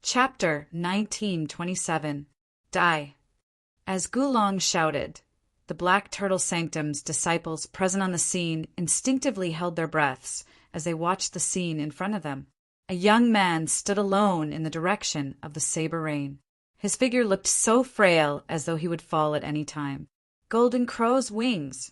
Chapter 1927. Die. As Gulong shouted, the Black Turtle Sanctum's disciples present on the scene instinctively held their breaths as they watched the scene in front of them. A young man stood alone in the direction of the saber rain. His figure looked so frail as though he would fall at any time. Golden Crow's wings!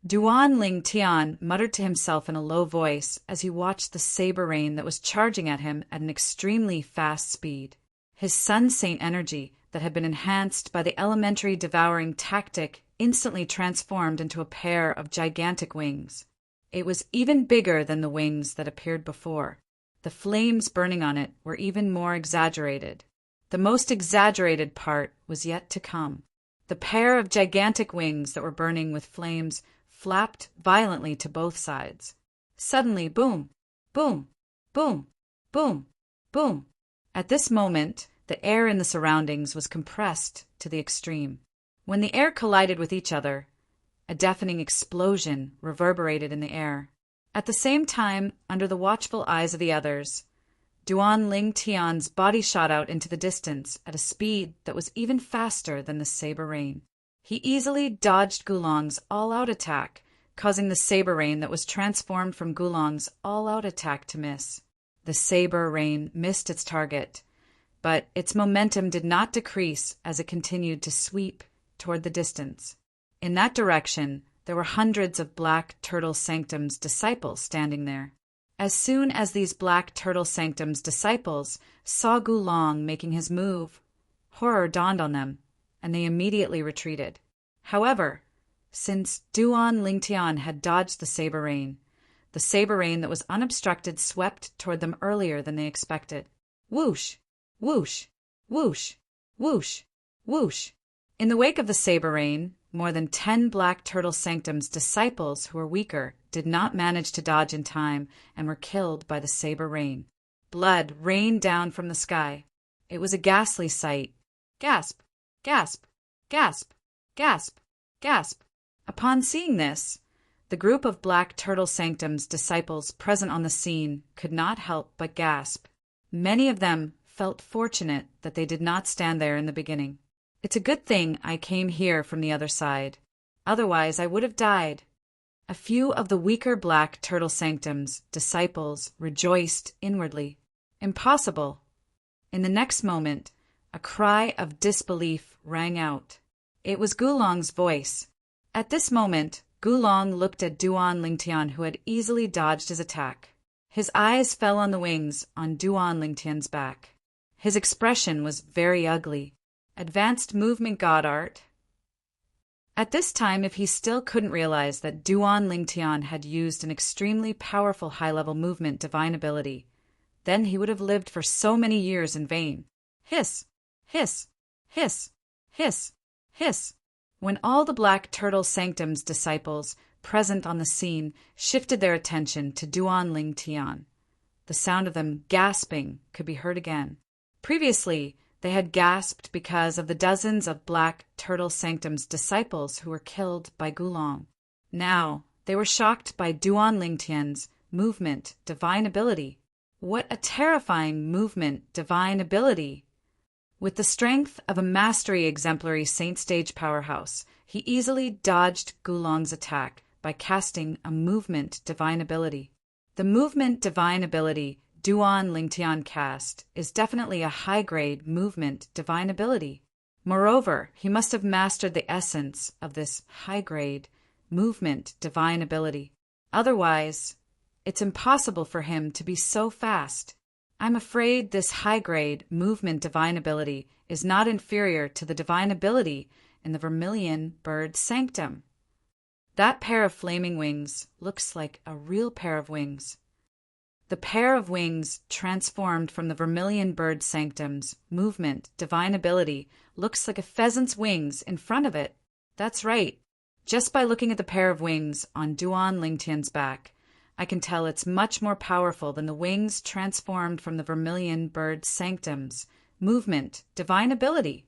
Duan Ling Tian muttered to himself in a low voice as he watched the saber rain that was charging at him at an extremely fast speed. His Sun Saint energy that had been enhanced by the elementary devouring tactic instantly transformed into a pair of gigantic wings. It was even bigger than the wings that appeared before. The flames burning on it were even more exaggerated. The most exaggerated part was yet to come. The pair of gigantic wings that were burning with flames flapped violently to both sides. Suddenly, boom, boom, boom, boom, boom. At this moment, the air in the surroundings was compressed to the extreme. When the air collided with each other, a deafening explosion reverberated in the air. At the same time, under the watchful eyes of the others, Duan Ling Tian's body shot out into the distance at a speed that was even faster than the saber rain. He easily dodged Gulong's all-out attack, causing the saber rain that was transformed from Gulong's all-out attack to miss. The saber rain missed its target, but its momentum did not decrease as it continued to sweep toward the distance. In that direction, there were hundreds of Black Turtle Sanctum's disciples standing there. As soon as these Black Turtle Sanctum's disciples saw Gulong making his move, horror dawned on them, and they immediately retreated. However, since Duan Lingtian had dodged the saber rain that was unobstructed swept toward them earlier than they expected. Whoosh! Whoosh! Whoosh! Whoosh! Whoosh! In the wake of the saber rain, more than 10 Black Turtle Sanctum's disciples who were weaker did not manage to dodge in time and were killed by the saber rain. Blood rained down from the sky. It was a ghastly sight. Gasp! Gasp! Gasp! Gasp! Gasp! Upon seeing this, the group of Black Turtle Sanctum's disciples present on the scene could not help but gasp. Many of them felt fortunate that they did not stand there in the beginning. It's a good thing I came here from the other side. Otherwise, I would have died. A few of the weaker Black Turtle Sanctum's disciples rejoiced inwardly. Impossible! In the next moment, a cry of disbelief rang out. It was Gulong's voice. At this moment, Gulong looked at Duan Lingtian, who had easily dodged his attack. His eyes fell on the wings on Duan Lingtian's back. His expression was very ugly. Advanced movement god art. At this time, if he still couldn't realize that Duan Lingtian had used an extremely powerful high-level movement divine ability, then he would have lived for so many years in vain. Hiss! Hiss! Hiss! Hiss! Hiss! When all the Black Turtle Sanctum's disciples present on the scene shifted their attention to Duan Lingtian, the sound of them gasping could be heard again. Previously, they had gasped because of the dozens of Black Turtle Sanctum's disciples who were killed by Gulong. Now, they were shocked by Duan Lingtian's movement divine ability. What a terrifying movement divine ability! With the strength of a mastery exemplary Saint Stage powerhouse, he easily dodged Gulong's attack by casting a movement divine ability. The movement divine ability Duan Lingtian cast is definitely a high-grade movement divine ability. Moreover, he must have mastered the essence of this high-grade movement divine ability. Otherwise, it's impossible for him to be so fast. I'm afraid this high-grade movement divine ability is not inferior to the divine ability in the Vermilion Bird Sanctum. That pair of flaming wings looks like a real pair of wings. The pair of wings transformed from the Vermilion Bird Sanctum's movement divine ability looks like a pheasant's wings in front of it. That's right. Just by looking at the pair of wings on Duan Lingtian's back, I can tell it's much more powerful than the wings transformed from the Vermilion Bird Sanctum's movement divine ability.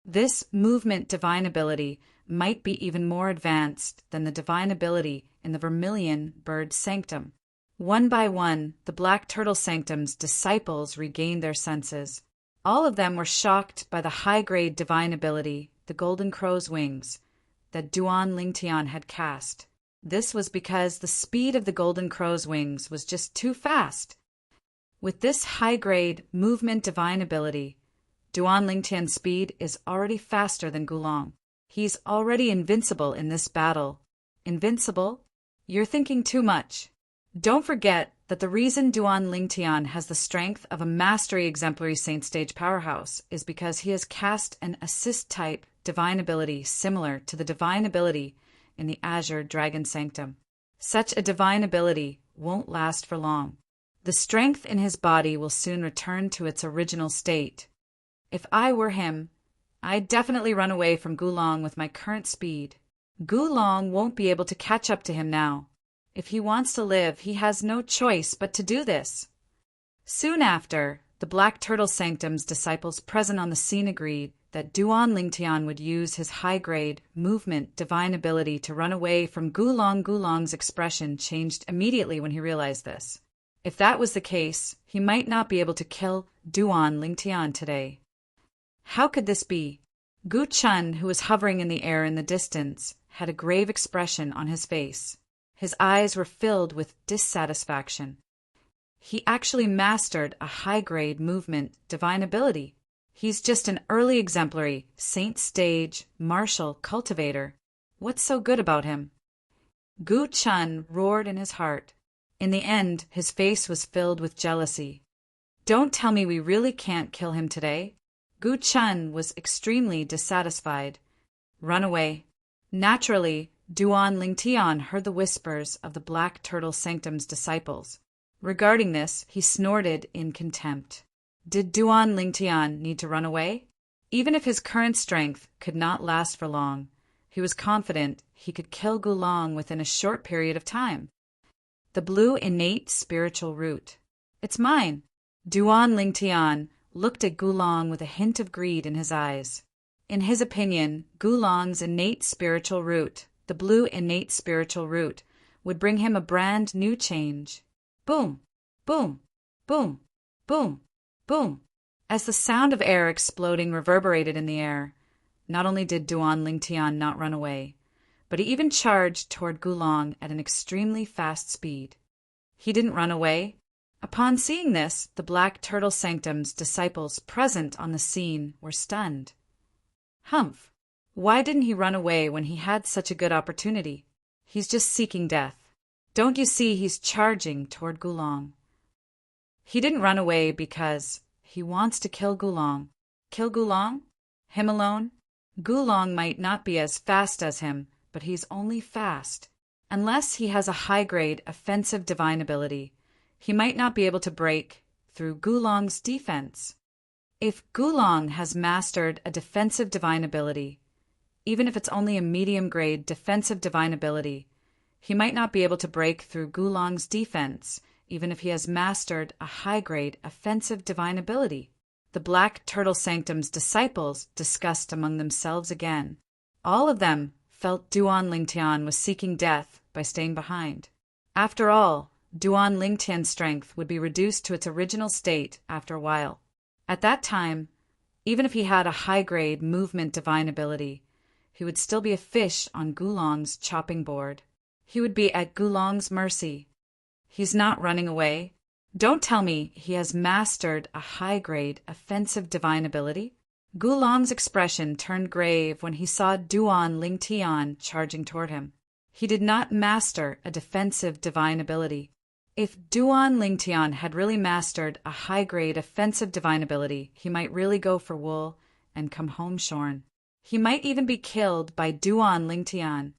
This movement divine ability might be even more advanced than the divine ability in the Vermilion Bird Sanctum. One by one, the Black Turtle Sanctum's disciples regained their senses. All of them were shocked by the high-grade divine ability, the Golden Crow's wings, that Duan Lingtian had cast. This was because the speed of the Golden Crow's wings was just too fast. With this high-grade movement divine ability, Duan Lingtian's speed is already faster than Gulong. He's already invincible in this battle. Invincible? You're thinking too much. Don't forget that the reason Duan Lingtian has the strength of a mastery exemplary saint stage powerhouse is because he has cast an assist-type divine ability similar to the divine ability in the Azure Dragon Sanctum. Such a divine ability won't last for long. The strength in his body will soon return to its original state. If I were him, I'd definitely run away from Gulong with my current speed. Gulong won't be able to catch up to him now. If he wants to live, he has no choice but to do this. Soon after, the Black Turtle Sanctum's disciples present on the scene agreed that Duan Lingtian would use his high-grade, movement, divine ability to run away from Gulong. Gulong's expression changed immediately when he realized this. If that was the case, he might not be able to kill Duan Lingtian today. How could this be? Gu Chun, who was hovering in the air in the distance, had a grave expression on his face. His eyes were filled with dissatisfaction. He actually mastered a high-grade movement divine ability. He's just an early exemplary, saint stage, martial cultivator. What's so good about him? Gu Chun roared in his heart. In the end, his face was filled with jealousy. Don't tell me we really can't kill him today. Gu Chun was extremely dissatisfied. Run away. Naturally, Duan Lingtian heard the whispers of the Black Turtle Sanctum's disciples. Regarding this, he snorted in contempt. Did Duan Lingtian need to run away? Even if his current strength could not last for long, he was confident he could kill Gulong within a short period of time. The blue innate spiritual root. It's mine. Duan Lingtian looked at Gulong with a hint of greed in his eyes. In his opinion, Gulong's innate spiritual root, the blue innate spiritual root, would bring him a brand new change. Boom, boom, boom, boom, boom. As the sound of air exploding reverberated in the air, not only did Duan Lingtian not run away, but he even charged toward Gulong at an extremely fast speed. He didn't run away. Upon seeing this, the Black Turtle Sanctum's disciples present on the scene were stunned. Humph! Why didn't he run away when he had such a good opportunity? He's just seeking death. Don't you see he's charging toward Gulong? He didn't run away because he wants to kill Gulong. Kill Gulong? Him alone? Gulong might not be as fast as him, but he's only fast. Unless he has a high-grade offensive divine ability, he might not be able to break through Gulong's defense. If Gulong has mastered a defensive divine ability, even if it's only a medium-grade defensive divine ability, he might not be able to break through Gulong's defense, even if he has mastered a high-grade offensive divine ability. The Black Turtle Sanctum's disciples discussed among themselves again. All of them felt Duan Lingtian was seeking death by staying behind. After all, Duan Lingtian's strength would be reduced to its original state after a while. At that time, even if he had a high-grade movement divine ability, he would still be a fish on Gulong's chopping board. He would be at Gulong's mercy. He's not running away. Don't tell me he has mastered a high-grade offensive divine ability. Gulong's expression turned grave when he saw Duan Lingtian charging toward him. He did not master a defensive divine ability. If Duan Lingtian had really mastered a high-grade offensive divine ability, he might really go for wool and come home shorn. He might even be killed by Duan Lingtian.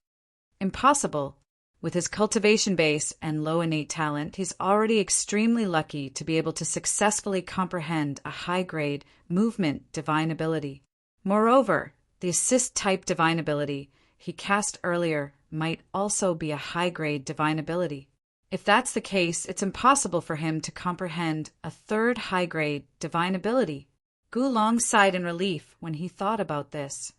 Impossible. With his cultivation base and low innate talent, he's already extremely lucky to be able to successfully comprehend a high-grade movement divine ability. Moreover, the assist-type divine ability he cast earlier might also be a high-grade divine ability. If that's the case, it's impossible for him to comprehend a third high-grade divine ability. Gulong sighed in relief when he thought about this.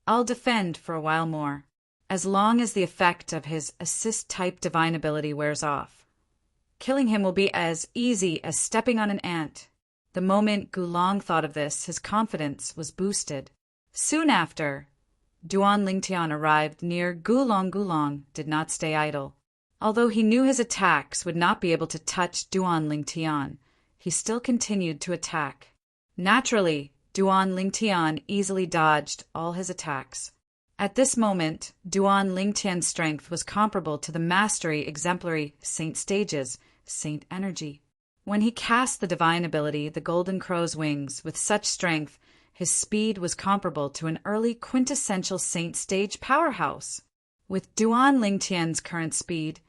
I'll defend for a while more, as long as the effect of his assist-type divine ability wears off. Killing him will be as easy as stepping on an ant. The The moment Gulong thought of this, his confidence was boosted. Soon after, Duan Lingtian arrived near Gulong. Gulong did not stay idle. Although he knew his attacks would not be able to touch Duan Lingtian, he still continued to attack. Naturally, Duan Lingtian easily dodged all his attacks. At this moment, Duan Lingtian's strength was comparable to the mastery exemplary Saint stages, Saint energy. When he cast the divine ability, the Golden Crow's wings, with such strength, his speed was comparable to an early quintessential Saint stage powerhouse. With Duan Lingtian's current speed,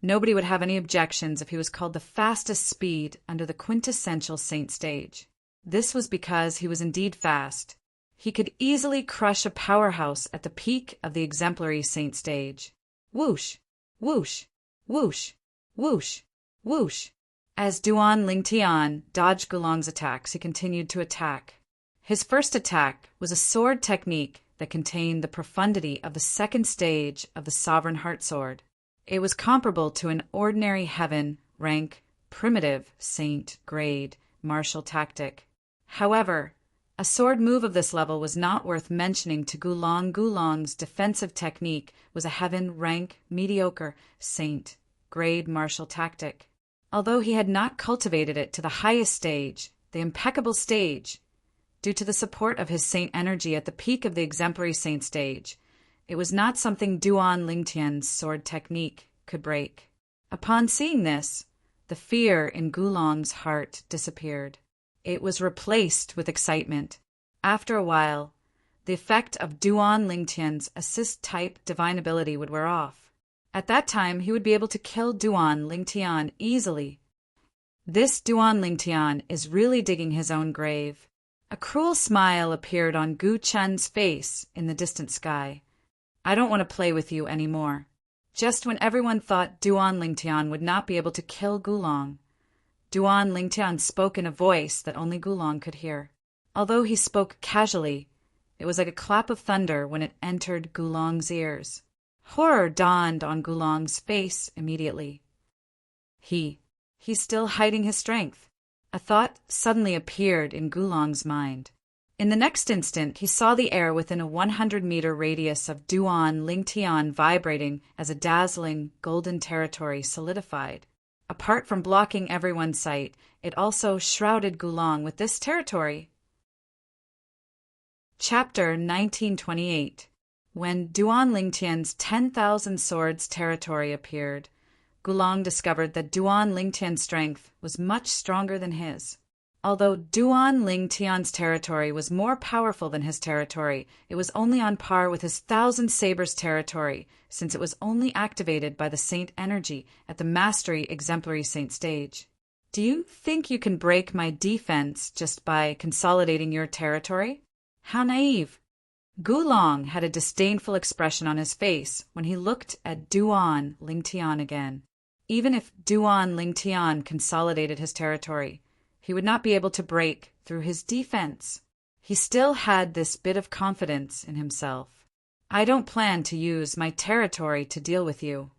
nobody would have any objections if he was called the fastest speed under the quintessential Saint stage. This was because he was indeed fast. He could easily crush a powerhouse at the peak of the exemplary Saint stage. Whoosh, whoosh, whoosh, whoosh, whoosh. As Duan Lingtian dodged Gulong's attacks, he continued to attack. His first attack was a sword technique that contained the profundity of the second stage of the Sovereign Heart Sword. It was comparable to an ordinary heaven, rank, primitive, saint, grade, martial tactic. However, a sword move of this level was not worth mentioning to Gulong. Gulong's defensive technique was a heaven, rank, mediocre, saint, grade martial tactic. Although he had not cultivated it to the highest stage, the impeccable stage, due to the support of his saint energy at the peak of the exemplary saint stage, it was not something Duan Lingtian's sword technique could break. Upon seeing this, the fear in Gulong's heart disappeared. It was replaced with excitement. After a while, the effect of Duan Lingtian's assist-type divine ability would wear off. At that time, he would be able to kill Duan Lingtian easily. This Duan Lingtian is really digging his own grave. A cruel smile appeared on Gu Chen's face in the distant sky. I don't want to play with you anymore. Just when everyone thought Duan Lingtian would not be able to kill Gulong, Duan Lingtian spoke in a voice that only Gulong could hear. Although he spoke casually, it was like a clap of thunder when it entered Gulong's ears. Horror dawned on Gulong's face immediately. He's still hiding his strength. A thought suddenly appeared in Gulong's mind. In the next instant, he saw the air within a 100-meter radius of Duan Lingtian vibrating as a dazzling golden territory solidified. Apart from blocking everyone's sight, it also shrouded Gulong with this territory. Chapter 1928. When Duan Lingtian's 10,000 swords territory appeared, Gulong discovered that Duan Lingtian's strength was much stronger than his. Although Duan Lingtian's territory was more powerful than his territory, it was only on par with his 1,000 sabers territory, since it was only activated by the saint energy at the mastery exemplary saint stage. Do you think you can break my defense just by consolidating your territory? How naive! Gulong had a disdainful expression on his face when he looked at Duan Lingtian again. Even if Duan Lingtian consolidated his territory, he would not be able to break through his defense. He still had this bit of confidence in himself. I don't plan to use my territory to deal with you.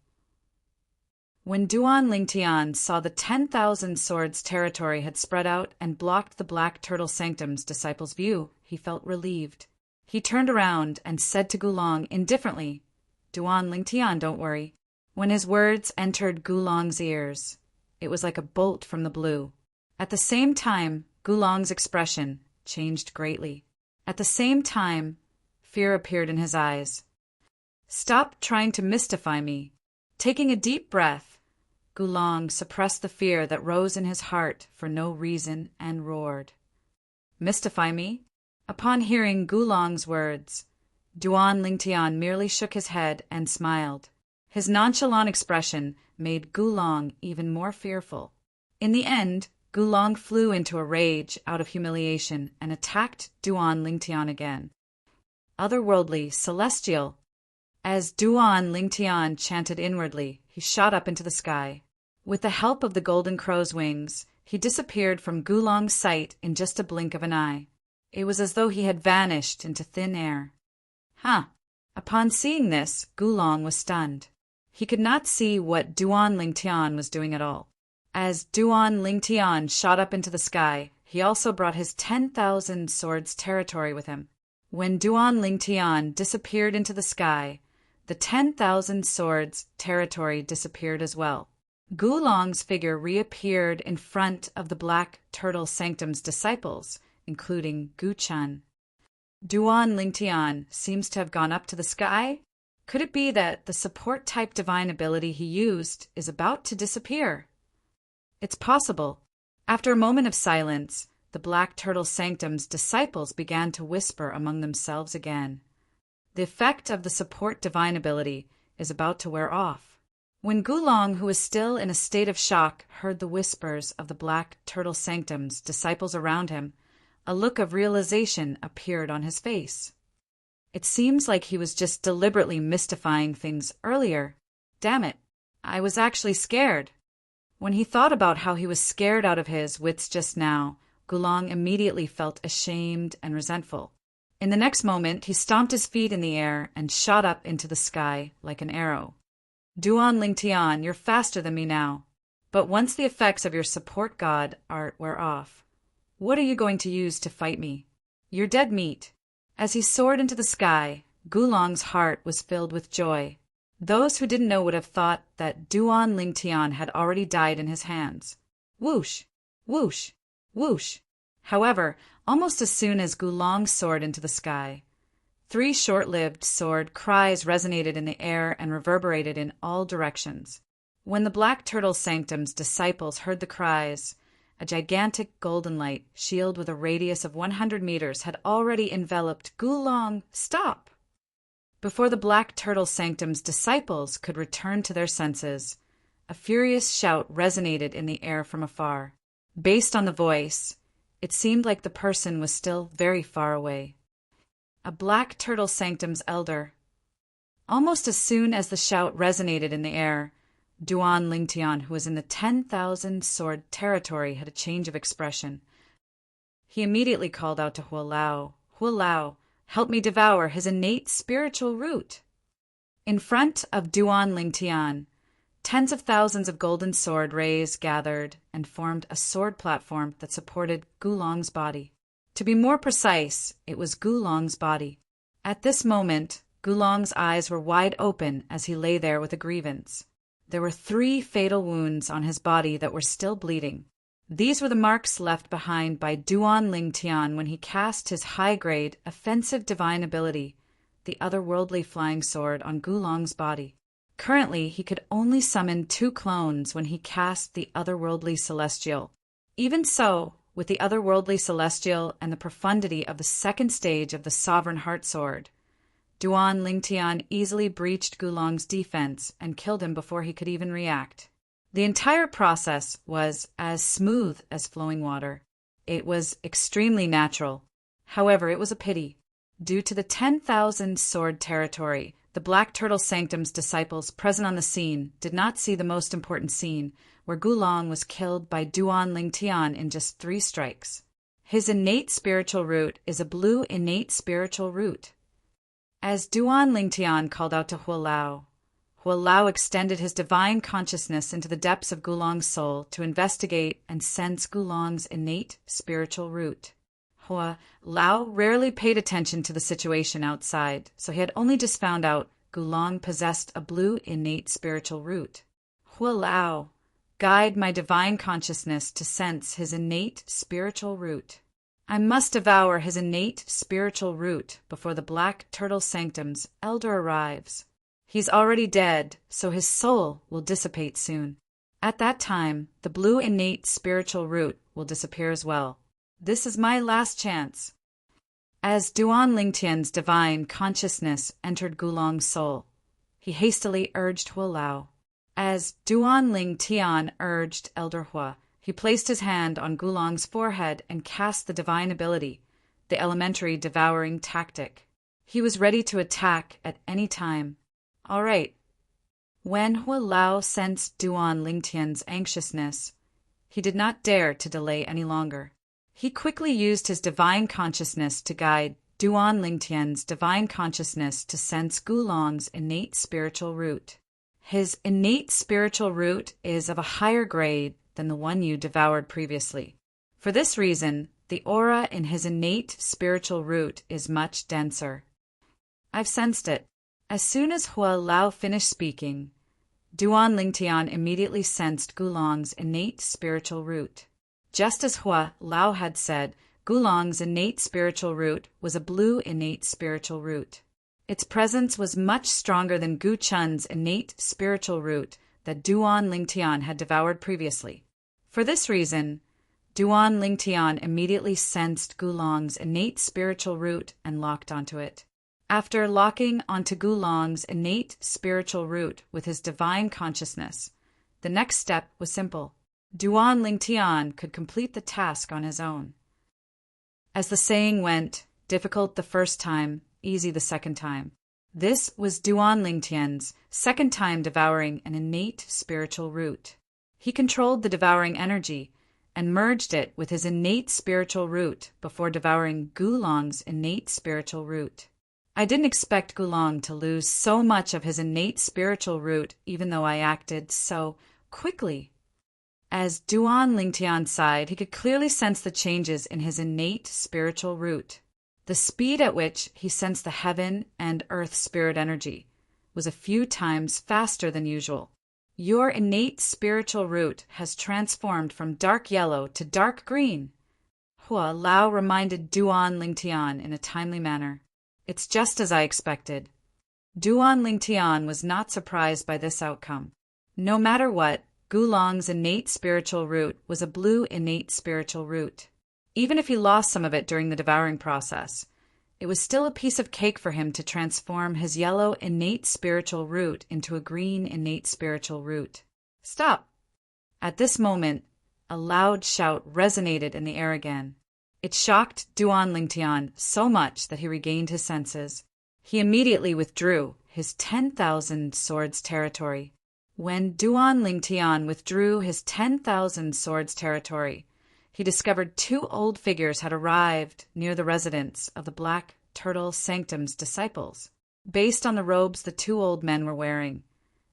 When Duan Lingtian saw the 10,000 swords territory had spread out and blocked the Black Turtle Sanctum's disciples' view, he felt relieved. He turned around and said to Gulong indifferently, Duan Lingtian, don't worry. When his words entered Gulong's ears, it was like a bolt from the blue. At the same time, Gulong's expression changed greatly. At the same time, fear appeared in his eyes. Stop trying to mystify me. Taking a deep breath, Gulong suppressed the fear that rose in his heart for no reason and roared. Mystify me? Upon hearing Gulong's words, Duan Lingtian merely shook his head and smiled. His nonchalant expression made Gulong even more fearful. In the end, Gulong flew into a rage out of humiliation and attacked Duan Lingtian again. Otherworldly, celestial. As Duan Lingtian chanted inwardly, he shot up into the sky. With the help of the Golden Crow's wings, he disappeared from Gulong's sight in just a blink of an eye. It was as though he had vanished into thin air. Upon seeing this, Gulong was stunned. He could not see what Duan Lingtian was doing at all. As Duan Lingtian shot up into the sky, he also brought his 10,000 swords territory with him. When Duan Lingtian disappeared into the sky, the 10,000 swords territory disappeared as well. Gulong's figure reappeared in front of the Black Turtle Sanctum's disciples, including Guchan. Duan Lingtian seems to have gone up to the sky. Could it be that the support-type divine ability he used is about to disappear? It's possible. After a moment of silence, the Black Turtle Sanctum's disciples began to whisper among themselves again. The effect of the support divine ability is about to wear off. When Gulong, who was still in a state of shock, heard the whispers of the Black Turtle Sanctum's disciples around him, a look of realization appeared on his face. It seems like he was just deliberately mystifying things earlier. Damn it, I was actually scared. When he thought about how he was scared out of his wits just now, Gulong immediately felt ashamed and resentful. In the next moment, he stomped his feet in the air and shot up into the sky like an arrow. Duan Lingtian, you're faster than me now. But once the effects of your support god art wear off, what are you going to use to fight me? You're dead meat. As he soared into the sky, Gulong's heart was filled with joy. Those who didn't know would have thought that Duan Lingtian had already died in his hands. Whoosh, whoosh, whoosh. However, almost as soon as Gulong soared into the sky, 3 short-lived sword cries resonated in the air and reverberated in all directions. When the Black Turtle Sanctum's disciples heard the cries, a gigantic golden light, shield with a radius of 100 meters, had already enveloped Gulong. Stop! Before the Black Turtle Sanctum's disciples could return to their senses, a furious shout resonated in the air from afar. Based on the voice, it seemed like the person was still very far away. A Black Turtle Sanctum's elder. Almost as soon as the shout resonated in the air, Duan Lingtian, who was in the 10,000 sword territory, had a change of expression. He immediately called out to Hualao, "Hualao, help me devour his innate spiritual root." In front of Duan Lingtian, tens of thousands of golden sword rays gathered and formed a sword platform that supported Gulong's body. To be more precise, it was Gulong's body. At this moment, Gulong's eyes were wide open as he lay there with a grievance. There were 3 fatal wounds on his body that were still bleeding. These were the marks left behind by Duan Lingtian when he cast his high-grade, offensive divine ability, the otherworldly flying sword, on Gulong's body. Currently, he could only summon 2 clones when he cast the otherworldly celestial. Even so, with the otherworldly celestial and the profundity of the 2nd stage of the Sovereign Heart Sword, Duan Lingtian easily breached Gulong's defense and killed him before he could even react. The entire process was as smooth as flowing water. It was extremely natural. However, it was a pity. Due to the 10,000 sword territory, the Black Turtle Sanctum's disciples present on the scene did not see the most important scene, where Gulong was killed by Duan Lingtian in just 3 strikes. His innate spiritual root is a blue innate spiritual root. As Duan Lingtian called out to Hualao, Hualao extended his divine consciousness into the depths of Gulong's soul to investigate and sense Gulong's innate spiritual root. Hualao rarely paid attention to the situation outside, so he had only just found out Gulong possessed a blue innate spiritual root. Hualao, guide my divine consciousness to sense his innate spiritual root. I must devour his innate spiritual root before the Black Turtle Sanctum's elder arrives. He's already dead, so his soul will dissipate soon. At that time, the blue innate spiritual root will disappear as well. This is my last chance. As Duan Lingtian's divine consciousness entered Gulong's soul, he hastily urged Hualao. As Duan Lingtian urged Elder Hua, he placed his hand on Gulong's forehead and cast the divine ability, the elementary devouring tactic. He was ready to attack at any time. All right. When Hualao sensed Duan Lingtian's anxiousness, he did not dare to delay any longer. He quickly used his divine consciousness to guide Duan Lingtian's divine consciousness to sense Gulong's innate spiritual root. His innate spiritual root is of a higher grade than the one you devoured previously. For this reason, the aura in his innate spiritual root is much denser. I've sensed it. As soon as Hua Lao finished speaking, Duan Lingtian immediately sensed Gulong's innate spiritual root. Just as Hua Lao had said, Gulong's innate spiritual root was a blue innate spiritual root. Its presence was much stronger than Gu Chun's innate spiritual root that Duan Lingtian had devoured previously. For this reason, Duan Lingtian immediately sensed Gulong's innate spiritual root and locked onto it. After locking onto Gulong's innate spiritual root with his divine consciousness, the next step was simple. Duan Lingtian could complete the task on his own. As the saying went, difficult the first time, easy the second time. This was Duan Lingtian's second time devouring an innate spiritual root. He controlled the devouring energy and merged it with his innate spiritual root before devouring Gulong's innate spiritual root. I didn't expect Gulong to lose so much of his innate spiritual root, even though I acted so quickly. As Duan Lingtian sighed, he could clearly sense the changes in his innate spiritual root. The speed at which he sensed the heaven and earth spirit energy was a few times faster than usual. Your innate spiritual root has transformed from dark yellow to dark green, Hua Lao reminded Duan Lingtian in a timely manner. It's just as I expected. Duan Lingtian was not surprised by this outcome. No matter what, Gulong's innate spiritual root was a blue innate spiritual root. Even if he lost some of it during the devouring process, it was still a piece of cake for him to transform his yellow innate spiritual root into a green innate spiritual root. Stop! At this moment, a loud shout resonated in the air again. It shocked Duan Lingtian so much that he regained his senses. He immediately withdrew his 10,000 swords territory. When Duan Lingtian withdrew his 10,000 swords territory, he discovered two old figures had arrived near the residence of the Black Turtle Sanctum's disciples. Based on the robes the two old men were wearing,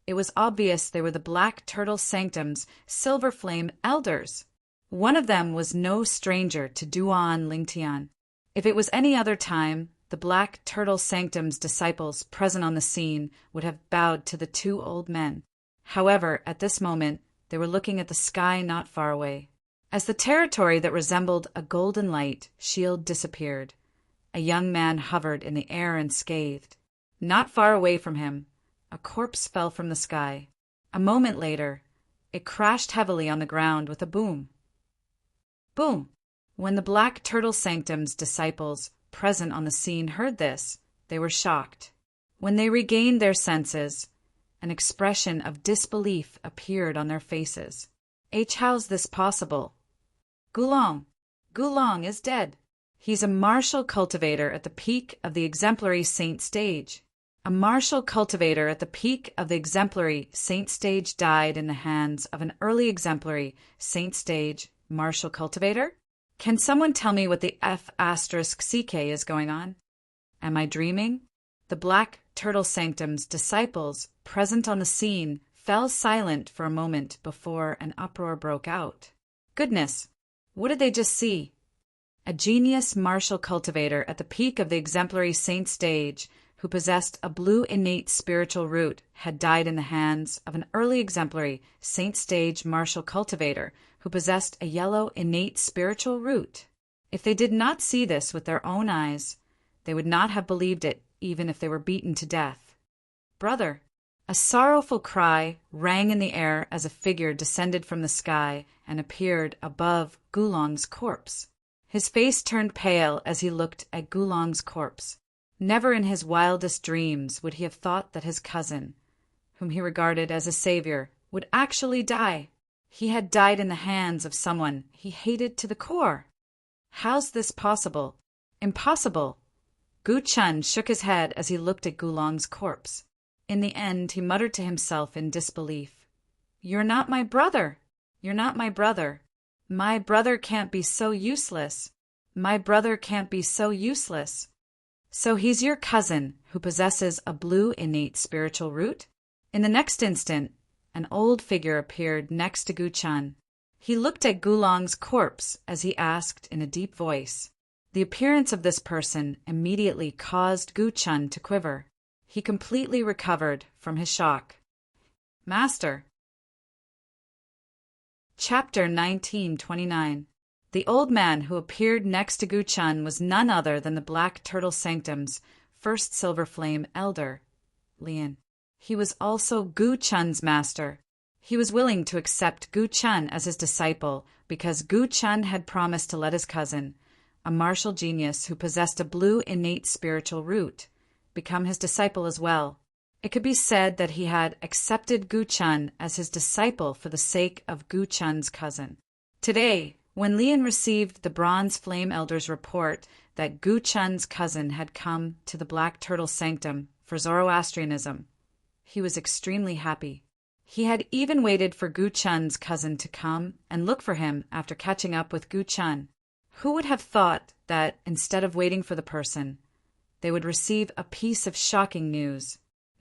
it was obvious they were the Black Turtle Sanctum's Silver Flame elders. One of them was no stranger to Duan Lingtian. If it was any other time, the Black Turtle Sanctum's disciples present on the scene would have bowed to the two old men. However, at this moment, they were looking at the sky not far away. As the territory that resembled a golden light shield disappeared, a young man hovered in the air unscathed. Not far away from him, a corpse fell from the sky. A moment later, it crashed heavily on the ground with a boom. Boom! When the Black Turtle Sanctum's disciples present on the scene heard this, they were shocked. When they regained their senses, an expression of disbelief appeared on their faces. How's this possible? Gulong is dead. He's a martial cultivator at the peak of the exemplary saint stage. A martial cultivator at the peak of the exemplary saint stage died in the hands of an early exemplary saint stage martial cultivator? Can someone tell me what the F*CK is going on? Am I dreaming? The Black Turtle Sanctum's disciples present on the scene fell silent for a moment before an uproar broke out. Goodness, what did they just see? A genius martial cultivator at the peak of the exemplary saint stage who possessed a blue innate spiritual root had died in the hands of an early exemplary saint stage martial cultivator who possessed a yellow innate spiritual root. If they did not see this with their own eyes, they would not have believed it even if they were beaten to death. Brother! A sorrowful cry rang in the air as a figure descended from the sky and appeared above Gulong's corpse. His face turned pale as he looked at Gulong's corpse. Never in his wildest dreams would he have thought that his cousin, whom he regarded as a savior, would actually die. He had died in the hands of someone he hated to the core. How's this possible? Impossible! Gu Chun shook his head as he looked at Gulong's corpse. In the end, he muttered to himself in disbelief. You're not my brother! You're not my brother! My brother can't be so useless! My brother can't be so useless! So he's your cousin who possesses a blue innate spiritual root? In the next instant, an old figure appeared next to Gu Chun. He looked at Gulong's corpse as he asked in a deep voice. The appearance of this person immediately caused Gu Chun to quiver. He completely recovered from his shock. Master. Chapter 1929. The old man who appeared next to Gu Chun was none other than the Black Turtle Sanctum's first Silver Flame elder, Lian. He was also Gu Chun's master. He was willing to accept Gu Chun as his disciple because Gu Chun had promised to let his cousin, a martial genius who possessed a blue innate spiritual root, become his disciple as well. It could be said that he had accepted Gu Chun as his disciple for the sake of Gu Chun's cousin. Today, when Lian received the Bronze Flame Elder's report that Gu Chun's cousin had come to the Black Turtle Sanctum for Zoroastrianism, he was extremely happy. He had even waited for Gu Chun's cousin to come and look for him after catching up with Gu Chun. Who would have thought that, instead of waiting for the person, they would receive a piece of shocking news?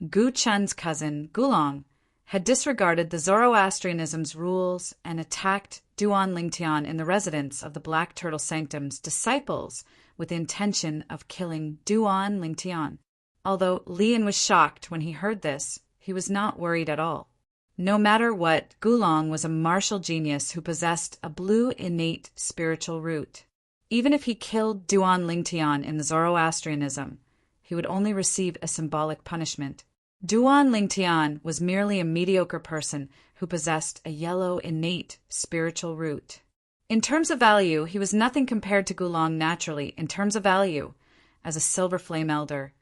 Gu Chun's cousin, Gulong, had disregarded the Zoroastrianism's rules and attacked Duan Lingtian in the residence of the Black Turtle Sanctum's disciples with the intention of killing Duan Lingtian. Although Lian was shocked when he heard this, he was not worried at all. No matter what, Gulong was a martial genius who possessed a blue innate spiritual root. Even if he killed Duan Lingtian in the Zoroastrianism, he would only receive a symbolic punishment. Duan Lingtian was merely a mediocre person who possessed a yellow innate spiritual root. In terms of value, he was nothing compared to Gulong naturally. In terms of value, as a Silver Flame Elder,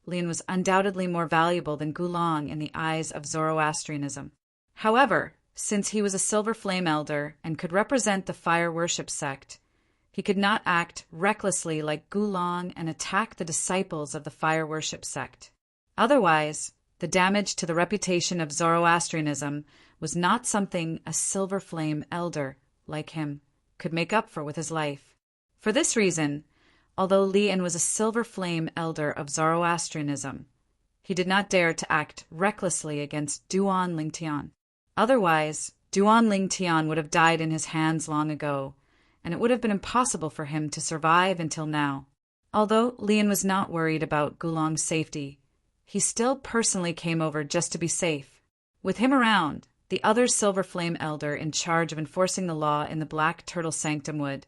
Lian was undoubtedly more valuable than Gulong in the eyes of Zoroastrianism. However, since he was a Silver Flame Elder and could represent the fire worship sect, he could not act recklessly like Gulong and attack the disciples of the fire worship sect. Otherwise, the damage to the reputation of Zoroastrianism was not something a Silver Flame Elder, like him, could make up for with his life. For this reason, although Lian was a Silver Flame Elder of Zoroastrianism, he did not dare to act recklessly against Duan Lingtian. Otherwise, Duan Lingtian would have died in his hands long ago, and it would have been impossible for him to survive until now. Although Lian was not worried about Gulong's safety, he still personally came over just to be safe. With him around, the other Silver Flame Elder in charge of enforcing the law in the Black Turtle Sanctum would,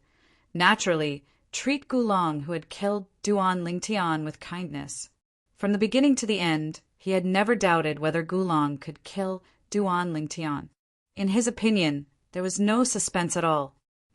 naturally, treat Gulong, who had killed Duan Lingtian, with kindness. From the beginning to the end, he had never doubted whether Gulong could kill Duan Lingtian. In his opinion, there was no suspense at all.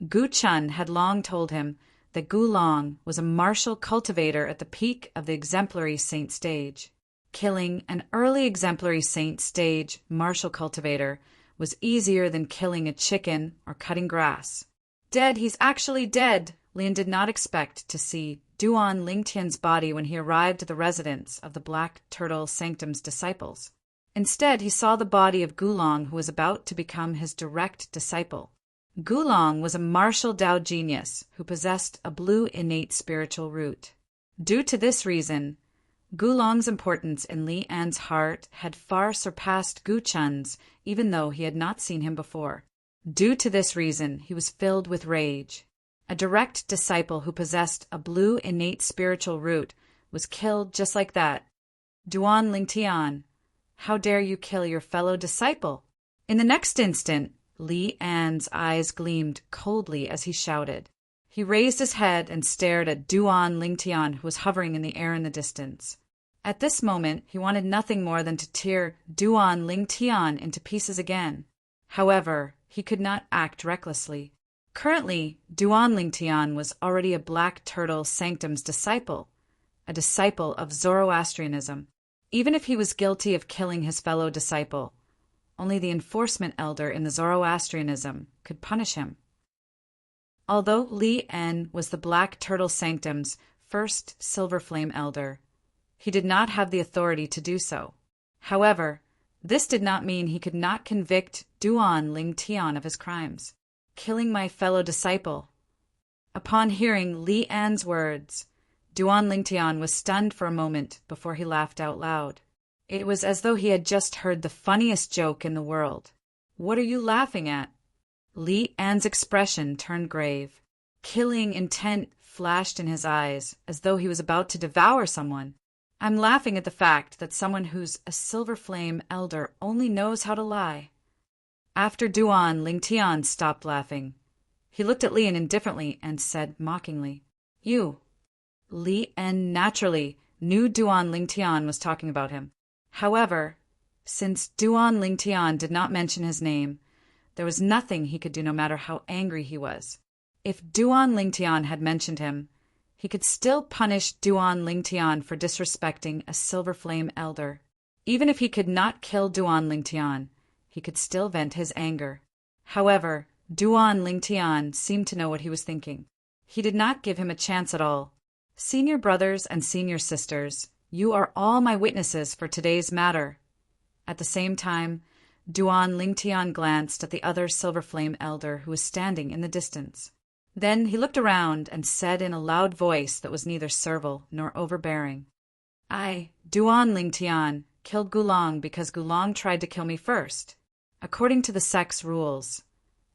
Gu Chun had long told him that Gulong was a martial cultivator at the peak of the exemplary saint stage. Killing an early exemplary saint stage martial cultivator was easier than killing a chicken or cutting grass. Dead, he's actually dead! Lian did not expect to see Duan Lingtian's body when he arrived at the residence of the Black Turtle Sanctum's disciples. Instead, he saw the body of Gulong, who was about to become his direct disciple. Gulong was a martial Tao genius who possessed a blue innate spiritual root. Due to this reason, Gulong's importance in Li An's heart had far surpassed Gu Chun's, even though he had not seen him before. Due to this reason, he was filled with rage. A direct disciple who possessed a blue innate spiritual root was killed just like that. Duan Lingtian, how dare you kill your fellow disciple? In the next instant, Li An's eyes gleamed coldly as he shouted. He raised his head and stared at Duan Lingtian, who was hovering in the air in the distance. At this moment, he wanted nothing more than to tear Duan Lingtian into pieces again. However, he could not act recklessly. Currently, Duan Lingtian was already a Black Turtle Sanctum's disciple, a disciple of Zoroastrianism. Even if he was guilty of killing his fellow disciple, only the enforcement elder in the Zoroastrianism could punish him. Although Li En was the Black Turtle Sanctum's first Silver Flame Elder, he did not have the authority to do so. However, this did not mean he could not convict Duan Lingtian of his crimes. Killing my fellow disciple. Upon hearing Li An's words, Duan Lingtian was stunned for a moment before he laughed out loud. It was as though he had just heard the funniest joke in the world. What are you laughing at? Li An's expression turned grave. Killing intent flashed in his eyes, as though he was about to devour someone. I'm laughing at the fact that someone who's a Silver Flame elder only knows how to lie. After Duan Lingtian stopped laughing, he looked at Lian indifferently and said mockingly, "You." Li En naturally knew Duan Lingtian was talking about him. However, since Duan Lingtian did not mention his name, there was nothing he could do no matter how angry he was. If Duan Lingtian had mentioned him, he could still punish Duan Lingtian for disrespecting a Silver Flame elder. Even if he could not kill Duan Lingtian, he could still vent his anger. However, Duan Lingtian seemed to know what he was thinking. He did not give him a chance at all. "Senior brothers and senior sisters, you are all my witnesses for today's matter." At the same time, Duan Lingtian glanced at the other Silver Flame elder who was standing in the distance. Then he looked around and said in a loud voice that was neither servile nor overbearing, "I, Duan Lingtian, killed Gulong because Gulong tried to kill me first. According to the sect's rules,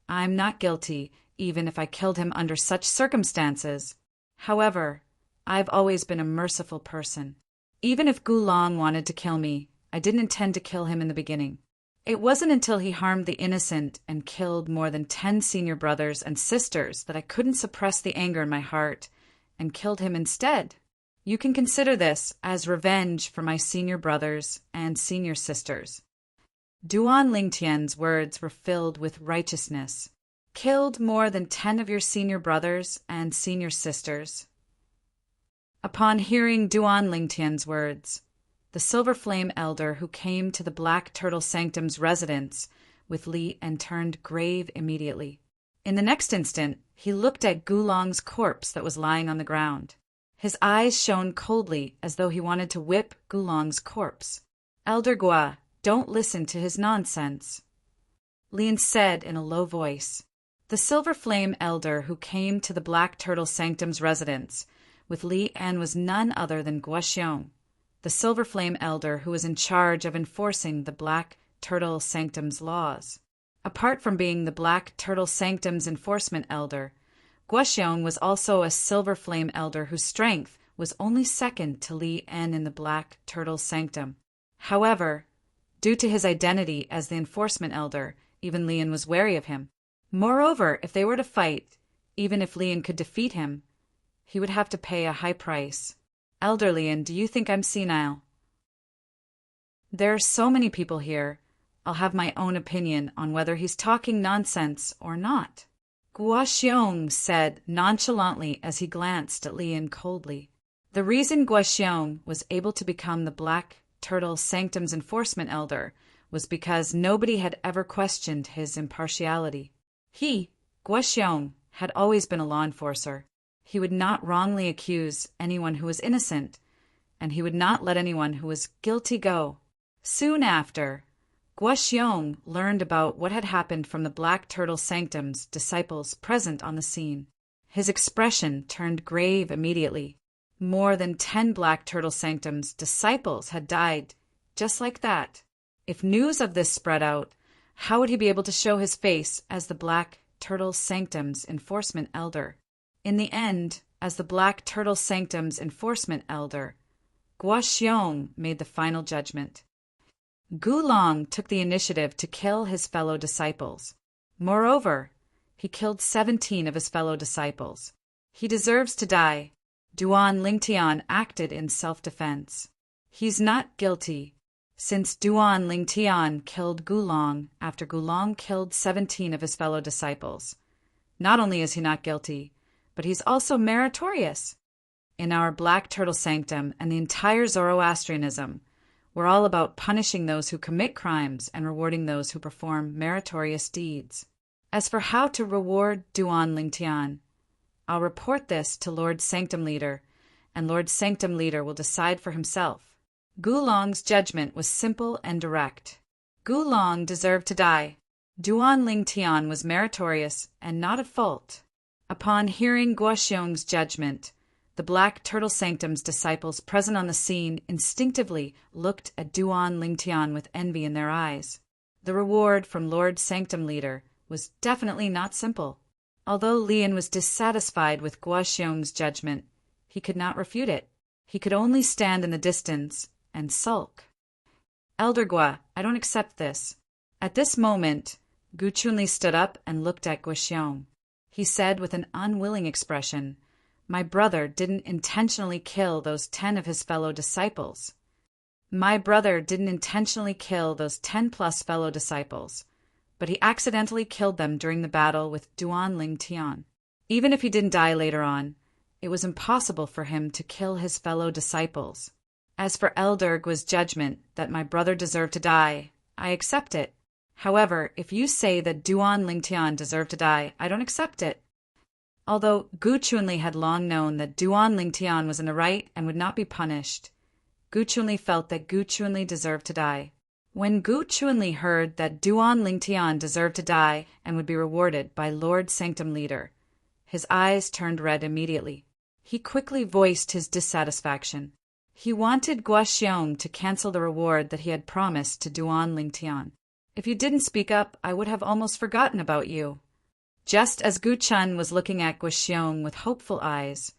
I'm not guilty even if I killed him under such circumstances. However, I've always been a merciful person. Even if Gulong wanted to kill me, I didn't intend to kill him in the beginning. It wasn't until he harmed the innocent and killed more than 10 senior brothers and sisters that I couldn't suppress the anger in my heart and killed him instead. You can consider this as revenge for my senior brothers and senior sisters." Duan Lingtian's words were filled with righteousness. "Killed more than 10 of your senior brothers and senior sisters." Upon hearing Duan Lingtian's words, the Silver Flame elder who came to the Black Turtle Sanctum's residence with Li En turned grave immediately. In the next instant, he looked at Gulong's corpse that was lying on the ground. His eyes shone coldly as though he wanted to whip Gulong's corpse. "Elder Gua, don't listen to his nonsense," Lian said in a low voice. The Silver Flame elder who came to the Black Turtle Sanctum's residence with Li En was none other than Guoxiong, the Silver Flame elder who was in charge of enforcing the Black Turtle Sanctum's laws. Apart from being the Black Turtle Sanctum's enforcement elder, Guoxiong was also a Silver Flame elder whose strength was only second to Li En in the Black Turtle Sanctum. However, due to his identity as the enforcement elder, even Lian was wary of him. Moreover, if they were to fight, even if Lian could defeat him, he would have to pay a high price. "Elder Lian, do you think I'm senile?" "There are so many people here, I'll have my own opinion on whether he's talking nonsense or not," Guoxiong said nonchalantly as he glanced at Lian coldly. The reason Guoxiong was able to become the Black Turtle Sanctum's enforcement elder was because nobody had ever questioned his impartiality. He, Guoxiong, had always been a law enforcer. He would not wrongly accuse anyone who was innocent, and he would not let anyone who was guilty go. Soon after, Guoxiong learned about what had happened from the Black Turtle Sanctum's disciples present on the scene. His expression turned grave immediately. More than 10 Black Turtle Sanctum's disciples had died, just like that. If news of this spread out, how would he be able to show his face as the Black Turtle Sanctum's enforcement elder? In the end, as the Black Turtle Sanctum's enforcement elder, Guoxiong made the final judgment. Gulong took the initiative to kill his fellow disciples. Moreover, he killed 17 of his fellow disciples. He deserves to die. Duan Lingtian acted in self-defense. He's not guilty, since Duan Lingtian killed Gulong after Gulong killed 17 of his fellow disciples. Not only is he not guilty, but he's also meritorious. In our Black Turtle Sanctum and the entire Zoroastrianism, we're all about punishing those who commit crimes and rewarding those who perform meritorious deeds. As for how to reward Duan Lingtian, I'll report this to Lord Sanctum Leader, and Lord Sanctum Leader will decide for himself. Gulong's judgment was simple and direct. Gulong deserved to die. Duan Lingtian was meritorious and not at fault. Upon hearing Guoxiong's judgment, the Black Turtle Sanctum's disciples present on the scene instinctively looked at Duan Lingtian with envy in their eyes. The reward from Lord Sanctum Leader was definitely not simple. Although Lian was dissatisfied with Guo Xiong's judgment, he could not refute it. He could only stand in the distance and sulk. Elder Guo, I don't accept this. At this moment, Gu Chunli stood up and looked at Guo Xiong. He said with an unwilling expression, "My brother didn't intentionally kill those 10 of his fellow disciples. My brother didn't intentionally kill those 10+ fellow disciples, but he accidentally killed them during the battle with Duan Lingtian. Even if he didn't die later on, it was impossible for him to kill his fellow disciples. As for Elder Guo's judgment that my brother deserved to die, I accept it. However, if you say that Duan Lingtian deserved to die, I don't accept it." Although Gu Chunli had long known that Duan Lingtian was in the right and would not be punished, Gu Chunli felt that Gu Chunli deserved to die. When Gu Chunli heard that Duan Lingtian deserved to die and would be rewarded by Lord Sanctum Leader, his eyes turned red immediately. He quickly voiced his dissatisfaction. He wanted Guo Xiong to cancel the reward that he had promised to Duan Lingtian. "If you didn't speak up, I would have almost forgotten about you." Just as Gu Chun was looking at Guo Xiong with hopeful eyes,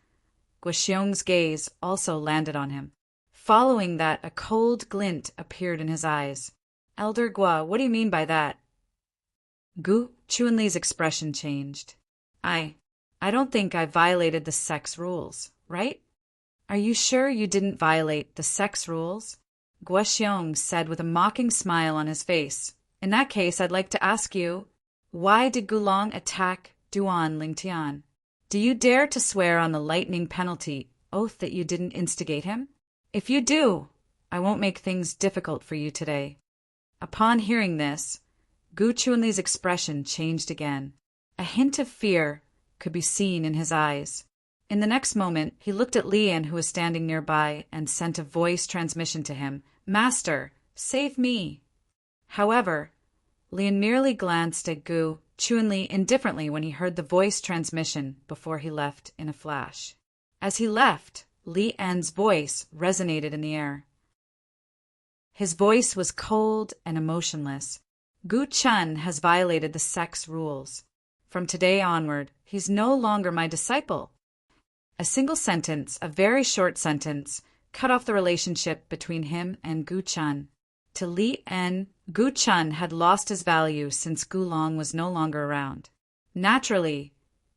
Guo Xiong's gaze also landed on him. Following that, a cold glint appeared in his eyes. "Elder Guo, what do you mean by that?" Gu Chunli's expression changed. I don't think I violated the sex rules, right? Are you sure you didn't violate the sex rules? Guo Xiong said with a mocking smile on his face. "In that case, I'd like to ask you, why did Gulong attack Duan Lingtian? Do you dare to swear on the lightning penalty oath that you didn't instigate him? If you do, I won't make things difficult for you today." Upon hearing this, Gu Chunli's expression changed again. A hint of fear could be seen in his eyes. In the next moment, he looked at Lian, who was standing nearby, and sent a voice transmission to him, "Master, save me." However, Lian merely glanced at Gu Chunli indifferently when he heard the voice transmission before he left in a flash. As he left, Lian's voice resonated in the air. His voice was cold and emotionless. "Gu Chun has violated the sex rules. From today onward, he's no longer my disciple." A single sentence, a very short sentence, cut off the relationship between him and Gu Chun. To Lian, Gu Chun had lost his value since Gu Long was no longer around. Naturally,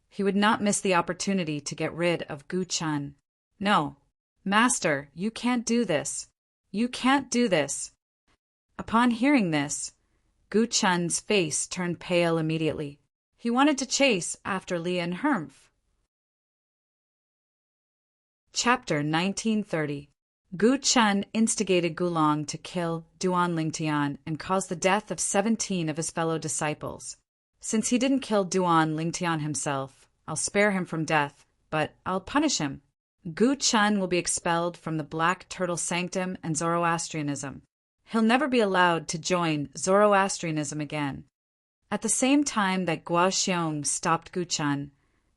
he would not miss the opportunity to get rid of Gu Chun. "No, Master, you can't do this. You can't do this." Upon hearing this, Gu Chun's face turned pale immediately. He wanted to chase after Lian Hermf. Chapter 1930. Gu Chun instigated Gulong to kill Duan Lingtian and caused the death of 17 of his fellow disciples. Since he didn't kill Duan Lingtian himself, I'll spare him from death, but I'll punish him. Gu Chun will be expelled from the Black Turtle Sanctum and Zoroastrianism. He'll never be allowed to join Zoroastrianism again. At the same time that Guo Xiong stopped Gu Chun,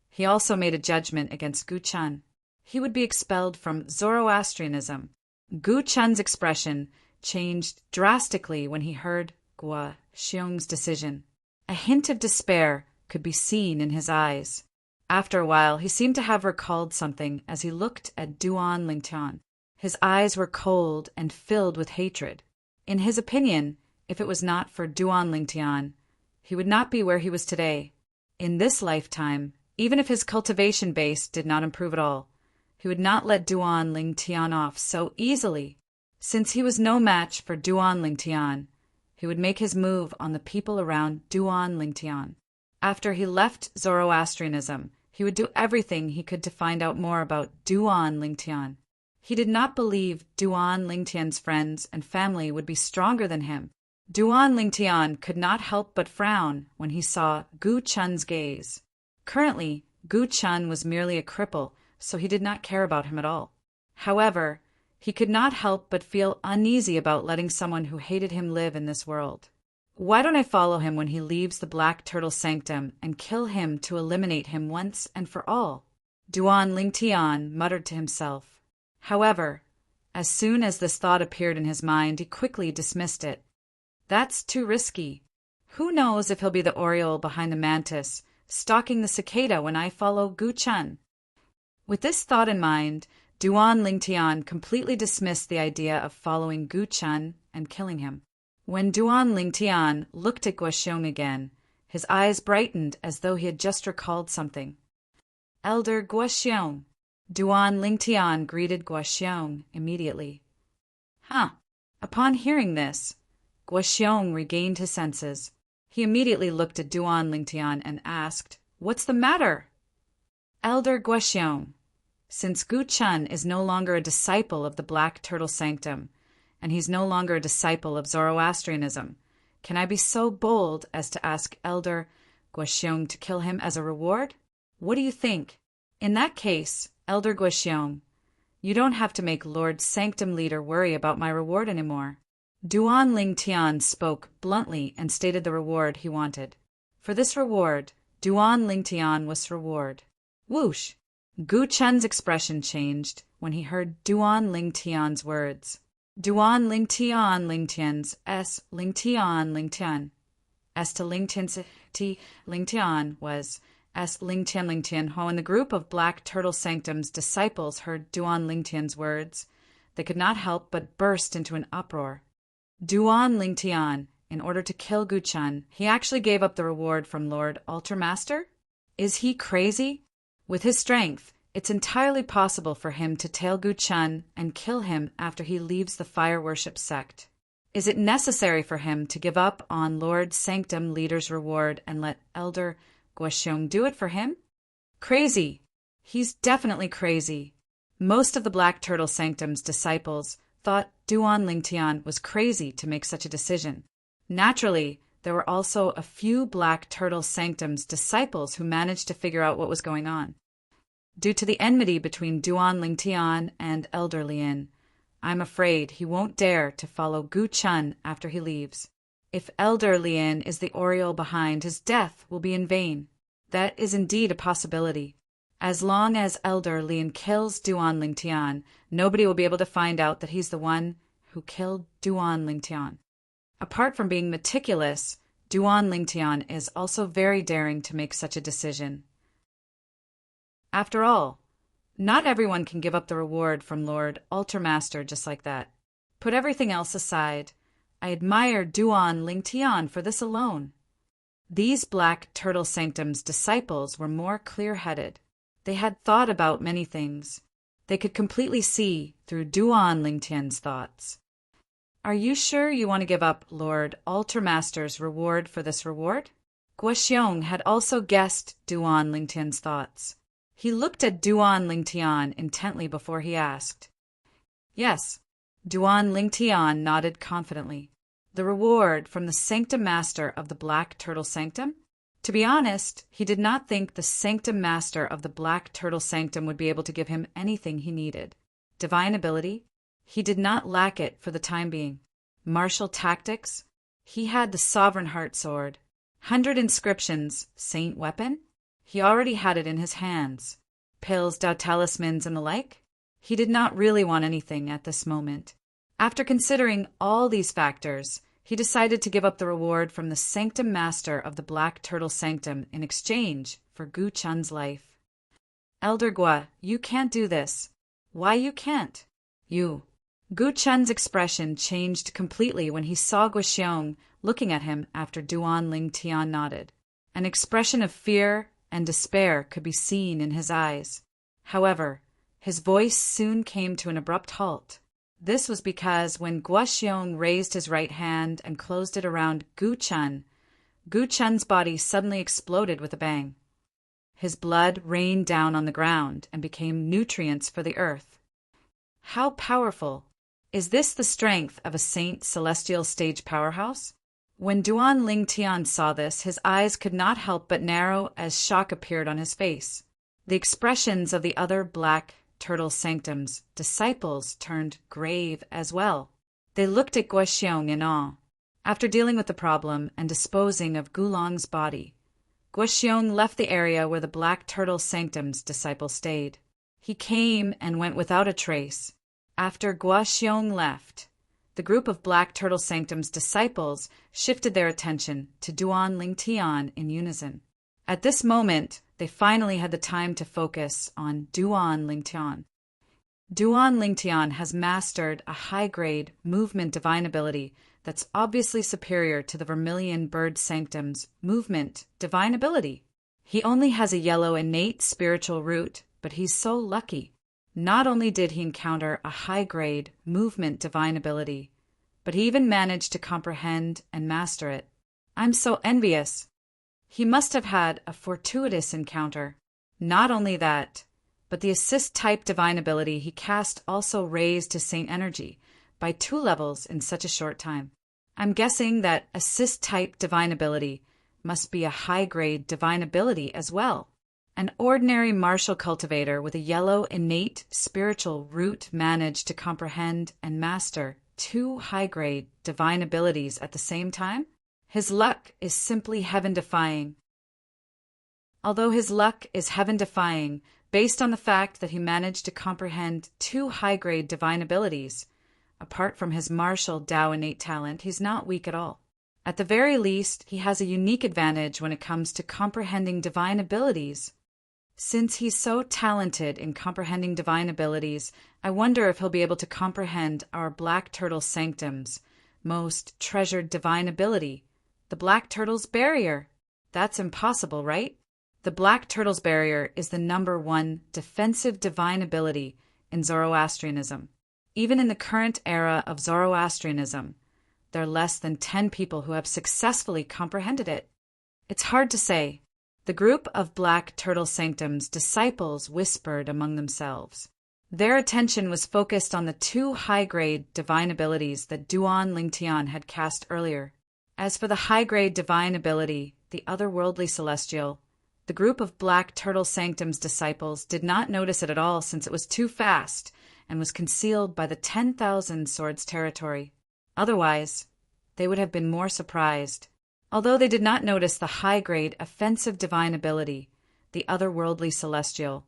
he also made a judgment against Gu Chun. He would be expelled from Zoroastrianism. Gu Chun's expression changed drastically when he heard Guo Xiong's decision. A hint of despair could be seen in his eyes. After a while, he seemed to have recalled something as he looked at Duan Lingtian. His eyes were cold and filled with hatred. In his opinion, if it was not for Duan Lingtian, he would not be where he was today. In this lifetime, even if his cultivation base did not improve at all, he would not let Duan Lingtian off so easily. Since he was no match for Duan Lingtian, he would make his move on the people around Duan Lingtian. After he left Zoroastrianism, he would do everything he could to find out more about Duan Lingtian. He did not believe Duan Lingtian's friends and family would be stronger than him. Duan Lingtian could not help but frown when he saw Gu Chun's gaze. Currently, Gu Chun was merely a cripple, so he did not care about him at all. However, he could not help but feel uneasy about letting someone who hated him live in this world. Why don't I follow him when he leaves the Black Turtle Sanctum and kill him to eliminate him once and for all? Duan Lingtian muttered to himself. However, as soon as this thought appeared in his mind, he quickly dismissed it. That's too risky. Who knows if he'll be the oriole behind the mantis, stalking the cicada when I follow Gu Chun? With this thought in mind, Duan Lingtian completely dismissed the idea of following Gu Chun and killing him. When Duan Lingtian looked at Guoxiong again, his eyes brightened as though he had just recalled something. Elder Guoxiong. Duan Lingtian greeted Guoxiong immediately. Huh. Upon hearing this, Guoxiong regained his senses. He immediately looked at Duan Lingtian and asked, "What's the matter?" Elder Guoxiong, since Gu Chun is no longer a disciple of the Black Turtle Sanctum, and he's no longer a disciple of Zoroastrianism, can I be so bold as to ask Elder Guoxiong to kill him as a reward? What do you think? In that case, Elder Guoxiong, you don't have to make Lord Sanctum Leader worry about my reward anymore. Duan Lingtian spoke bluntly and stated the reward he wanted. For this reward, Duan Lingtian was reward. Whoosh! Gu Chun's expression changed when he heard Duan Lingtian's words. Duan Lingtian's S Lingtian. S to Lingtian's T Lingtian was S Lingtian. When the group of Black Turtle Sanctum's disciples heard Duan Lingtian's words, they could not help but burst into an uproar. Duan Lingtian, in order to kill Gu Chun, he actually gave up the reward from Lord Ultramaster? Is he crazy? With his strength, it's entirely possible for him to tail Gu Chun and kill him after he leaves the fire worship sect. Is it necessary for him to give up on Lord Sanctum Leader's reward and let Elder Guoxiong do it for him? Crazy. He's definitely crazy. Most of the Black Turtle Sanctum's disciples thought Duan Lingtian was crazy to make such a decision. Naturally, there were also a few Black Turtle Sanctum's disciples who managed to figure out what was going on. Due to the enmity between Duan Lingtian and Elder Lien, I'm afraid he won't dare to follow Gu Chun after he leaves. If Elder Lien is the oriole behind, his death will be in vain. That is indeed a possibility. As long as Elder Lien kills Duan Lingtian, nobody will be able to find out that he's the one who killed Duan Lingtian. Apart from being meticulous, Duan Lingtian is also very daring to make such a decision. After all, not everyone can give up the reward from Lord Ultramaster just like that. Put everything else aside, I admire Duan Lingtian for this alone. These Black Turtle Sanctum's disciples were more clear-headed. They had thought about many things. They could completely see through Duan Lingtian's thoughts. Are you sure you want to give up Lord Ultramaster's reward for this reward? Guoxiong had also guessed Duan Lingtian's thoughts. He looked at Duan Lingtian intently before he asked. Yes, Duan Lingtian nodded confidently. The reward from the Sanctum Master of the Black Turtle Sanctum? To be honest, he did not think the Sanctum Master of the Black Turtle Sanctum would be able to give him anything he needed. Divine ability? He did not lack it for the time being. Martial tactics? He had the Sovereign Heart Sword. 100 inscriptions, saint weapon? He already had it in his hands. Pills, Dao talismans, and the like? He did not really want anything at this moment. After considering all these factors, he decided to give up the reward from the Sanctum Master of the Black Turtle Sanctum in exchange for Gu Chun's life. Elder Gua, you can't do this. Why you can't? You. Gu Chun's expression changed completely when he saw Guoxiong looking at him after Duan Lingtian nodded. An expression of fear and despair could be seen in his eyes. However, his voice soon came to an abrupt halt. This was because when Guoxiong raised his right hand and closed it around Gu Chun's body suddenly exploded with a bang. His blood rained down on the ground and became nutrients for the earth. How powerful! Is this the strength of a Saint Celestial Stage powerhouse? When Duan Lingtian saw this, his eyes could not help but narrow as shock appeared on his face. The expressions of the other Black Turtle Sanctum's disciples turned grave as well. They looked at Guoxiong in awe. After dealing with the problem and disposing of Gulong's body, Guoxiong left the area where the Black Turtle Sanctum's disciple stayed. He came and went without a trace. After Guoxiong left, the group of Black Turtle Sanctum's disciples shifted their attention to Duan Lingtian in unison. At this moment, they finally had the time to focus on Duan Lingtian. Duan Lingtian has mastered a high-grade movement divine ability that's obviously superior to the Vermilion Bird Sanctum's movement divine ability. He only has a yellow innate spiritual root, but he's so lucky. Not only did he encounter a high-grade movement divine ability, but he even managed to comprehend and master it. I'm so envious. He must have had a fortuitous encounter. Not only that, but the assist-type divine ability he cast also raised his saint energy by 2 levels in such a short time. I'm guessing that assist-type divine ability must be a high-grade divine ability as well. An ordinary martial cultivator with a yellow innate spiritual root managed to comprehend and master 2 high-grade divine abilities at the same time? His luck is simply heaven-defying. Although his luck is heaven-defying, based on the fact that he managed to comprehend 2 high-grade divine abilities, apart from his martial Tao innate talent, he's not weak at all. At the very least, he has a unique advantage when it comes to comprehending divine abilities. Since he's so talented in comprehending divine abilities, I wonder if he'll be able to comprehend our Black Turtle Sanctum's most treasured divine ability, the Black Turtle's Barrier. That's impossible, right? The Black Turtle's Barrier is the #1 defensive divine ability in Zoroastrianism. Even in the current era of Zoroastrianism, there are less than 10 people who have successfully comprehended it. It's hard to say. The group of Black Turtle Sanctum's disciples whispered among themselves. Their attention was focused on the 2 high-grade divine abilities that Duan Lingtian had cast earlier. As for the high-grade divine ability, the otherworldly celestial, the group of Black Turtle Sanctum's disciples did not notice it at all since it was too fast and was concealed by the 10,000 swords territory. Otherwise, they would have been more surprised. Although they did not notice the high-grade offensive divine ability, the otherworldly celestial,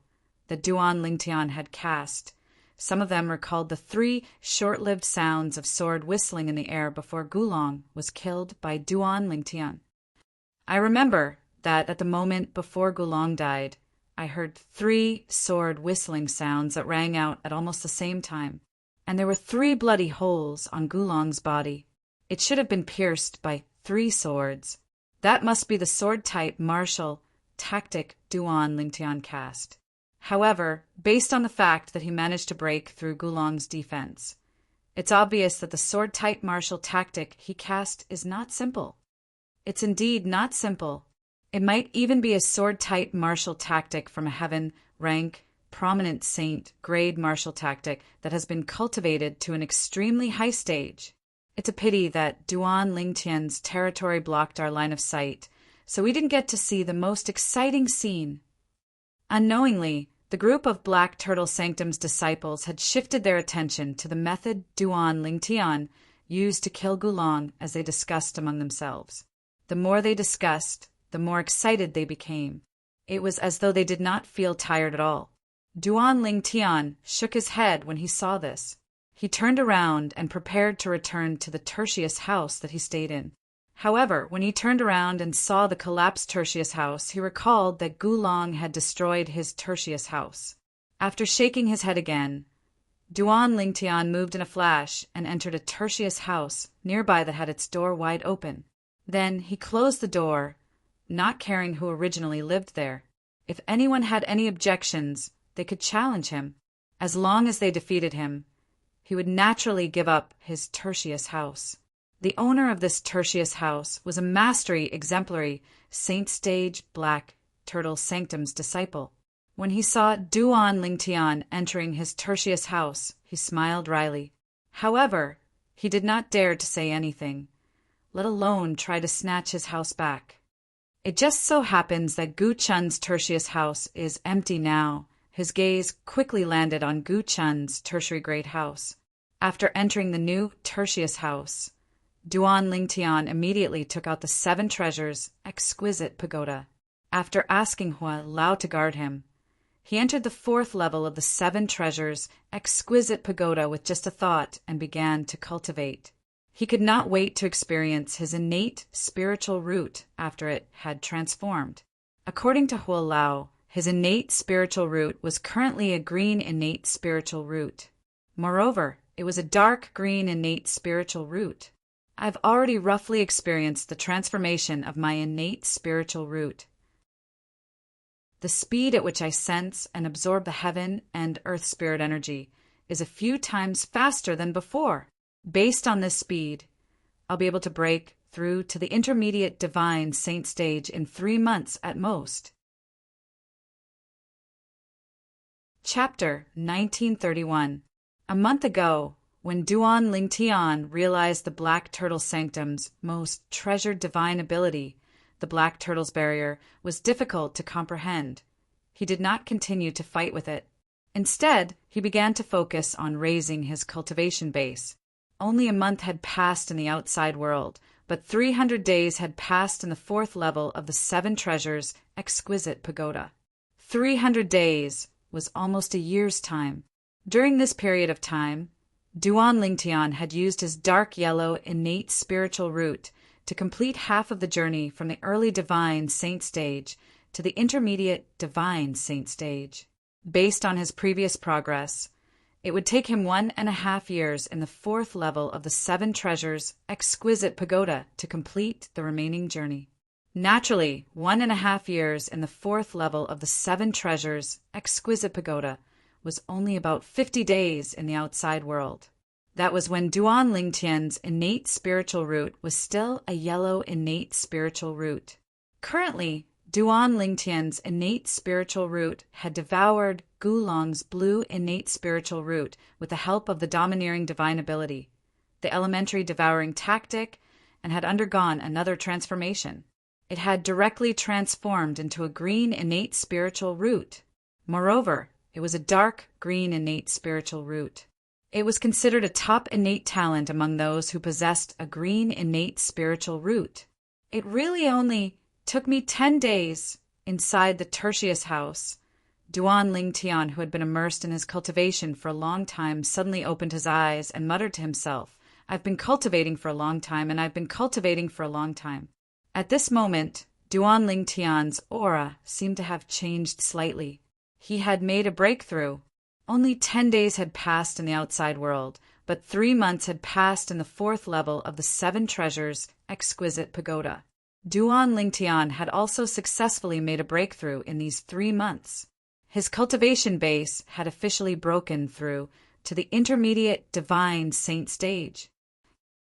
that Duan Lingtian had cast, some of them recalled the 3 short-lived sounds of sword whistling in the air before Gulong was killed by Duan Lingtian. I remember that at the moment before Gulong died, I heard 3 sword whistling sounds that rang out at almost the same time, and there were 3 bloody holes on Gulong's body. It should have been pierced by 3 swords. That must be the sword-type martial tactic Duan Lingtian cast. However, based on the fact that he managed to break through Gulong's defense, it's obvious that the sword-type martial tactic he cast is not simple. It's indeed not simple. It might even be a sword-type martial tactic from a heaven, rank, prominent saint, grade martial tactic that has been cultivated to an extremely high stage. It's a pity that Duan Lingtian's territory blocked our line of sight, so we didn't get to see the most exciting scene. Unknowingly, the group of Black Turtle Sanctum's disciples had shifted their attention to the method Duan Lingtian used to kill Gulong as they discussed among themselves. The more they discussed, the more excited they became. It was as though they did not feel tired at all. Duan Lingtian shook his head when he saw this. He turned around and prepared to return to the Tertius house that he stayed in. However, when he turned around and saw the collapsed Tertius house, he recalled that Gulong had destroyed his Tertius house. After shaking his head again, Duan Lingtian moved in a flash and entered a Tertius house nearby that had its door wide open. Then he closed the door, not caring who originally lived there. If anyone had any objections, they could challenge him. As long as they defeated him, he would naturally give up his Tertius house. The owner of this Tertius house was a mastery exemplary Saint Stage Black Turtle Sanctum's disciple. When he saw Duan Lingtian entering his Tertius house, he smiled wryly. However, he did not dare to say anything, let alone try to snatch his house back. It just so happens that Gu Chun's Tertius house is empty now. His gaze quickly landed on Gu Chun's tertiary grade house. After entering the new Tertius house, Duan Lingtian immediately took out the 7 treasures exquisite pagoda. After asking Hua Lao to guard him, He entered the 4th level of the 7 treasures, exquisite pagoda with just a thought and began to cultivate. He could not wait to experience his innate spiritual root after it had transformed. According to Huo Lao, his innate spiritual root was currently a green innate spiritual root. Moreover, it was a dark green innate spiritual root. I've already roughly experienced the transformation of my innate spiritual root. The speed at which I sense and absorb the heaven and earth spirit energy is a few times faster than before. Based on this speed, I'll be able to break through to the intermediate divine saint stage in 3 months at most. Chapter 1931. A month ago, when Duan Lingtian realized the Black Turtle Sanctum's most treasured divine ability, the Black Turtle's barrier, was difficult to comprehend. He did not continue to fight with it. Instead, he began to focus on raising his cultivation base. Only a month had passed in the outside world, but 300 days had passed in the 4th level of the 7 treasures' exquisite pagoda. 300 days was almost a year's time. During this period of time, Duan Lingtian had used his dark yellow innate spiritual root to complete half of the journey from the early divine saint stage to the intermediate divine saint stage. Based on his previous progress, it would take him 1.5 years in the 4th level of the 7 treasures' exquisite pagoda to complete the remaining journey. Naturally, 1.5 years in the 4th level of the 7 treasures' exquisite pagoda was only about 50 days in the outside world. That was when Duan Lingtian's innate spiritual root was still a yellow innate spiritual root. Currently, Duan Lingtian's innate spiritual root had devoured Gulong's blue innate spiritual root with the help of the domineering divine ability, the elementary devouring tactic, and had undergone another transformation. It had directly transformed into a green innate spiritual root. Moreover, it was a dark green innate spiritual root. It was considered a top innate talent among those who possessed a green innate spiritual root. It really only took me 10 days inside the Tertius house. Duan Lingtian, who had been immersed in his cultivation for a long time, suddenly opened his eyes and muttered to himself, "I've been cultivating for a long time, and I've been cultivating for a long time." At this moment, Duan Lingtian's aura seemed to have changed slightly. He had made a breakthrough. Only 10 days had passed in the outside world, but 3 months had passed in the 4th level of the 7 treasures' exquisite pagoda. Duan Lingtian had also successfully made a breakthrough in these 3 months. His cultivation base had officially broken through to the intermediate divine saint stage.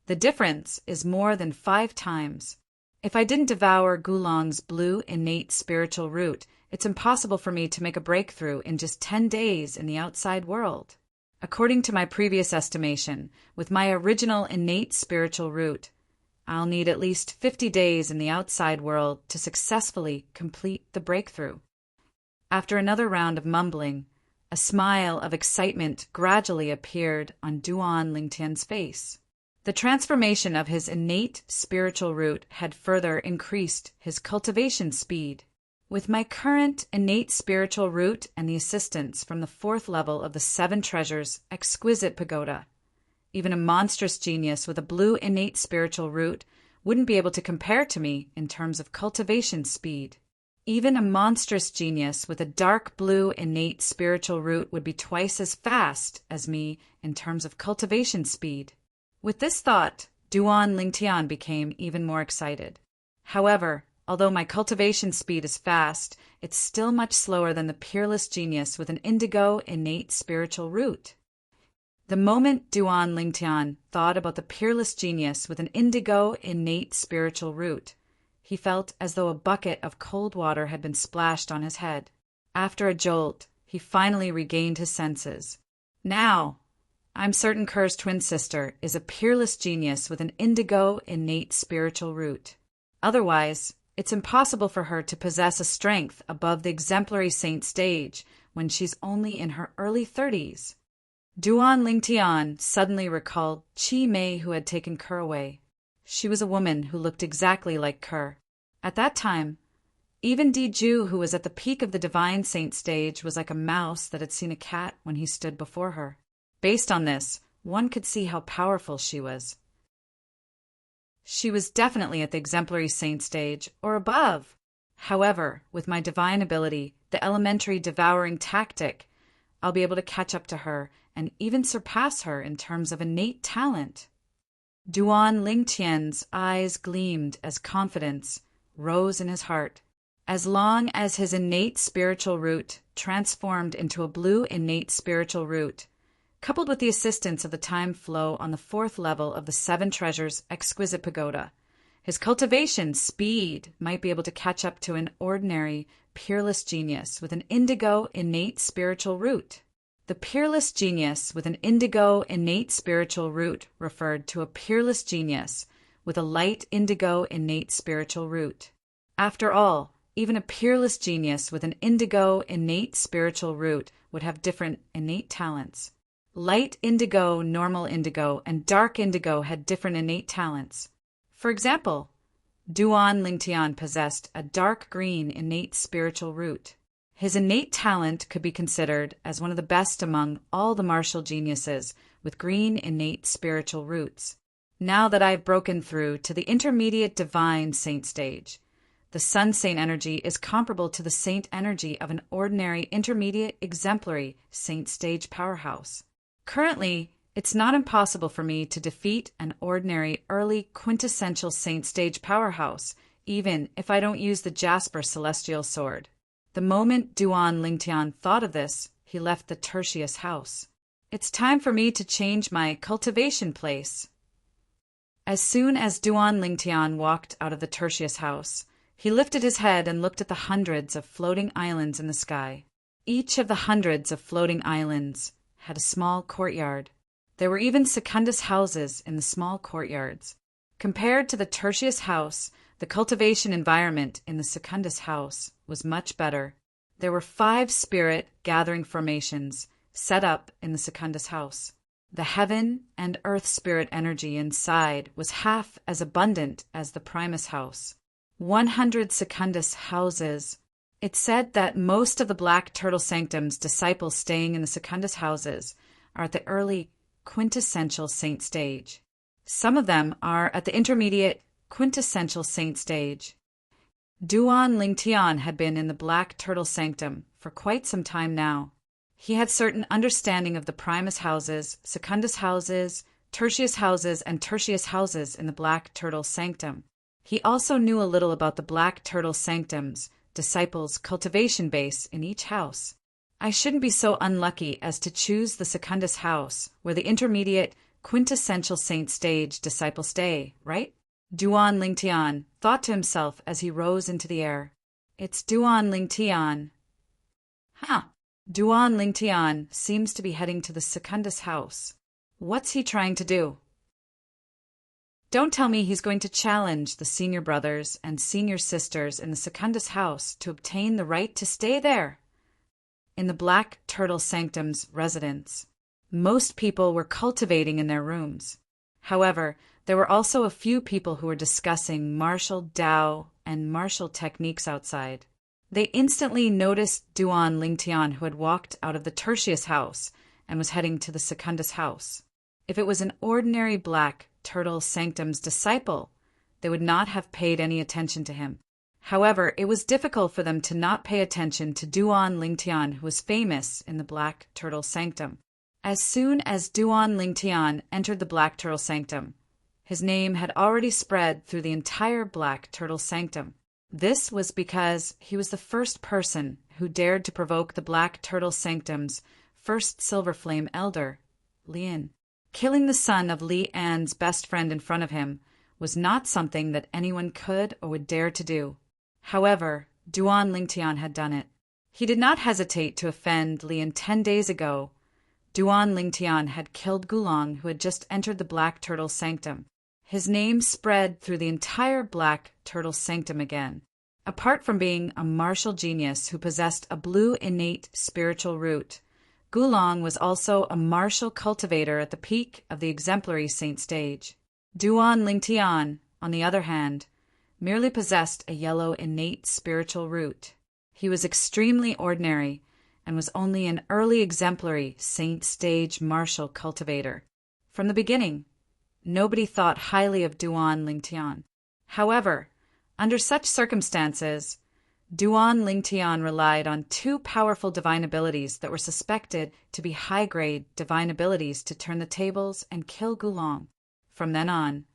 The difference is more than 5 times. If I didn't devour Gulong's blue innate spiritual root, it's impossible for me to make a breakthrough in just 10 days in the outside world. According to my previous estimation, with my original innate spiritual root, I'll need at least 50 days in the outside world to successfully complete the breakthrough. After another round of mumbling, a smile of excitement gradually appeared on Duan Lingtian's face. The transformation of his innate spiritual root had further increased his cultivation speed. With my current innate spiritual root and the assistance from the 4th level of the 7 treasures' exquisite pagoda, even a monstrous genius with a blue innate spiritual root wouldn't be able to compare to me in terms of cultivation speed. Even a monstrous genius with a dark blue innate spiritual root would be twice as fast as me in terms of cultivation speed. With this thought, Duan Lingtian became even more excited. However, although my cultivation speed is fast, it's still much slower than the peerless genius with an indigo innate spiritual root. The moment Duan Lingtian thought about the peerless genius with an indigo innate spiritual root, he felt as though a bucket of cold water had been splashed on his head. After a jolt, he finally regained his senses. Now, I'm certain Kerr's twin sister is a peerless genius with an indigo innate spiritual root. Otherwise, it's impossible for her to possess a strength above the exemplary saint stage when she's only in her early 30s. Duan Lingtian suddenly recalled Chi Mei, who had taken Kerr away. She was a woman who looked exactly like Kerr. At that time, Even Diju, who was at the peak of the divine saint stage, was like a mouse that had seen a cat when he stood before her. Based on this, one could see how powerful she was. She was definitely at the exemplary saint stage, or above. However, with my divine ability, the elementary devouring tactic, I'll be able to catch up to her and even surpass her in terms of innate talent. Duan Lingtian's eyes gleamed as confidence rose in his heart. As long as his innate spiritual root transformed into a blue innate spiritual root, coupled with the assistance of the time flow on the 4th level of the 7 Treasures Exquisite Pagoda, his cultivation speed might be able to catch up to an ordinary, peerless genius with an indigo innate spiritual root. The peerless genius with an indigo innate spiritual root referred to a peerless genius with a light indigo innate spiritual root. After all, even a peerless genius with an indigo innate spiritual root would have different innate talents. Light indigo, normal indigo, and dark indigo had different innate talents. For example, Duan Lingtian possessed a dark green innate spiritual root. His innate talent could be considered as one of the best among all the martial geniuses with green innate spiritual roots. Now that I've broken through to the intermediate divine saint stage, the sun saint energy is comparable to the saint energy of an ordinary intermediate exemplary saint stage powerhouse. Currently, it's not impossible for me to defeat an ordinary early quintessential saint stage powerhouse, even if I don't use the Jasper celestial sword. The moment Duan Lingtian thought of this, he left the Tertius house. It's time for me to change my cultivation place. As soon as Duan Lingtian walked out of the Tertius house, he lifted his head and looked at the hundreds of floating islands in the sky. Each of the hundreds of floating islands had a small courtyard. There were even Secundus houses in the small courtyards. Compared to the Tertius house, the cultivation environment in the Secundus house was much better. There were 5 spirit gathering formations set up in the Secundus house. The heaven and earth spirit energy inside was half as abundant as the Primus house. 100 Secundus houses. It's said that most of the Black Turtle Sanctum's disciples staying in the Secundus houses are at the early quintessential saint stage. Some of them are at the intermediate quintessential saint stage. Duan Lingtian had been in the Black Turtle Sanctum for quite some time now. He had certain understanding of the Primus houses, Secundus houses, Tertius houses, and Tertius houses in the Black Turtle Sanctum. He also knew a little about the Black Turtle Sanctum's disciples' cultivation base in each house. I shouldn't be so unlucky as to choose the Secundus house, where the intermediate quintessential saint stage disciples stay, right? Duan Lingtian thought to himself as he rose into the air. It's Duan Lingtian. Duan Lingtian seems to be heading to the Secundus house. What's he trying to do? Don't tell me he's going to challenge the senior brothers and senior sisters in the Secundus house to obtain the right to stay there. In the Black Turtle Sanctum's residence, most people were cultivating in their rooms. However, there were also a few people who were discussing martial Tao and martial techniques outside. They instantly noticed Duan Lingtian, who had walked out of the Tertius house and was heading to the Secundus house. If it was an ordinary Black Turtle Sanctum's disciple, they would not have paid any attention to him. However, it was difficult for them to not pay attention to Duan Lingtian, who was famous in the Black Turtle Sanctum. As soon as Duan Lingtian entered the Black Turtle Sanctum, his name had already spread through the entire Black Turtle Sanctum. This was because he was the first person who dared to provoke the Black Turtle Sanctum's first Silver Flame Elder, Lian. Killing the son of Li An's best friend in front of him was not something that anyone could or would dare to do. However, Duan Lingtian had done it. He did not hesitate to offend Lian 10 days ago. Duan Lingtian had killed Gulong, who had just entered the Black Turtle Sanctum. His name spread through the entire Black Turtle Sanctum again. Apart from being a martial genius who possessed a blue innate spiritual root, Gulong was also a martial cultivator at the peak of the exemplary saint stage. Duan Lingtian, on the other hand, merely possessed a yellow innate spiritual root. He was extremely ordinary and was only an early exemplary saint stage martial cultivator. From the beginning, nobody thought highly of Duan Lingtian. However, under such circumstances, Duan Lingtian relied on two powerful divine abilities that were suspected to be high-grade divine abilities to turn the tables and kill Gulong. From then on,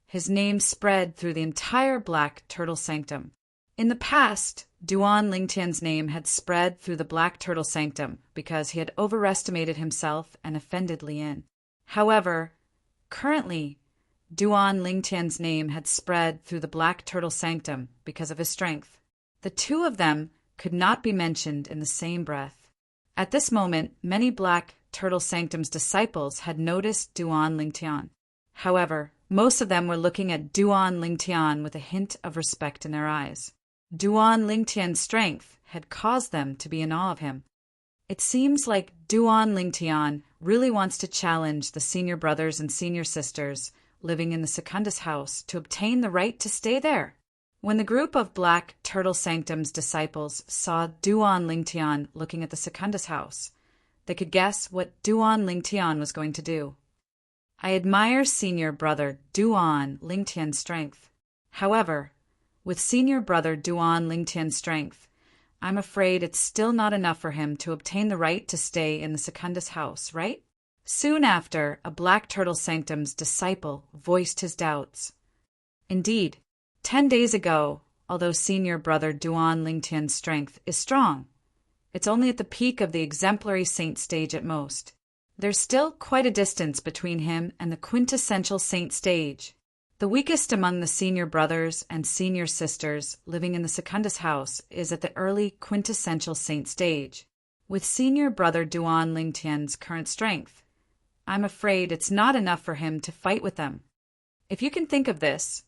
his name spread through the entire Black Turtle Sanctum. In the past, Duan Lingtian's name had spread through the Black Turtle Sanctum because he had overestimated himself and offended Lien. However, currently, Duan Lingtian's name had spread through the Black Turtle Sanctum because of his strength. The two of them could not be mentioned in the same breath. At this moment, many Black Turtle Sanctum's disciples had noticed Duan Lingtian. However, most of them were looking at Duan Lingtian with a hint of respect in their eyes. Duan Lingtian's strength had caused them to be in awe of him. It seems like Duan Lingtian really wants to challenge the senior brothers and senior sisters living in the Secundus house to obtain the right to stay there. When the group of Black Turtle Sanctum's disciples saw Duan Lingtian looking at the Secundus house, they could guess what Duan Lingtian was going to do. I admire senior brother Duan Lingtian's strength. However, with senior brother Duan Lingtian's strength, I'm afraid it's still not enough for him to obtain the right to stay in the Secundus house, right? Soon after, a Black Turtle Sanctum's disciple voiced his doubts. Indeed, 10 days ago, although senior brother Duan Lingtian's strength is strong, it's only at the peak of the exemplary saint stage at most. There's still quite a distance between him and the quintessential saint stage. The weakest among the senior brothers and senior sisters living in the Secundus house is at the early quintessential saint stage. With senior brother Duan Lingtian's current strength, I'm afraid it's not enough for him to fight with them. If you can think of this,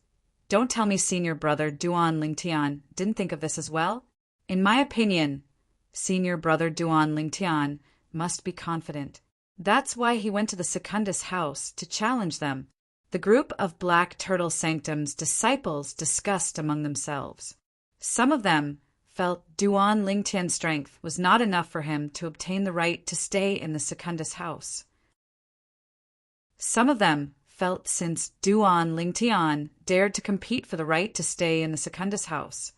don't tell me senior brother Duan Lingtian didn't think of this as well. In my opinion, senior brother Duan Lingtian must be confident. That's why he went to the Secundus house to challenge them. The group of Black Turtle Sanctum's disciples discussed among themselves. Some of them felt Duan Lingtian's strength was not enough for him to obtain the right to stay in the Secundus house. Some of them felt since Duan Lingtian dared to compete for the right to stay in the Secundus house,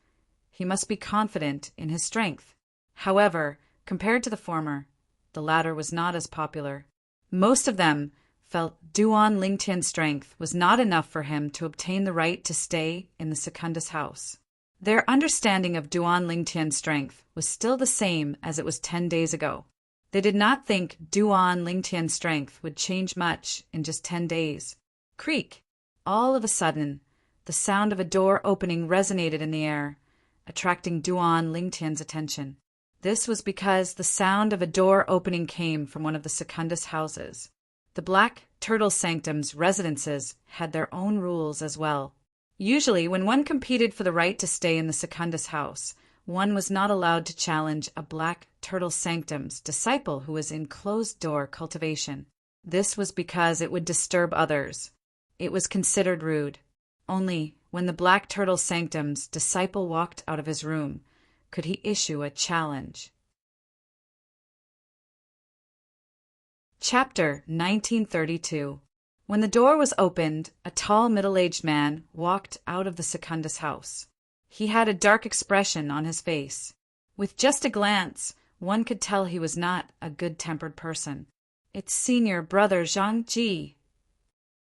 he must be confident in his strength. However, compared to the former, the latter was not as popular. Most of them felt Duan Lingtian's strength was not enough for him to obtain the right to stay in the Secundus house. Their understanding of Duan Lingtian's strength was still the same as it was 10 days ago. They did not think Duan Lingtian's strength would change much in just 10 days. Creak! All of a sudden, the sound of a door opening resonated in the air, attracting Duan Lingtian's attention. This was because the sound of a door opening came from one of the Secundus houses. The Black Turtle Sanctum's residences had their own rules as well. Usually, when one competed for the right to stay in the Secundus house, one was not allowed to challenge a Black Turtle Sanctum's disciple who was in closed-door cultivation. This was because it would disturb others. It was considered rude. Only when the Black Turtle Sanctum's disciple walked out of his room could he issue a challenge. Chapter 1932. When the door was opened, a tall middle-aged man walked out of the Secundus house. He had a dark expression on his face. With just a glance, one could tell he was not a good-tempered person. It's Senior Brother Zhang Ji.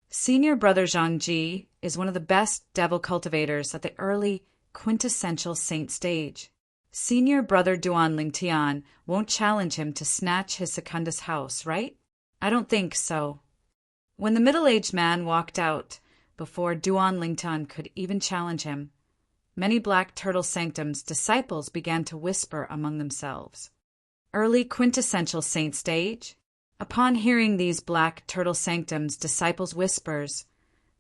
Senior Brother Zhang Ji is one of the best devil cultivators at the early quintessential saint stage. Senior Brother Duan Lingtian won't challenge him to snatch his Secundus house, right? I don't think so. When the middle-aged man walked out, before Duan Lingtian could even challenge him, many Black Turtle Sanctum's disciples began to whisper among themselves. Early quintessential saint stage? Upon hearing these Black Turtle Sanctum's disciples' whispers,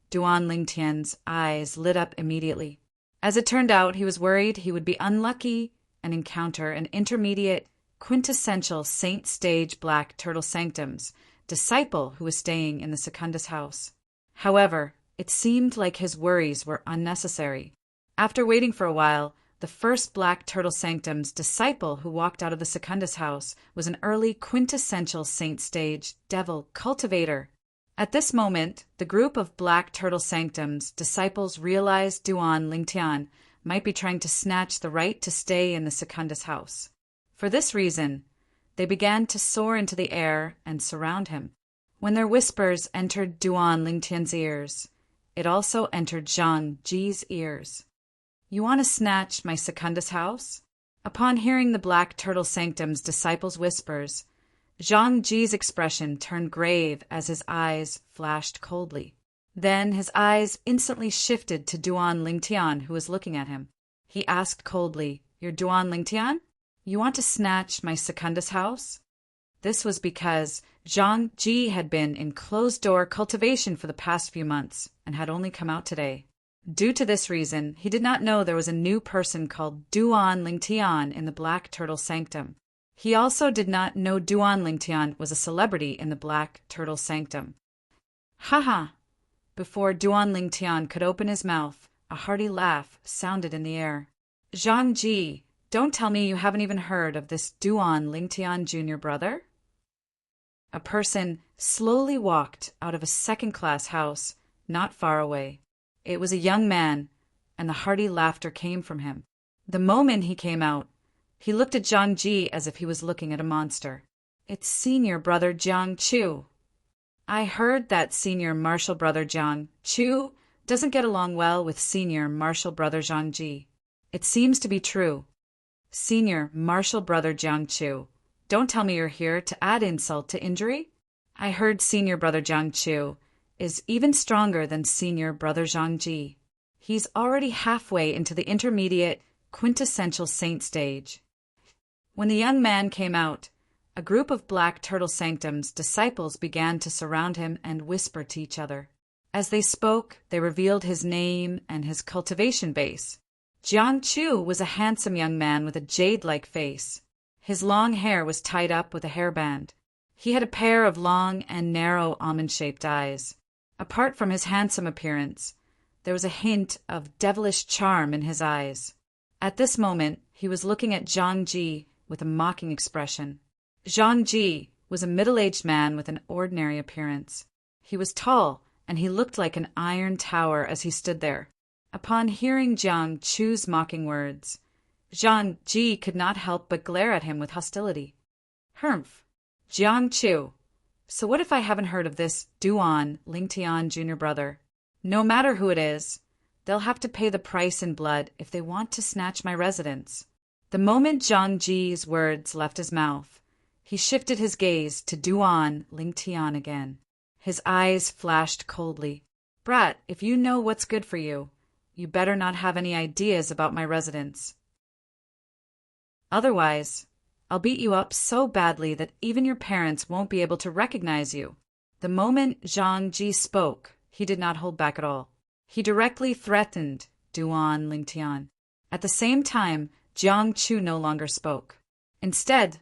Duan Lingtian's eyes lit up immediately. As it turned out, he was worried he would be unlucky and encounter an intermediate quintessential saint stage Black Turtle Sanctum's disciple who was staying in the Secundus house. However, it seemed like his worries were unnecessary. After waiting for a while, the first Black Turtle Sanctum's disciple who walked out of the Secundus house was an early quintessential saint stage devil cultivator. At this moment, the group of Black Turtle Sanctum's disciples realized Duan Lingtian might be trying to snatch the right to stay in the Secundus house. For this reason, they began to soar into the air and surround him. When their whispers entered Duan Lingtian's ears, it also entered Zhang Ji's ears. "You want to snatch my Secundus house?" Upon hearing the Black Turtle Sanctum's disciples' whispers, Zhang Ji's expression turned grave as his eyes flashed coldly. Then his eyes instantly shifted to Duan Lingtian, who was looking at him. He asked coldly, "You're Duan Lingtian? You want to snatch my Secundus house?" This was because Zhang Ji had been in closed-door cultivation for the past few months and had only come out today. Due to this reason, he did not know there was a new person called Duan Lingtian in the Black Turtle Sanctum. He also did not know Duan Lingtian was a celebrity in the Black Turtle Sanctum. "Haha!" Before Duan Lingtian could open his mouth, a hearty laugh sounded in the air. "Zhang Ji, don't tell me you haven't even heard of this Duan Lingtian junior brother?" A person slowly walked out of a second-class house not far away. It was a young man, and the hearty laughter came from him. The moment he came out, he looked at Zhang Ji as if he was looking at a monster. "It's senior brother Jiang Chu." "I heard that senior martial brother Jiang Chu doesn't get along well with senior martial brother Zhang Ji. It seems to be true. Senior martial brother Jiang Chu, don't tell me you're here to add insult to injury? I heard senior brother Jiang Chu is even stronger than senior brother Zhang Ji. He's already halfway into the intermediate, quintessential saint stage." When the young man came out, a group of Black Turtle Sanctum's disciples began to surround him and whisper to each other. As they spoke, they revealed his name and his cultivation base. Jiang Chu was a handsome young man with a jade-like face. His long hair was tied up with a hairband. He had a pair of long and narrow almond-shaped eyes. Apart from his handsome appearance, there was a hint of devilish charm in his eyes. At this moment, he was looking at Zhang Ji with a mocking expression. Zhang Ji was a middle-aged man with an ordinary appearance. He was tall, and he looked like an iron tower as he stood there. Upon hearing Jiang Chu's mocking words, Zhang Ji could not help but glare at him with hostility. "Humph, Jiang Chu. So what if I haven't heard of this Duan Lingtian junior brother? No matter who it is, they'll have to pay the price in blood if they want to snatch my residence." The moment Zhang Ji's words left his mouth, he shifted his gaze to Duan Lingtian again. His eyes flashed coldly. "Brat, if you know what's good for you, you better not have any ideas about my residence. Otherwise, I'll beat you up so badly that even your parents won't be able to recognize you." The moment Zhang Ji spoke, he did not hold back at all. He directly threatened Duan Lingtian. At the same time, Jiang Chu no longer spoke. Instead,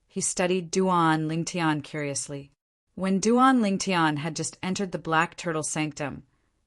he studied Duan Lingtian curiously. When Duan Lingtian had just entered the Black Turtle Sanctum,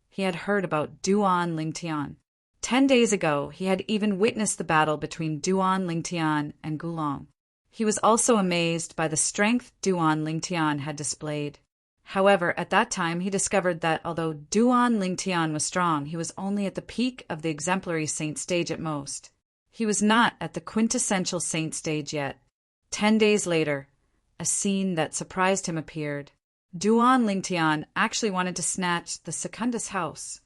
he had heard about Duan Lingtian. 10 days ago, he had even witnessed the battle between Duan Lingtian and Gulong. He was also amazed by the strength Duan Lingtian had displayed. However, at that time, he discovered that although Duan Lingtian was strong, he was only at the peak of the exemplary saint stage at most. He was not at the quintessential saint stage yet. 10 days later, a scene that surprised him appeared. Duan Lingtian actually wanted to snatch the Secundus house.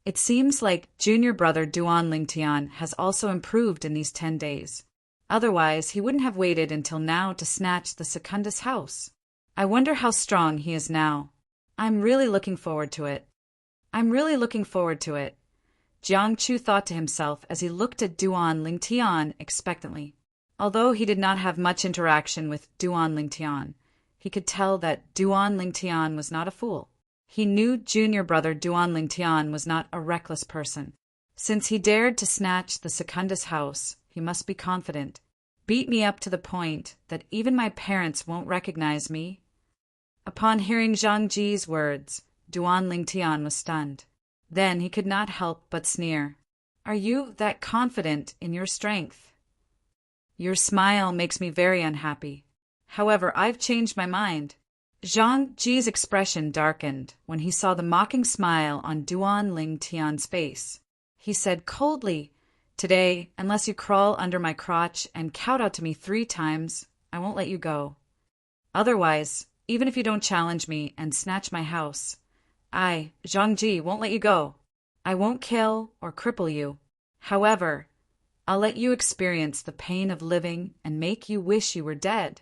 It seems like junior brother Duan Lingtian has also improved in these 10 days. Otherwise, he wouldn't have waited until now to snatch the Secundus house. I wonder how strong he is now. I'm really looking forward to it. Jiang Chu thought to himself as he looked at Duan Lingtian expectantly. Although he did not have much interaction with Duan Lingtian, he could tell that Duan Lingtian was not a fool. He knew junior brother Duan Lingtian was not a reckless person. Since he dared to snatch the Secundus house, he must be confident. Beat me up to the point that even my parents won't recognize me. Upon hearing Zhang Ji's words, Duan Lingtian was stunned. Then he could not help but sneer. Are you that confident in your strength? Your smile makes me very unhappy. However, I've changed my mind. Zhang Ji's expression darkened when he saw the mocking smile on Duan Ling Tian's face. He said coldly, "Today, unless you crawl under my crotch and kowtow to me 3 times, I won't let you go. Otherwise, even if you don't challenge me and snatch my house, I, Zhang Ji, won't let you go. I won't kill or cripple you. However, I'll let you experience the pain of living and make you wish you were dead."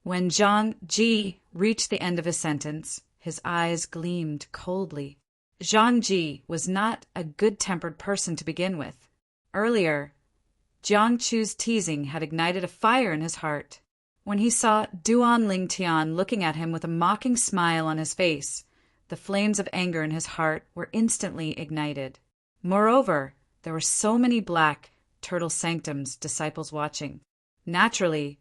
When Zhang Ji reached the end of his sentence, his eyes gleamed coldly. Zhang Ji was not a good-tempered person to begin with. Earlier, Jiang Chu's teasing had ignited a fire in his heart. When he saw Duan Ling Tian looking at him with a mocking smile on his face, the flames of anger in his heart were instantly ignited. Moreover, there were so many Black Turtle Sanctum's disciples watching. Naturally,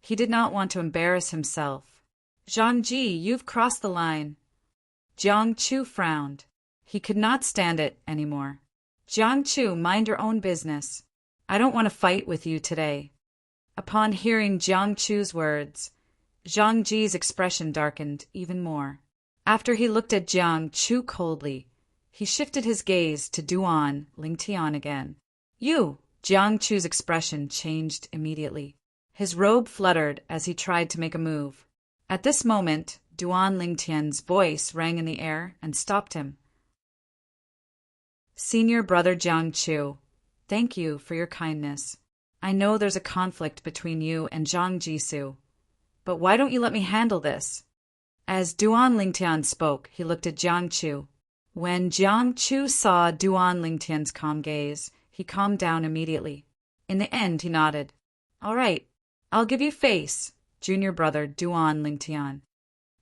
he did not want to embarrass himself. "Zhang Ji, you've crossed the line." Jiang Chu frowned. He could not stand it anymore. "Jiang Chu, mind your own business. I don't want to fight with you today." Upon hearing Jiang Chu's words, Zhang Ji's expression darkened even more. After he looked at Jiang Chu coldly, he shifted his gaze to Duan Ling Tian again. "You!" Jiang Chu's expression changed immediately. His robe fluttered as he tried to make a move. At this moment, Duan Ling Tian's voice rang in the air and stopped him. "Senior brother Jiang Chu, thank you for your kindness. I know there's a conflict between you and Zhang Jisoo, but why don't you let me handle this?" As Duan Ling Tian spoke, he looked at Jiang Chu. When Jiang Chu saw Duan Ling Tian's calm gaze, he calmed down immediately. In the end, he nodded. "All right, I'll give you face, junior brother Duan Ling Tian."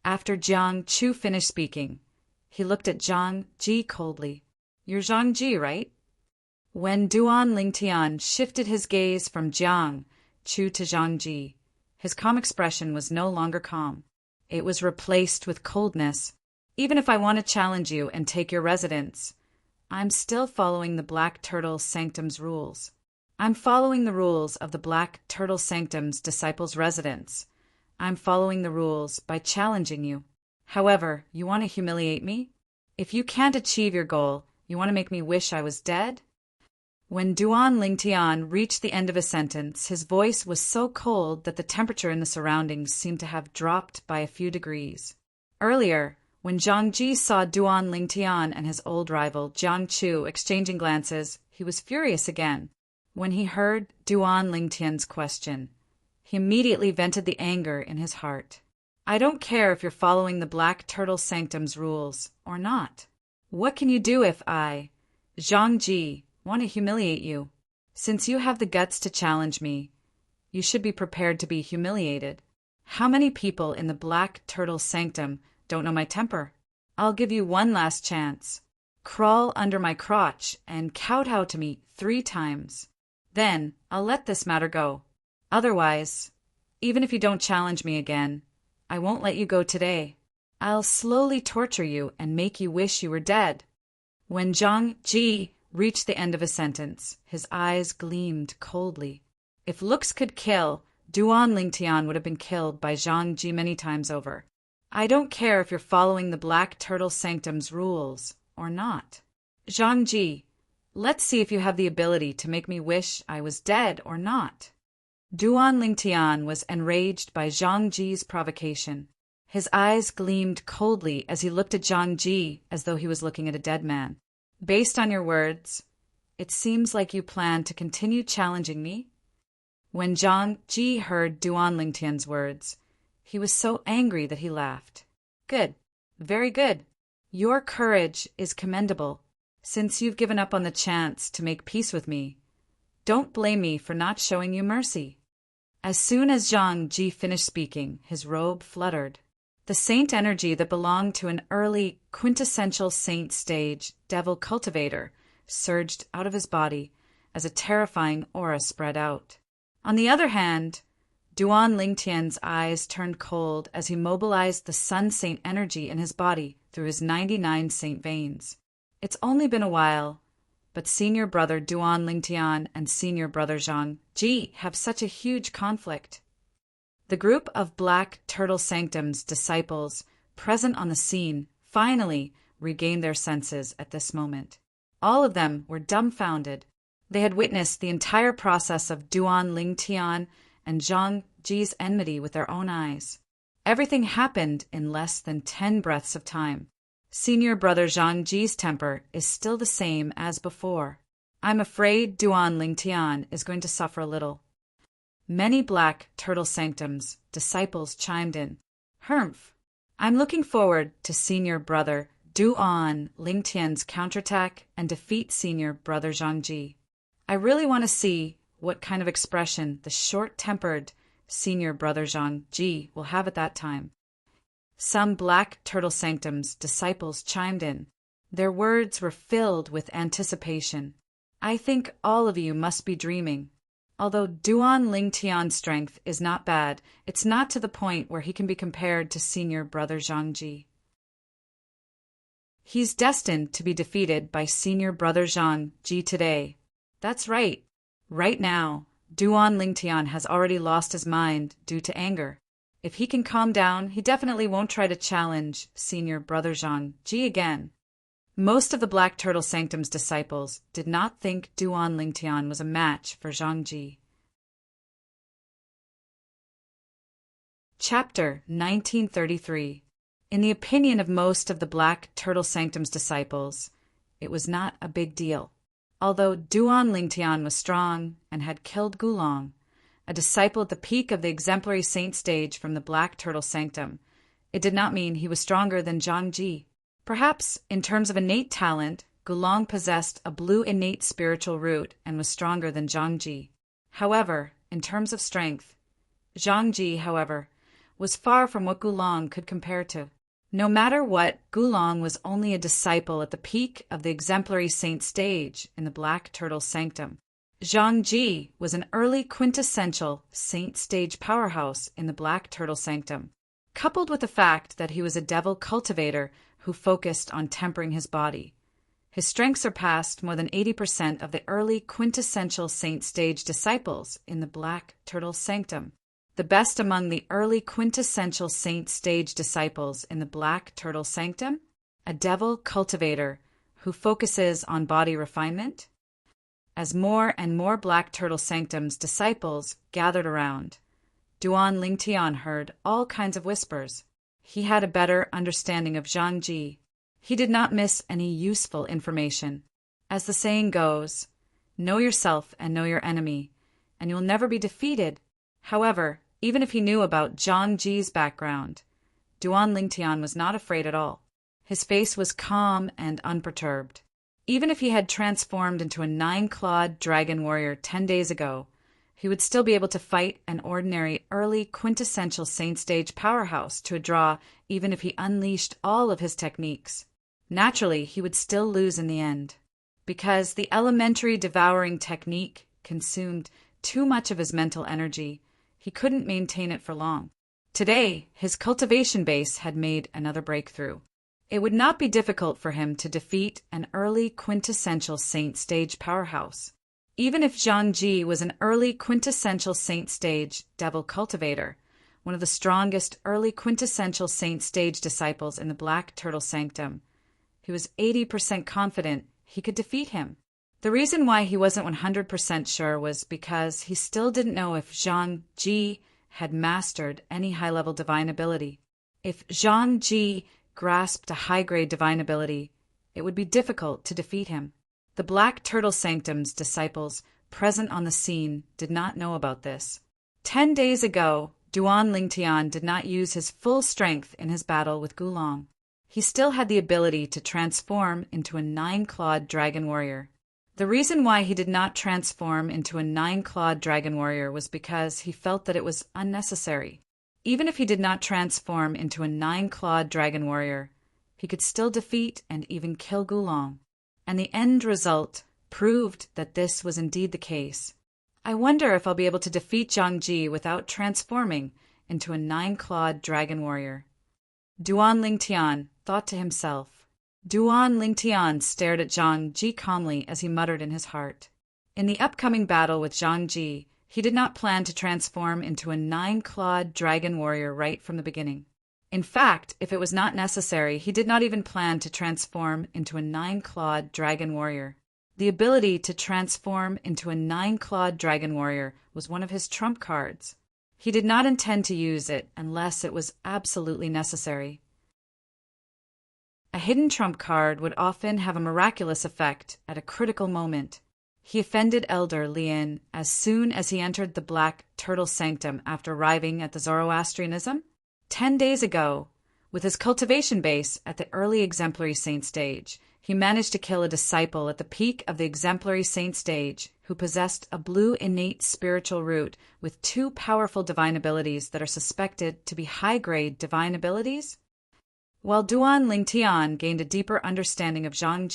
After Jiang Chu finished speaking, he looked at Zhang Ji coldly. "You're Zhang Ji, right?" When Duan Ling Tian shifted his gaze from Jiang Chu to Zhang Ji, his calm expression was no longer calm. It was replaced with coldness. "Even if I want to challenge you and take your residence, I'm still following the Black Turtle Sanctum's rules. I'm following the rules of the Black Turtle Sanctum's disciples' residence. I'm following the rules by challenging you. However, you want to humiliate me? If you can't achieve your goal, you want to make me wish I was dead?" When Duan Ling Tian reached the end of his sentence, his voice was so cold that the temperature in the surroundings seemed to have dropped by a few degrees. Earlier, when Zhang Ji saw Duan Ling Tian and his old rival, Jiang Chu, exchanging glances, he was furious again. When he heard Duan Ling Tian's question, he immediately vented the anger in his heart. "I don't care if you're following the Black Turtle Sanctum's rules or not. What can you do if I, Zhang Ji, want to humiliate you? Since you have the guts to challenge me, you should be prepared to be humiliated. How many people in the Black Turtle Sanctum don't know my temper? I'll give you one last chance. Crawl under my crotch and kowtow to me 3 times. Then I'll let this matter go. Otherwise, even if you don't challenge me again, I won't let you go today. I'll slowly torture you and make you wish you were dead." When Zhang Ji reached the end of his sentence, his eyes gleamed coldly. If looks could kill, Duan Ling Tian would have been killed by Zhang Ji many times over. "I don't care if you're following the Black Turtle Sanctum's rules or not. Zhang Ji, let's see if you have the ability to make me wish I was dead or not." Duan Ling Tian was enraged by Zhang Ji's provocation. His eyes gleamed coldly as he looked at Zhang Ji as though he was looking at a dead man. "Based on your words, it seems like you plan to continue challenging me?" When Zhang Ji heard Duan Ling Tian's words, he was so angry that he laughed. "Good, very good. Your courage is commendable. Since you've given up on the chance to make peace with me, don't blame me for not showing you mercy." As soon as Zhang Ji finished speaking, his robe fluttered. The saint energy that belonged to an early quintessential saint stage devil cultivator surged out of his body as a terrifying aura spread out. On the other hand, Duan Ling Tian's eyes turned cold as he mobilized the sun saint energy in his body through his 99 saint veins. It's only been a while, but senior brother Duan Lingtian and senior brother Zhang Ji have such a huge conflict. The group of Black Turtle Sanctum's disciples present on the scene finally regained their senses at this moment. All of them were dumbfounded. They had witnessed the entire process of Duan Lingtian and Zhang Ji's enmity with their own eyes. Everything happened in less than 10 breaths of time. Senior brother Zhang Ji's temper is still the same as before. I'm afraid Duan Lingtian is going to suffer a little. Many Black Turtle Sanctum's disciples chimed in. Humph! I'm looking forward to senior brother Duan Lingtian's counterattack and defeat senior brother Zhang Ji. I really want to see what kind of expression the short-tempered senior brother Zhang Ji will have at that time. Some Black Turtle Sanctum's disciples chimed in. Their words were filled with anticipation. I think all of you must be dreaming. Although Duan Lingtian's strength is not bad, it's not to the point where he can be compared to senior brother Zhang Ji. He's destined to be defeated by senior brother Zhang Ji today. That's right. Right now, Duan Lingtian has already lost his mind due to anger. If he can calm down, he definitely won't try to challenge senior brother Zhang Ji again. Most of the Black Turtle Sanctum's disciples did not think Duan Lingtian was a match for Zhang Ji. Chapter 1933. In the opinion of most of the Black Turtle Sanctum's disciples, it was not a big deal. Although Duan Lingtian was strong and had killed Gulong, a disciple at the peak of the exemplary saint stage from the Black Turtle Sanctum, it did not mean he was stronger than Zhang Ji. Perhaps, in terms of innate talent, Gulong possessed a blue innate spiritual root and was stronger than Zhang Ji. However, in terms of strength, Zhang Ji, however, was far from what Gulong could compare to. No matter what, Gulong was only a disciple at the peak of the exemplary saint stage in the Black Turtle Sanctum. Zhang Ji was an early quintessential saint stage powerhouse in the Black Turtle Sanctum, coupled with the fact that he was a devil cultivator who focused on tempering his body. His strength surpassed more than 80% of the early quintessential saint stage disciples in the Black Turtle Sanctum. The best among the early quintessential saint stage disciples in the Black Turtle Sanctum? A devil cultivator who focuses on body refinement? As more and more Black Turtle Sanctum's disciples gathered around, Duan Lingtian heard all kinds of whispers. He had a better understanding of Zhang Ji. He did not miss any useful information. As the saying goes, know yourself and know your enemy, and you'll never be defeated. However, even if he knew about Zhang Ji's background, Duan Lingtian was not afraid at all. His face was calm and unperturbed. Even if he had transformed into a 9-clawed dragon warrior 10 days ago, he would still be able to fight an ordinary early quintessential saint stage powerhouse to a draw even if he unleashed all of his techniques. Naturally, he would still lose in the end, because the elementary devouring technique consumed too much of his mental energy. He couldn't maintain it for long. Today, his cultivation base had made another breakthrough. It would not be difficult for him to defeat an early quintessential saint stage powerhouse. Even if Zhang Ji was an early quintessential saint stage devil cultivator, one of the strongest early quintessential saint stage disciples in the Black Turtle Sanctum, he was 80% confident he could defeat him. The reason why he wasn't 100% sure was because he still didn't know if Zhang Ji had mastered any high-level divine ability. If Zhang Ji grasped a high-grade divine ability, it would be difficult to defeat him. The Black Turtle Sanctum's disciples present on the scene did not know about this. 10 days ago, Duan Lingtian did not use his full strength in his battle with Gulong. He still had the ability to transform into a 9-clawed dragon warrior. The reason why he did not transform into a 9-clawed dragon warrior was because he felt that it was unnecessary. Even if he did not transform into a 9-clawed dragon warrior, he could still defeat and even kill Gulong. And the end result proved that this was indeed the case. I wonder if I'll be able to defeat Zhang Ji without transforming into a 9-clawed dragon warrior. Duan Lingtian thought to himself. Duan Lingtian stared at Zhang Ji calmly as he muttered in his heart. In the upcoming battle with Zhang Ji, he did not plan to transform into a 9-clawed dragon warrior right from the beginning. In fact, if it was not necessary, he did not even plan to transform into a 9-clawed dragon warrior. The ability to transform into a 9-clawed dragon warrior was one of his trump cards. He did not intend to use it unless it was absolutely necessary. A hidden trump card would often have a miraculous effect at a critical moment. He offended Elder Lien as soon as he entered the Black Turtle Sanctum after arriving at the Zoroastrianism. 10 days ago, with his cultivation base at the early exemplary saint stage, he managed to kill a disciple at the peak of the exemplary saint stage who possessed a blue innate spiritual root with 2 powerful divine abilities that are suspected to be high-grade divine abilities. While Duan Lingtian gained a deeper understanding of Zhang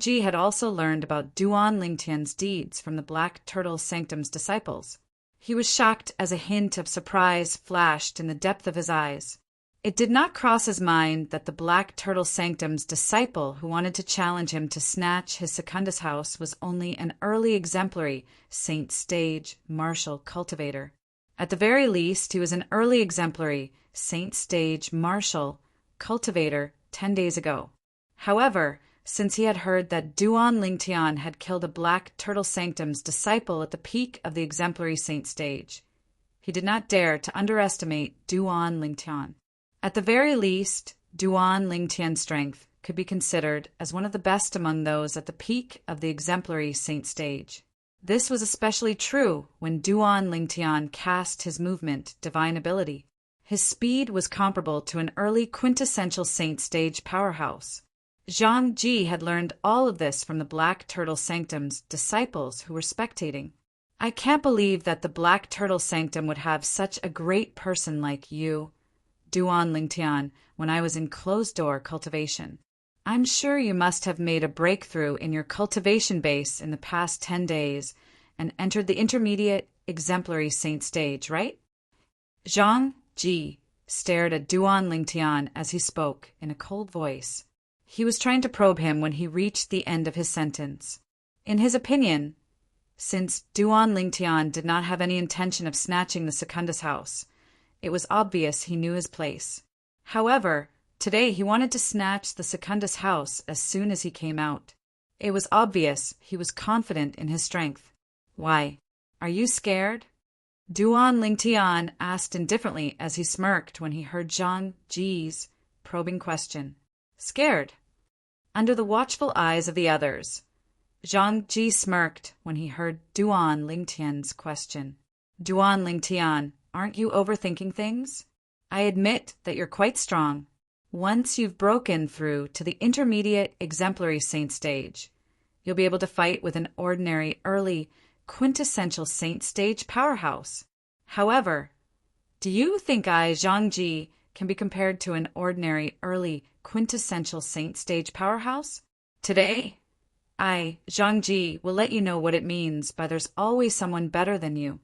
Ji had also learned about Duan Lingtian's deeds from the Black Turtle Sanctum's disciples. He was shocked as a hint of surprise flashed in the depth of his eyes. It did not cross his mind that the Black Turtle Sanctum's disciple who wanted to challenge him to snatch his Secundus house was only an early exemplary saint stage martial cultivator. At the very least, he was an early exemplary saint stage martial cultivator 10 days ago. However, since he had heard that Duan Lingtian had killed a Black Turtle Sanctum's disciple at the peak of the exemplary saint stage, he did not dare to underestimate Duan Lingtian. At the very least, Duan Lingtian's strength could be considered as one of the best among those at the peak of the exemplary saint stage. This was especially true when Duan Lingtian cast his movement divine ability. His speed was comparable to an early quintessential saint stage powerhouse. Zhang Ji had learned all of this from the Black Turtle Sanctum's disciples who were spectating. I can't believe that the Black Turtle Sanctum would have such a great person like you, Duan Lingtian, when I was in closed-door cultivation. I'm sure you must have made a breakthrough in your cultivation base in the past 10 days and entered the intermediate exemplary saint stage, right? Zhang Ji stared at Duan Lingtian as he spoke in a cold voice. He was trying to probe him when he reached the end of his sentence. In his opinion, since Duan Lingtian did not have any intention of snatching the Secundus house, it was obvious he knew his place. However, today he wanted to snatch the Secundus house as soon as he came out. It was obvious he was confident in his strength. Why? Are you scared? Duan Lingtian asked indifferently as he smirked when he heard Zhang Ji's probing question. Scared? Under the watchful eyes of the others, Zhang Ji smirked when he heard Duan Lingtian's question. Duan Lingtian, aren't you overthinking things? I admit that you're quite strong. Once you've broken through to the intermediate exemplary saint stage, you'll be able to fight with an ordinary early quintessential saint stage powerhouse. However, do you think I, Zhang Ji, can be compared to an ordinary early quintessential saint stage powerhouse? Today, I, Zhang Ji, will let you know what it means by there's always someone better than you.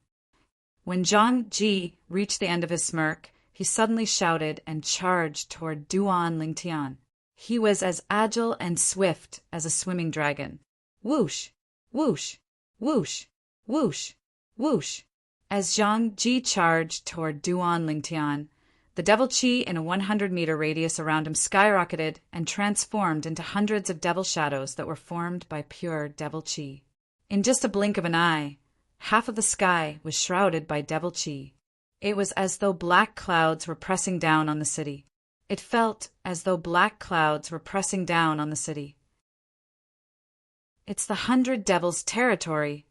When Zhang Ji reached the end of his smirk, he suddenly shouted and charged toward Duan Lingtian. He was as agile and swift as a swimming dragon. Whoosh, whoosh, whoosh, whoosh, whoosh. As Zhang Ji charged toward Duan Lingtian, the devil chi in a 100-meter radius around him skyrocketed and transformed into hundreds of devil shadows that were formed by pure devil chi. In just a blink of an eye, half of the sky was shrouded by devil chi. It was as though black clouds were pressing down on the city. It felt as though black clouds were pressing down on the city. It's the 100 Devils' territory.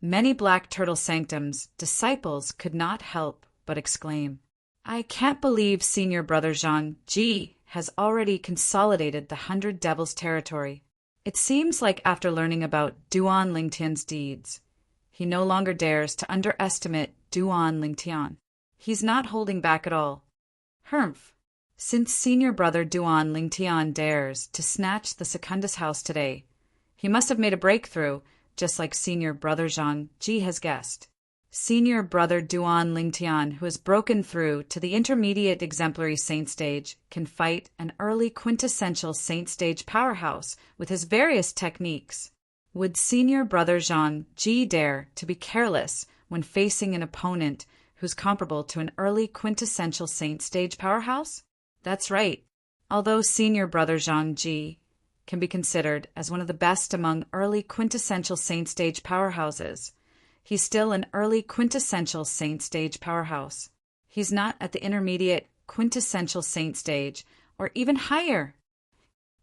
Many Black Turtle Sanctum's disciples could not help but exclaim, I can't believe Senior Brother Zhang Ji has already consolidated the 100 Devils' territory. It seems like after learning about Duan Lingtian's deeds, he no longer dares to underestimate Duan Lingtian. He's not holding back at all. Humph. Since Senior Brother Duan Lingtian dares to snatch the Secundus house today, he must have made a breakthrough, just like Senior Brother Zhang Ji has guessed. Senior brother Duan Lingtian, who has broken through to the intermediate exemplary saint stage, can fight an early quintessential saint stage powerhouse with his various techniques. Would senior brother Zhang Ji dare to be careless when facing an opponent who's comparable to an early quintessential saint stage powerhouse? That's right. Although senior brother Zhang Ji can be considered as one of the best among early quintessential saint stage powerhouses, he's still an early quintessential saint stage powerhouse. He's not at the intermediate quintessential saint stage, or even higher.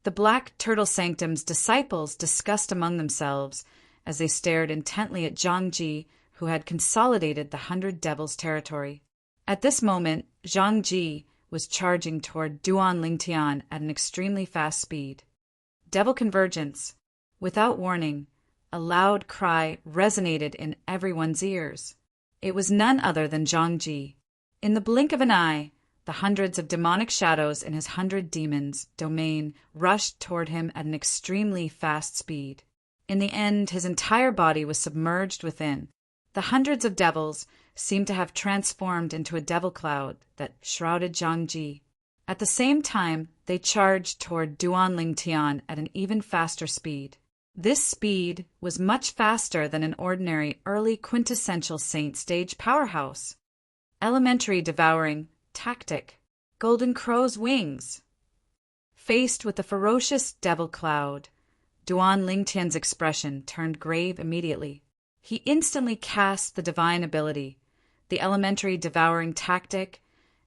The Black Turtle Sanctum's disciples discussed among themselves as they stared intently at Zhang Ji, who had consolidated the 100 Devils territory. At this moment, Zhang Ji was charging toward Duan Lingtian at an extremely fast speed. Devil convergence. Without warning, a loud cry resonated in everyone's ears. It was none other than Zhang Ji. In the blink of an eye, the hundreds of demonic shadows in his 100 demons domain rushed toward him at an extremely fast speed. In the end, his entire body was submerged within. The hundreds of devils seemed to have transformed into a devil cloud that shrouded Zhang Ji. At the same time, they charged toward Duan Lingtian at an even faster speed. This speed was much faster than an ordinary early quintessential saint stage powerhouse. Elementary devouring tactic. Golden Crow's wings. Faced with the ferocious devil cloud, Duan Lingtian's expression turned grave immediately. He instantly cast the divine ability, the elementary devouring tactic,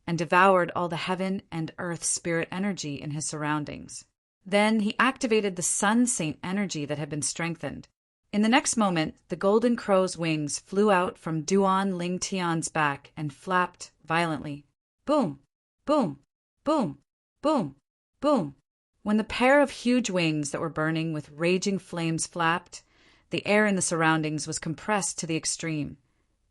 and devoured all the heaven and earth spirit energy in his surroundings. Then he activated the sun saint energy that had been strengthened. In the next moment, the Golden Crow's wings flew out from Duan Lingtian's back and flapped violently. Boom, boom, boom, boom, boom. When the pair of huge wings that were burning with raging flames flapped, the air in the surroundings was compressed to the extreme,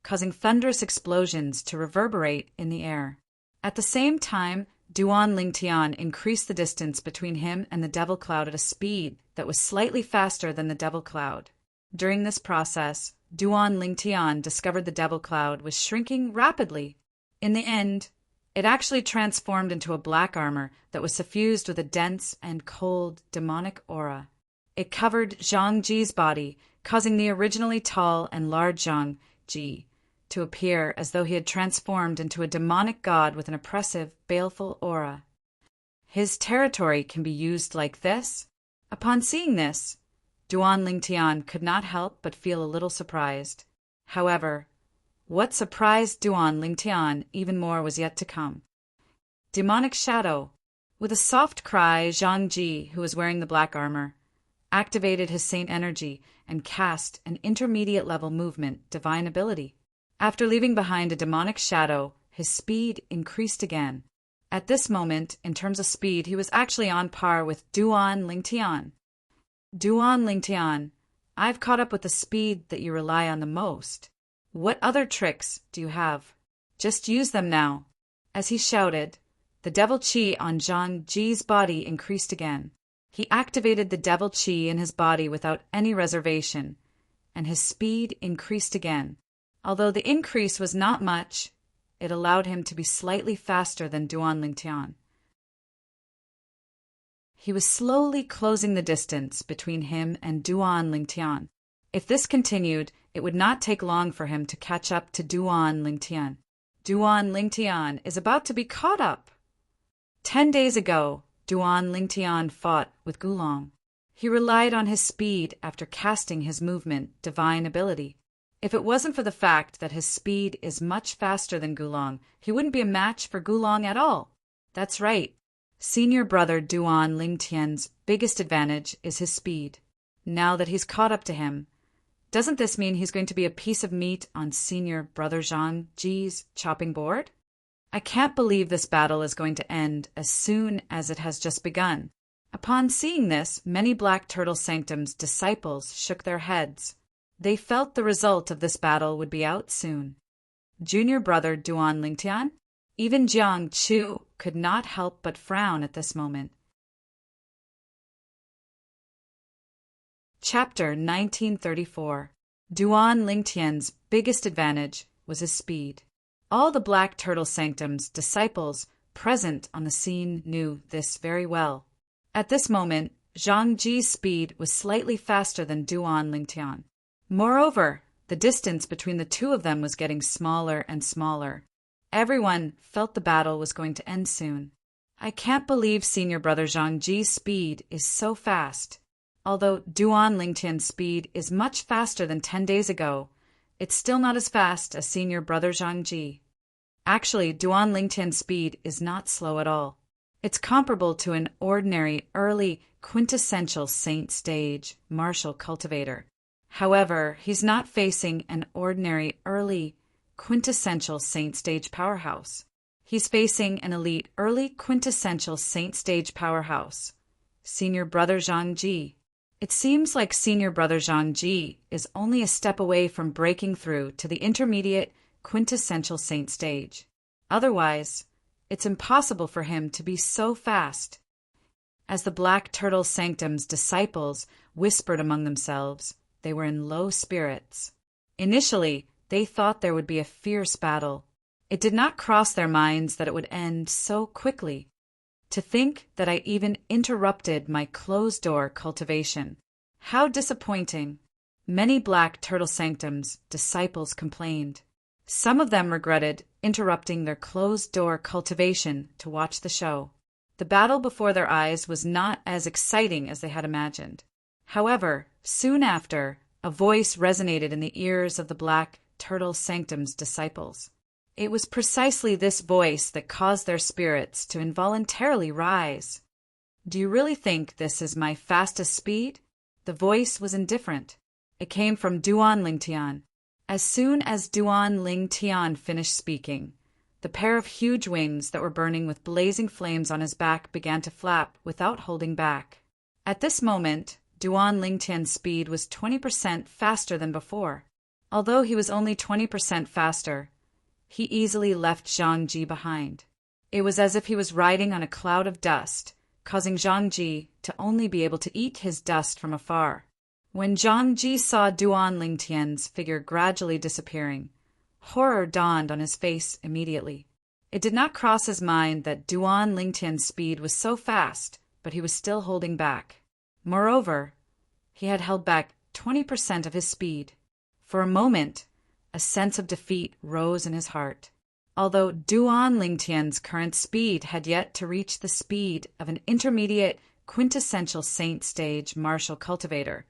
causing thunderous explosions to reverberate in the air. At the same time, Duan Lingtian increased the distance between him and the devil cloud at a speed that was slightly faster than the devil cloud. During this process, Duan Lingtian discovered the devil cloud was shrinking rapidly. In the end, it actually transformed into a black armor that was suffused with a dense and cold demonic aura. It covered Zhang Ji's body, causing the originally tall and large Zhang Ji to appear as though he had transformed into a demonic god with an oppressive, baleful aura. His territory can be used like this? Upon seeing this, Duan Lingtian could not help but feel a little surprised. However, what surprised Duan Lingtian even more was yet to come. Demonic shadow. With a soft cry, Zhang Ji, who was wearing the black armor, activated his saint energy and cast an intermediate level movement divine ability. After leaving behind a demonic shadow, his speed increased again. At this moment, in terms of speed, he was actually on par with Duan Lingtian. Duan Lingtian, I've caught up with the speed that you rely on the most. What other tricks do you have? Just use them now. As he shouted, the devil chi on Zhang Ji's body increased again. He activated the devil chi in his body without any reservation, and his speed increased again. Although the increase was not much, it allowed him to be slightly faster than Duan Lingtian. He was slowly closing the distance between him and Duan Lingtian. If this continued, it would not take long for him to catch up to Duan Lingtian. Duan Lingtian is about to be caught up. 10 days ago, Duan Lingtian fought with Gulong. He relied on his speed after casting his movement divine ability. If it wasn't for the fact that his speed is much faster than Gulong, he wouldn't be a match for Gulong at all. That's right. Senior brother Duan Lingtian's biggest advantage is his speed. Now that he's caught up to him, doesn't this mean he's going to be a piece of meat on senior brother Zhang Ji's chopping board? I can't believe this battle is going to end as soon as it has just begun. Upon seeing this, many Black Turtle Sanctum's disciples shook their heads. They felt the result of this battle would be out soon. Junior brother Duan Lingtian, even Jiang Chu could not help but frown at this moment. Chapter 1934. Duan Lingtian's biggest advantage was his speed. All the Black Turtle Sanctum's disciples present on the scene knew this very well. At this moment, Zhang Ji's speed was slightly faster than Duan Lingtian. Moreover, the distance between the two of them was getting smaller and smaller. Everyone felt the battle was going to end soon. I can't believe senior brother Zhang Ji's speed is so fast. Although Duan Lingtian's speed is much faster than 10 days ago, it's still not as fast as senior brother Zhang Ji. Actually, Duan Lingtian's speed is not slow at all. It's comparable to an ordinary, early, quintessential saint stage martial cultivator. However, he's not facing an ordinary, early, quintessential saint stage powerhouse. He's facing an elite, early, quintessential saint stage powerhouse, senior brother Zhang Ji. It seems like senior brother Zhang Ji is only a step away from breaking through to the intermediate, quintessential saint stage. Otherwise, it's impossible for him to be so fast. As the Black Turtle Sanctum's disciples whispered among themselves, they were in low spirits. Initially, they thought there would be a fierce battle. It did not cross their minds that it would end so quickly. To think that I even interrupted my closed-door cultivation. How disappointing. Many Black Turtle Sanctum's disciples complained. Some of them regretted interrupting their closed-door cultivation to watch the show. The battle before their eyes was not as exciting as they had imagined. However, soon after, a voice resonated in the ears of the Black Turtle Sanctum's disciples. It was precisely this voice that caused their spirits to involuntarily rise. Do you really think this is my fastest speed? The voice was indifferent. It came from Duan Lingtian. As soon as Duan Lingtian finished speaking, the pair of huge wings that were burning with blazing flames on his back began to flap without holding back. At this moment, Duan Lingtian's speed was 20% faster than before. Although he was only 20% faster, he easily left Zhang Ji behind. It was as if he was riding on a cloud of dust, causing Zhang Ji to only be able to eat his dust from afar. When Zhang Ji saw Duan Lingtian's figure gradually disappearing, horror dawned on his face immediately. It did not cross his mind that Duan Lingtian's speed was so fast, but he was still holding back. Moreover, he had held back 20% of his speed. For a moment, a sense of defeat rose in his heart. Although Duan Lingtian's current speed had yet to reach the speed of an intermediate, quintessential saint stage martial cultivator,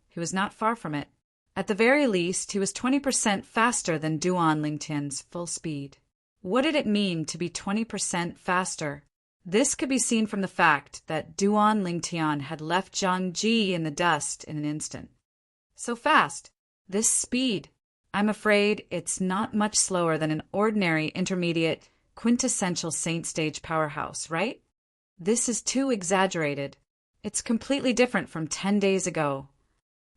he was not far from it. At the very least, he was 20% faster than Duan Lingtian's full speed. What did it mean to be 20% faster? This could be seen from the fact that Duan Lingtian had left Zhang Ji in the dust in an instant. So fast! This speed! I'm afraid it's not much slower than an ordinary intermediate, quintessential saint stage powerhouse, right? This is too exaggerated. It's completely different from 10 days ago.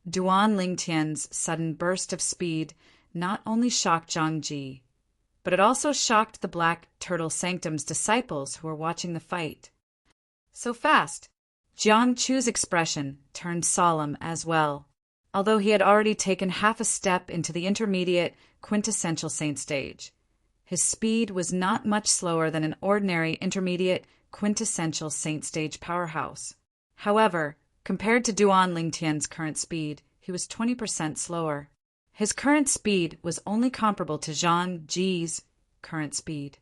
Duan Lingtian's sudden burst of speed not only shocked Zhang Ji, but it also shocked the Black Turtle Sanctum's disciples who were watching the fight. So fast! Jiang Chu's expression turned solemn as well. Although he had already taken half a step into the intermediate, quintessential saint stage, his speed was not much slower than an ordinary intermediate, quintessential saint stage powerhouse. However, compared to Duan Lingtian's current speed, he was 20% slower. His current speed was only comparable to Zhang Ji's current speed.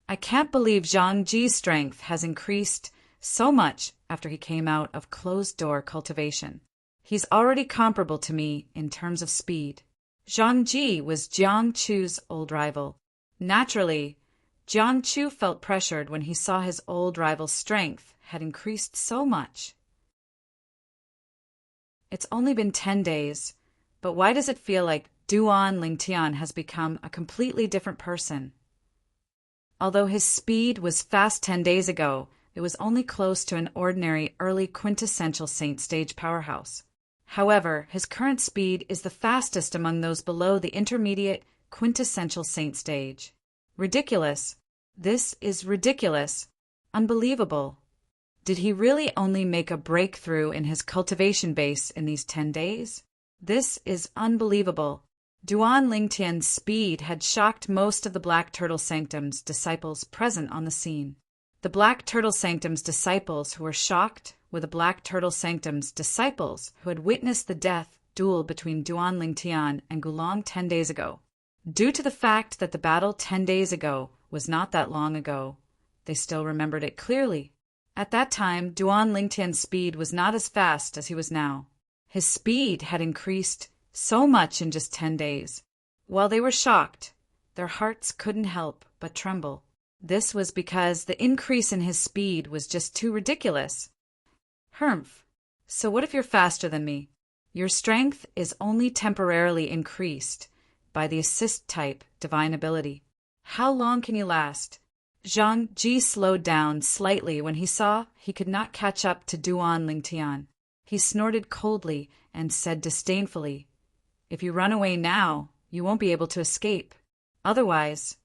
I can't believe Zhang Ji's strength has increased so much after he came out of closed-door cultivation. He's already comparable to me in terms of speed. Zhang Ji was Jiang Chu's old rival. Naturally, Jiang Chu felt pressured when he saw his old rival's strength had increased so much. It's only been 10 days, but why does it feel like Duan Lingtian has become a completely different person? Although his speed was fast 10 days ago, it was only close to an ordinary early quintessential saint stage powerhouse. However, his current speed is the fastest among those below the intermediate quintessential saint stage. Ridiculous. This is ridiculous. Unbelievable. Did he really only make a breakthrough in his cultivation base in these 10 days? This is unbelievable. Duan Lingtian's speed had shocked most of the Black Turtle Sanctum's disciples present on the scene. The Black Turtle Sanctum's disciples who were shocked were the Black Turtle Sanctum's disciples who had witnessed the death duel between Duan Lingtian and Gulong 10 days ago. Due to the fact that the battle 10 days ago was not that long ago, they still remembered it clearly. At that time, Duan Lingtian's speed was not as fast as he was now. His speed had increased so much in just 10 days. While they were shocked, their hearts couldn't help but tremble. This was because the increase in his speed was just too ridiculous. Humph. So what if you're faster than me? Your strength is only temporarily increased by the assist-type divine ability. How long can you last? Zhang Ji slowed down slightly when he saw he could not catch up to Duan Lingtian. He snorted coldly and said disdainfully, "If you run away now, you won't be able to escape. Otherwise,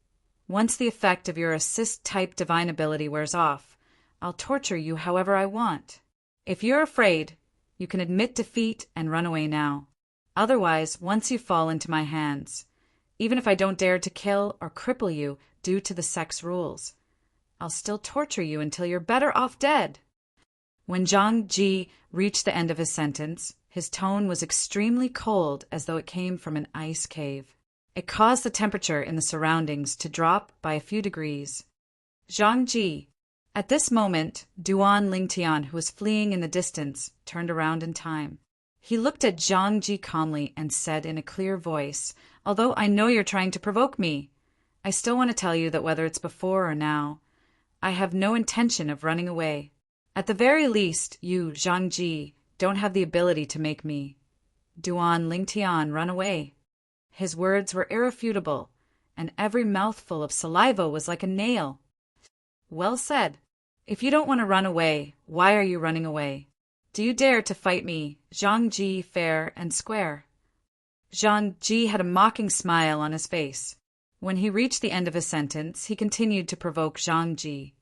once the effect of your assist-type divine ability wears off, I'll torture you however I want. If you're afraid, you can admit defeat and run away now. Otherwise, once you fall into my hands, even if I don't dare to kill or cripple you due to the sex rules, I'll still torture you until you're better off dead." When Zhang Ji reached the end of his sentence, his tone was extremely cold, as though it came from an ice cave. It caused the temperature in the surroundings to drop by a few degrees. Zhang Ji. At this moment, Duan Lingtian, who was fleeing in the distance, turned around in time. He looked at Zhang Ji calmly and said in a clear voice, "Although I know you're trying to provoke me, I still want to tell you that whether it's before or now, I have no intention of running away. At the very least, you, Zhang Ji, don't have the ability to make me, Duan Lingtian, run away." His words were irrefutable, and every mouthful of saliva was like a nail. "Well said. If you don't want to run away, why are you running away? Do you dare to fight me, Zhang Ji, fair and square?" Zhang Ji had a mocking smile on his face. When he reached the end of his sentence, he continued to provoke Zhang Ji.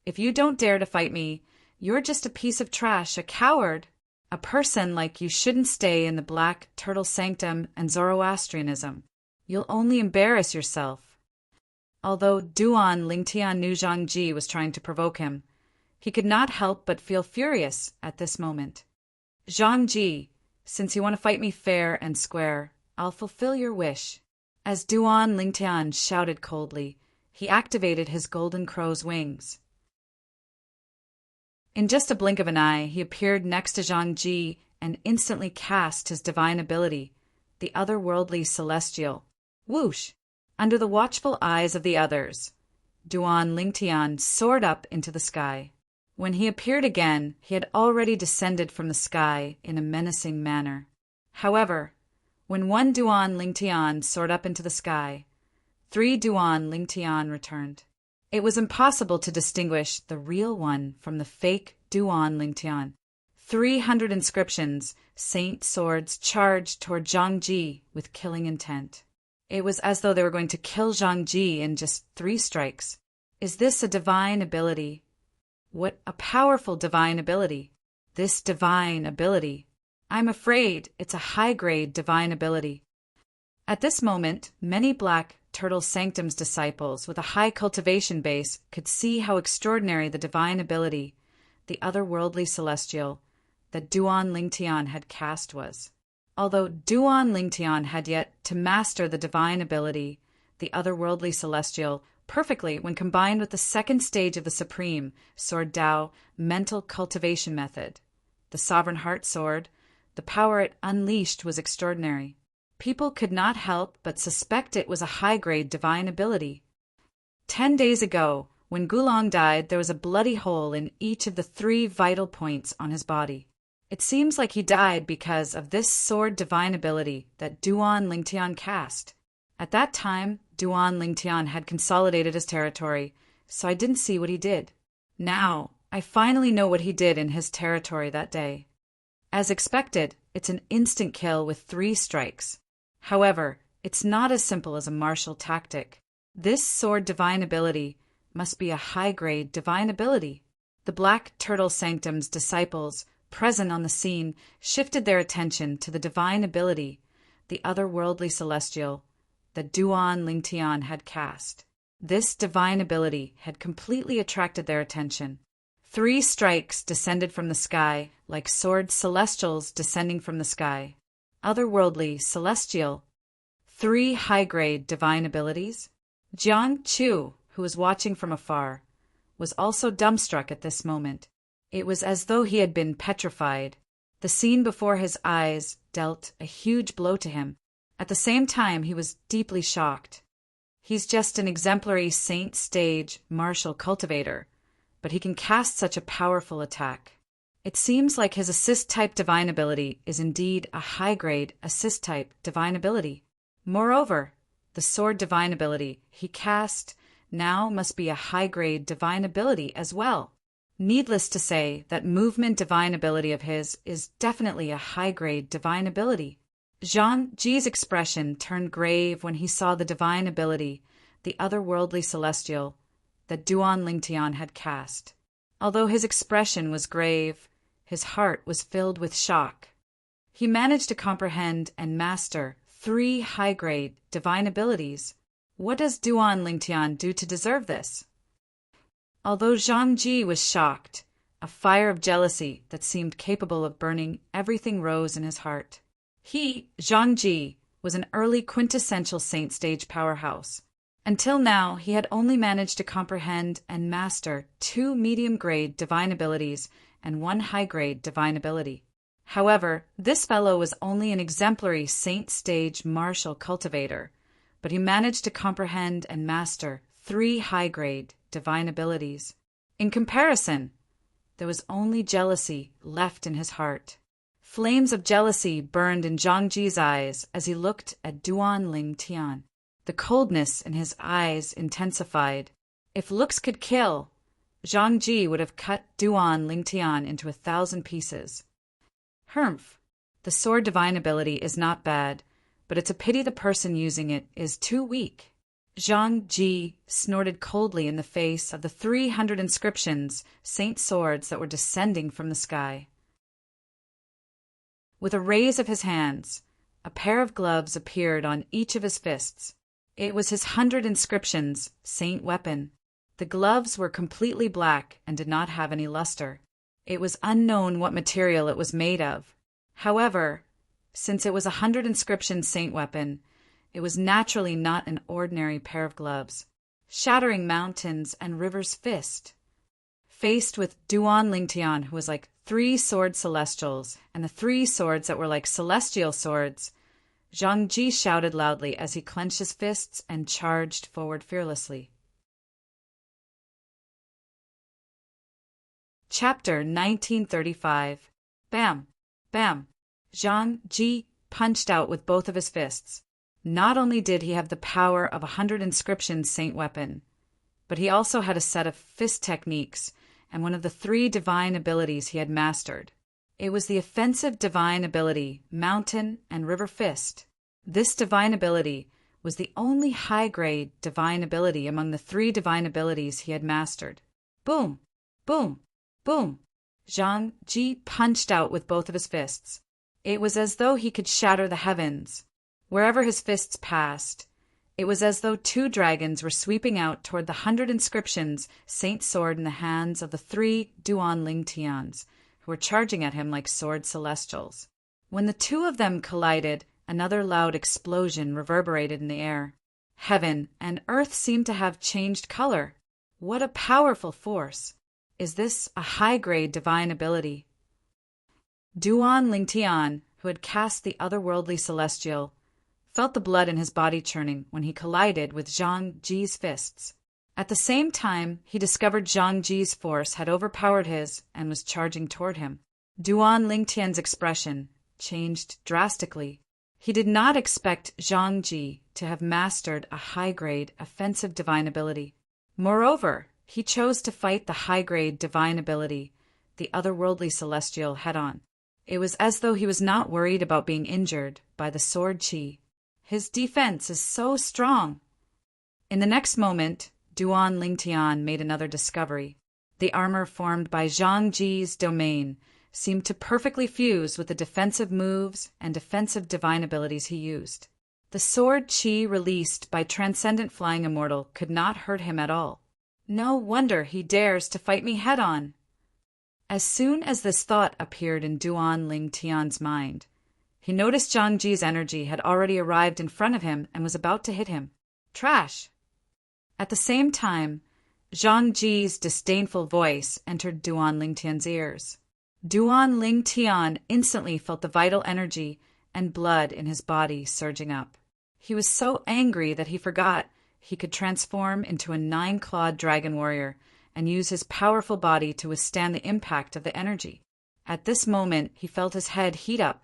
"If you don't dare to fight me, you're just a piece of trash, a coward. A person like you shouldn't stay in the Black Turtle Sanctum and Zoroastrianism. You'll only embarrass yourself." Although Duan Lingtian knew Zhang Ji was trying to provoke him, he could not help but feel furious at this moment. "Zhang Ji, since you want to fight me fair and square, I'll fulfill your wish." As Duan Lingtian shouted coldly, he activated his golden crow's wings. In just a blink of an eye, he appeared next to Zhang Ji and instantly cast his divine ability, the otherworldly celestial. Whoosh! Under the watchful eyes of the others, Duan Lingtian soared up into the sky. When he appeared again, he had already descended from the sky in a menacing manner. However, when one Duan Lingtian soared up into the sky, 3 Duan Lingtian returned. It was impossible to distinguish the real one from the fake Duan Lingtian. 300 inscriptions, saint swords, charged toward Zhang Ji with killing intent. It was as though they were going to kill Zhang Ji in just 3 strikes. Is this a divine ability? What a powerful divine ability. This divine ability. I'm afraid it's a high-grade divine ability. At this moment, many Black Turtle Sanctum's disciples with a high cultivation base could see how extraordinary the divine ability, the otherworldly celestial, that Duan Lingtian had cast was. Although Duan Lingtian had yet to master the divine ability, the otherworldly celestial, perfectly when combined with the second stage of the Supreme Sword Dao mental cultivation method, the Sovereign Heart Sword, the power it unleashed was extraordinary. People could not help but suspect it was a high-grade divine ability. 10 days ago, when Gulong died, there was a bloody hole in each of the 3 vital points on his body. It seems like he died because of this sword divine ability that Duan Lingtian cast. At that time, Duan Lingtian had consolidated his territory, so I didn't see what he did. Now, I finally know what he did in his territory that day. As expected, it's an instant kill with 3 strikes. However, it's not as simple as a martial tactic. This sword divine ability must be a high-grade divine ability. The Black Turtle Sanctum's disciples present on the scene, shifted their attention to the divine ability, the otherworldly celestial, that Duan Lingtian had cast. This divine ability had completely attracted their attention. 3 strikes descended from the sky, like sword celestials descending from the sky. Otherworldly, celestial. 3 high-grade divine abilities. Jiang Chu, who was watching from afar, was also dumbstruck at this moment. It was as though he had been petrified. The scene before his eyes dealt a huge blow to him. At the same time, he was deeply shocked. He's just an exemplary saint stage martial cultivator, but he can cast such a powerful attack. It seems like his assist-type divine ability is indeed a high-grade assist-type divine ability. Moreover, the sword divine ability he cast now must be a high-grade divine ability as well. Needless to say, that movement divine ability of his is definitely a high-grade divine ability. Zhang Ji's expression turned grave when he saw the divine ability, the otherworldly celestial, that Duan Lingtian had cast. Although his expression was grave, his heart was filled with shock. He managed to comprehend and master 3 high-grade divine abilities. What does Duan Lingtian do to deserve this? Although Zhang Ji was shocked, a fire of jealousy that seemed capable of burning everything rose in his heart. He, Zhang Ji, was an early quintessential saint stage powerhouse. Until now, he had only managed to comprehend and master 2 medium-grade divine abilities and 1 high-grade divine ability. However, this fellow was only an exemplary saint stage martial cultivator, but he managed to comprehend and master 3 high-grade divine abilities. In comparison, there was only jealousy left in his heart. Flames of jealousy burned in Zhang Ji's eyes as he looked at Duan Lingtian. The coldness in his eyes intensified. If looks could kill, Zhang Ji would have cut Duan Lingtian into 1,000 pieces. Humph, the sword divine ability is not bad, but it's a pity the person using it is too weak. Zhang Ji snorted coldly in the face of the 300 inscriptions, saint swords that were descending from the sky. With a raise of his hands, a pair of gloves appeared on each of his fists. It was his 100 inscriptions, saint weapon. The gloves were completely black and did not have any luster. It was unknown what material it was made of. However, since it was 100 inscription saint weapon, it was naturally not an ordinary pair of gloves. Shattering mountains and rivers fist. Faced with Duan Lingtian, who was like 3 sword celestials, and the 3 swords that were like celestial swords, Zhang Ji shouted loudly as he clenched his fists and charged forward fearlessly. Chapter 1935. Bam! Bam! Zhang Ji punched out with both of his fists. Not only did he have the power of 100 inscription saint weapon, but he also had a set of fist techniques and one of the 3 divine abilities he had mastered. It was the offensive divine ability, Mountain and River Fist. This divine ability was the only high-grade divine ability among the 3 divine abilities he had mastered. Boom! Boom! Boom! Zhang Ji punched out with both of his fists. It was as though he could shatter the heavens. Wherever his fists passed, it was as though 2 dragons were sweeping out toward the 100 inscriptions, saint sword in the hands of the 3 Duan Lingtians, who were charging at him like sword celestials. When the 2 of them collided, another loud explosion reverberated in the air. Heaven and earth seemed to have changed color. What a powerful force! Is this a high-grade divine ability? Duan Lingtian, who had cast the otherworldly celestial, felt the blood in his body churning when he collided with Zhang Ji's fists. At the same time, he discovered Zhang Ji's force had overpowered his and was charging toward him. Duan Lingtian's expression changed drastically. He did not expect Zhang Ji to have mastered a high-grade offensive divine ability. Moreover, he chose to fight the high-grade divine ability, the otherworldly celestial, head-on. It was as though he was not worried about being injured by the sword chi. His defense is so strong. In the next moment, Duan Lingtian made another discovery. The armor formed by Zhang Ji's domain seemed to perfectly fuse with the defensive moves and defensive divine abilities he used. The sword chi released by Transcendent Flying Immortal could not hurt him at all. No wonder he dares to fight me head-on. As soon as this thought appeared in Duan Ling Tian's mind, he noticed Zhang Ji's energy had already arrived in front of him and was about to hit him. Trash! At the same time, Zhang Ji's disdainful voice entered Duan Ling Tian's ears. Duan Ling Tian instantly felt the vital energy and blood in his body surging up. He was so angry that he forgot he could transform into a 9-clawed dragon warrior and use his powerful body to withstand the impact of the energy. At this moment, he felt his head heat up.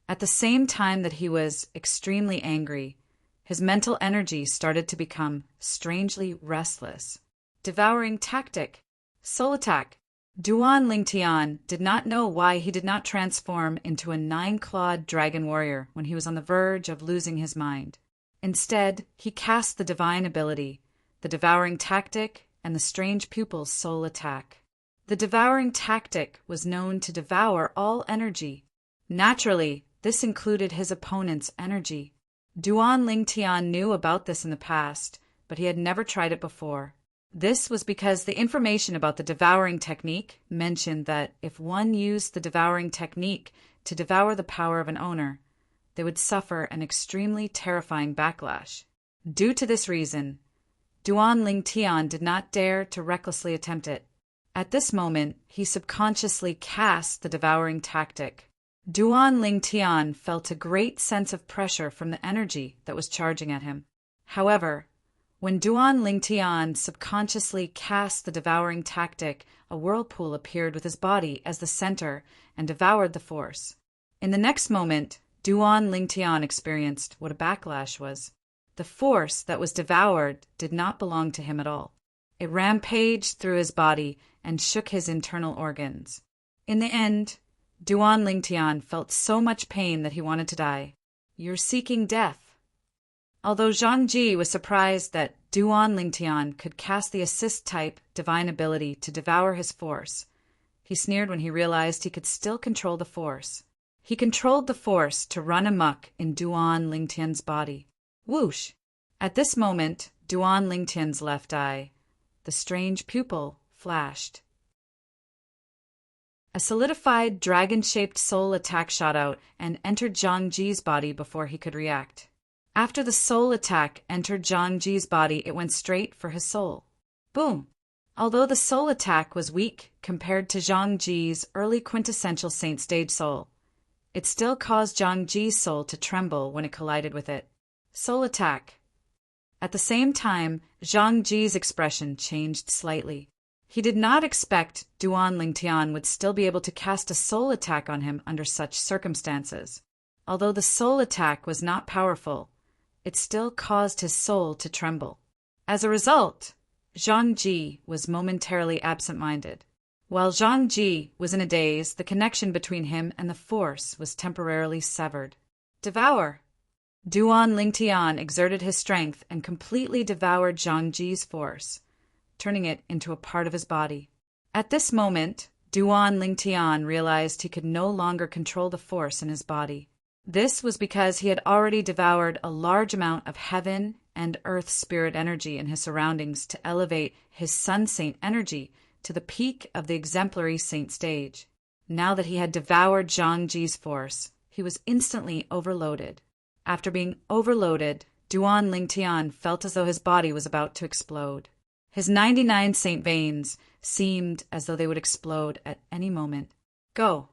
At the same time that he was extremely angry, his mental energy started to become strangely restless. Devouring tactic. Soul attack. Duan Ling Tian did not know why he did not transform into a 9-clawed dragon warrior when he was on the verge of losing his mind. Instead, he cast the divine ability, the devouring tactic, and the strange pupil's soul attack. The devouring tactic was known to devour all energy. Naturally, this included his opponent's energy. Duan Ling Tian knew about this in the past, but he had never tried it before. This was because the information about the devouring technique mentioned that if one used the devouring technique to devour the power of an owner, they would suffer an extremely terrifying backlash. Due to this reason, Duan Ling Tian did not dare to recklessly attempt it. At this moment, he subconsciously cast the devouring tactic. Duan Ling Tian felt a great sense of pressure from the energy that was charging at him. However, when Duan Ling Tian subconsciously cast the devouring tactic, a whirlpool appeared with his body as the center and devoured the force. In the next moment, Duan Ling Tian experienced what a backlash was. The force that was devoured did not belong to him at all. It rampaged through his body and shook his internal organs. In the end, Duan Ling Tian felt so much pain that he wanted to die. "You're seeking death." Although Zhang Ji was surprised that Duan Ling Tian could cast the assist-type divine ability to devour his force, he sneered when he realized he could still control the force. He controlled the force to run amok in Duan Ling Tian's body. Whoosh! At this moment, Duan Ling Tian's left eye, the strange pupil, flashed. A solidified dragon-shaped soul attack shot out and entered Zhang Ji's body before he could react. After the soul attack entered Zhang Ji's body, it went straight for his soul. Boom! Although the soul attack was weak compared to Zhang Ji's early quintessential saint stage soul, it still caused Zhang Ji's soul to tremble when it collided with it. Soul attack. At the same time, Zhang Ji's expression changed slightly. He did not expect Duan Ling Tian would still be able to cast a soul attack on him under such circumstances. Although the soul attack was not powerful, it still caused his soul to tremble. As a result, Zhang Ji was momentarily absent-minded. While Zhang Ji was in a daze, the connection between him and the force was temporarily severed. Devour! Duan Ling Tian exerted his strength and completely devoured Zhang Ji's force, turning it into a part of his body. At this moment, Duan Ling Tian realized he could no longer control the force in his body. This was because he had already devoured a large amount of heaven and earth spirit energy in his surroundings to elevate his sun saint energy to the peak of the exemplary saint stage. Now that he had devoured Zhang Ji's force, he was instantly overloaded. After being overloaded, Duan Ling Tian felt as though his body was about to explode. His 99 saint veins seemed as though they would explode at any moment. Go!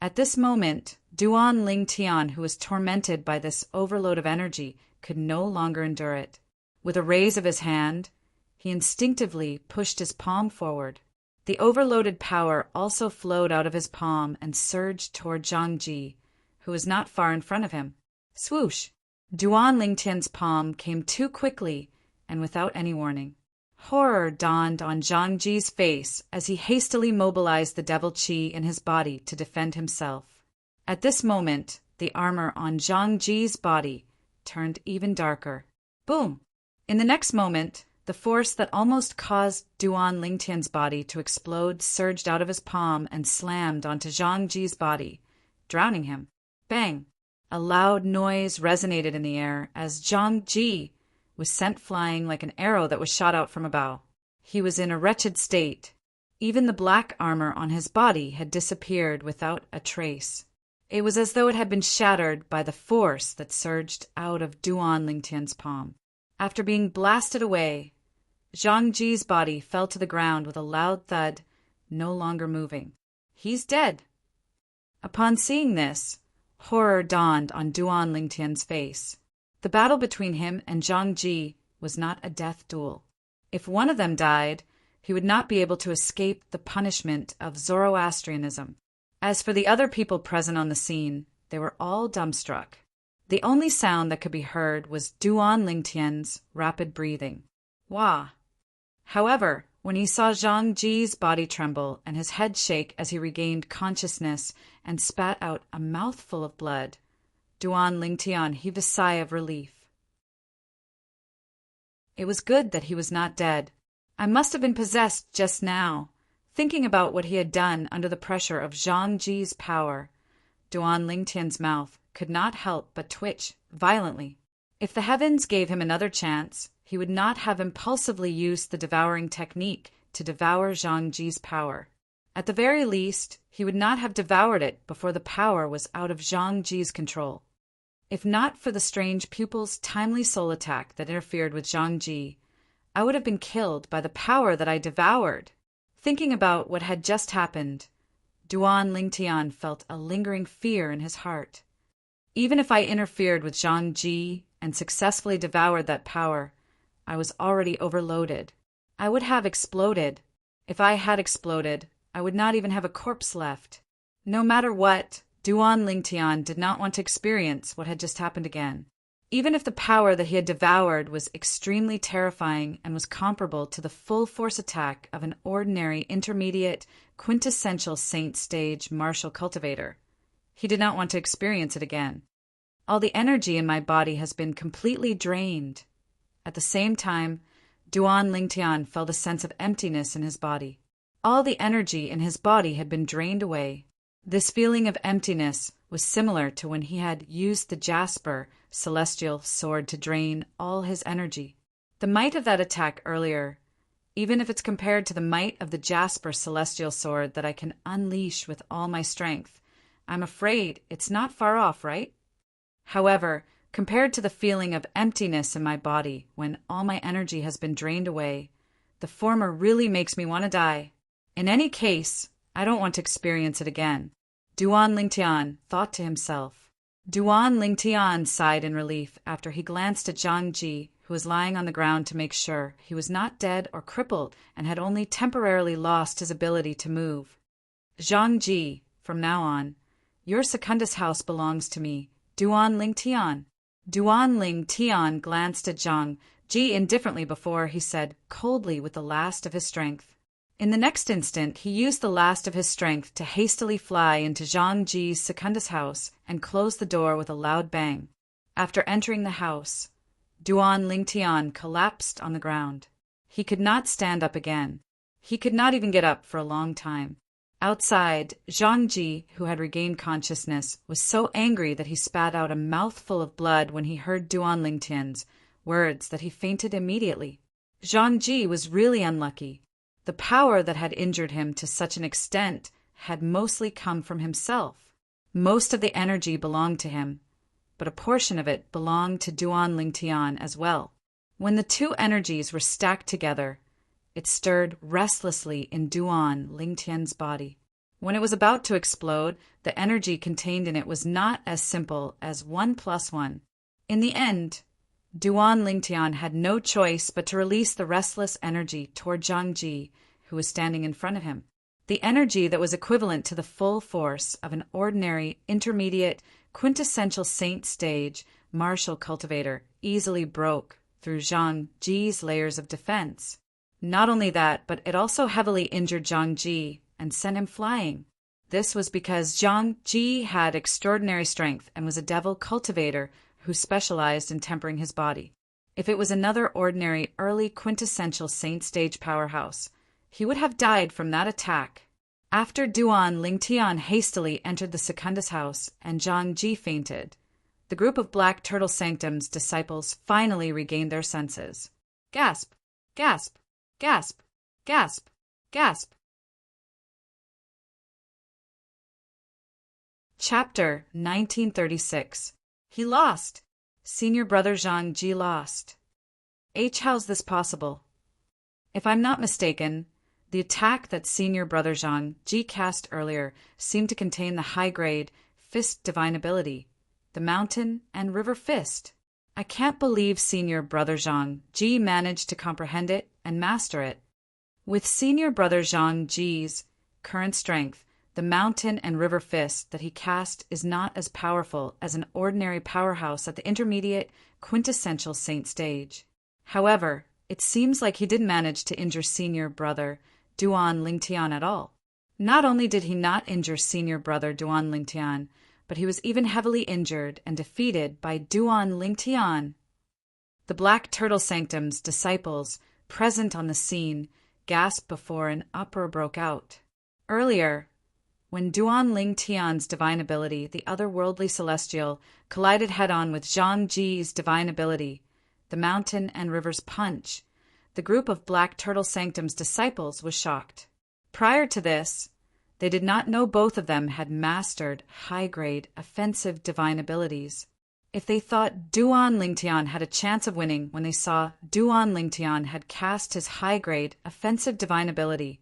At this moment, Duan Ling Tian, who was tormented by this overload of energy, could no longer endure it. With a raise of his hand, he instinctively pushed his palm forward. The overloaded power also flowed out of his palm and surged toward Zhang Ji, who was not far in front of him. Swoosh! Duan Ling Tian's palm came too quickly and without any warning. Horror dawned on Zhang Ji's face as he hastily mobilized the devil qi in his body to defend himself. At this moment, the armor on Zhang Ji's body turned even darker. Boom! In the next moment, The force that almost caused Duan Lingtian's body to explode surged out of his palm and slammed onto Zhang Ji's body, drowning him. Bang! A loud noise resonated in the air as Zhang Ji was sent flying like an arrow that was shot out from a bow. He was in a wretched state. Even the black armor on his body had disappeared without a trace. It was as though it had been shattered by the force that surged out of Duan Lingtian's palm. After being blasted away, Zhang Ji's body fell to the ground with a loud thud, no longer moving. He's dead. Upon seeing this, horror dawned on Duan Lingtian's face. The battle between him and Zhang Ji was not a death duel. If one of them died, he would not be able to escape the punishment of Zoroastrianism. As for the other people present on the scene, they were all dumbstruck. The only sound that could be heard was Duan Lingtian's rapid breathing. Wah! However, when he saw Zhang Ji's body tremble and his head shake as he regained consciousness and spat out a mouthful of blood, Duan Lingtian heaved a sigh of relief. It was good that he was not dead. I must have been possessed just now. Thinking about what he had done under the pressure of Zhang Ji's power, Duan Lingtian's mouth could not help but twitch violently. If the heavens gave him another chance, he would not have impulsively used the devouring technique to devour Zhang Ji's power. At the very least, he would not have devoured it before the power was out of Zhang Ji's control. If not for the strange pupil's timely soul attack that interfered with Zhang Ji, I would have been killed by the power that I devoured. Thinking about what had just happened, Duan Lingtian felt a lingering fear in his heart. Even if I interfered with Zhang Ji and successfully devoured that power, I was already overloaded. I would have exploded. If I had exploded, I would not even have a corpse left. No matter what, Duan Lingtian did not want to experience what had just happened again. Even if the power that he had devoured was extremely terrifying and was comparable to the full force attack of an ordinary intermediate quintessential saint stage martial cultivator, he did not want to experience it again. All the energy in my body has been completely drained. At the same time, Duan Lingtian felt a sense of emptiness in his body. All the energy in his body had been drained away. This feeling of emptiness was similar to when he had used the Jasper celestial sword to drain all his energy. The might of that attack earlier, even if it's compared to the might of the Jasper celestial sword that I can unleash with all my strength, I'm afraid it's not far off, right? However, compared to the feeling of emptiness in my body when all my energy has been drained away, the former really makes me want to die. In any case, I don't want to experience it again. Duan Lingtian thought to himself. Duan Lingtian sighed in relief after he glanced at Zhang Ji, who was lying on the ground to make sure he was not dead or crippled and had only temporarily lost his ability to move. Zhang Ji, from now on, your Secundus house belongs to me, Duan Lingtian. Duan Lingtian glanced at Zhang Ji indifferently before he said coldly with the last of his strength. In the next instant, he used the last of his strength to hastily fly into Zhang Ji's Secundus house and close the door with a loud bang. After entering the house, Duan Lingtian collapsed on the ground. He could not stand up again. He could not even get up for a long time. Outside, Zhang Ji, who had regained consciousness, was so angry that he spat out a mouthful of blood when he heard Duan Lingtian's words that he fainted immediately. Zhang Ji was really unlucky. The power that had injured him to such an extent had mostly come from himself. Most of the energy belonged to him, but a portion of it belonged to Duan Lingtian as well. When the two energies were stacked together, it stirred restlessly in Duan Lingtian's body. When it was about to explode, the energy contained in it was not as simple as 1 + 1. In the end, Duan Lingtian had no choice but to release the restless energy toward Zhang Ji, who was standing in front of him. The energy that was equivalent to the full force of an ordinary, intermediate, quintessential saint stage martial cultivator easily broke through Zhang Ji's layers of defense. Not only that, but it also heavily injured Zhang Ji and sent him flying. This was because Zhang Ji had extraordinary strength and was a devil cultivator who specialized in tempering his body. If it was another ordinary early quintessential Saint Stage powerhouse, he would have died from that attack. After Duan Lingtian hastily entered the Secundus house and Zhang Ji fainted, the group of Black Turtle Sanctum's disciples finally regained their senses. Gasp! Gasp! Gasp! Gasp! Gasp! Chapter 1936. He lost. Senior brother Zhang Ji lost. How's this possible? If I'm not mistaken, the attack that senior brother Zhang Ji cast earlier seemed to contain the high-grade Fist Divine ability, the Mountain and River Fist. I can't believe senior brother Zhang Ji managed to comprehend it and master it. With senior brother Zhang Ji's current strength, the Mountain and River Fist that he cast is not as powerful as an ordinary powerhouse at the intermediate, quintessential Saint Stage. However, it seems like he didn't manage to injure senior brother Duan Lingtian at all. Not only did he not injure senior brother Duan Lingtian, but he was even heavily injured and defeated by Duan Lingtian. The Black Turtle Sanctum's disciples, present on the scene, gasped before an uproar broke out. Earlier, when Duan Lingtian's divine ability, the otherworldly celestial, collided head-on with Zhang Ji's divine ability, the Mountain and River's punch, the group of Black Turtle Sanctum's disciples was shocked. Prior to this, they did not know both of them had mastered high-grade, offensive divine abilities. If they thought Duan Lingtian had a chance of winning when they saw Duan Lingtian had cast his high-grade, offensive divine ability,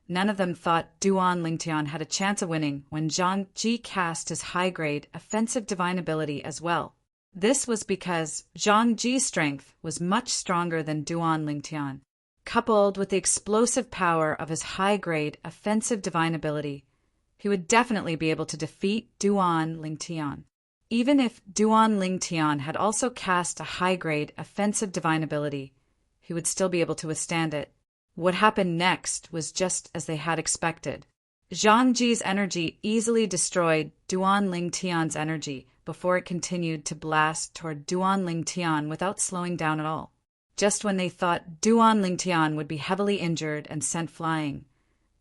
none of them thought Duan Lingtian had a chance of winning when Zhang Ji cast his high-grade, offensive divine ability as well. This was because Zhang Ji's strength was much stronger than Duan Lingtian. Coupled with the explosive power of his high-grade, offensive divine ability, he would definitely be able to defeat Duan Lingtian. Even if Duan Lingtian had also cast a high-grade, offensive divine ability, he would still be able to withstand it. What happened next was just as they had expected. Zhang Ji's energy easily destroyed Duan Lingtian's energy before it continued to blast toward Duan Lingtian without slowing down at all. Just when they thought Duan Lingtian would be heavily injured and sent flying,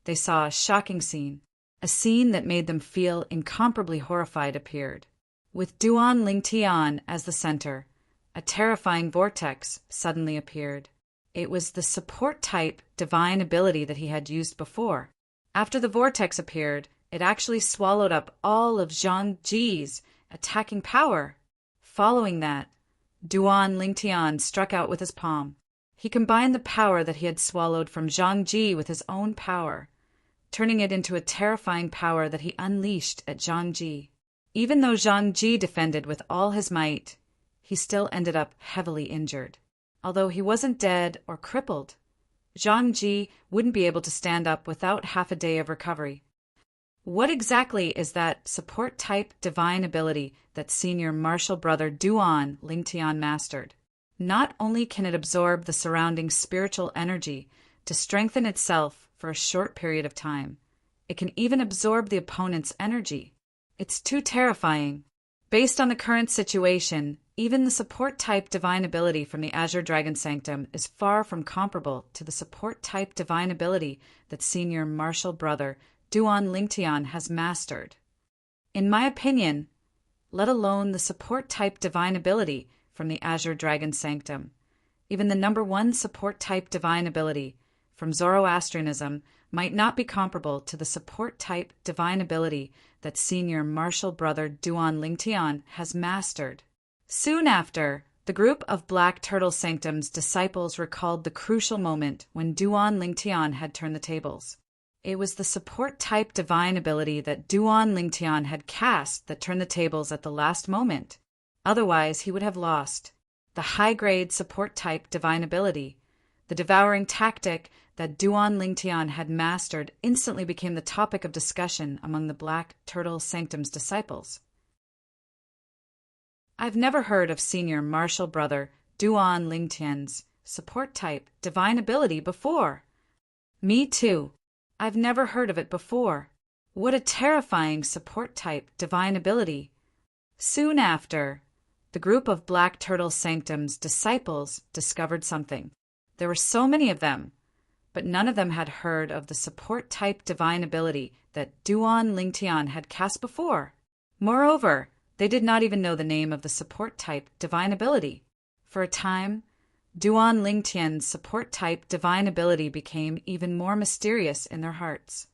they saw a shocking scene. A scene that made them feel incomparably horrified appeared. With Duan Lingtian as the center, a terrifying vortex suddenly appeared. It was the support-type divine ability that he had used before. After the vortex appeared, it actually swallowed up all of Zhang Ji's attacking power. Following that, Duan Lingtian struck out with his palm. He combined the power that he had swallowed from Zhang Ji with his own power, turning it into a terrifying power that he unleashed at Zhang Ji. Even though Zhang Ji defended with all his might, he still ended up heavily injured. Although he wasn't dead or crippled, Zhang Ji wouldn't be able to stand up without half a day of recovery. What exactly is that support-type divine ability that senior martial brother Duan Lingtian mastered? Not only can it absorb the surrounding spiritual energy to strengthen itself for a short period of time, it can even absorb the opponent's energy. It's too terrifying. Based on the current situation, even the support-type divine ability from the Azure Dragon Sanctum is far from comparable to the support-type divine ability that senior martial brother Duan Lingtian has mastered. In my opinion, let alone the support-type divine ability from the Azure Dragon Sanctum, even the number one support-type divine ability from Zoroastrianism might not be comparable to the support-type divine ability that senior martial brother Duan Lingtian has mastered. Soon after, the group of Black Turtle Sanctum's disciples recalled the crucial moment when Duan Lingtian had turned the tables. It was the support-type divine ability that Duan Lingtian had cast that turned the tables at the last moment. Otherwise, he would have lost. The high-grade support-type divine ability, the devouring tactic that Duan Lingtian had mastered, instantly became the topic of discussion among the Black Turtle Sanctum's disciples. I've never heard of senior martial brother Duan Lingtian's support-type divine ability before. Me too. I've never heard of it before. What a terrifying support-type divine ability. Soon after, the group of Black Turtle Sanctum's disciples discovered something. There were so many of them, but none of them had heard of the support-type divine ability that Duan Lingtian had cast before. Moreover, they did not even know the name of the support-type divine ability. For a time, Duan Lingtian's support-type divine ability became even more mysterious in their hearts.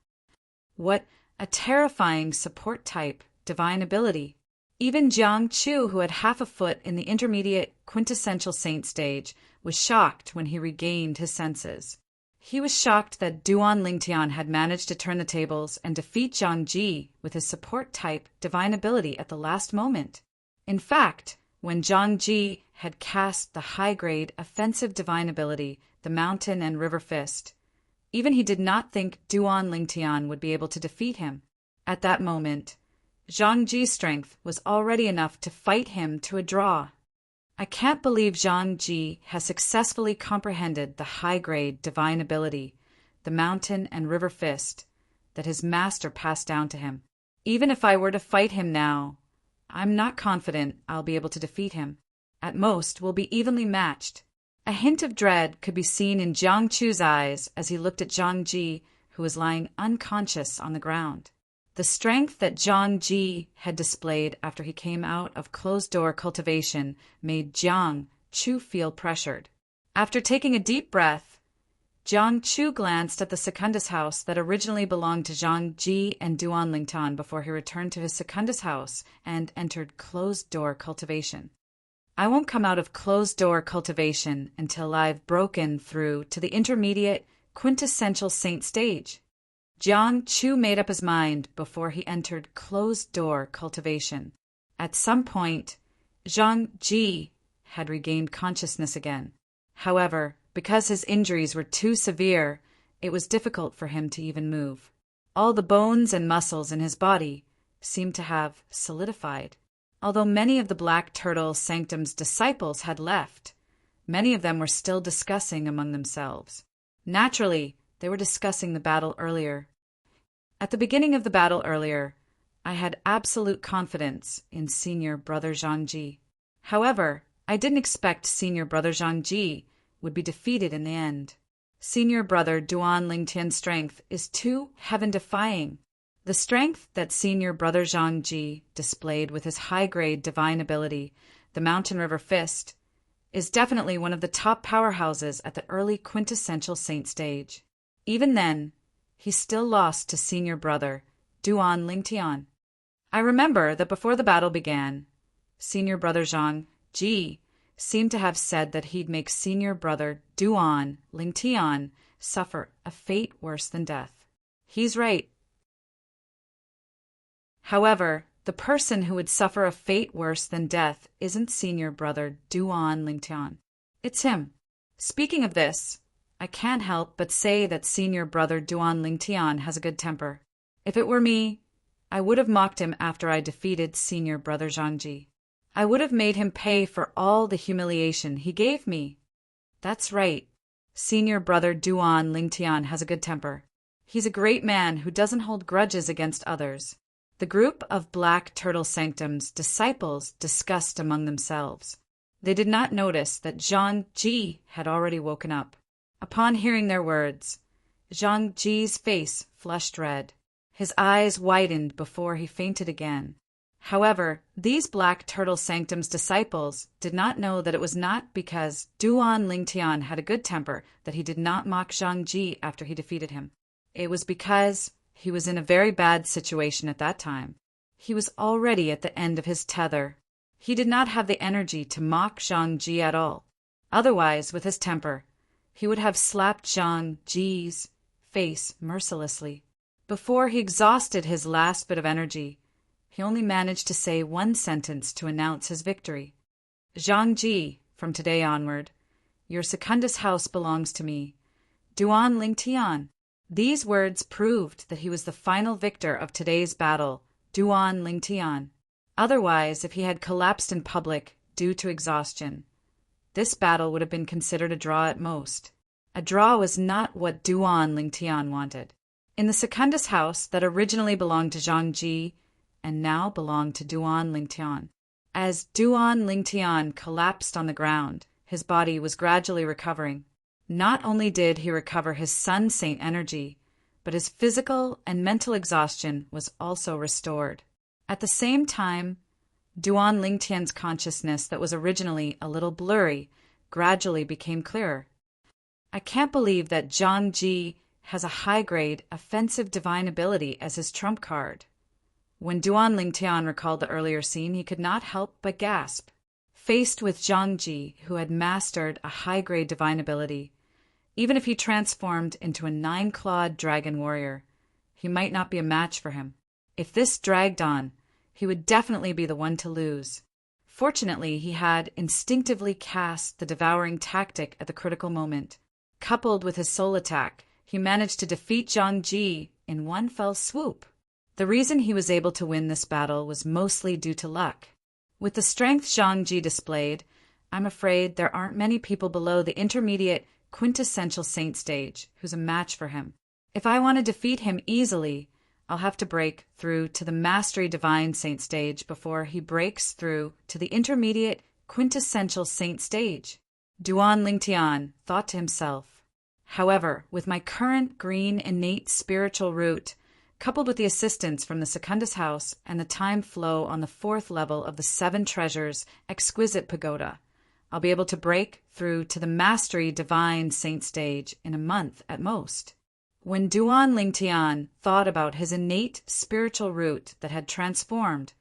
What a terrifying support-type divine ability! Even Jiang Chu, who had half a foot in the intermediate quintessential saint stage, was shocked when he regained his senses. He was shocked that Duan Lingtian had managed to turn the tables and defeat Zhang Ji with his support-type divine ability at the last moment. In fact, when Zhang Ji had cast the high-grade offensive divine ability, the Mountain and River Fist, even he did not think Duan Lingtian would be able to defeat him. At that moment, Zhang Ji's strength was already enough to fight him to a draw. I can't believe Zhang Ji has successfully comprehended the high-grade divine ability, the Mountain and River Fist, that his master passed down to him. Even if I were to fight him now, I'm not confident I'll be able to defeat him. At most, we'll be evenly matched. A hint of dread could be seen in Jiang Chu's eyes as he looked at Zhang Ji, who was lying unconscious on the ground. The strength that Zhang Ji had displayed after he came out of closed-door cultivation made Jiang Chu feel pressured. After taking a deep breath, Jiang Chu glanced at the Secundus house that originally belonged to Zhang Ji and Duan Lingtian before he returned to his Secundus house and entered closed-door cultivation. I won't come out of closed-door cultivation until I've broken through to the intermediate quintessential saint stage. Jiang Chu made up his mind before he entered closed-door cultivation. At some point, Zhang Ji had regained consciousness again. However, because his injuries were too severe, it was difficult for him to even move. All the bones and muscles in his body seemed to have solidified. Although many of the Black Turtle Sanctum's disciples had left, many of them were still discussing among themselves. Naturally, they were discussing the battle earlier. At the beginning of the battle earlier, I had absolute confidence in Senior Brother Zhang Ji. However, I didn't expect Senior Brother Zhang Ji would be defeated in the end. Senior Brother Duan Lingtian's strength is too heaven-defying. The strength that Senior Brother Zhang Ji displayed with his high-grade divine ability, the Mountain River Fist, is definitely one of the top powerhouses at the early quintessential saint stage. Even then, he still lost to Senior Brother Duan Lingtian. I remember that before the battle began, Senior Brother Zhang Ji seemed to have said that he'd make Senior Brother Duan Lingtian suffer a fate worse than death. He's right. However, the person who would suffer a fate worse than death isn't Senior Brother Duan Lingtian. It's him. Speaking of this, I can't help but say that Senior Brother Duan Lingtian has a good temper. If it were me, I would have mocked him after I defeated Senior Brother Zhang Ji. I would have made him pay for all the humiliation he gave me. That's right. Senior Brother Duan Lingtian has a good temper. He's a great man who doesn't hold grudges against others. The group of Black Turtle Sanctum's disciples discussed among themselves. They did not notice that Zhang Ji had already woken up. Upon hearing their words, Zhang Ji's face flushed red. His eyes widened before he fainted again. However, these Black Turtle Sanctum's disciples did not know that it was not because Duan Lingtian had a good temper that he did not mock Zhang Ji after he defeated him. It was because he was in a very bad situation at that time. He was already at the end of his tether. He did not have the energy to mock Zhang Ji at all. Otherwise, with his temper, he would have slapped Zhang Ji's face mercilessly. Before he exhausted his last bit of energy, he only managed to say one sentence to announce his victory. Zhang Ji, from today onward, your Secundus house belongs to me. Duan Lingtian. These words proved that he was the final victor of today's battle, Duan Lingtian. Otherwise, if he had collapsed in public due to exhaustion, this battle would have been considered a draw at most. A draw was not what Duan Lingtian wanted. In the Secundus house that originally belonged to Zhang Ji and now belonged to Duan Lingtian, As Duan Lingtian collapsed on the ground, his body was gradually recovering. Not only did he recover his sun saint energy, but his physical and mental exhaustion was also restored. At the same time, Duan Lingtian's consciousness that was originally a little blurry gradually became clearer. I can't believe that Zhang Ji has a high-grade, offensive divine ability as his trump card. When Duan Lingtian recalled the earlier scene, he could not help but gasp. Faced with Zhang Ji, who had mastered a high-grade divine ability, even if he transformed into a 9-clawed dragon warrior, he might not be a match for him. If this dragged on, he would definitely be the one to lose. Fortunately, he had instinctively cast the devouring tactic at the critical moment. Coupled with his soul attack, he managed to defeat Zhang Ji in one fell swoop. The reason he was able to win this battle was mostly due to luck. With the strength Zhang Ji displayed, I'm afraid there aren't many people below the intermediate quintessential saint stage who's a match for him. If I want to defeat him easily, I'll have to break through to the mastery divine saint stage before he breaks through to the intermediate quintessential saint stage, Duan Lingtian thought to himself. However, with my current green innate spiritual root, coupled with the assistance from the Secundus House and the time flow on the 4th level of the 7 Treasures Exquisite Pagoda, I'll be able to break through to the Mastery Divine Saint stage in a month at most. When Duan Lingtian thought about his innate spiritual root that had transformed,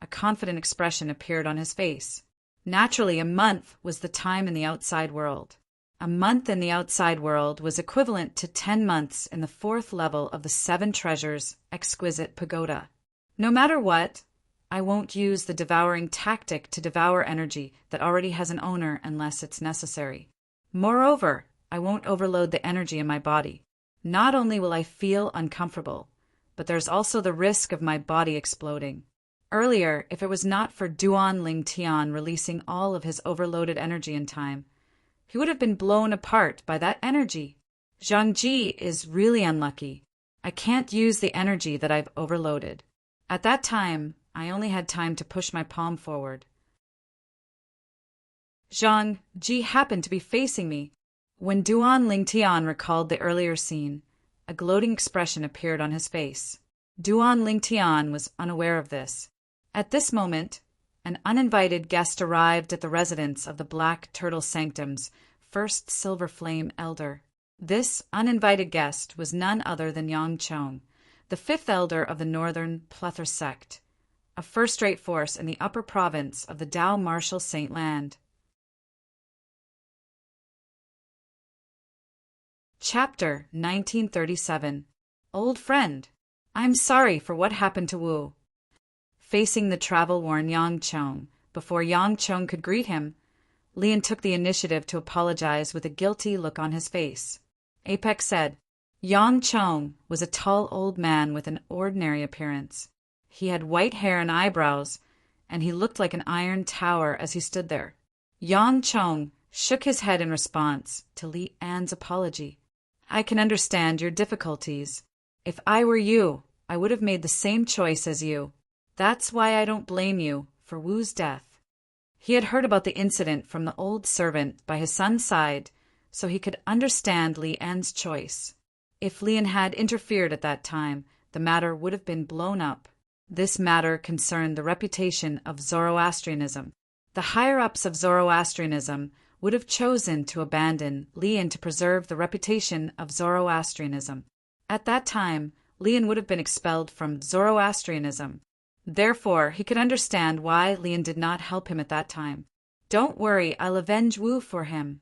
a confident expression appeared on his face. Naturally, a month was the time in the outside world. A month in the outside world was equivalent to 10 months in the 4th level of the 7 Treasures Exquisite Pagoda. No matter what, I won't use the devouring tactic to devour energy that already has an owner unless it's necessary. Moreover, I won't overload the energy in my body. Not only will I feel uncomfortable, but there's also the risk of my body exploding. Earlier, if it was not for Duan Lingtian releasing all of his overloaded energy in time, he would have been blown apart by that energy. Zhang Ji is really unlucky. I can't use the energy that I've overloaded. At that time, I only had time to push my palm forward. Zhang Ji happened to be facing me. When Duan Lingtian recalled the earlier scene, a gloating expression appeared on his face. Duan Lingtian was unaware of this. At this moment, an uninvited guest arrived at the residence of the Black Turtle Sanctum's first Silver Flame Elder. This uninvited guest was none other than Yang Chong, the 5th Elder of the Northern Plether Sect, a first-rate force in the upper province of the Dao Martial Saint Land. Chapter 1937. Old Friend. I'm sorry for what happened to Wu. Facing the travel-worn Yang Chong, before Yang Chong could greet him, Lian took the initiative to apologize with a guilty look on his face. Apex said, Yang Chong was a tall old man with an ordinary appearance. He had white hair and eyebrows, and he looked like an iron tower as he stood there. Yang Chong shook his head in response to Li An's apology. I can understand your difficulties. If I were you, I would have made the same choice as you. That's why I don't blame you for Wu's death. He had heard about the incident from the old servant by his son's side, so he could understand Li An's choice. If Lian had interfered at that time, the matter would have been blown up. This matter concerned the reputation of Zoroastrianism. The higher-ups of Zoroastrianism would have chosen to abandon Lian to preserve the reputation of Zoroastrianism. At that time, Lian would have been expelled from Zoroastrianism. Therefore, he could understand why Lian did not help him at that time. Don't worry, I'll avenge Wu for him.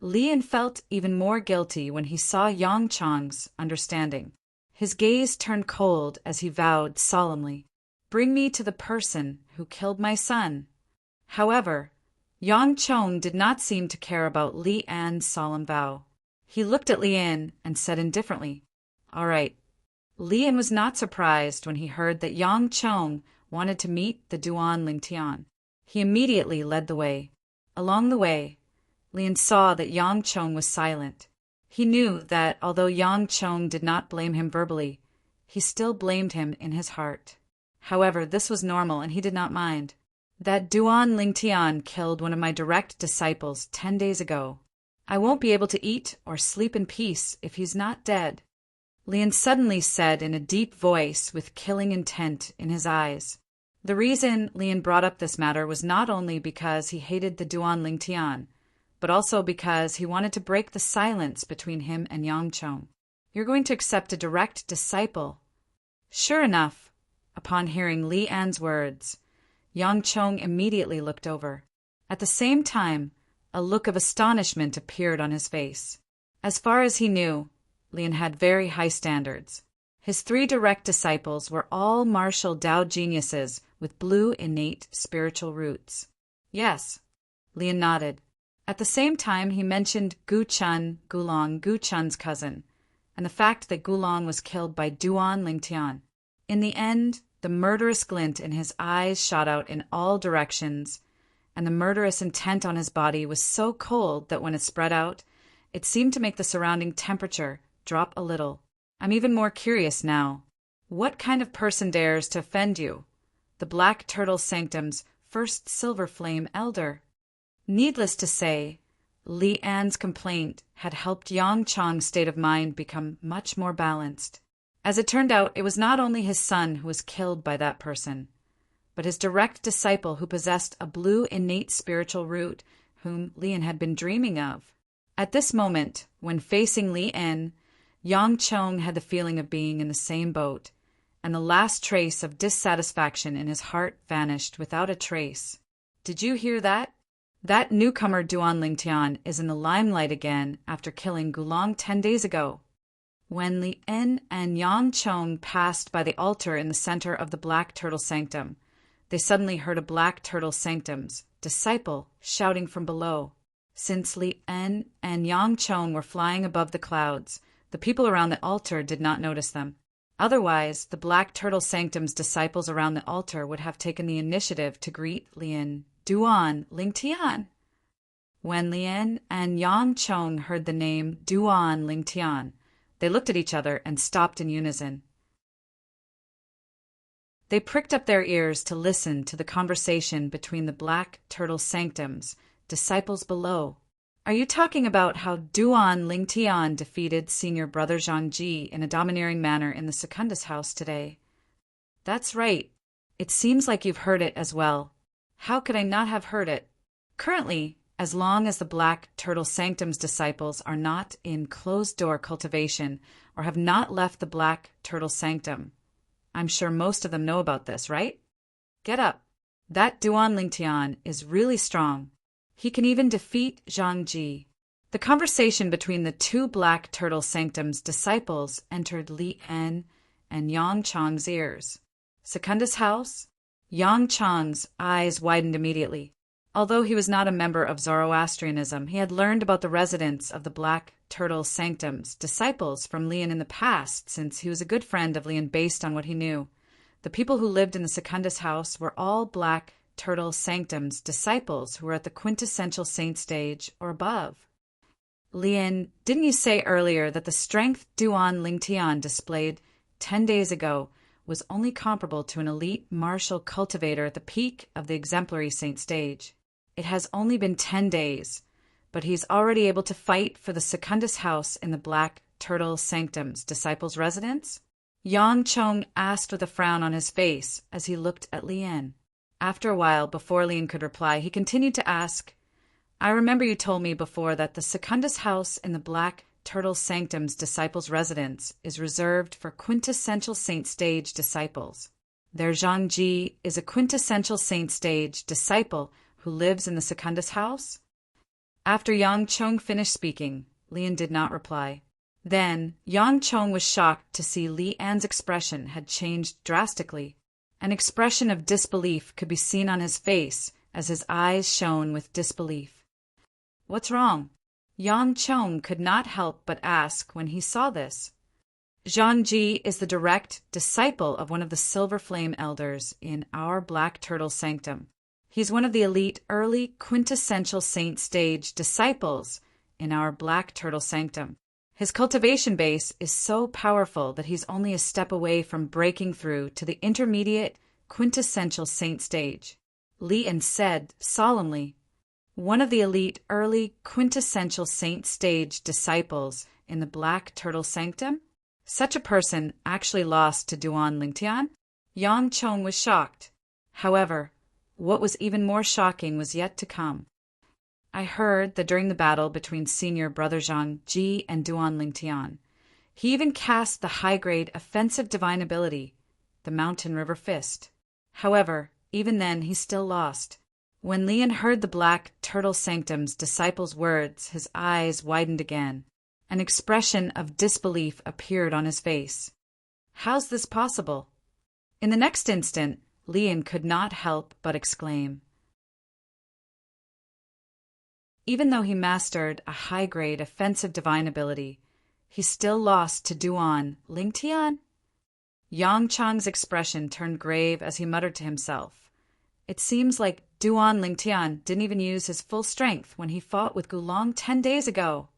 Lian felt even more guilty when he saw Yang Chong's understanding. His gaze turned cold as he vowed solemnly, Bring me to the person who killed my son. However, Yang Chong did not seem to care about Li An's solemn vow. He looked at Lian and said indifferently, All right. Lian was not surprised when he heard that Yang Chong wanted to meet the Duan Lingtian. He immediately led the way. Along the way, Lian saw that Yang Chong was silent. He knew that although Yang Chong did not blame him verbally, he still blamed him in his heart. However, this was normal and he did not mind. That Duan Lingtian killed one of my direct disciples 10 days ago. I won't be able to eat or sleep in peace if he's not dead," Lian suddenly said in a deep voice with killing intent in his eyes. The reason Lian brought up this matter was not only because he hated the Duan Lingtian, but also because he wanted to break the silence between him and Yang Chong. "You're going to accept a direct disciple." Sure enough, upon hearing Li An's words, Yang Chong immediately looked over. At the same time, a look of astonishment appeared on his face. As far as he knew, Lian had very high standards. His 3 direct disciples were all martial Tao geniuses with blue innate spiritual roots. "Yes," Lian nodded. At the same time, he mentioned Gulong, Gu Chun's cousin, and the fact that Gulong was killed by Duan Lingtian. In the end, the murderous glint in his eyes shot out in all directions, and the murderous intent on his body was so cold that when it spread out, it seemed to make the surrounding temperature drop a little. "I'm even more curious now. What kind of person dares to offend you? The Black Turtle Sanctum's first Silver Flame Elder." Needless to say, Li An's complaint had helped Yang Chong's state of mind become much more balanced. As it turned out, it was not only his son who was killed by that person, but his direct disciple who possessed a blue innate spiritual root whom Lian had been dreaming of. At this moment, when facing Li An, Yang Chong had the feeling of being in the same boat, and the last trace of dissatisfaction in his heart vanished without a trace. "Did you hear that? That newcomer Duan Lingtian is in the limelight again after killing Gulong 10 days ago." When Li En and Yang Chong passed by the altar in the center of the Black Turtle Sanctum, they suddenly heard a Black Turtle Sanctum's disciple shouting from below. Since Li En and Yang Chong were flying above the clouds, the people around the altar did not notice them. Otherwise, the Black Turtle Sanctum's disciples around the altar would have taken the initiative to greet Lian Duan Lingtian. When Lian and Yang Chong heard the name Duan Lingtian, they looked at each other and stopped in unison. They pricked up their ears to listen to the conversation between the Black Turtle Sanctum's disciples below. "Are you talking about how Duan Lingtian defeated Senior Brother Zhang Ji in a domineering manner in the Secundus house today?" "That's right. It seems like you've heard it as well." "How could I not have heard it?" Currently, as long as the Black Turtle Sanctum's disciples are not in closed-door cultivation or have not left the Black Turtle Sanctum, I'm sure most of them know about this, right? Get up. That Duan Lingtian is really strong. He can even defeat Zhang Ji. The conversation between the 2 Black Turtle Sanctum's disciples entered Li En and Yang Chong's ears. Secundus house? Yang Chong's eyes widened immediately. Although he was not a member of Zoroastrianism, he had learned about the residence of the Black Turtle Sanctum's disciples from Lian in the past, since he was a good friend of Lian based on what he knew. The people who lived in the Secundus house were all Black Turtle Sanctum's disciples who were at the quintessential saint stage or above. "Lian, didn't you say earlier that the strength Duan Lingtian displayed 10 days ago was only comparable to an elite martial cultivator at the peak of the exemplary saint stage? It has only been 10 days, but he's already able to fight for the Secundus house in the Black Turtle Sanctum's disciples' residence?" Yang Chong asked with a frown on his face as he looked at Lian. After a while, before Lian could reply, he continued to ask, "I remember you told me before that the Secundus house in the Black Turtle Sanctum's disciples' residence is reserved for quintessential saint stage disciples. Their Zhang Ji is a quintessential saint stage disciple who lives in the Secundus house?" After Yang Chong finished speaking, Lian did not reply. Then Yang Chong was shocked to see Li An's expression had changed drastically. An expression of disbelief could be seen on his face as his eyes shone with disbelief. "What's wrong?" Yang Chong could not help but ask when he saw this. "Zhang Ji is the direct disciple of one of the Silver Flame Elders in our Black Turtle Sanctum. He's one of the elite early quintessential saint stage disciples in our Black Turtle Sanctum. His cultivation base is so powerful that he's only a step away from breaking through to the intermediate quintessential saint stage. Lian said solemnly, one of the elite early quintessential saint stage disciples in the Black Turtle Sanctum? Such a person actually lost to Duan Lingtian? Yang Chong was shocked. However, what was even more shocking was yet to come. I heard that during the battle between senior brother Zhang Ji and Duan Lingtian, he even cast the high-grade offensive divine ability, the Mountain River Fist. However, even then he still lost. When Lian heard the Black Turtle Sanctum's disciple's words, his eyes widened again. An expression of disbelief appeared on his face. How's this possible? In the next instant, Lian could not help but exclaim. Even though he mastered a high-grade offensive divine ability, he still lost to Duan Lingtian? Yang Chang's expression turned grave as he muttered to himself. It seems like Duan Lingtian didn't even use his full strength when he fought with Gulong 10 days ago.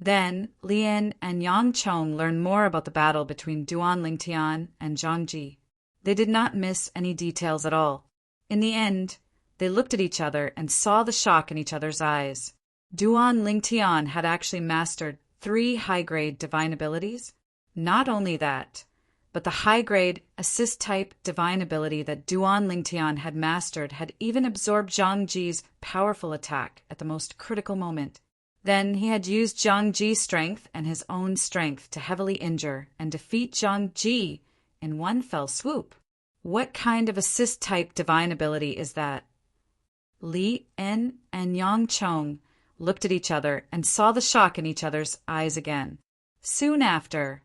Then, Lian and Yang Chong learned more about the battle between Duan Lingtian and Zhang Ji. They did not miss any details at all. In the end, they looked at each other and saw the shock in each other's eyes. Duan Lingtian had actually mastered 3 high-grade divine abilities. Not only that, but the high-grade assist-type divine ability that Duan Lingtian had mastered had even absorbed Zhang Ji's powerful attack at the most critical moment. Then he had used Zhang Ji's strength and his own strength to heavily injure and defeat Zhang Ji in one fell swoop. What kind of assist-type divine ability is that? Li En and Yang Chong looked at each other and saw the shock in each other's eyes again. Soon after,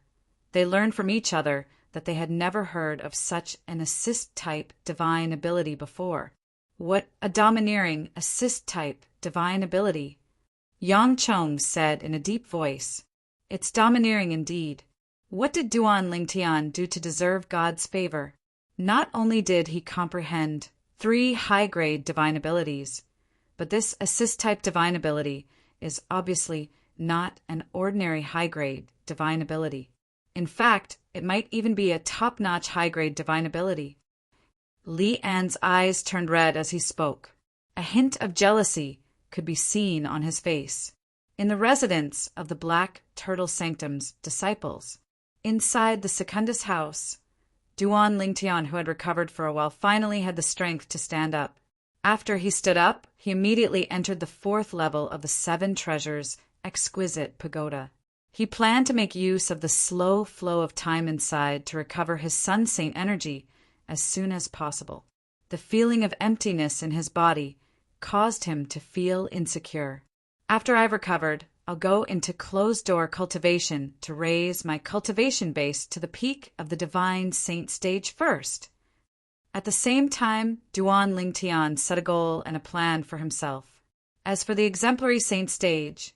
they learned from each other that they had never heard of such an assist-type divine ability before. What a domineering assist-type divine ability! Yang Chong said in a deep voice, "It's domineering indeed. What did Duan Lingtian do to deserve God's favor? Not only did he comprehend 3 high-grade divine abilities, but this assist-type divine ability is obviously not an ordinary high-grade divine ability. In fact, it might even be a top-notch high-grade divine ability." Li An's eyes turned red as he spoke. A hint of jealousy could be seen on his face. In the residence of the Black Turtle Sanctum's disciples, inside the Secundus house, Duan Lingtian, who had recovered for a while, finally had the strength to stand up. After he stood up, he immediately entered the 4th level of the 7 Treasures' exquisite pagoda. He planned to make use of the slow flow of time inside to recover his Sun Saint energy as soon as possible. The feeling of emptiness in his body caused him to feel insecure. After I've recovered, I'll go into closed-door cultivation to raise my cultivation base to the peak of the Divine Saint stage first. At the same time, Duan Lingtian set a goal and a plan for himself. As for the exemplary saint stage,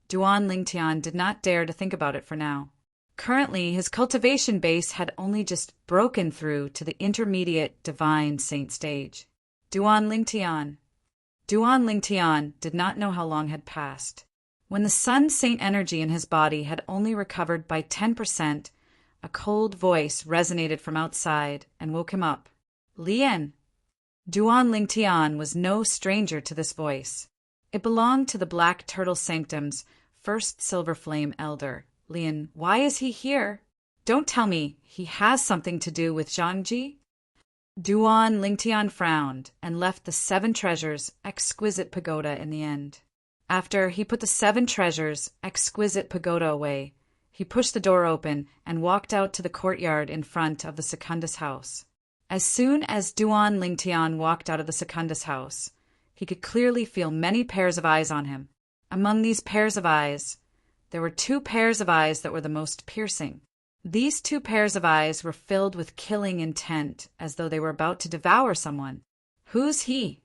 Duan Lingtian did not dare to think about it for now. Currently, his cultivation base had only just broken through to the intermediate Divine Saint stage. Duan Lingtian did not know how long had passed. When the Sun Saint energy in his body had only recovered by 10%, a cold voice resonated from outside and woke him up. "Lian." Duan Lingtian was no stranger to this voice. It belonged to the Black Turtle Sanctum's first Silver Flame Elder. "Lian, why is he here? Don't tell me he has something to do with Zhang Ji?" Duan Lingtian frowned and left the 7 Treasures' exquisite pagoda in the end. After he put the 7 Treasures' exquisite pagoda away, he pushed the door open and walked out to the courtyard in front of the Secundus house. As soon as Duan Lingtian walked out of the Secundus house, he could clearly feel many pairs of eyes on him. Among these pairs of eyes, there were 2 pairs of eyes that were the most piercing. These 2 pairs of eyes were filled with killing intent, as though they were about to devour someone. Who's he?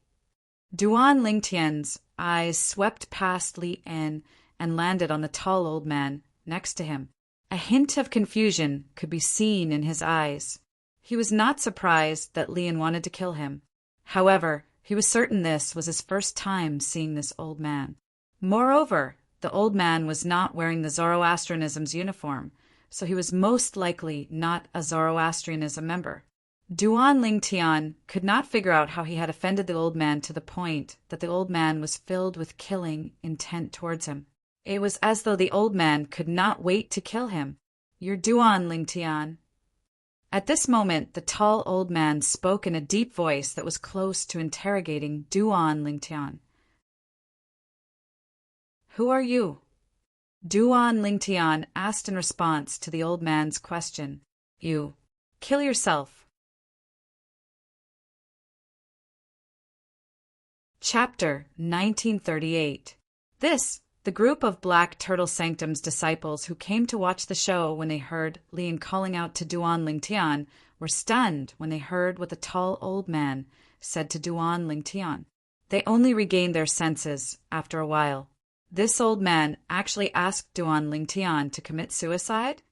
Duan Lingtian's eyes swept past Li En and landed on the tall old man next to him. A hint of confusion could be seen in his eyes. He was not surprised that Lian wanted to kill him. However, he was certain this was his first time seeing this old man. Moreover, the old man was not wearing the Zoroastrianism's uniform, so he was most likely not a Zoroastrianism member. Duan Lingtian could not figure out how he had offended the old man to the point that the old man was filled with killing intent towards him. It was as though the old man could not wait to kill him. "You're Duan Lingtian." At this moment, the tall old man spoke in a deep voice that was close to interrogating Duan Lingtian. "Who are you?" Duan Lingtian asked in response to the old man's question. "You. Kill yourself." Chapter 1938. The group of Black Turtle Sanctum's disciples who came to watch the show when they heard Lian calling out to Duan Lingtian were stunned when they heard what the tall old man said to Duan Lingtian. They only regained their senses after a while. This old man actually asked Duan Lingtian to commit suicide?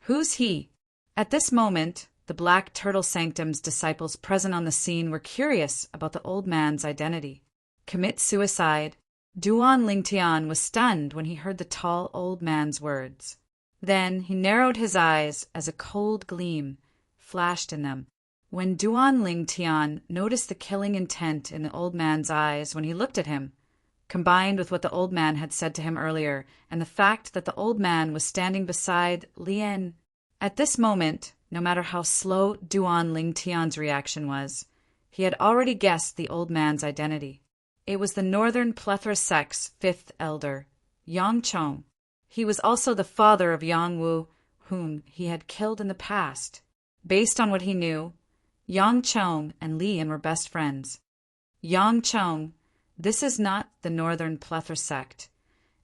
Who's he? At this moment, the Black Turtle Sanctum's disciples present on the scene were curious about the old man's identity. Commit suicide? Duan Lingtian was stunned when he heard the tall old man's words. Then he narrowed his eyes as a cold gleam flashed in them. When Duan Lingtian noticed the killing intent in the old man's eyes when he looked at him, combined with what the old man had said to him earlier, and the fact that the old man was standing beside Lian. At this moment, no matter how slow Duan Lingtian's reaction was, he had already guessed the old man's identity. It was the Northern Plethora sect's fifth elder, Yang Chong. He was also the father of Yang Wu, whom he had killed in the past. Based on what he knew, Yang Chong and Lian were best friends. "Yang Chong, this is not the Northern Plethora sect,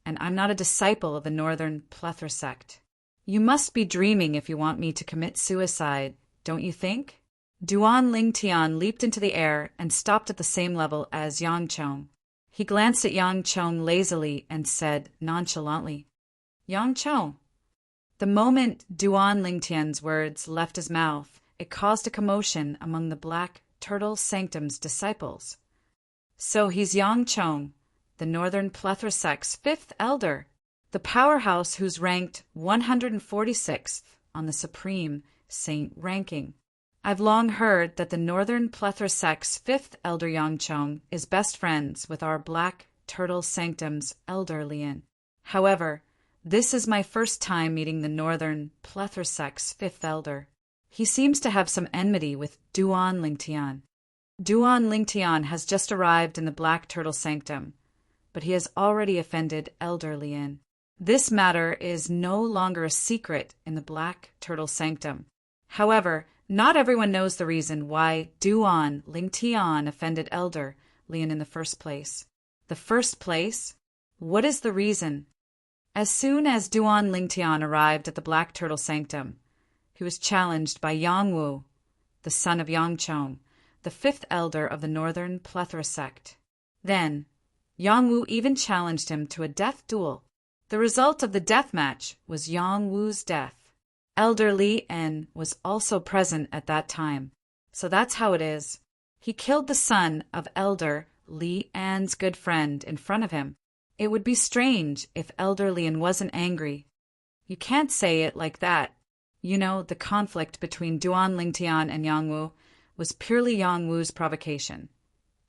and I'm not a disciple of the Northern Plethora sect. You must be dreaming if you want me to commit suicide, don't you think?" Duan Lingtian leaped into the air and stopped at the same level as Yang Chong. He glanced at Yang Chong lazily and said nonchalantly, "Yang Chong." The moment Duan Lingtian's words left his mouth, it caused a commotion among the Black Turtle Sanctum's disciples. So he's Yang Chong, the Northern Plethora sect's fifth elder, the powerhouse who's ranked 146th on the Supreme Saint ranking. I've long heard that the Northern Plethora sect's fifth elder Yang Chong is best friends with our Black Turtle Sanctum's elder Lian. However, this is my first time meeting the Northern Plethora sect's fifth elder. He seems to have some enmity with Duan Lingtian. Duan Lingtian has just arrived in the Black Turtle Sanctum, but he has already offended elder Lian. This matter is no longer a secret in the Black Turtle Sanctum. However, not everyone knows the reason why Duan Lingtian offended elder Lian in the first place. The first place? What is the reason? As soon as Duan Lingtian arrived at the Black Turtle Sanctum, he was challenged by Yang Wu, the son of Yang Chong, the fifth elder of the Northern Plethora sect. Then, Yang Wu even challenged him to a death duel. The result of the death match was Yang Wu's death. Elder Lian was also present at that time, so that's how it is. He killed the son of Elder Lian's good friend in front of him. It would be strange if Elder Lian wasn't angry. You can't say it like that. You know, the conflict between Duan Lingtian and Yang Wu was purely Yang Wu's provocation.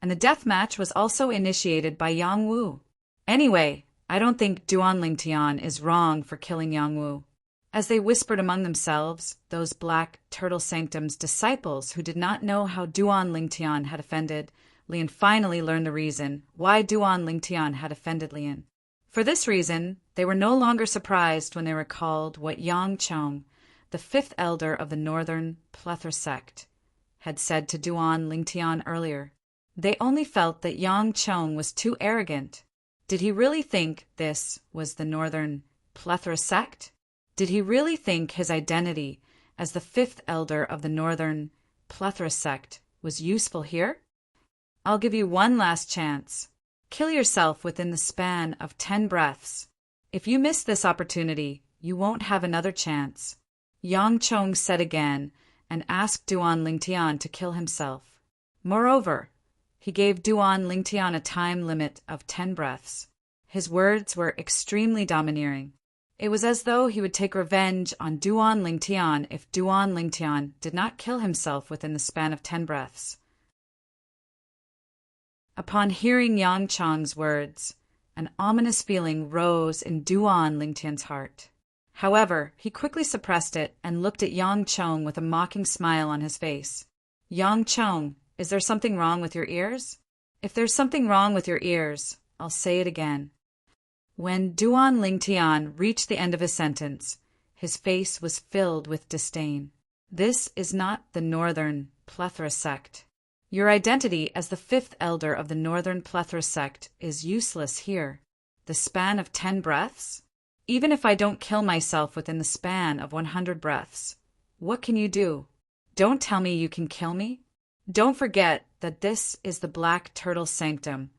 And the death match was also initiated by Yang Wu. Anyway, I don't think Duan Lingtian is wrong for killing Yang Wu. As they whispered among themselves, those Black Turtle Sanctum's disciples who did not know how Duan Lingtian had offended Lian finally learned the reason why Duan Lingtian had offended Lian. For this reason, they were no longer surprised when they recalled what Yang Chong, the fifth elder of the Northern Plethora sect, had said to Duan Lingtian earlier. They only felt that Yang Chong was too arrogant. Did he really think this was the Northern Plethora sect? Did he really think his identity as the fifth elder of the Northern Plethora sect was useful here? I'll give you one last chance. Kill yourself within the span of 10 breaths. If you miss this opportunity, you won't have another chance. Yang Chong said again and asked Duan Lingtian to kill himself. Moreover, he gave Duan Lingtian a time limit of 10 breaths. His words were extremely domineering. It was as though he would take revenge on Duan Lingtian if Duan Lingtian did not kill himself within the span of 10 breaths. Upon hearing Yang Chong's words, an ominous feeling rose in Duan Lingtian's heart. However, he quickly suppressed it and looked at Yang Chong with a mocking smile on his face. Yang Chong, is there something wrong with your ears? If there's something wrong with your ears, I'll say it again. When Duan Lingtian reached the end of his sentence, his face was filled with disdain. This is not the Northern Plethora sect. Your identity as the 5th elder of the Northern Plethora sect is useless here. The span of 10 breaths? Even if I don't kill myself within the span of 100 breaths, what can you do? Don't tell me you can kill me. Don't forget that this is the Black Turtle Sanctum,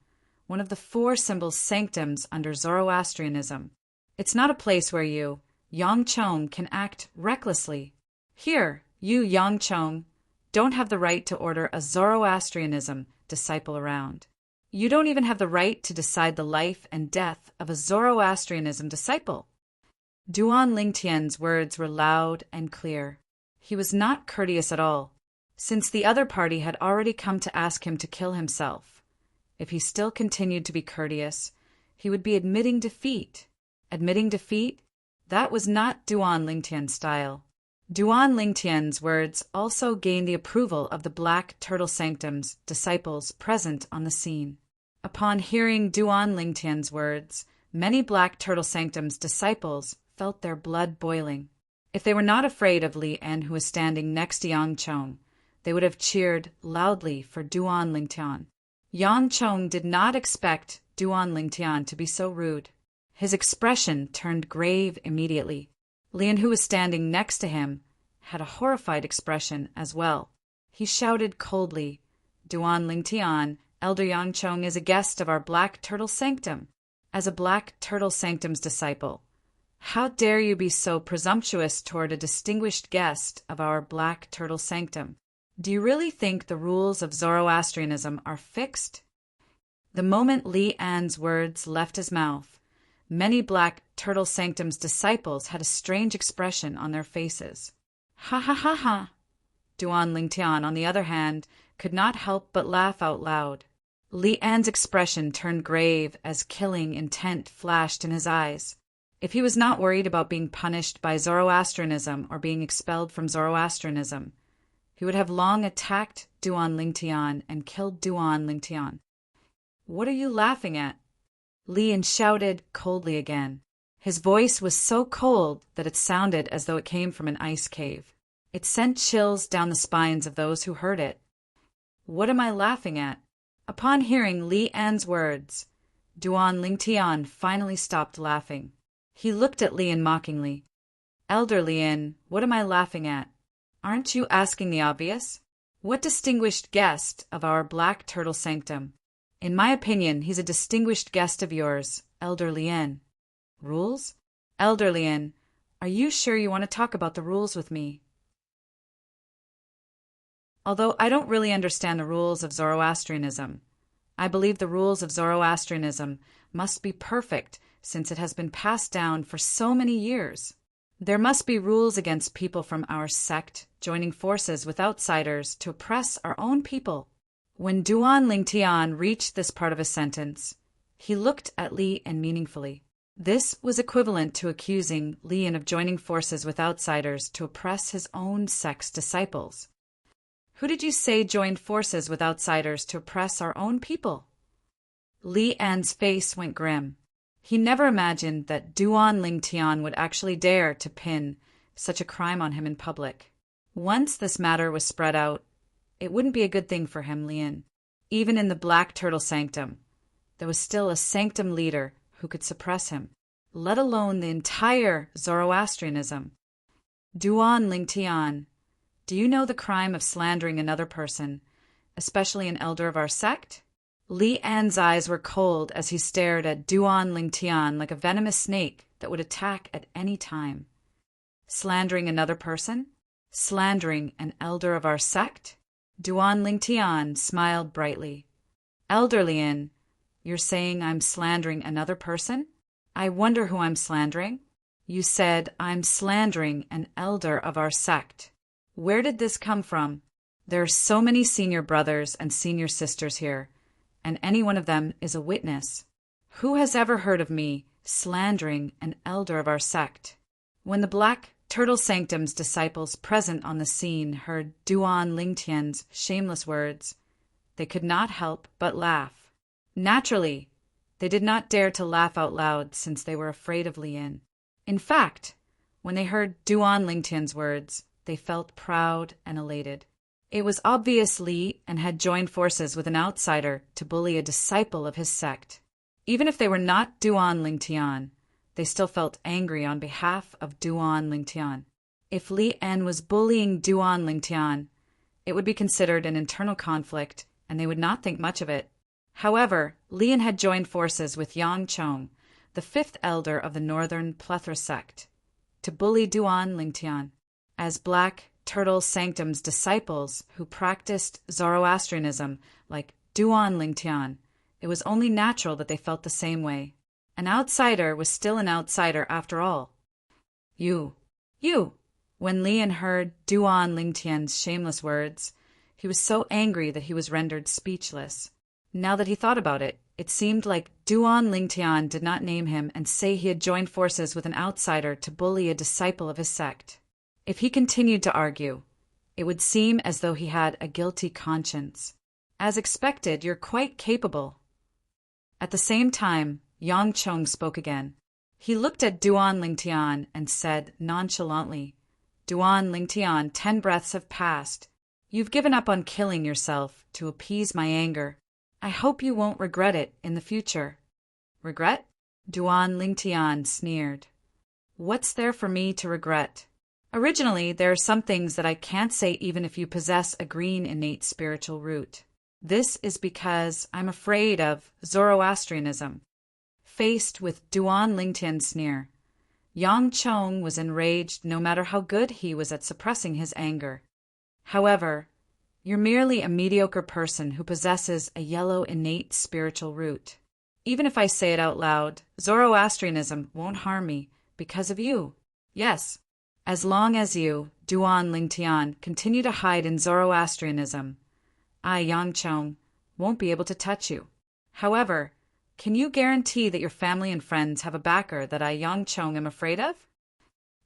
one of the 4 symbol sanctums under Zoroastrianism. It's not a place where you, Yang Chong, can act recklessly. Here, you, Yang Chong, don't have the right to order a Zoroastrianism disciple around. You don't even have the right to decide the life and death of a Zoroastrianism disciple. Duan Lingtian's words were loud and clear. He was not courteous at all, since the other party had already come to ask him to kill himself. If he still continued to be courteous, he would be admitting defeat. Admitting defeat? That was not Duan Lingtian's style. Duan Lingtian's words also gained the approval of the Black Turtle Sanctum's disciples present on the scene. Upon hearing Duan Lingtian's words, many Black Turtle Sanctum's disciples felt their blood boiling. If they were not afraid of Li En, who was standing next to Yang Chong, they would have cheered loudly for Duan Lingtian. Yang Chong did not expect Duan Lingtian to be so rude. His expression turned grave immediately. Lian, who was standing next to him, had a horrified expression as well. He shouted coldly, Duan Lingtian, Elder Yang Chong is a guest of our Black Turtle Sanctum. As a Black Turtle Sanctum's disciple, how dare you be so presumptuous toward a distinguished guest of our Black Turtle Sanctum? Do you really think the rules of Zoroastrianism are fixed? The moment Li An's words left his mouth, many Black Turtle Sanctum's disciples had a strange expression on their faces. Ha ha ha ha! Duan Lingtian, on the other hand, could not help but laugh out loud. Li An's expression turned grave as killing intent flashed in his eyes. If he was not worried about being punished by Zoroastrianism or being expelled from Zoroastrianism, he would have long attacked Duan Lingtian and killed Duan Lingtian. What are you laughing at? Li En shouted coldly again. His voice was so cold that it sounded as though it came from an ice cave. It sent chills down the spines of those who heard it. What am I laughing at? Upon hearing Li An's words, Duan Lingtian finally stopped laughing. He looked at Li En mockingly. Elder Li En, what am I laughing at? Aren't you asking the obvious? What distinguished guest of our Black Turtle Sanctum? In my opinion, he's a distinguished guest of yours, Elder Li En. Rules? Elder Li En, are you sure you want to talk about the rules with me? Although I don't really understand the rules of Zoroastrianism, I believe the rules of Zoroastrianism must be perfect since it has been passed down for so many years. There must be rules against people from our sect joining forces with outsiders to oppress our own people. When Duan Lingtian reached this part of his sentence, he looked at Li En meaningfully. This was equivalent to accusing Li En of joining forces with outsiders to oppress his own sect's disciples. Who did you say joined forces with outsiders to oppress our own people? Li An's face went grim. He never imagined that Duan Lingtian would actually dare to pin such a crime on him in public. Once this matter was spread out, it wouldn't be a good thing for him, Li En. Even in the Black Turtle Sanctum, there was still a sanctum leader who could suppress him, let alone the entire Zoroastrianism. Duan Lingtian, do you know the crime of slandering another person, especially an elder of our sect? Li An's eyes were cold as he stared at Duan Lingtian like a venomous snake that would attack at any time. Slandering another person? Slandering an elder of our sect? Duan Lingtian smiled brightly. Elder Li En, you're saying I'm slandering another person? I wonder who I'm slandering. You said I'm slandering an elder of our sect. Where did this come from? There are so many senior brothers and senior sisters here, and any one of them is a witness. Who has ever heard of me slandering an elder of our sect? When the Black Turtle Sanctum's disciples present on the scene heard Duan Lingtian's shameless words, they could not help but laugh. Naturally, they did not dare to laugh out loud since they were afraid of Lian. In fact, when they heard Duan Lingtian's words, they felt proud and elated. It was obvious Li and had joined forces with an outsider to bully a disciple of his sect. Even if they were not Duan Lingtian, they still felt angry on behalf of Duan Lingtian. If Li En was bullying Duan Lingtian, it would be considered an internal conflict, and they would not think much of it. However, Li En had joined forces with Yang Chong, the fifth elder of the Northern Plethora sect, to bully Duan Lingtian. As Black Turtle Sanctum's disciples who practiced Zoroastrianism like Duan Lingtian, it was only natural that they felt the same way. An outsider was still an outsider after all. You. When Lian heard Duan Lingtian's shameless words, he was so angry that he was rendered speechless. Now that he thought about it, it seemed like Duan Lingtian did not name him and say he had joined forces with an outsider to bully a disciple of his sect. If he continued to argue, it would seem as though he had a guilty conscience. As expected, you're quite capable. At the same time, Yang Chong spoke again. He looked at Duan Lingtian and said nonchalantly, Duan Lingtian, 10 breaths have passed. You've given up on killing yourself to appease my anger. I hope you won't regret it in the future. Regret? Duan Lingtian sneered. What's there for me to regret? Originally, there are some things that I can't say even if you possess a green innate spiritual root. This is because I'm afraid of Zoroastrianism. Faced with Duan Lingtian's sneer, Yang Chong was enraged no matter how good he was at suppressing his anger. However, you're merely a mediocre person who possesses a yellow innate spiritual root. Even if I say it out loud, Zoroastrianism won't harm me because of you. Yes, as long as you, Duan Lingtian, continue to hide in Zoroastrianism, I, Yang Chong, won't be able to touch you. However, can you guarantee that your family and friends have a backer that I, Yang Chong, am afraid of?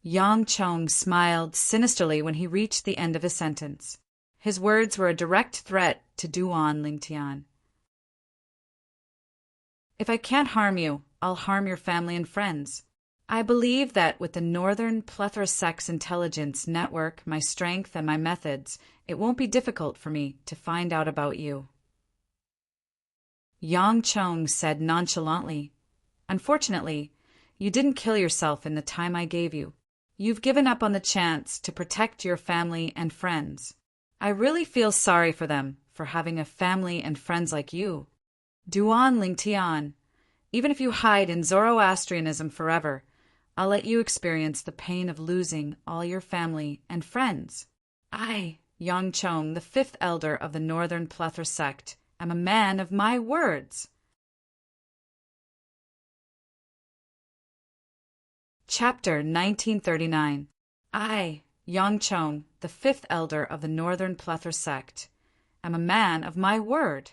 Yang Chong smiled sinisterly when he reached the end of his sentence. His words were a direct threat to Duan Lingtian. If I can't harm you, I'll harm your family and friends. I believe that with the Northern Plethora sect's intelligence network, my strength, and my methods, it won't be difficult for me to find out about you. Yang Chong said nonchalantly, Unfortunately, you didn't kill yourself in the time I gave you. You've given up on the chance to protect your family and friends. I really feel sorry for them for having a family and friends like you. Duan Lingtian, even if you hide in Zoroastrianism forever, I'll let you experience the pain of losing all your family and friends. I, Yang Chong, the fifth elder of the Northern Plethora sect, am a man of my words. Chapter 1939. I, Yang Chong, the fifth elder of the Northern Plethora sect, am a man of my word.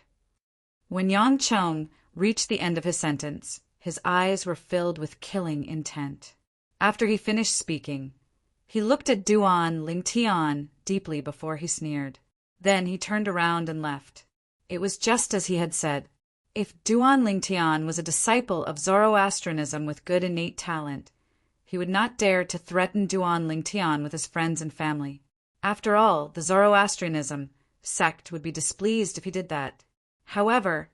When Yang Chong reached the end of his sentence, his eyes were filled with killing intent. After he finished speaking, he looked at Duan Lingtian deeply before he sneered. Then he turned around and left. It was just as he had said. If Duan Lingtian was a disciple of Zoroastrianism with good innate talent, he would not dare to threaten Duan Lingtian with his friends and family. After all, the Zoroastrianism sect would be displeased if he did that. However,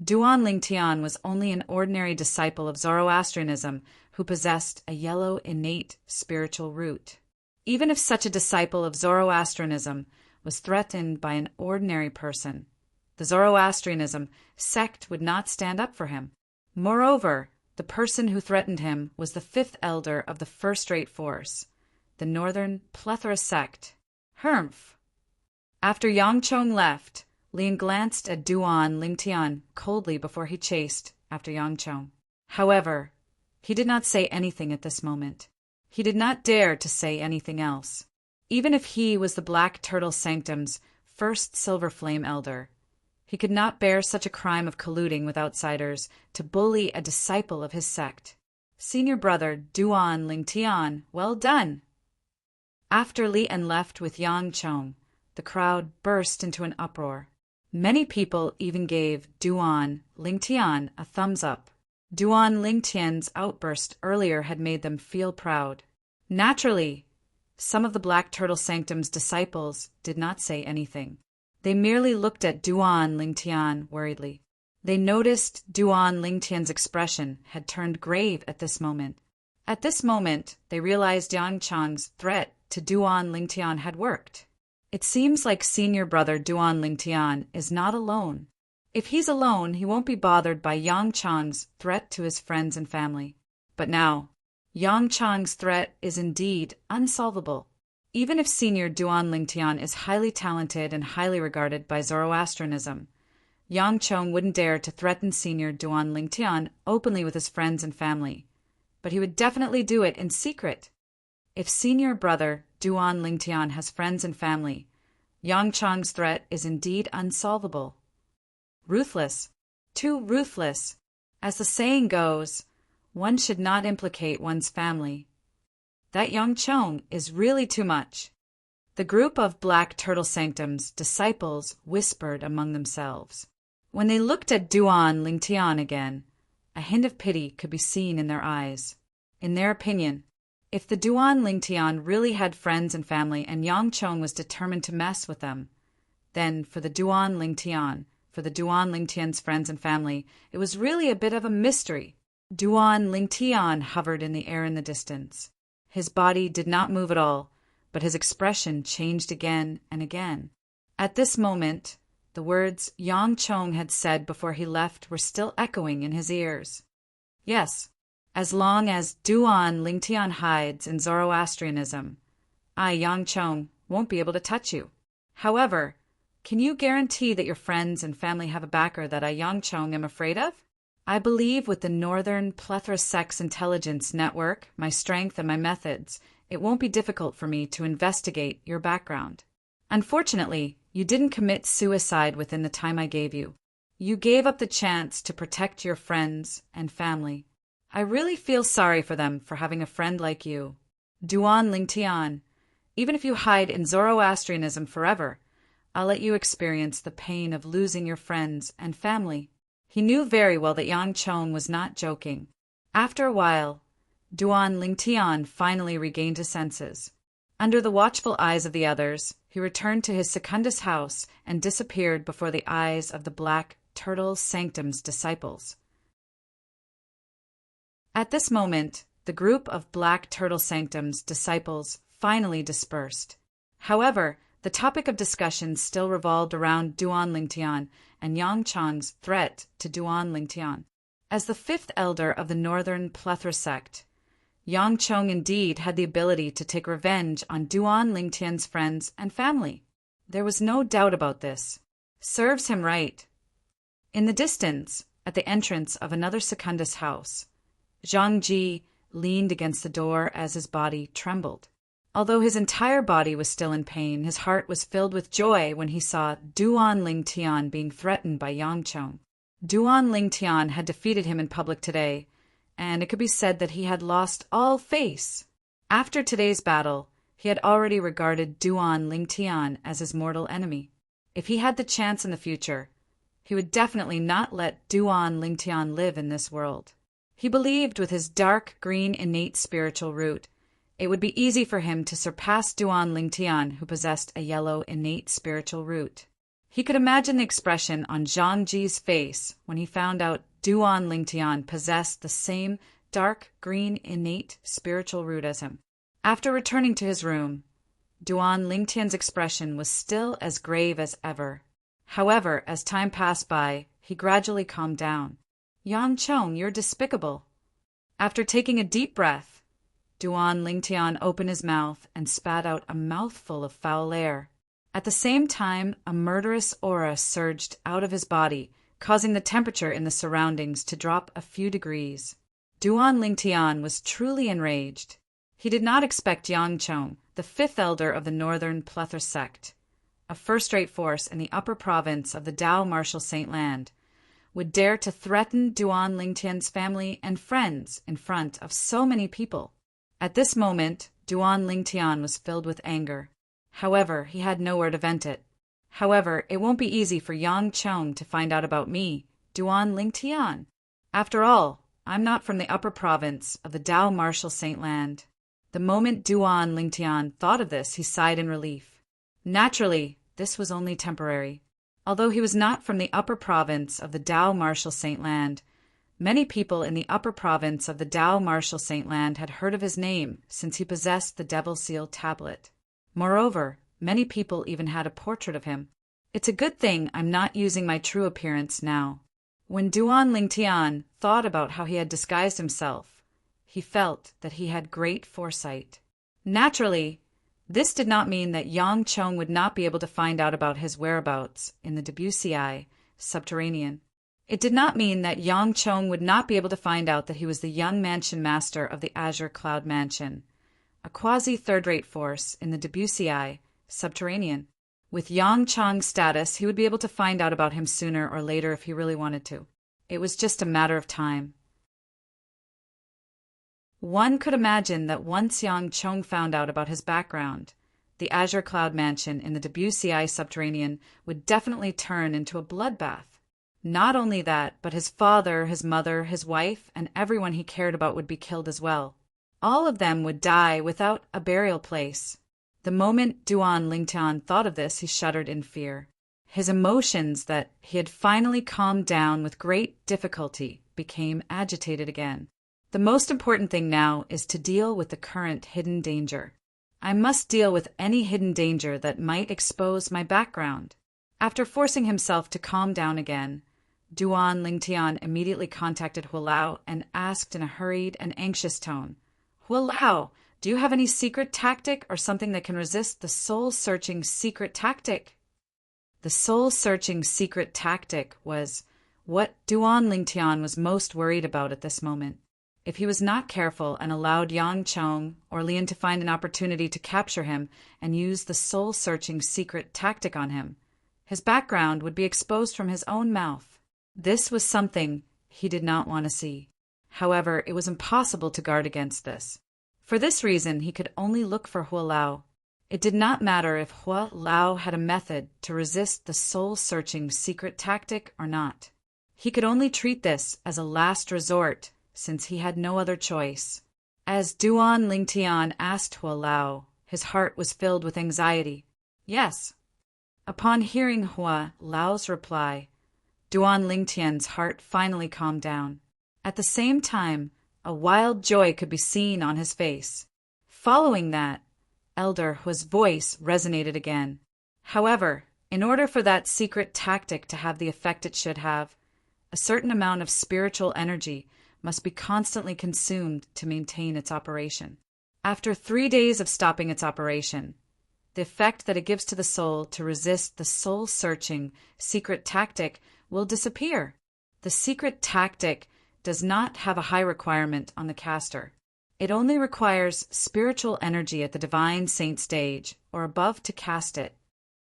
Duan Lingtian was only an ordinary disciple of Zoroastrianism who possessed a yellow innate spiritual root. Even if such a disciple of Zoroastrianism was threatened by an ordinary person, the Zoroastrianism sect would not stand up for him. Moreover, the person who threatened him was the fifth elder of the first-rate force, the Northern Plethora sect. Humph! After Yang Chong left, Lian glanced at Duan Lingtian coldly before he chased after Yang Chong. However, he did not say anything at this moment. He did not dare to say anything else. Even if he was the Black Turtle Sanctum's first Silver Flame Elder, he could not bear such a crime of colluding with outsiders to bully a disciple of his sect. Senior brother Duan Lingtian, well done! After Li En left with Yang Chong, the crowd burst into an uproar. Many people even gave Duan Lingtian a thumbs up. Duan Lingtian's outburst earlier had made them feel proud. Naturally, some of the Black Turtle Sanctum's disciples did not say anything. They merely looked at Duan Lingtian worriedly. They noticed Duan Lingtian's expression had turned grave at this moment. At this moment, they realized Yang Chang's threat to Duan Lingtian had worked. It seems like senior brother Duan Lingtian is not alone. If he's alone, he won't be bothered by Yang Chang's threat to his friends and family. But now, Yang Chang's threat is indeed unsolvable. Even if senior Duan Lingtian is highly talented and highly regarded by Zoroastrianism, Yang Chong wouldn't dare to threaten senior Duan Lingtian openly with his friends and family, but he would definitely do it in secret. If senior brother Duan Lingtian has friends and family, Yang Chong's threat is indeed unsolvable. Ruthless, too ruthless. As the saying goes, one should not implicate one's family. That Yang Chong is really too much. The group of Black Turtle Sanctum's disciples whispered among themselves. When they looked at Duan Lingtian again, a hint of pity could be seen in their eyes. In their opinion, if the Duan Lingtian really had friends and family and Yang Chong was determined to mess with them, then for the Duan Lingtian's friends and family, it was really a bit of a mystery. Duan Lingtian hovered in the air in the distance. His body did not move at all, but his expression changed again and again. At this moment, the words Yang Chong had said before he left were still echoing in his ears. Yes, as long as Duan Lingtian hides in Zoroastrianism, I, Yang Chong, won't be able to touch you. However, can you guarantee that your friends and family have a backer that I, Yang Chong, am afraid of? I believe with the Northern Plethora Sex Intelligence Network, my strength and my methods, it won't be difficult for me to investigate your background. Unfortunately, you didn't commit suicide within the time I gave you. You gave up the chance to protect your friends and family. I really feel sorry for them for having a friend like you. Duan Lingtian, even if you hide in Zoroastrianism forever, I'll let you experience the pain of losing your friends and family. He knew very well that Yang Chong was not joking. After a while, Duan Lingtian finally regained his senses. Under the watchful eyes of the others, he returned to his Secundus house and disappeared before the eyes of the Black Turtle Sanctum's disciples. At this moment, the group of Black Turtle Sanctum's disciples finally dispersed. However, the topic of discussion still revolved around Duan Lingtian and Yang Chong's threat to Duan Lingtian. As the fifth elder of the Northern Plethora sect, Yang Chong indeed had the ability to take revenge on Duan Lingtian's friends and family. There was no doubt about this. Serves him right. In the distance, at the entrance of another Secundus house, Zhang Ji leaned against the door as his body trembled. Although his entire body was still in pain, his heart was filled with joy when he saw Duan Lingtian being threatened by Yang Chong. Duan Lingtian had defeated him in public today, and it could be said that he had lost all face. After today's battle, he had already regarded Duan Lingtian as his mortal enemy. If he had the chance in the future, he would definitely not let Duan Lingtian live in this world. He believed with his dark green innate spiritual root, it would be easy for him to surpass Duan Lingtian, who possessed a yellow innate spiritual root. He could imagine the expression on Zhang Ji's face when he found out Duan Lingtian possessed the same dark green innate spiritual root as him. After returning to his room, Duan Lingtian's expression was still as grave as ever. However, as time passed by, he gradually calmed down. Yang Chong, you're despicable. After taking a deep breath, Duan Lingtian opened his mouth and spat out a mouthful of foul air. At the same time, a murderous aura surged out of his body, causing the temperature in the surroundings to drop a few degrees. Duan Lingtian was truly enraged. He did not expect Yang Chong, the fifth elder of the northern Plethor sect, a first-rate force in the upper province of the Dao Martial Saint Land, would dare to threaten Duan Lingtian's family and friends in front of so many people. At this moment, Duan Lingtian was filled with anger. However, he had nowhere to vent it. However, it won't be easy for Yang Chong to find out about me, Duan Lingtian. After all, I'm not from the upper province of the Dao Martial Saint Land. The moment Duan Lingtian thought of this, he sighed in relief. Naturally, this was only temporary. Although he was not from the upper province of the Dao Martial Saint Land, many people in the upper province of the Dao Martial Saint Land had heard of his name since he possessed the Devil Seal tablet. Moreover, many people even had a portrait of him. It's a good thing I'm not using my true appearance now. When Duan Lingtian thought about how he had disguised himself, he felt that he had great foresight. Naturally, this did not mean that Yang Chong would not be able to find out about his whereabouts in the Debussy subterranean. It did not mean that Yang Chong would not be able to find out that he was the young mansion master of the Azure Cloud Mansion, a quasi-third-rate force in the Debussy subterranean. With Yang Chong's status, he would be able to find out about him sooner or later if he really wanted to. It was just a matter of time. One could imagine that once Yang Chong found out about his background, the Azure Cloud Mansion in the Debussy subterranean would definitely turn into a bloodbath. Not only that, but his father, his mother, his wife, and everyone he cared about would be killed as well. All of them would die without a burial place. The moment Duan Lingtian thought of this, he shuddered in fear. His emotions that he had finally calmed down with great difficulty became agitated again. The most important thing now is to deal with the current hidden danger. I must deal with any hidden danger that might expose my background. After forcing himself to calm down again, Duan Lingtian immediately contacted Hualao and asked in a hurried and anxious tone, "Hualao, do you have any secret tactic or something that can resist the soul-searching secret tactic?" The soul-searching secret tactic was what Duan Lingtian was most worried about at this moment. If he was not careful and allowed Yang Chong or Lian to find an opportunity to capture him and use the soul-searching secret tactic on him, his background would be exposed from his own mouth. This was something he did not want to see. However, it was impossible to guard against this. For this reason, he could only look for Hualao. It did not matter if Hualao had a method to resist the soul-searching secret tactic or not. He could only treat this as a last resort, since he had no other choice. As Duan Lingtian asked Hualao, his heart was filled with anxiety. "Yes." Upon hearing Hualao's reply, Duan Lingtian's heart finally calmed down. At the same time, a wild joy could be seen on his face. Following that, Elder Hua's voice resonated again. However, in order for that secret tactic to have the effect it should have, a certain amount of spiritual energy must be constantly consumed to maintain its operation. After 3 days of stopping its operation, the effect that it gives to the soul to resist the soul-searching secret tactic will disappear. The secret tactic does not have a high requirement on the caster. It only requires spiritual energy at the divine saint stage or above to cast it.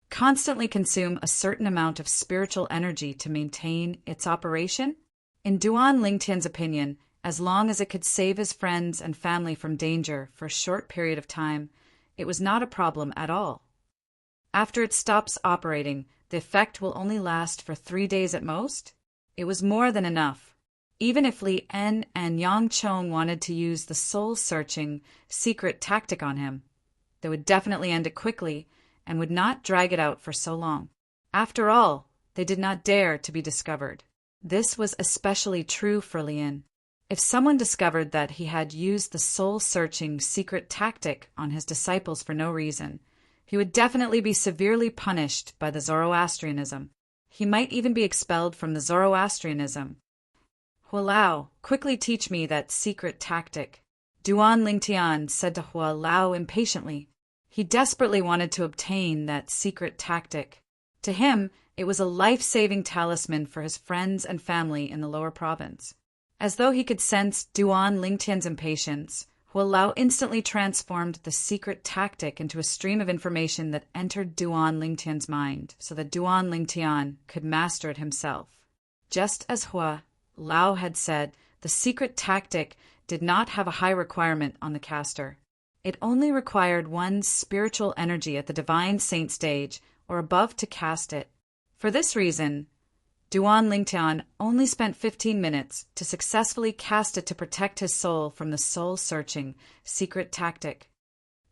Constantly consume a certain amount of spiritual energy to maintain its operation? In Duan Lingtian's opinion, as long as it could save his friends and family from danger for a short period of time, it was not a problem at all. After it stops operating, the effect will only last for 3 days at most? It was more than enough. Even if Li En and Yang Chong wanted to use the soul-searching secret tactic on him, they would definitely end it quickly and would not drag it out for so long. After all, they did not dare to be discovered. This was especially true for Lian. If someone discovered that he had used the soul-searching secret tactic on his disciples for no reason, he would definitely be severely punished by the Zoroastrianism. He might even be expelled from the Zoroastrianism. "Hualao, quickly teach me that secret tactic," Duan Lingtian said to Hualao impatiently. He desperately wanted to obtain that secret tactic. To him, it was a life-saving talisman for his friends and family in the lower province. As though he could sense Duan Lingtian's impatience, Huo Lao instantly transformed the secret tactic into a stream of information that entered Duan Lingtian's mind, so that Duan Lingtian could master it himself. Just as Huo Lao had said, the secret tactic did not have a high requirement on the caster. It only required one's spiritual energy at the divine saint stage or above to cast it. For this reason, Duan Lingtian only spent 15 minutes to successfully cast it to protect his soul from the soul-searching secret tactic.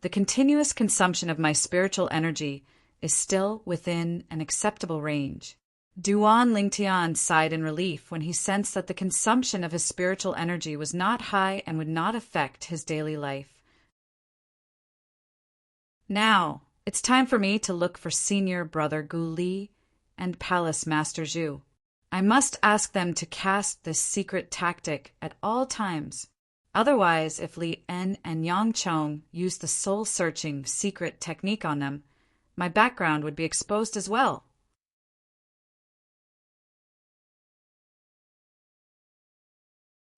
The continuous consumption of my spiritual energy is still within an acceptable range. Duan Lingtian sighed in relief when he sensed that the consumption of his spiritual energy was not high and would not affect his daily life. Now, it's time for me to look for Senior Brother Gu Li and Palace Master Zhu. I must ask them to cast this secret tactic at all times. Otherwise, if Li En and Yang Chong used the soul-searching secret technique on them, my background would be exposed as well.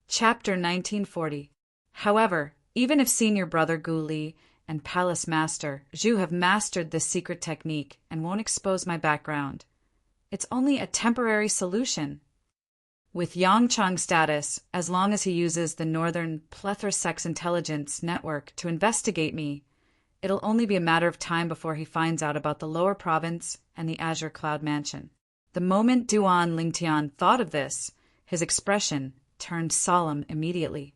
Chapter 1940. However, even if Senior Brother Gu Li and Palace Master Zhu have mastered this secret technique and won't expose my background, it's only a temporary solution. With Yang Chong's status, as long as he uses the Northern Plethora-Sex Intelligence Network to investigate me, it'll only be a matter of time before he finds out about the Lower Province and the Azure Cloud Mansion. The moment Duan Lingtian thought of this, his expression turned solemn immediately.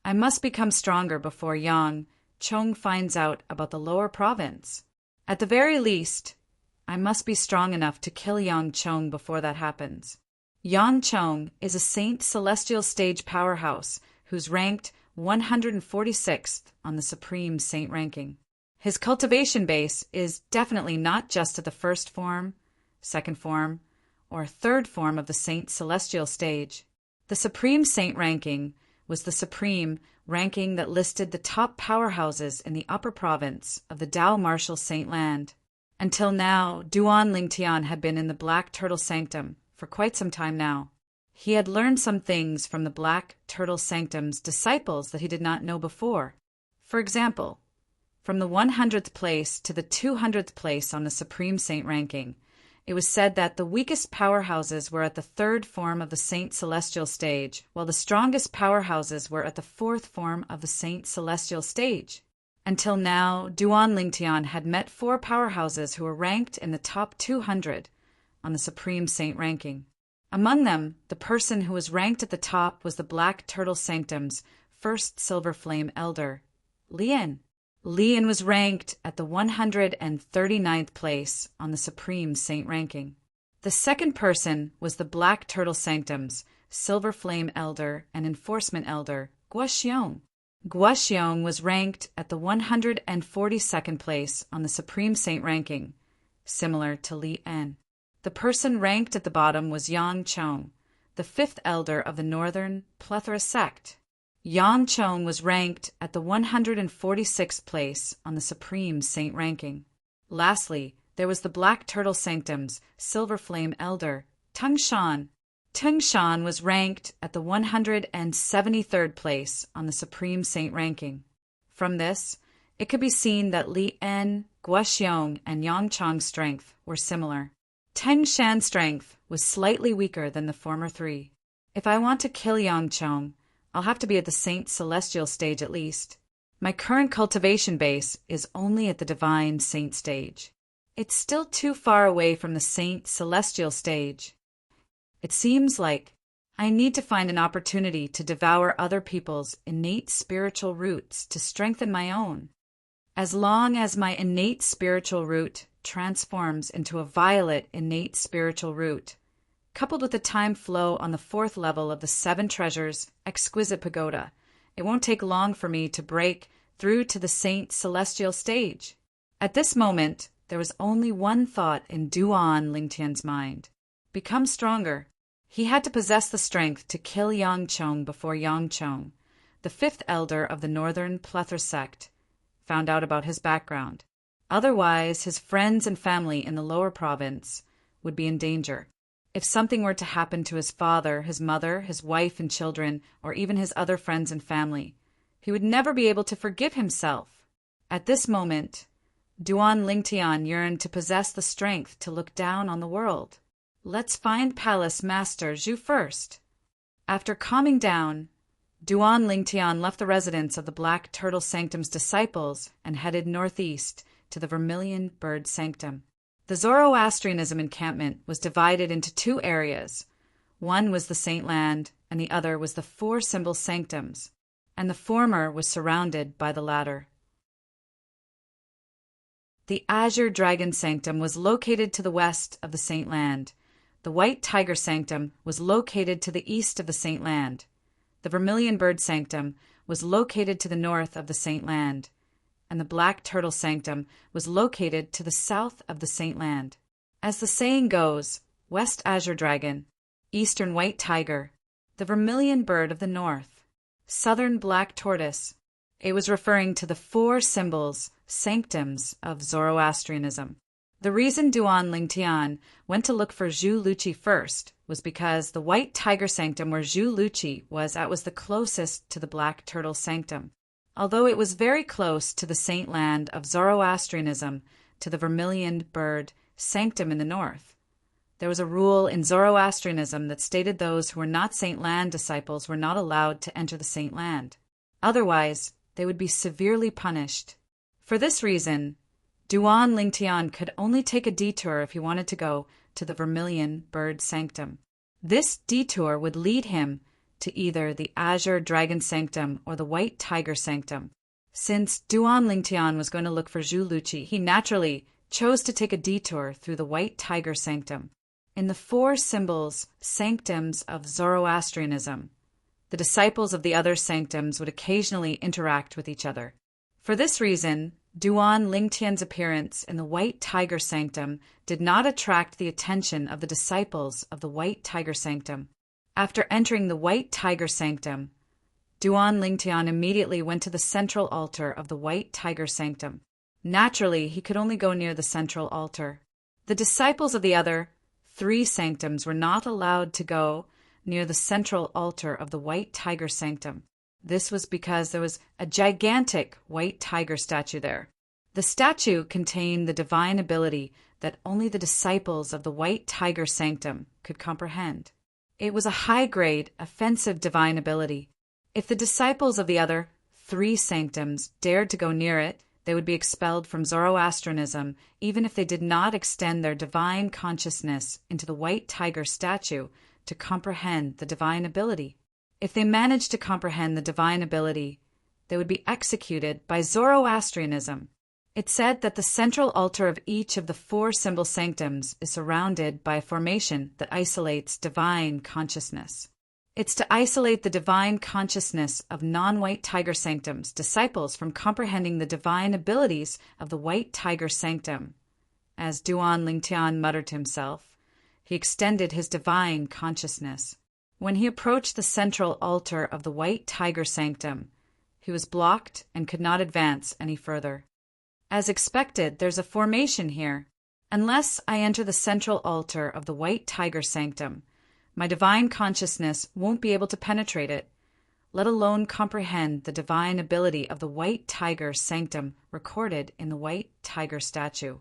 I must become stronger before Yang Chong finds out about the Lower Province. At the very least, I must be strong enough to kill Yang Chong before that happens. Yang Chong is a Saint Celestial Stage powerhouse who's ranked 146th on the Supreme Saint ranking. His cultivation base is definitely not just at the first form, second form, or third form of the Saint Celestial Stage. The Supreme Saint ranking was the supreme ranking that listed the top powerhouses in the upper province of the Dao Martial Saint Land. Until now, Duan Lingtian had been in the Black Turtle Sanctum for quite some time now. He had learned some things from the Black Turtle Sanctum's disciples that he did not know before. For example, from the 100th place to the 200th place on the Supreme Saint ranking, it was said that the weakest powerhouses were at the third form of the Saint Celestial Stage, while the strongest powerhouses were at the fourth form of the Saint Celestial Stage. Until now, Duan Lingtian had met 4 powerhouses who were ranked in the top 200 on the Supreme Saint ranking. Among them, the person who was ranked at the top was the Black Turtle Sanctum's first Silver Flame Elder, Lian. Lian was ranked at the 139th place on the Supreme Saint ranking. The second person was the Black Turtle Sanctum's Silver Flame Elder and Enforcement Elder, Guoxiong. Guoxiong was ranked at the 142nd place on the Supreme Saint ranking, similar to Li En. The person ranked at the bottom was Yang Chong, the 5th elder of the Northern Plethora sect. Yang Chong was ranked at the 146th place on the Supreme Saint ranking. Lastly, there was the Black Turtle Sanctum's Silver Flame Elder, Tung Shan. Tung Shan was ranked at the 173rd place on the Supreme Saint ranking. From this, it could be seen that Li En, Guoxiong, and Yang Chong's strength were similar. Tung Shan's strength was slightly weaker than the former 3. If I want to kill Yang Chong, I'll have to be at the Saint Celestial Stage at least. My current cultivation base is only at the Divine Saint Stage. It's still too far away from the Saint Celestial Stage. It seems like I need to find an opportunity to devour other people's innate spiritual roots to strengthen my own. As long as my innate spiritual root transforms into a violet innate spiritual root, coupled with the time flow on the 4th level of the 7 Treasures Exquisite Pagoda, it won't take long for me to break through to the Saint Celestial Stage. At this moment, there was only one thought in Duan Lingtian's mind: become stronger. He had to possess the strength to kill Yang Chong before Yang Chong, the 5th elder of the Northern Plethora sect, found out about his background. Otherwise, his friends and family in the lower province would be in danger. If something were to happen to his father, his mother, his wife and children, or even his other friends and family, He would never be able to forgive himself. At this moment, Duan Lingtian yearned to possess the strength to look down on the world. Let's find Palace Master Zhu first. After calming down, Duan Lingtian left the residence of the Black Turtle Sanctum's disciples and headed northeast to the Vermilion Bird Sanctum. The Zoroastrianism encampment was divided into two areas. One was the Saint Land, and the other was the Four Symbol Sanctums, and the former was surrounded by the latter. The Azure Dragon Sanctum was located to the west of the Saint Land. The White Tiger Sanctum was located to the east of the Saint Land. The Vermilion Bird Sanctum was located to the north of the Saint Land, and the Black Turtle Sanctum was located to the south of the Saint Land. As the saying goes, West Azure Dragon, Eastern White Tiger, the Vermilion Bird of the North, Southern Black Tortoise. It was referring to the four symbols, sanctums of Zoroastrianism. The reason Duan Lingtian went to look for Zhu Luqi first was because the White Tiger Sanctum where Zhu Luqi was at was the closest to the Black Turtle Sanctum. Although it was very close to the Saint Land of Zoroastrianism, to the Vermilion Bird Sanctum in the north, there was a rule in Zoroastrianism that stated those who were not Saint Land disciples were not allowed to enter the Saint Land. Otherwise, they would be severely punished. For this reason, Duan Lingtian could only take a detour if he wanted to go to the Vermilion Bird Sanctum. This detour would lead him to either the Azure Dragon Sanctum or the White Tiger Sanctum. Since Duan Lingtian was going to look for Zhu Luqi, he naturally chose to take a detour through the White Tiger Sanctum. In the four symbols, sanctums of Zoroastrianism, the disciples of the other sanctums would occasionally interact with each other. For this reason, Duan Lingtian's appearance in the White Tiger Sanctum did not attract the attention of the disciples of the White Tiger Sanctum. After entering the White Tiger Sanctum, Duan Lingtian immediately went to the central altar of the White Tiger Sanctum. Naturally, he could only go near the central altar. The disciples of the other three sanctums were not allowed to go near the central altar of the White Tiger Sanctum. This was because there was a gigantic white tiger statue there. The statue contained the divine ability that only the disciples of the White Tiger Sanctum could comprehend. It was a high-grade, offensive divine ability. If the disciples of the other three sanctums dared to go near it, they would be expelled from Zoroastrianism, even if they did not extend their divine consciousness into the white tiger statue to comprehend the divine ability. If they managed to comprehend the divine ability, they would be executed by Zoroastrianism. It said that the central altar of each of the four symbol sanctums is surrounded by a formation that isolates divine consciousness. It's to isolate the divine consciousness of non-white tiger sanctums, disciples from comprehending the divine abilities of the White Tiger Sanctum. As Duan Lingtian muttered to himself, he extended his divine consciousness. When he approached the central altar of the White Tiger Sanctum, he was blocked and could not advance any further. As expected, there's a formation here. Unless I enter the central altar of the White Tiger Sanctum, my divine consciousness won't be able to penetrate it, let alone comprehend the divine ability of the White Tiger Sanctum recorded in the White Tiger statue.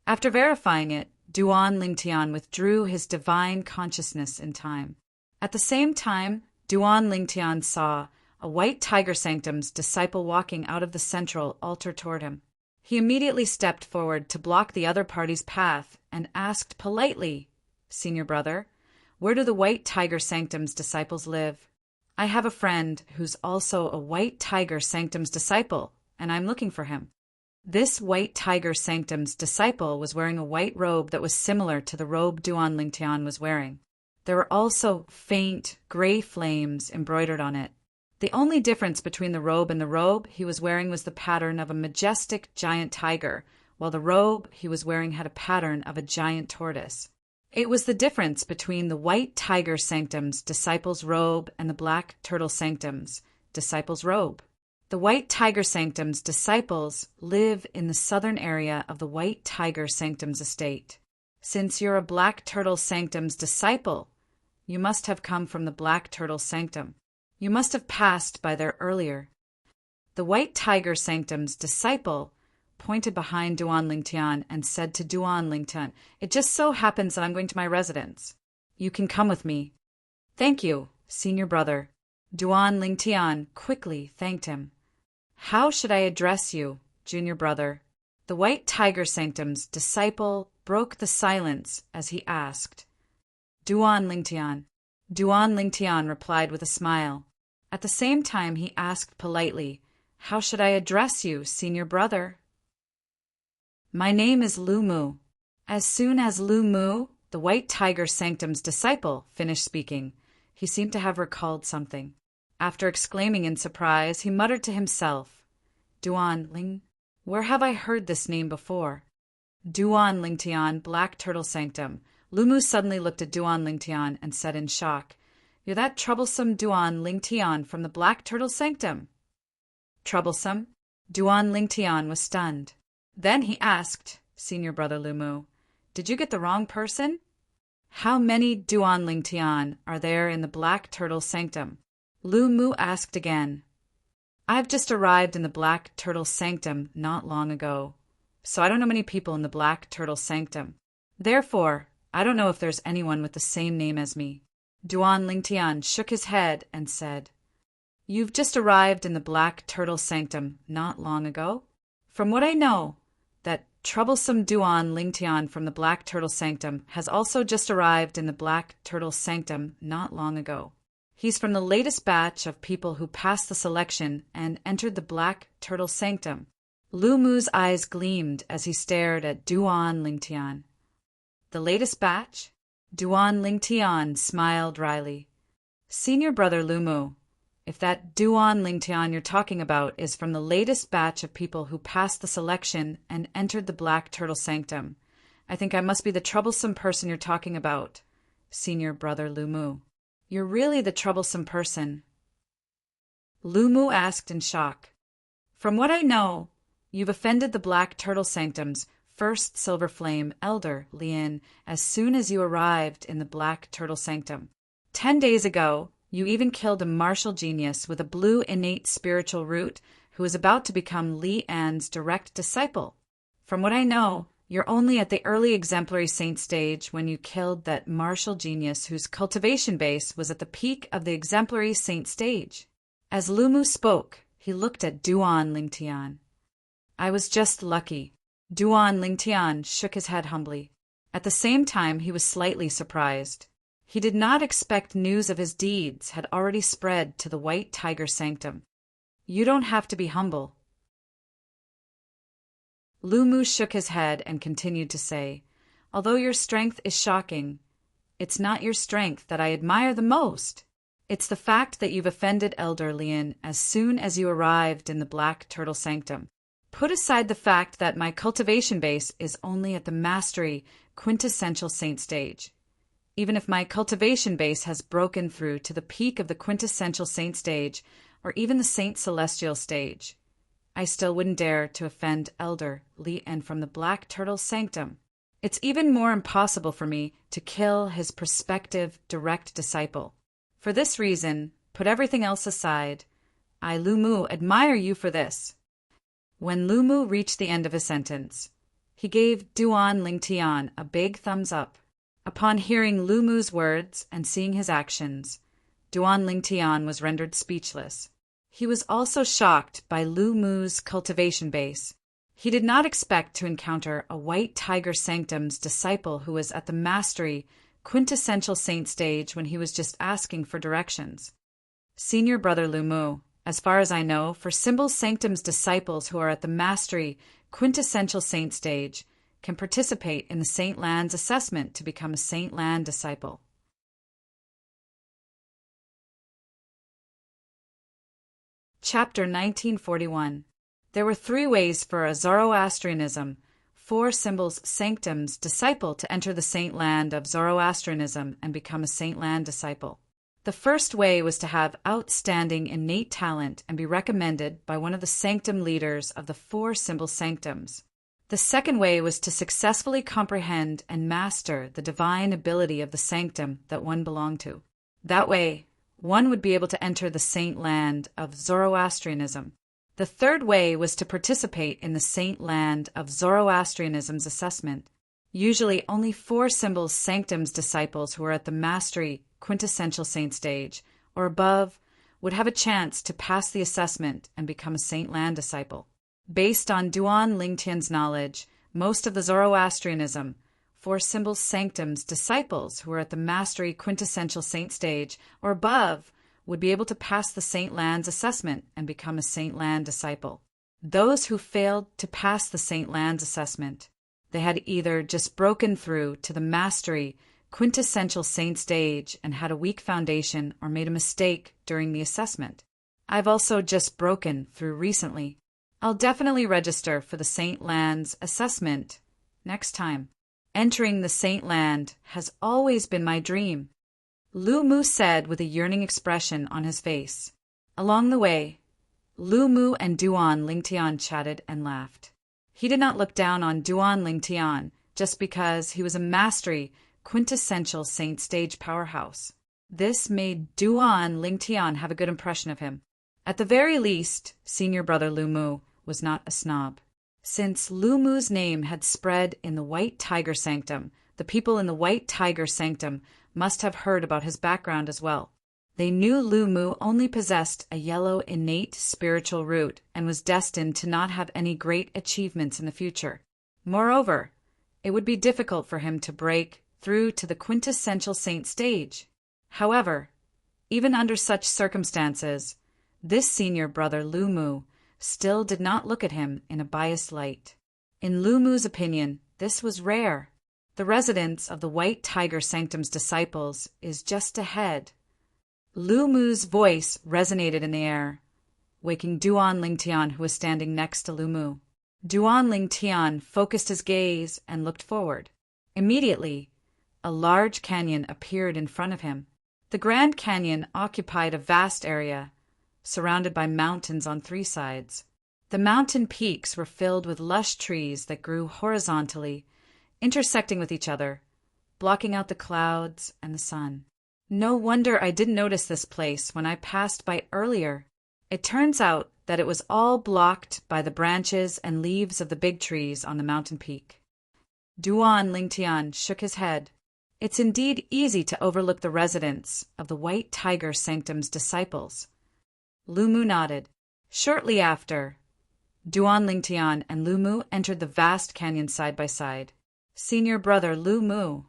After verifying it, Duan Lingtian withdrew his divine consciousness in time. At the same time, Duan Lingtian saw a White Tiger Sanctum's disciple walking out of the central altar toward him. He immediately stepped forward to block the other party's path and asked politely, "Senior brother, where do the White Tiger Sanctum's disciples live? I have a friend who's also a White Tiger Sanctum's disciple, and I'm looking for him." This White Tiger Sanctum's disciple was wearing a white robe that was similar to the robe Duan Lingtian was wearing. There were also faint, gray flames embroidered on it. The only difference between the robe and the robe he was wearing was the pattern of a majestic giant tiger, while the robe he was wearing had a pattern of a giant tortoise. It was the difference between the White Tiger Sanctum's disciple's robe and the Black Turtle Sanctum's disciple's robe. The White Tiger Sanctum's disciples live in the southern area of the White Tiger Sanctum's estate. Since you're a Black Turtle Sanctum's disciple, you must have come from the Black Turtle Sanctum. You must have passed by there earlier. The White Tiger Sanctum's disciple pointed behind Duan Lingtian and said to Duan Lingtian, "It just so happens that I'm going to my residence. You can come with me." "Thank you, senior brother." Duan Lingtian quickly thanked him. "How should I address you, junior brother?" The White Tiger Sanctum's disciple broke the silence as he asked. "Duan Lingtian." Duan Lingtian replied with a smile. At the same time he asked politely, "How should I address you, senior brother?" "My name is Lu Mu." As soon as Lu Mu, the White Tiger Sanctum's disciple, finished speaking, he seemed to have recalled something. After exclaiming in surprise, he muttered to himself, "Duan Ling? Where have I heard this name before?" Duan Lingtian, Black Turtle Sanctum. Lu Mu suddenly looked at Duan Lingtian and said in shock, "You're that troublesome Duan Lingtian from the Black Turtle Sanctum." Troublesome? Duan Lingtian was stunned. Then he asked, "Senior brother Lu Mu, did you get the wrong person? How many Duan Lingtian are there in the Black Turtle Sanctum?" Lu Mu asked again. "I've just arrived in the Black Turtle Sanctum not long ago, so I don't know many people in the Black Turtle Sanctum. Therefore, I don't know if there's anyone with the same name as me." Duan Lingtian shook his head and said, "You've just arrived in the Black Turtle Sanctum not long ago? From what I know, that troublesome Duan Lingtian from the Black Turtle Sanctum has also just arrived in the Black Turtle Sanctum not long ago. He's from the latest batch of people who passed the selection and entered the Black Turtle Sanctum." Lu Mu's eyes gleamed as he stared at Duan Lingtian. "The latest batch?" Duan Lingtian smiled wryly. "Senior brother Lu Mu, if that Duan Lingtian you're talking about is from the latest batch of people who passed the selection and entered the Black Turtle Sanctum, I think I must be the troublesome person you're talking about, senior brother Lu Mu. You're really the troublesome person." Lu Mu asked in shock, "From what I know, you've offended the Black Turtle Sanctum's first Silver Flame Elder, Lien, as soon as you arrived in the Black Turtle Sanctum. 10 days ago, you even killed a martial genius with a blue innate spiritual root who is about to become Li An's direct disciple. From what I know, you're only at the early exemplary saint stage when you killed that martial genius whose cultivation base was at the peak of the exemplary saint stage." As Lu Mu spoke, he looked at Duan Lingtian. "I was just lucky." Duan Lingtian shook his head humbly. At the same time, he was slightly surprised. He did not expect news of his deeds had already spread to the White Tiger Sanctum. "You don't have to be humble." Lu Mu shook his head and continued to say, "Although your strength is shocking, it's not your strength that I admire the most. It's the fact that you've offended Elder Lien as soon as you arrived in the Black Turtle Sanctum. Put aside the fact that my cultivation base is only at the mastery quintessential saint stage. Even if my cultivation base has broken through to the peak of the quintessential saint stage, or even the saint celestial stage, I still wouldn't dare to offend Elder Lien from the Black Turtle Sanctum. It's even more impossible for me to kill his prospective direct disciple. For this reason, put everything else aside, I, Lu Mu, admire you for this." When Lu Mu reached the end of his sentence, he gave Duan Lingtian a big thumbs up. Upon hearing Lu Mu's words and seeing his actions, Duan Lingtian was rendered speechless. He was also shocked by Lu Mu's cultivation base. He did not expect to encounter a White Tiger Sanctum's disciple who was at the mastery quintessential saint stage when he was just asking for directions. "Senior brother Lu Mu, as far as I know, for Symbol Sanctum's disciples who are at the mastery quintessential saint stage can participate in the Saint Land's assessment to become a Saint Land disciple." Chapter 1941. There were 3 ways for a Zoroastrianism, 4 Symbols Sanctum's disciple to enter the Saint Land of Zoroastrianism and become a Saint Land disciple. The first way was to have outstanding innate talent and be recommended by one of the sanctum leaders of the 4 Symbol Sanctums. The second way was to successfully comprehend and master the divine ability of the sanctum that one belonged to. That way, One would be able to enter the saint land of Zoroastrianism. The third way was to participate in the saint land of Zoroastrianism's assessment. Usually only 4 symbols sanctum's disciples who are at the mastery quintessential saint stage or above would have a chance to pass the assessment and become a saint land disciple. Based on Duan Lingtian's knowledge, most of the Zoroastrianism 4 symbols sanctum's disciples who are at the mastery quintessential saint stage or above would be able to pass the Saint Land's assessment and become a Saint Land disciple. Those who failed to pass the Saint Land's assessment, they had either just broken through to the mastery quintessential saint stage and had a weak foundation or made a mistake during the assessment. I've also just broken through recently. I'll definitely register for the Saint Land's assessment next time. Entering the Saint Land has always been my dream, Lu Mu said with a yearning expression on his face. Along the way, Lu Mu and Duan Lingtian chatted and laughed. He did not look down on Duan Lingtian just because he was a mastery quintessential saint stage powerhouse. This made Duan Lingtian have a good impression of him. At the very least, senior brother Lu Mu was not a snob. Since Lu Mu's name had spread in the White Tiger Sanctum, the people in the White Tiger Sanctum must have heard about his background as well. They knew Lu Mu only possessed a yellow innate spiritual root and was destined to not have any great achievements in the future. Moreover, it would be difficult for him to break through to the quintessential saint stage. However, even under such circumstances, this senior brother Lu Mu still did not look at him in a biased light. In Lu Mu's opinion, this was rare. The residence of the White Tiger Sanctum's disciples is just ahead. Lu Mu's voice resonated in the air, waking Duan Lingtian, who was standing next to Lu Mu. Duan Lingtian focused his gaze and looked forward. Immediately, a large canyon appeared in front of him. The Grand Canyon occupied a vast area, surrounded by mountains on 3 sides. The mountain peaks were filled with lush trees that grew horizontally, intersecting with each other, blocking out the clouds and the sun. No wonder I didn't notice this place when I passed by earlier. It turns out that it was all blocked by the branches and leaves of the big trees on the mountain peak. Duan Lingtian shook his head. It's indeed easy to overlook the residence of the White Tiger Sanctum's disciples. Lu Mu nodded. Shortly after, Duan Lingtian and Lu Mu entered the vast canyon side by side. Senior brother Lu Mu.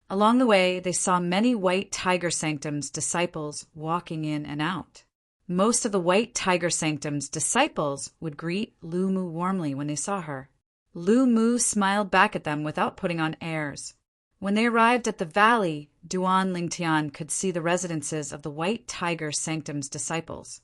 Along the way, they saw many White Tiger Sanctum's disciples walking in and out. Most of the White Tiger Sanctum's disciples would greet Lu Mu warmly when they saw her. Lu Mu smiled back at them without putting on airs. When they arrived at the valley, Duan Lingtian could see the residences of the White Tiger Sanctum's disciples.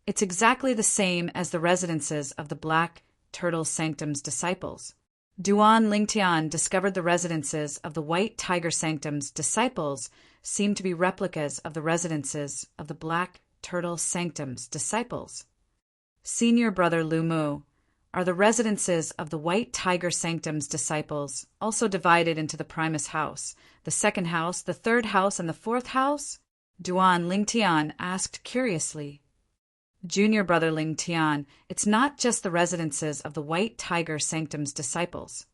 It's exactly the same as the residences of the Black Turtle Sanctum's disciples. Duan Lingtian discovered the residences of the White Tiger Sanctum's disciples seemed to be replicas of the residences of the Black Turtle Sanctum's disciples. Senior brother Lu Mu, are the residences of the White Tiger Sanctum's disciples also divided into the Primus house, the second house, the third house, and the fourth house? Duan Lingtian asked curiously. Junior brother Lingtian, it's not just the residences of the White Tiger Sanctum's disciples.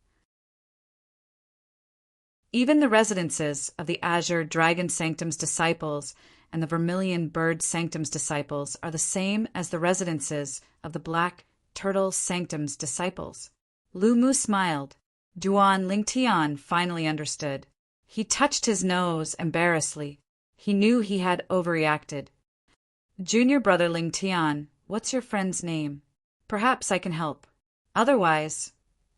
Even the residences of the Azure Dragon Sanctum's disciples and the Vermilion Bird Sanctum's disciples are the same as the residences of the Black Turtle Sanctum's disciples. Lu Mu smiled. Duan Lingtian finally understood. He touched his nose embarrassedly. He knew he had overreacted. Junior brother Lingtian, what's your friend's name? Perhaps I can help. Otherwise,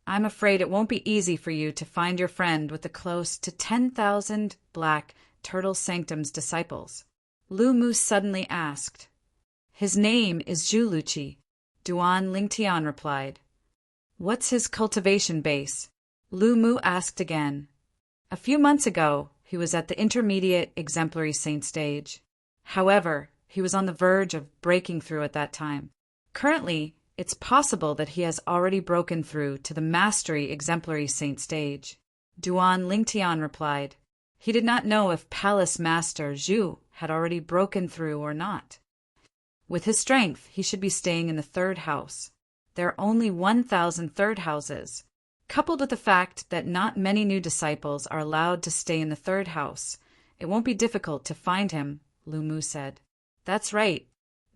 I'm afraid it won't be easy for you to find your friend with the close to 10,000 Black Turtle Sanctum's disciples. Lu Mu suddenly asked. His name is Zhuluchi, Duan Lingtian replied. What's his cultivation base? Lu Mu asked again. A few months ago, he was at the intermediate exemplary saint stage. However, he was on the verge of breaking through at that time. Currently, it's possible that he has already broken through to the mastery exemplary saint stage. Duan Lingtian replied. He did not know if Palace Master Zhu had already broken through or not. With his strength, he should be staying in the third house. There are only 1,000 third houses. Coupled with the fact that not many new disciples are allowed to stay in the third house, it won't be difficult to find him, Lu Mu said. That's right.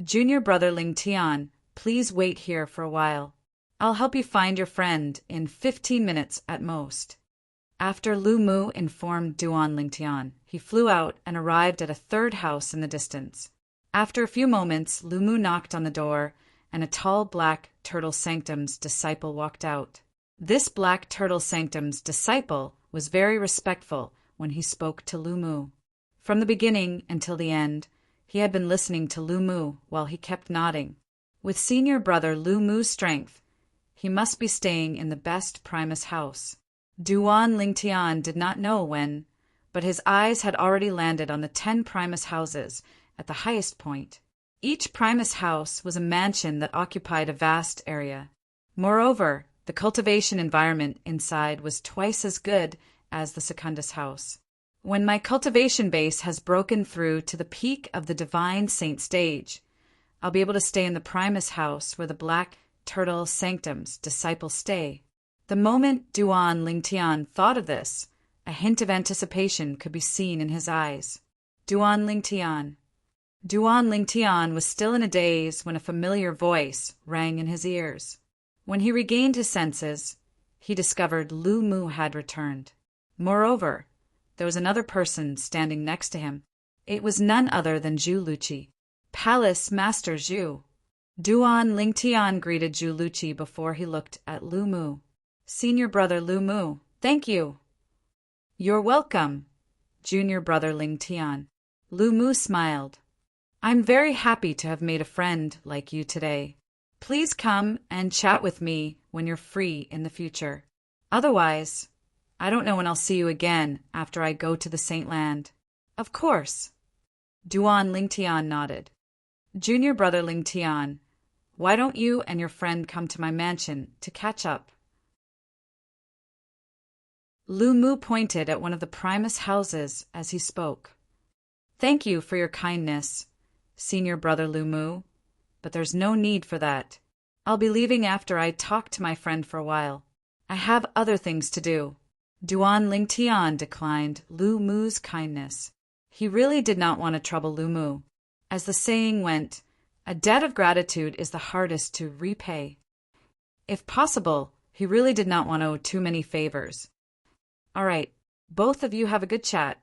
Junior brother Ling Tian, please wait here for a while. I'll help you find your friend in 15 minutes at most. After Lu Mu informed Duan Lingtian, he flew out and arrived at a third house in the distance. After a few moments, Lu Mu knocked on the door, and a tall black turtle sanctum's disciple walked out. This black turtle sanctum's disciple was very respectful when he spoke to Lu Mu. From the beginning until the end, he had been listening to Lu Mu while he kept nodding. With senior brother Lu Mu's strength, he must be staying in the best Primus house. Duan Lingtian did not know when, but his eyes had already landed on the 10 Primus houses at the highest point. Each Primus house was a mansion that occupied a vast area. Moreover, the cultivation environment inside was twice as good as the Secundus house. When my cultivation base has broken through to the peak of the Divine Saint stage, I'll be able to stay in the Primus house where the Black Turtle Sanctum's disciples stay. The moment Duan Lingtian thought of this, a hint of anticipation could be seen in his eyes. Duan Lingtian was still in a daze when a familiar voice rang in his ears. When he regained his senses, he discovered Lu Mu had returned. Moreover, there was another person standing next to him. It was none other than Zhu Luqi, Palace Master Zhu. Duan Lingtian greeted Zhu Luqi before he looked at Lu Mu. Senior brother Lu Mu, thank you. You're welcome, junior brother Lingtian. Lu Mu smiled. I'm very happy to have made a friend like you today. Please come and chat with me when you're free in the future. Otherwise, I don't know when I'll see you again after I go to the Saint Land. Of course. Duan Lingtian nodded. Junior brother Lingtian, why don't you and your friend come to my mansion to catch up? Lu Mu pointed at one of the Primus houses as he spoke. Thank you for your kindness, senior brother Lu Mu, but there's no need for that. I'll be leaving after I talk to my friend for a while. I have other things to do. Duan Lingtian declined Lu Mu's kindness. He really did not want to trouble Lu Mu. As the saying went, a debt of gratitude is the hardest to repay. If possible, he really did not want to owe too many favors. All right, both of you have a good chat.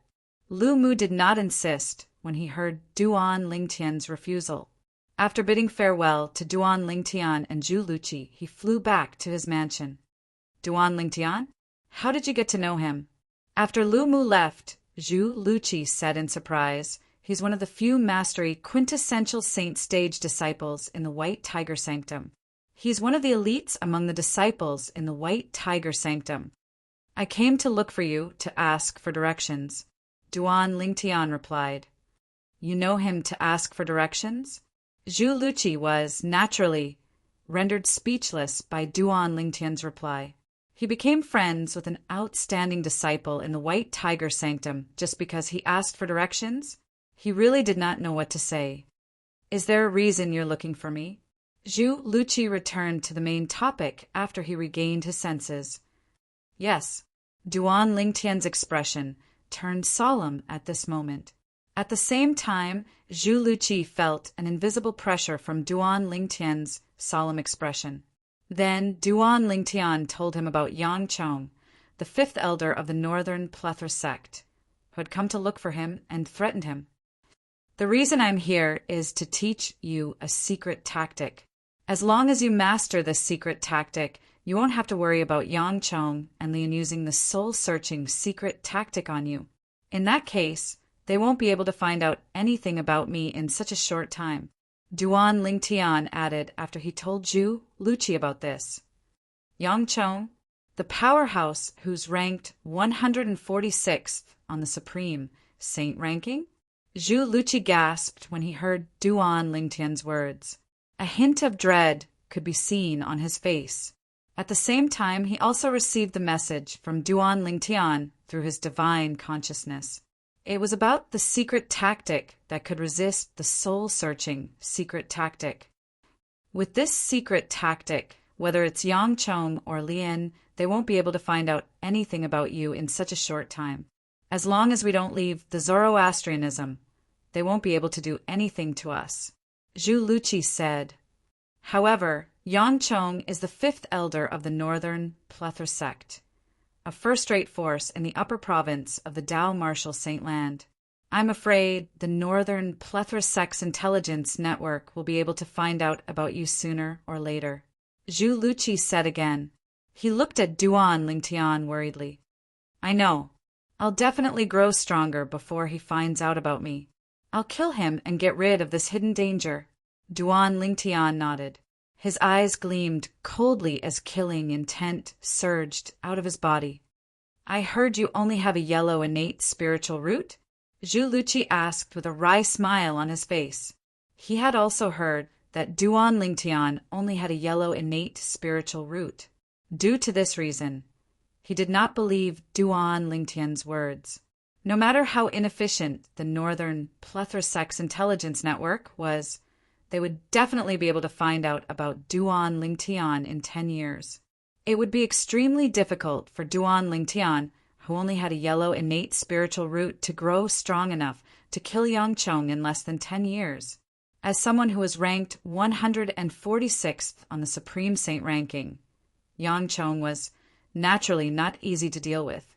Lu Mu did not insist when he heard Duan Lingtian's refusal. After bidding farewell to Duan Lingtian and Zhu Luqi, he flew back to his mansion. Duan Lingtian, how did you get to know him? After Lu Mu left, Zhu Luqi said in surprise, he's one of the few mastery quintessential saint stage disciples in the White Tiger Sanctum. He's one of the elites among the disciples in the White Tiger Sanctum. I came to look for you to ask for directions. Duan Lingtian replied. You know him to ask for directions? Zhu Luqi was, naturally, rendered speechless by Duan Lingtian's reply. He became friends with an outstanding disciple in the White Tiger Sanctum just because he asked for directions? He really did not know what to say. Is there a reason you're looking for me? Zhu Luqi returned to the main topic after he regained his senses. Yes. Duan Lingtian's expression turned solemn at this moment. At the same time, Zhu Luqi felt an invisible pressure from Duan Lingtian's solemn expression. Then Duan Lingtian told him about Yang Chong, the 5th elder of the Northern Plethora sect, who had come to look for him and threatened him. The reason I'm here is to teach you a secret tactic. As long as you master this secret tactic, you won't have to worry about Yang Chong and Lian using the soul-searching secret tactic on you. In that case, they won't be able to find out anything about me in such a short time. Duan Lingtian added after he told Zhu Luqi about this. Yang Chong, the powerhouse who's ranked 146th on the Supreme Saint ranking? Zhu Luqi gasped when he heard Duan Lingtian's words. A hint of dread could be seen on his face. At the same time, he also received the message from Duan Lingtian through his divine consciousness. It was about the secret tactic that could resist the soul-searching secret tactic. With this secret tactic, whether it's Yang Chong or Lien, they won't be able to find out anything about you in such a short time. As long as we don't leave the Zoroastrianism, they won't be able to do anything to us. Zhu Luqi said. However, Yang Chong is the fifth elder of the Northern Plethora sect, a first-rate force in the upper province of the Dao Martial Saint Land. I'm afraid the Northern Plethora sect's intelligence network will be able to find out about you sooner or later. Zhu Luqi said again. He looked at Duan Lingtian worriedly. I know. I'll definitely grow stronger before he finds out about me. I'll kill him and get rid of this hidden danger. Duan Lingtian nodded. His eyes gleamed coldly as killing intent surged out of his body. I heard you only have a yellow innate spiritual root? Zhu Luqi asked with a wry smile on his face. He had also heard that Duan Lingtian only had a yellow innate spiritual root. Due to this reason, he did not believe Duan Lingtian's words. No matter how inefficient the Northern Plethora sect's intelligence network was, they would definitely be able to find out about Duan Lingtian in 10 years. It would be extremely difficult for Duan Lingtian, who only had a yellow innate spiritual root, to grow strong enough to kill Yang Chong in less than 10 years. As someone who was ranked 146th on the Supreme Saint ranking, Yang Chong was naturally not easy to deal with.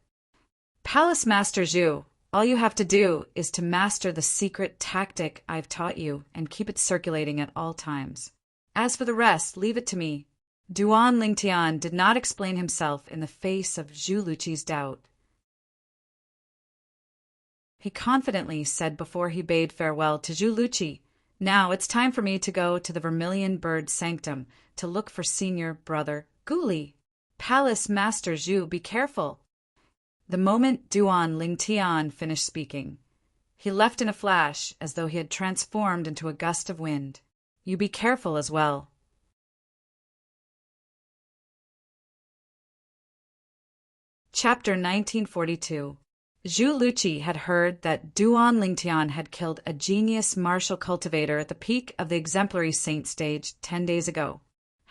Palace Master Zhu, all you have to do is to master the secret tactic I've taught you and keep it circulating at all times. As for the rest, leave it to me. Duan Lingtian did not explain himself in the face of Zhu Luqi's doubt. He confidently said before he bade farewell to Zhu Luqi, Now it's time for me to go to the Vermilion Bird Sanctum to look for senior brother Guli. Palace Master Zhu, be careful. The moment Duan Lingtian finished speaking, he left in a flash as though he had transformed into a gust of wind. You be careful as well. Chapter 1942. Zhu Luqi had heard that Duan Lingtian had killed a genius martial cultivator at the peak of the exemplary saint stage 10 days ago.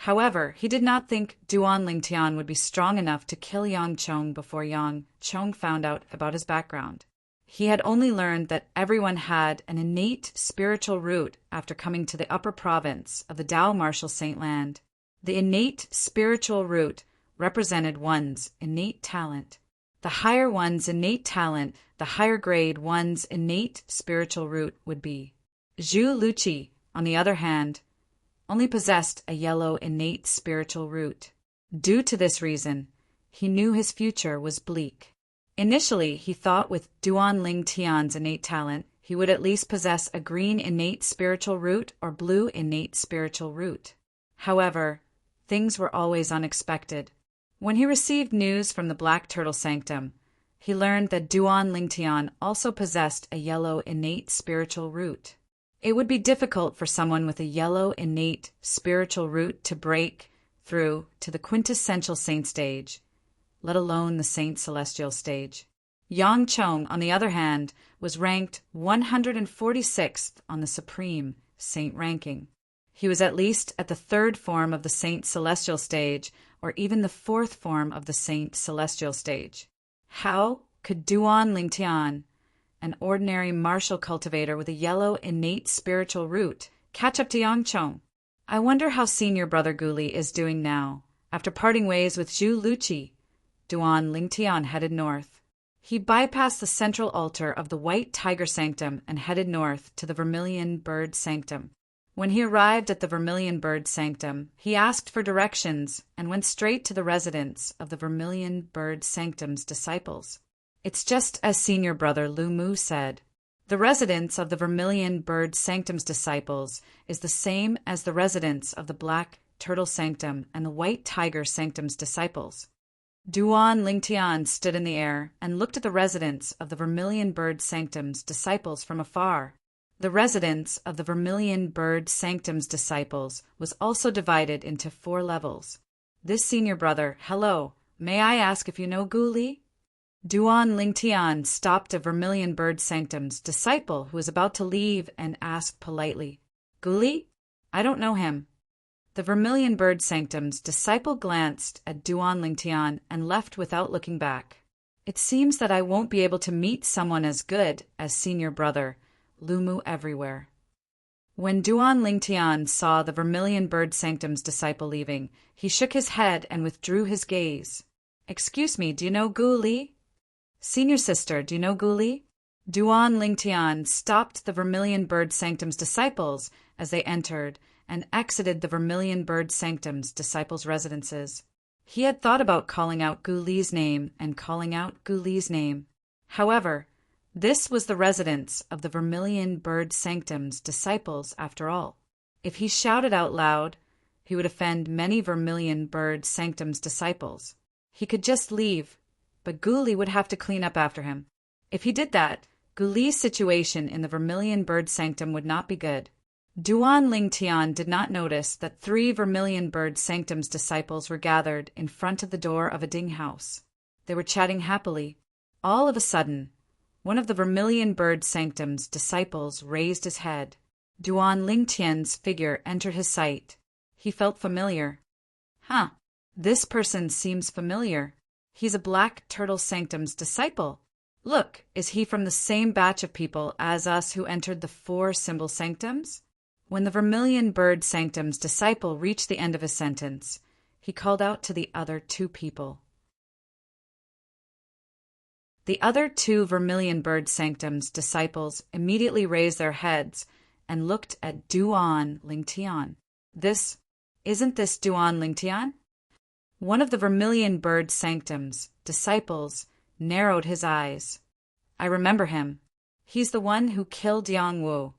However, he did not think Duan Lingtian would be strong enough to kill Yang Chong before Yang Chong found out about his background. He had only learned that everyone had an innate spiritual root after coming to the upper province of the Dao Martial Saint Land. The innate spiritual root represented one's innate talent. The higher one's innate talent, the higher grade one's innate spiritual root would be. Zhu Luqi, on the other hand, only possessed a yellow innate spiritual root. Due to this reason, he knew his future was bleak. Initially, he thought with Duan Lingtian's innate talent, he would at least possess a green innate spiritual root or blue innate spiritual root. However, things were always unexpected. When he received news from the Black Turtle Sanctum, he learned that Duan Lingtian also possessed a yellow innate spiritual root. It would be difficult for someone with a yellow innate spiritual root to break through to the quintessential saint stage, let alone the saint celestial stage. Yang Chong, on the other hand, was ranked 146th on the supreme saint ranking. He was at least at the third form of the saint celestial stage, or even the fourth form of the saint celestial stage. How could Duan Lingtian, an ordinary martial cultivator with a yellow innate spiritual root, catch up to Yang Chong? I wonder how senior brother Guli is doing now. After parting ways with Zhu Luqi, Duan Lingtian headed north. He bypassed the central altar of the White Tiger Sanctum and headed north to the Vermilion Bird Sanctum. When he arrived at the Vermilion Bird Sanctum, he asked for directions and went straight to the residence of the Vermilion Bird Sanctum's disciples. It's just as senior brother Lu Mu said. The residence of the Vermilion Bird Sanctum's disciples is the same as the residence of the Black Turtle Sanctum and the White Tiger Sanctum's disciples. Duan Lingtian stood in the air and looked at the residence of the Vermilion Bird Sanctum's disciples from afar. The residence of the Vermilion Bird Sanctum's disciples was also divided into 4 levels. This senior brother, hello, may I ask if you know Gu Li? Duan Lingtian stopped a Vermilion Bird Sanctum's disciple who was about to leave and asked politely, Gu Li? I don't know him. The Vermilion Bird Sanctum's disciple glanced at Duan Lingtian and left without looking back. It seems that I won't be able to meet someone as good as senior brother, Lumu everywhere. When Duan Lingtian saw the Vermilion Bird Sanctum's disciple leaving, he shook his head and withdrew his gaze. Excuse me, do you know Gu Li? Senior sister, do you know Gu Li? Duan Lingtian stopped the Vermilion Bird Sanctum's disciples as they entered and exited the Vermilion Bird Sanctum's disciples' residences. He had thought about calling out Gu Li's name and calling out Gu Li's name. However, this was the residence of the Vermilion Bird Sanctum's disciples after all. If he shouted out loud, he would offend many Vermilion Bird Sanctum's disciples. He could just leave, but Gu Li would have to clean up after him. If he did that, Gu Li's situation in the Vermilion Bird Sanctum would not be good. Duan Lingtian did not notice that 3 Vermilion Bird Sanctum's disciples were gathered in front of the door of a ding house. They were chatting happily. All of a sudden, one of the Vermilion Bird Sanctum's disciples raised his head. Duan Lingtian's figure entered his sight. He felt familiar. Huh, this person seems familiar. He's a Black Turtle Sanctum's disciple. Look, is he from the same batch of people as us who entered the 4 symbol sanctums? When the Vermilion Bird Sanctum's disciple reached the end of his sentence, he called out to the other 2 people. The other 2 Vermilion Bird Sanctum's disciples immediately raised their heads and looked at Duan Lingtian. Isn't this Duan Lingtian? One of the Vermilion Bird Sanctum's disciples narrowed his eyes. I remember him. He's the one who killed Yang Wu,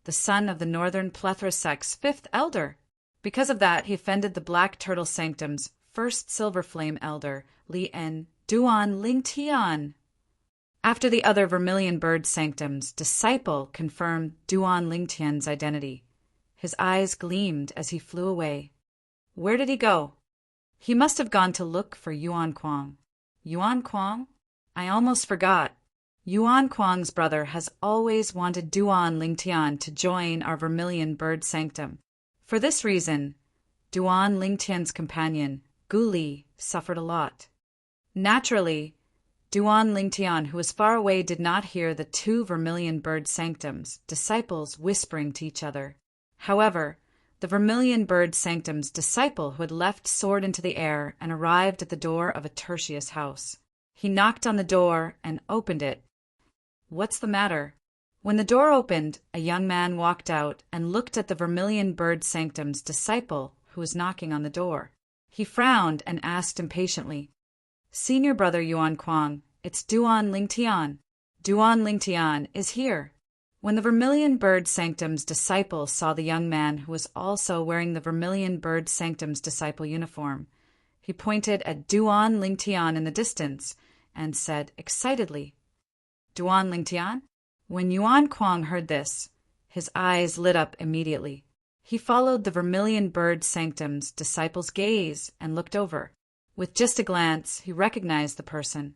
the son of the Northern Plethora sect's 5th elder. Because of that, he offended the Black Turtle Sanctum's 1st Silver Flame elder, Li En Duan Lingtian. After the other Vermilion Bird Sanctum's disciple confirmed Duan Lingtian's identity, his eyes gleamed as he flew away. Where did he go? He must have gone to look for Yuan Kuang. Yuan Kuang? I almost forgot. Yuan Kuang's brother has always wanted Duan Lingtian to join our Vermilion Bird Sanctum. For this reason, Duan Lingtian's companion, Gu Li, suffered a lot. Naturally, Duan Lingtian, who was far away, did not hear the 2 Vermilion Bird Sanctum's disciples whispering to each other. However, the Vermilion Bird Sanctum's disciple who had left soared into the air and arrived at the door of a Tertius house. He knocked on the door and opened it. What's the matter? When the door opened, a young man walked out and looked at the Vermilion Bird Sanctum's disciple who was knocking on the door. He frowned and asked impatiently, Senior brother Yuan Kuang, it's Duan Lingtian. Duan Lingtian is here. When the Vermilion Bird Sanctum's disciple saw the young man who was also wearing the Vermilion Bird Sanctum's disciple uniform, he pointed at Duan Lingtian in the distance and said excitedly, Duan Lingtian? When Yuan Kuang heard this, his eyes lit up immediately. He followed the Vermilion Bird Sanctum's disciple's gaze and looked over. With just a glance, he recognized the person.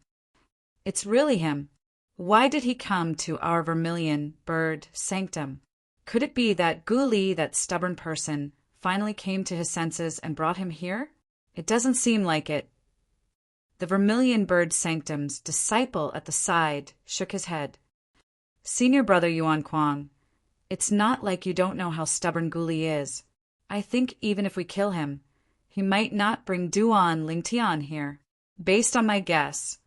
It's really him. Why did he come to our Vermilion Bird Sanctum? Could it be that Gu Li, that stubborn person, finally came to his senses and brought him here? It doesn't seem like it. The Vermilion Bird Sanctum's disciple at the side shook his head. Senior brother Yuan Kuang, it's not like you don't know how stubborn Gu Li is. I think even if we kill him, he might not bring Duan Lingtian here. Based on my guess,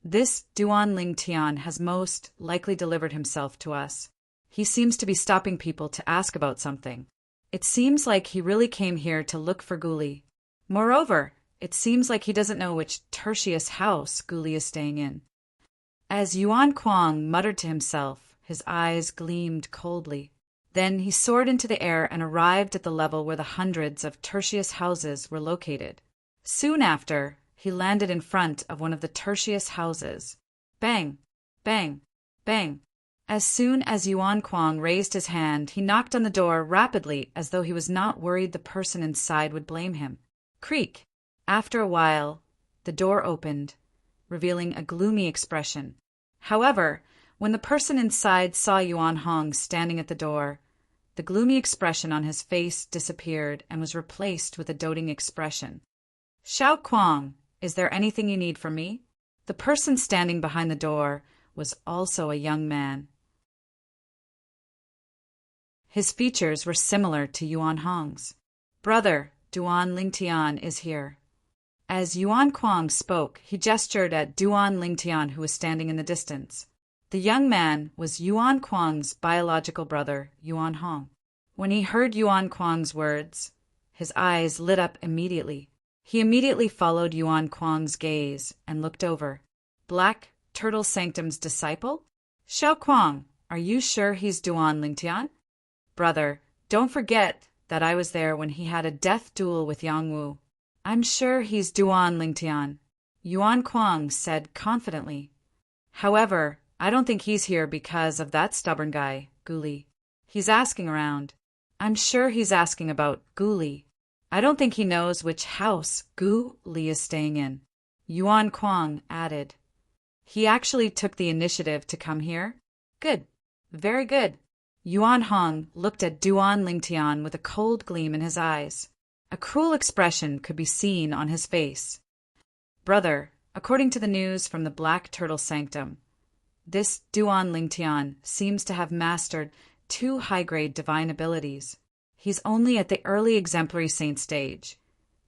this Duan Lingtian has most likely delivered himself to us. He seems to be stopping people to ask about something. It seems like he really came here to look for Gu Li. Moreover, it seems like he doesn't know which Tertius house Gu Li is staying in. As Yuan Kuang muttered to himself, his eyes gleamed coldly. Then he soared into the air and arrived at the level where the hundreds of Tertius houses were located. Soon after, he landed in front of one of the Tertius houses. Bang! Bang! Bang! As soon as Yuan Kuang raised his hand, he knocked on the door rapidly as though he was not worried the person inside would blame him. Creak! After a while, the door opened, revealing a gloomy expression. However, when the person inside saw Yuan Hong standing at the door, the gloomy expression on his face disappeared and was replaced with a doting expression. "Xiao Kuang, is there anything you need from me?" The person standing behind the door was also a young man. His features were similar to Yuan Hong's. "Brother, Duan Lingtian is here." As Yuan Kuang spoke, he gestured at Duan Lingtian, who was standing in the distance. The young man was Yuan Kuang's biological brother, Yuan Hong. When he heard Yuan Kuang's words, his eyes lit up immediately. He immediately followed Yuan Kuang's gaze and looked over. "Black Turtle Sanctum's disciple? Xiao Kuang, are you sure he's Duan Lingtian?" "Brother, don't forget that I was there when he had a death duel with Yang Wu. I'm sure he's Duan Lingtian," Yuan Kuang said confidently. "However, I don't think he's here because of that stubborn guy, Gu Li. He's asking around. I'm sure he's asking about Gu Li. I don't think he knows which house Gu Li is staying in," Yuan Kuang added. "He actually took the initiative to come here? Good. Very good." Yuan Hong looked at Duan Lingtian with a cold gleam in his eyes. A cruel expression could be seen on his face. "Brother, according to the news from the Black Turtle Sanctum, this Duan Lingtian seems to have mastered 2 high-grade divine abilities. He's only at the early exemplary saint stage,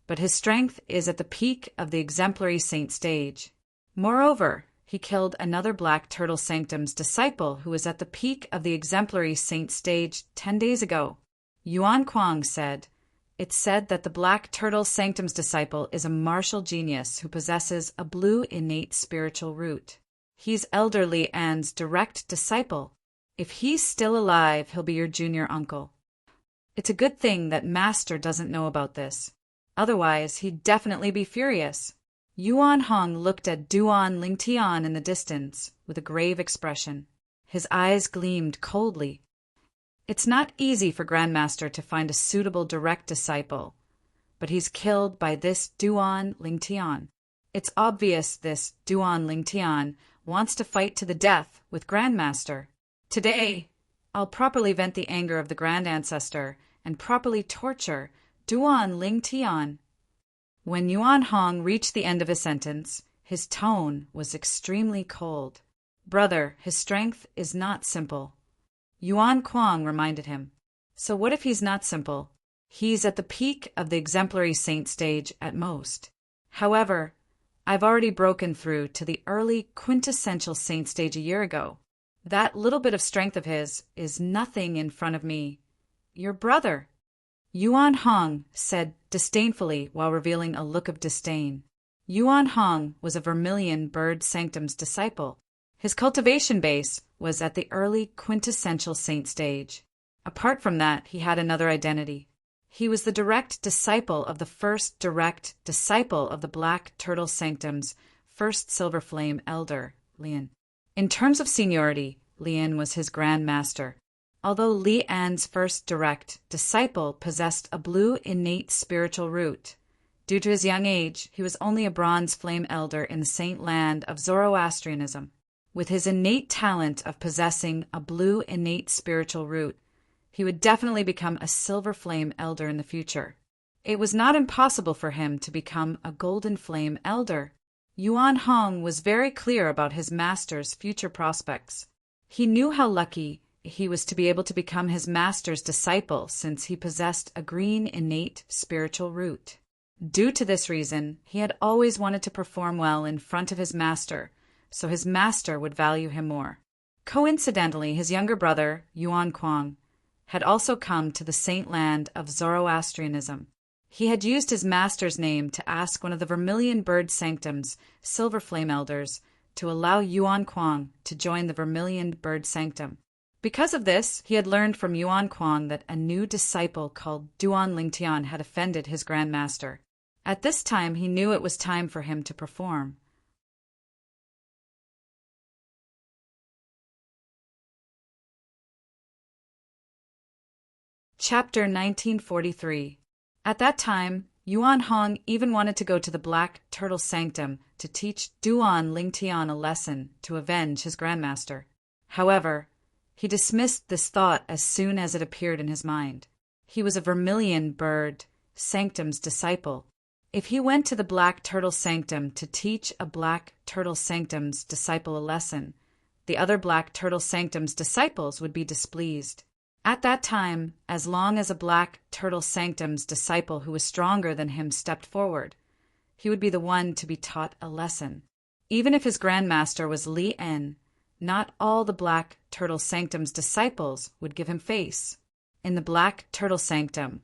but his strength is at the peak of the exemplary saint stage. Moreover, he killed another Black Turtle Sanctum's disciple who was at the peak of the exemplary saint stage 10 days ago," Yuan Kuang said. "It's said that the Black Turtle Sanctum's disciple is a martial genius who possesses a blue innate spiritual root. He's Elder Li An's direct disciple. If he's still alive, he'll be your junior uncle. It's a good thing that Master doesn't know about this. Otherwise, he'd definitely be furious." Yuan Hong looked at Duan Lingtian in the distance with a grave expression. His eyes gleamed coldly. "It's not easy for Grandmaster to find a suitable direct disciple, but he's killed by this Duan Lingtian. It's obvious this Duan Lingtian wants to fight to the death with Grandmaster. Today, I'll properly vent the anger of the Grand Ancestor and properly torture Duan Lingtian." When Yuan Hong reached the end of his sentence, his tone was extremely cold. "Brother, his strength is not simple," Yuan Kuang reminded him. "So what if he's not simple? He's at the peak of the exemplary saint stage at most. However, I've already broken through to the early quintessential saint stage a year ago. That little bit of strength of his is nothing in front of me, your brother," Yuan Hong said disdainfully while revealing a look of disdain. Yuan Hong was a Vermilion Bird Sanctum's disciple. His cultivation base was at the early quintessential saint stage. Apart from that, he had another identity. He was the direct disciple of the first direct disciple of the Black Turtle Sanctum's first Silver Flame Elder, Lian. In terms of seniority, Lian was his Grand Master. Although Li An's first direct disciple possessed a blue innate spiritual root, due to his young age, he was only a bronze flame elder in the saint land of Zoroastrianism. With his innate talent of possessing a blue innate spiritual root, he would definitely become a silver flame elder in the future. It was not impossible for him to become a golden flame elder. Yuan Hong was very clear about his master's future prospects. He knew how lucky he was to be able to become his master's disciple since he possessed a green innate spiritual root. Due to this reason, he had always wanted to perform well in front of his master, so his master would value him more. Coincidentally, his younger brother, Yuan Kuang, had also come to the saint land of Zoroastrianism. He had used his master's name to ask one of the Vermilion Bird Sanctum's Silver Flame Elders to allow Yuan Kuang to join the Vermilion Bird Sanctum. Because of this, he had learned from Yuan Kuang that a new disciple called Duan Lingtian had offended his Grand Master. At this time, he knew it was time for him to perform. Chapter 1943. At that time, Yuan Hong even wanted to go to the Black Turtle Sanctum to teach Duan Lingtian a lesson to avenge his grandmaster. However, he dismissed this thought as soon as it appeared in his mind. He was a Vermilion Bird Sanctum's disciple. If he went to the Black Turtle Sanctum to teach a Black Turtle Sanctum's disciple a lesson, the other Black Turtle Sanctum's disciples would be displeased. At that time, as long as a Black Turtle Sanctum's disciple who was stronger than him stepped forward, he would be the one to be taught a lesson. Even if his grandmaster was Li En, not all the Black Turtle Sanctum's disciples would give him face. In the Black Turtle Sanctum,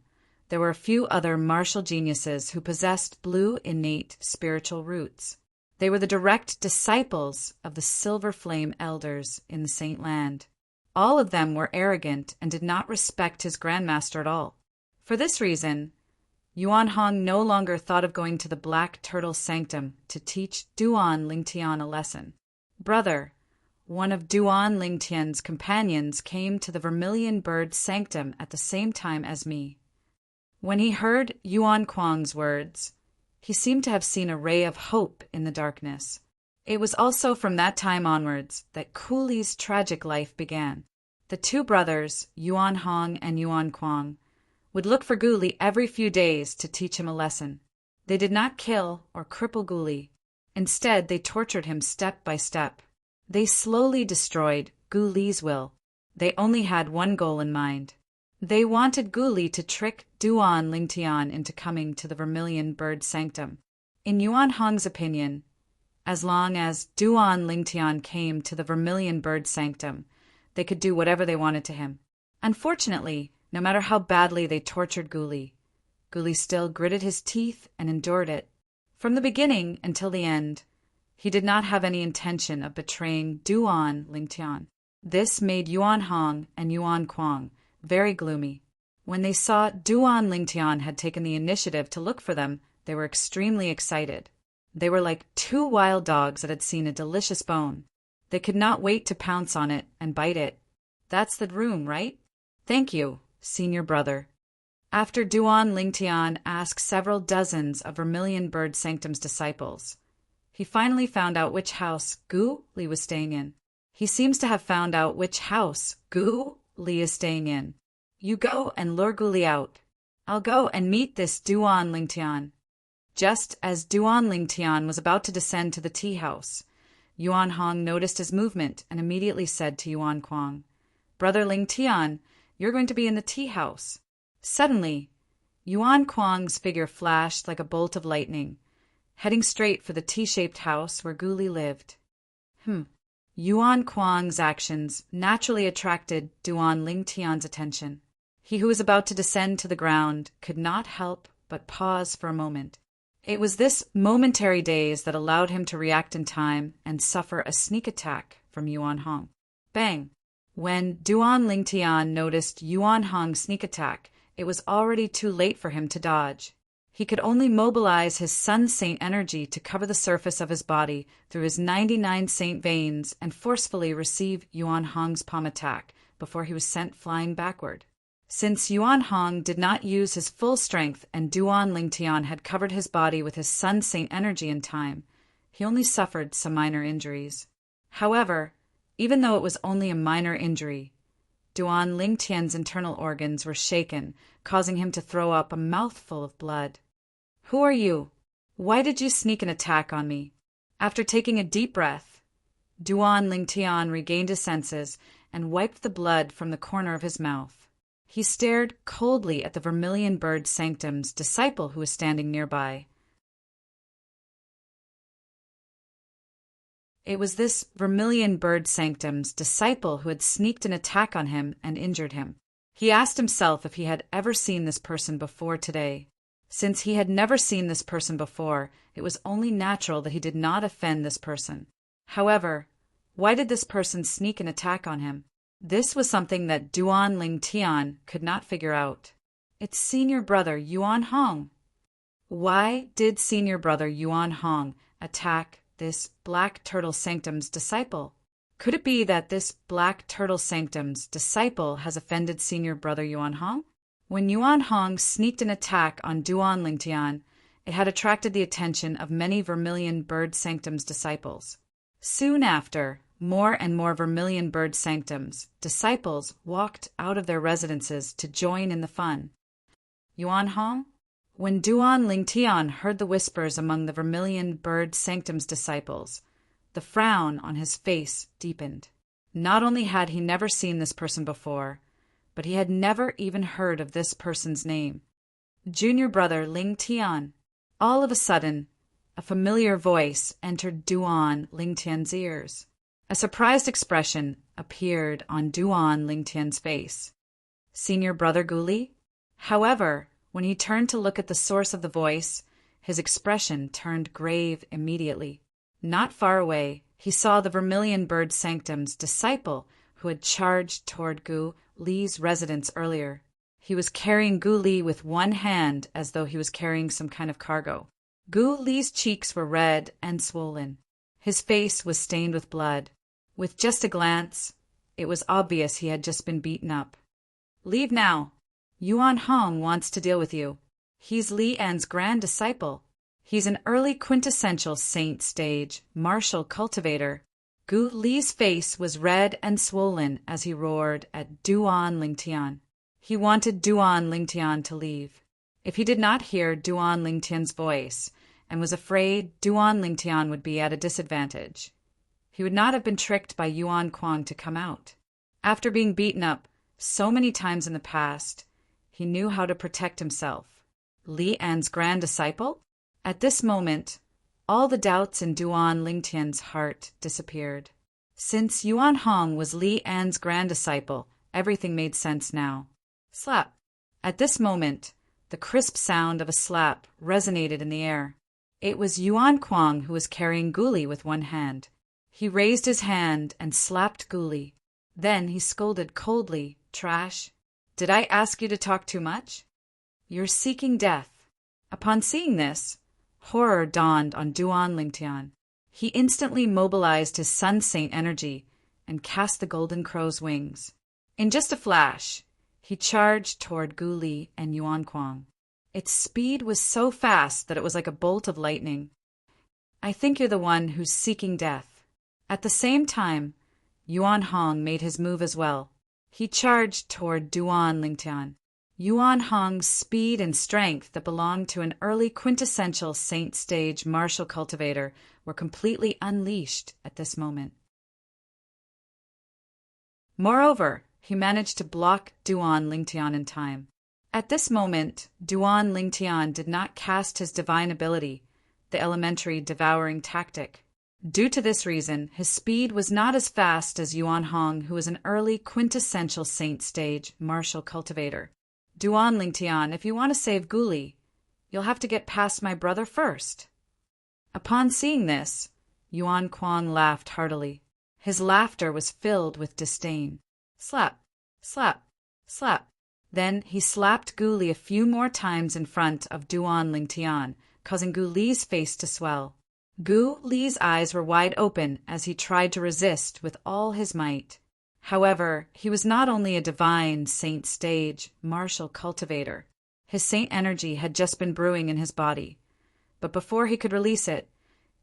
there were a few other martial geniuses who possessed blue innate spiritual roots. They were the direct disciples of the Silver Flame Elders in the Saint Land. All of them were arrogant and did not respect his grandmaster at all. For this reason, Yuan Hong no longer thought of going to the Black Turtle Sanctum to teach Duan Lingtian a lesson. Brother, one of Duan Lingtian's companions, came to the Vermilion Bird Sanctum at the same time as me. When he heard Yuan Kuang's words, he seemed to have seen a ray of hope in the darkness. It was also from that time onwards that Kuli's tragic life began. The two brothers, Yuan Hong and Yuan Kuang, would look for Guli every few days to teach him a lesson. They did not kill or cripple Guli. Instead, they tortured him step by step. They slowly destroyed Guli's will. They only had one goal in mind. They wanted Guli to trick Duan Lingtian into coming to the Vermilion Bird Sanctum. In Yuan Hong's opinion, as long as Duan Lingtian came to the Vermilion Bird Sanctum, they could do whatever they wanted to him. Unfortunately, no matter how badly they tortured Guli, Guli still gritted his teeth and endured it. From the beginning until the end, he did not have any intention of betraying Duan Lingtian. This made Yuan Hong and Yuan Kuang very gloomy. When they saw Duan Lingtian had taken the initiative to look for them, they were extremely excited. They were like two wild dogs that had seen a delicious bone. They could not wait to pounce on it and bite it. That's the room, right? Thank you, senior brother. After Duan Lingtian asked several dozens of Vermilion Bird Sanctum's disciples, he finally found out which house Gu Li was staying in. He seems to have found out which house Gu Li is staying in. You go and lure Guli out. I'll go and meet this Duan Lingtian. Just as Duan Lingtian was about to descend to the tea house, Yuan Hong noticed his movement and immediately said to Yuan Kuang, Brother Lingtian, you're going to be in the tea house. Suddenly, Yuan Kuang's figure flashed like a bolt of lightning, heading straight for the T-shaped house where Guli lived. Yuan Kuang's actions naturally attracted Duan Lingtian's attention. He who was about to descend to the ground could not help but pause for a moment. It was this momentary daze that allowed him to react in time and suffer a sneak attack from Yuan Hong. Bang! When Duan Lingtian noticed Yuan Hong's sneak attack, it was already too late for him to dodge. He could only mobilize his Sun Saint energy to cover the surface of his body through his 99 Saint veins and forcefully receive Yuan Hong's palm attack before he was sent flying backward. Since Yuan Hong did not use his full strength and Duan Lingtian had covered his body with his Sun Saint energy in time, he only suffered some minor injuries. However, even though it was only a minor injury, Duan Lingtian's internal organs were shaken, causing him to throw up a mouthful of blood. Who are you? Why did you sneak an attack on me? After taking a deep breath, Duan Lingtian regained his senses and wiped the blood from the corner of his mouth. He stared coldly at the Vermilion Bird Sanctum's disciple who was standing nearby. It was this Vermilion Bird Sanctum's disciple who had sneaked an attack on him and injured him. He asked himself if he had ever seen this person before today. Since he had never seen this person before, it was only natural that he did not offend this person. However, why did this person sneak an attack on him? This was something that Duan Lingtian could not figure out. It's senior brother Yuan Hong. Why did senior brother Yuan Hong attack this Black Turtle Sanctum's disciple? Could it be that this Black Turtle Sanctum's disciple has offended senior brother Yuan Hong? When Yuan Hong sneaked an attack on Duan Lingtian, it had attracted the attention of many Vermilion Bird Sanctum's disciples. Soon after, more and more Vermilion Bird Sanctum's disciples walked out of their residences to join in the fun. Yuan Hong? When Duan Lingtian heard the whispers among the Vermilion Bird Sanctum's disciples, the frown on his face deepened. Not only had he never seen this person before, but he had never even heard of this person's name. Junior brother Ling Tian. All of a sudden, a familiar voice entered Duan Lingtian's ears. A surprised expression appeared on Duan Lingtian's face. Senior brother Guli? However, when he turned to look at the source of the voice, his expression turned grave immediately. Not far away, he saw the Vermilion Bird Sanctum's disciple who had charged toward Gu Li's residence earlier. He was carrying Gu Li with one hand as though he was carrying some kind of cargo. Gu Li's cheeks were red and swollen. His face was stained with blood. With just a glance, it was obvious he had just been beaten up. "Leave now. Yuan Hong wants to deal with you. He's Li An's grand disciple. He's an early quintessential saint stage martial cultivator." Gu Li's face was red and swollen as he roared at Duan Lingtian. He wanted Duan Lingtian to leave. If he did not hear Duan Lingtian's voice and was afraid Duan Lingtian would be at a disadvantage, he would not have been tricked by Yuan Kuang to come out. After being beaten up so many times in the past, he knew how to protect himself. Li An's grand disciple? At this moment, all the doubts in Duan Lingtian's heart disappeared. Since Yuan Hong was Li An's grand disciple, everything made sense now. Slap. At this moment, the crisp sound of a slap resonated in the air. It was Yuan Kuang who was carrying Guli with one hand. He raised his hand and slapped Guli. Then he scolded coldly, "Trash. Did I ask you to talk too much? You're seeking death." Upon seeing this, horror dawned on Duan Lingtian. He instantly mobilized his Sun Saint energy and cast the Golden Crow's wings. In just a flash, he charged toward Gu Li and Yuan Kuang. Its speed was so fast that it was like a bolt of lightning. "I think you're the one who's seeking death." At the same time, Yuan Hong made his move as well. He charged toward Duan Lingtian. Yuan Hong's speed and strength that belonged to an early quintessential saint stage martial cultivator were completely unleashed at this moment. Moreover, he managed to block Duan Lingtian in time. At this moment, Duan Lingtian did not cast his divine ability, the elementary devouring tactic. Due to this reason, his speed was not as fast as Yuan Hong, who was an early quintessential saint stage martial cultivator. "Duan Lingtian, if you want to save Guli, you'll have to get past my brother first." Upon seeing this, Yuan Kuang laughed heartily. His laughter was filled with disdain. Slap, slap, slap. Then he slapped Gu Li a few more times in front of Duan Lingtian, causing Gu Li's face to swell. Gu Li's eyes were wide open as he tried to resist with all his might. However, he was not only a divine saint stage martial cultivator. His saint energy had just been brewing in his body, but before he could release it,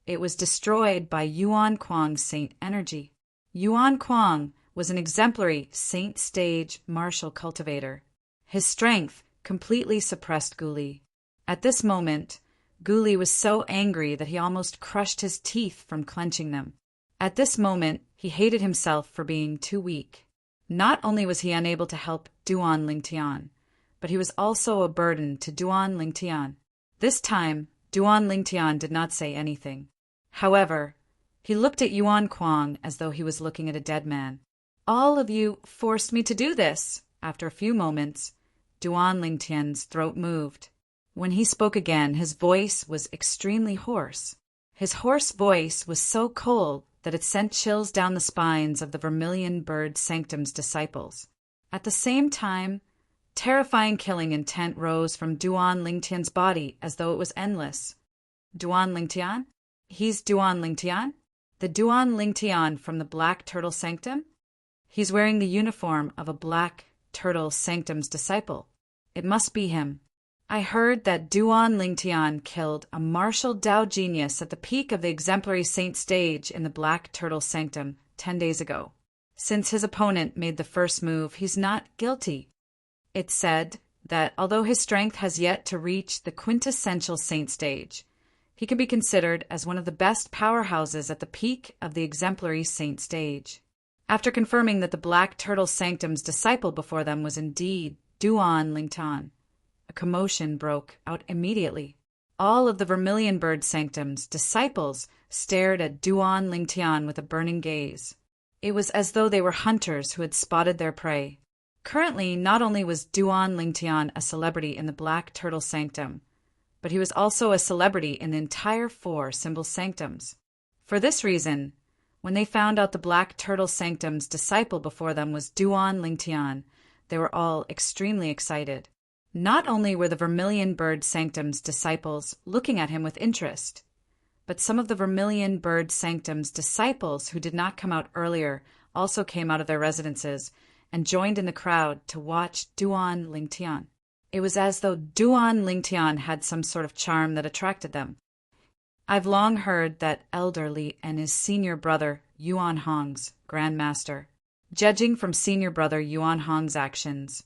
it was destroyed by Yuan Kuang's saint energy. Yuan Kuang was an exemplary saint stage martial cultivator. His strength completely suppressed Gu Li. At this moment, Gu Li was so angry that he almost crushed his teeth from clenching them. At this moment, he hated himself for being too weak. Not only was he unable to help Duan Lingtian, but he was also a burden to Duan Lingtian. This time, Duan Lingtian did not say anything. However, he looked at Yuan Kuang as though he was looking at a dead man. "All of you forced me to do this." After a few moments, Duan Lingtian's throat moved. When he spoke again, his voice was extremely hoarse. His hoarse voice was so cold that it sent chills down the spines of the Vermilion Bird Sanctum's disciples. At the same time, terrifying killing intent rose from Duan Lingtian's body as though it was endless. "Duan Lingtian? He's Duan Lingtian? The Duan Lingtian from the Black Turtle Sanctum? He's wearing the uniform of a Black Turtle Sanctum's disciple. It must be him. I heard that Duan Lingtian killed a martial Dao genius at the peak of the exemplary saint stage in the Black Turtle Sanctum 10 days ago. Since his opponent made the first move, he's not guilty. It's said that although his strength has yet to reach the quintessential saint stage, he can be considered as one of the best powerhouses at the peak of the exemplary saint stage. After confirming that the Black Turtle Sanctum's disciple before them was indeed Duan Lingtian, a commotion broke out immediately. All of the Vermilion Bird Sanctum's disciples stared at Duan Lingtian with a burning gaze. It was as though they were hunters who had spotted their prey. Currently, not only was Duan Lingtian a celebrity in the Black Turtle Sanctum, but he was also a celebrity in the entire 4 symbol sanctums. For this reason, when they found out the Black Turtle Sanctum's disciple before them was Duan Lingtian, they were all extremely excited. Not only were the Vermilion Bird Sanctum's disciples looking at him with interest, but some of the Vermilion Bird Sanctum's disciples who did not come out earlier also came out of their residences and joined in the crowd to watch Duan Lingtian. It was as though Duan Lingtian had some sort of charm that attracted them. I've long heard that Elder Li and his senior brother, Yuan Hong's Grand Master. Judging from senior brother Yuan Hong's actions,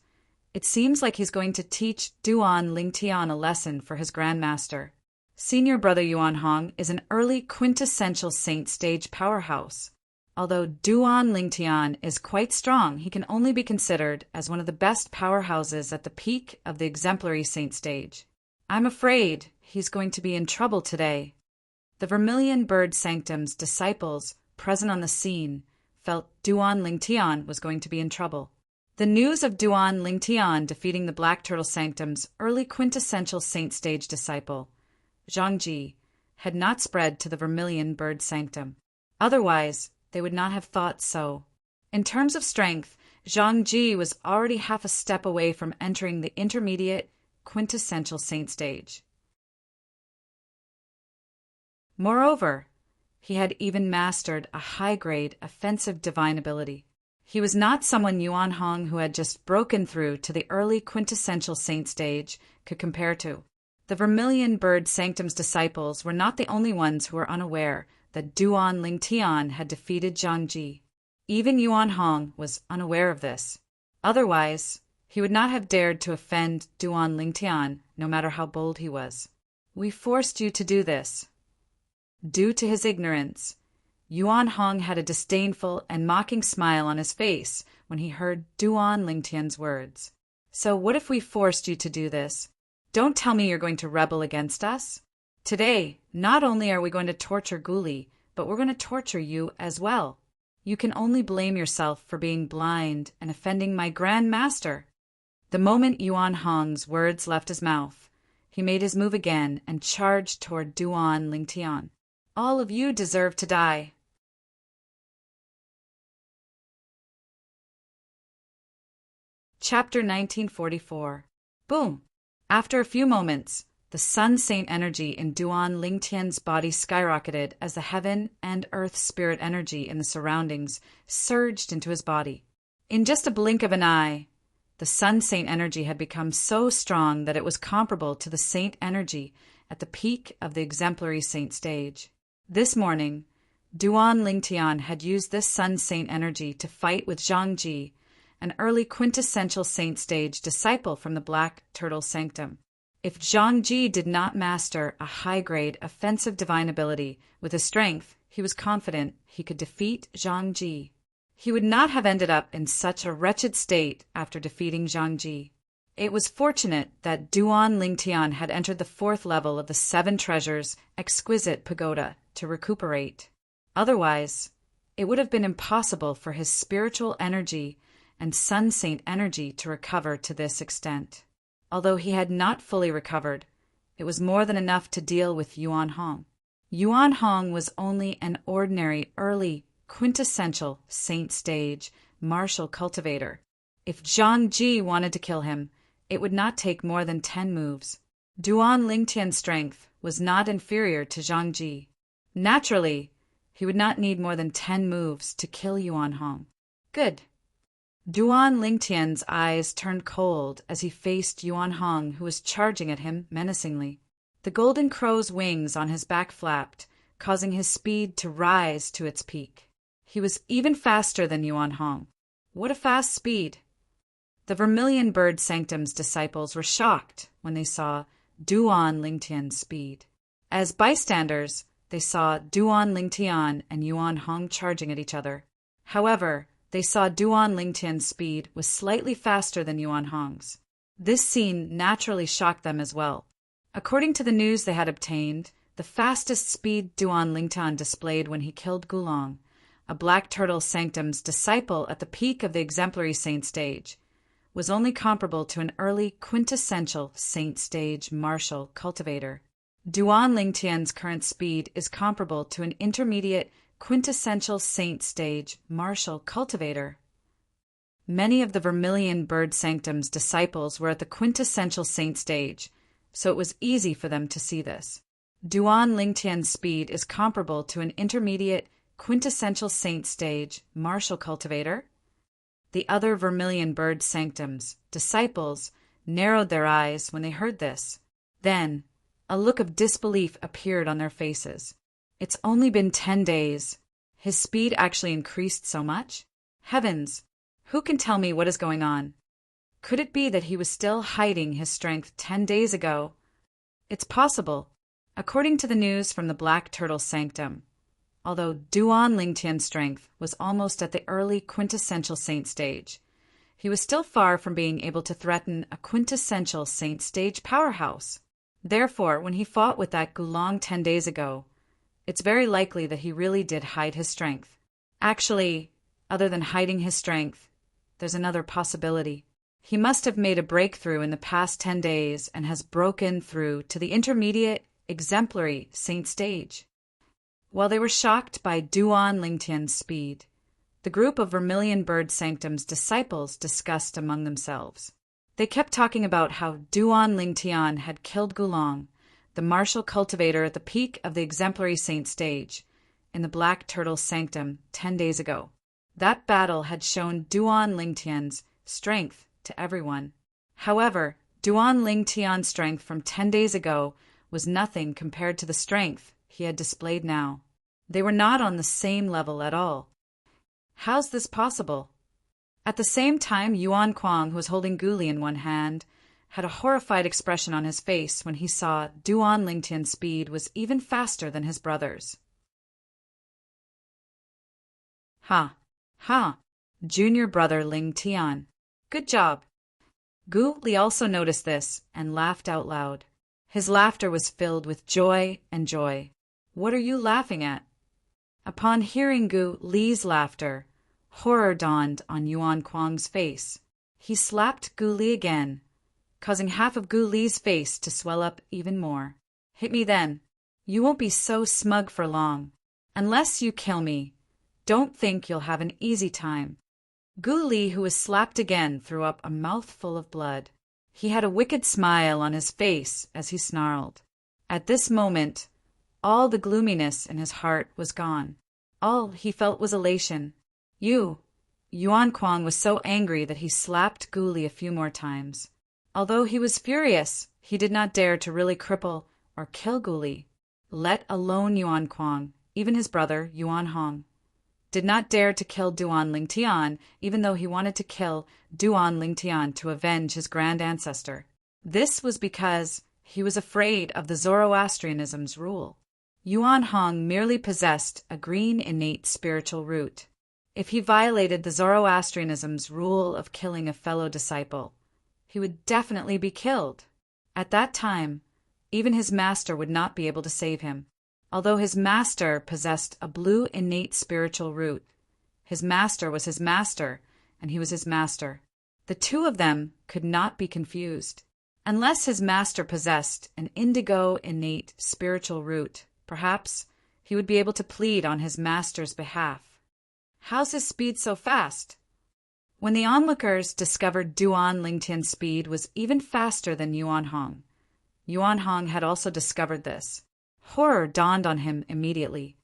it seems like he's going to teach Duan Lingtian a lesson for his Grand Master. Senior brother Yuan Hong is an early quintessential saint stage powerhouse. Although Duan Lingtian is quite strong, he can only be considered as one of the best powerhouses at the peak of the exemplary saint stage. I'm afraid he's going to be in trouble today. The Vermilion Bird Sanctum's disciples present on the scene felt Duan Lingtian was going to be in trouble. The news of Duan Lingtian defeating the Black Turtle Sanctum's early quintessential saint stage disciple, Zhang Ji, had not spread to the Vermilion Bird Sanctum. Otherwise, they would not have thought so. In terms of strength, Zhang Ji was already half a step away from entering the intermediate quintessential saint stage. Moreover, he had even mastered a high-grade offensive divine ability. He was not someone Yuan Hong, who had just broken through to the early quintessential saint stage, could compare to. The Vermilion Bird Sanctum's disciples were not the only ones who were unaware that Duan Lingtian had defeated Zhang Ji. Even Yuan Hong was unaware of this. Otherwise, he would not have dared to offend Duan Lingtian, no matter how bold he was. We forced you to do this. Due to his ignorance, Yuan Hong had a disdainful and mocking smile on his face when he heard Duan Lingtian's words. So what if we forced you to do this? Don't tell me you're going to rebel against us. Today, not only are we going to torture Guli, but we're going to torture you as well. You can only blame yourself for being blind and offending my Grand Master. The moment Yuan Hong's words left his mouth, he made his move again and charged toward Duan Lingtian. All of you deserve to die. Chapter 1944. Boom! After a few moments, the Sun Saint energy in Duan Lingtian's body skyrocketed as the heaven and earth spirit energy in the surroundings surged into his body. In just a blink of an eye, the Sun Saint energy had become so strong that it was comparable to the Saint energy at the peak of the exemplary Saint stage. This morning, Duan Lingtian had used this Sun Saint energy to fight with Zhang Ji, an early quintessential Saint stage disciple from the Black Turtle Sanctum. If Zhang Ji did not master a high-grade offensive divine ability with his strength, he was confident he could defeat Zhang Ji. He would not have ended up in such a wretched state after defeating Zhang Ji. It was fortunate that Duan Lingtian had entered the 4th level of the 7 Treasures exquisite pagoda to recuperate. Otherwise, it would have been impossible for his spiritual energy and Sun Saint energy to recover to this extent. Although he had not fully recovered, it was more than enough to deal with Yuan Hong. Yuan Hong was only an ordinary, early, quintessential Saint stage martial cultivator. If Zhang Ji wanted to kill him, it would not take more than 10 moves. Duan Lingtian's strength was not inferior to Zhang Ji. Naturally, he would not need more than 10 moves to kill Yuan Hong. Good. Duan Lingtian's eyes turned cold as he faced Yuan Hong, who was charging at him menacingly. The golden crow's wings on his back flapped, causing his speed to rise to its peak. He was even faster than Yuan Hong. What a fast speed! The Vermilion Bird Sanctum's disciples were shocked when they saw Duan Lingtian's speed. As bystanders, they saw Duan Lingtian and Yuan Hong charging at each other. However, they saw Duan Lingtian's speed was slightly faster than Yuan Hong's. This scene naturally shocked them as well. According to the news they had obtained, the fastest speed Duan Lingtian displayed when he killed Gulong, a Black Turtle Sanctum's disciple at the peak of the exemplary saint stage, was only comparable to an early quintessential saint stage martial cultivator. Duan Lingtian's current speed is comparable to an intermediate quintessential saint stage martial cultivator. Many of the Vermilion Bird Sanctum's disciples were at the quintessential saint stage, so it was easy for them to see this. Duan Lingtian's speed is comparable to an intermediate quintessential saint stage martial cultivator. The other Vermilion Bird Sanctum's disciples narrowed their eyes when they heard this. Then, a look of disbelief appeared on their faces. It's only been 10 days. His speed actually increased so much? Heavens! Who can tell me what is going on? Could it be that he was still hiding his strength 10 days ago? It's possible. According to the news from the Black Turtle Sanctum, although Duan Lingtian's strength was almost at the early quintessential saint stage, he was still far from being able to threaten a quintessential saint stage powerhouse. Therefore, when he fought with that Gulong 10 days ago, it's very likely that he really did hide his strength. Actually, other than hiding his strength, there's another possibility. He must have made a breakthrough in the past 10 days and has broken through to the intermediate, exemplary saint stage. While they were shocked by Duan Lingtian's speed, the group of Vermilion Bird Sanctum's disciples discussed among themselves. They kept talking about how Duan Lingtian had killed Gulong, the martial cultivator at the peak of the exemplary saint stage, in the Black Turtle Sanctum 10 days ago. That battle had shown Duan Lingtian's strength to everyone. However, Duan Lingtian's strength from 10 days ago was nothing compared to the strength he had displayed now. They were not on the same level at all. How's this possible? At the same time, Yuan Kuang, who was holding Gu Li in one hand, had a horrified expression on his face when he saw Duan Lingtian's speed was even faster than his brother's. Ha! Ha! Junior brother Lingtian. Good job! Gu Li also noticed this and laughed out loud. His laughter was filled with joy and joy. What are you laughing at? Upon hearing Gu Li's laughter, horror dawned on Yuan Kuang's face. He slapped Gu Li again, causing half of Gu Li's face to swell up even more. Hit me then. You won't be so smug for long. Unless you kill me, don't think you'll have an easy time. Gu Li, who was slapped again, threw up a mouthful of blood. He had a wicked smile on his face as he snarled. At this moment, all the gloominess in his heart was gone. All he felt was elation. Yuan Kuang was so angry that he slapped Gu Li a few more times. Although he was furious, he did not dare to really cripple or kill Gu Li, let alone Yuan Kuang, even his brother, Yuan Hong. Did not dare to kill Duan Lingtian, even though he wanted to kill Duan Lingtian to avenge his grand ancestor. This was because he was afraid of the Zoroastrianism's rule. Yuan Hong merely possessed a green innate spiritual root. If he violated the Zoroastrianism's rule of killing a fellow disciple, he would definitely be killed. At that time, even his master would not be able to save him. Although his master possessed a blue innate spiritual root, his master was his master, and he was his master. The two of them could not be confused. Unless his master possessed an indigo innate spiritual root, perhaps he would be able to plead on his master's behalf. How's his speed so fast? When the onlookers discovered Duan Lingtian's speed was even faster than Yuan Hong, Yuan Hong had also discovered this. Horror dawned on him immediately.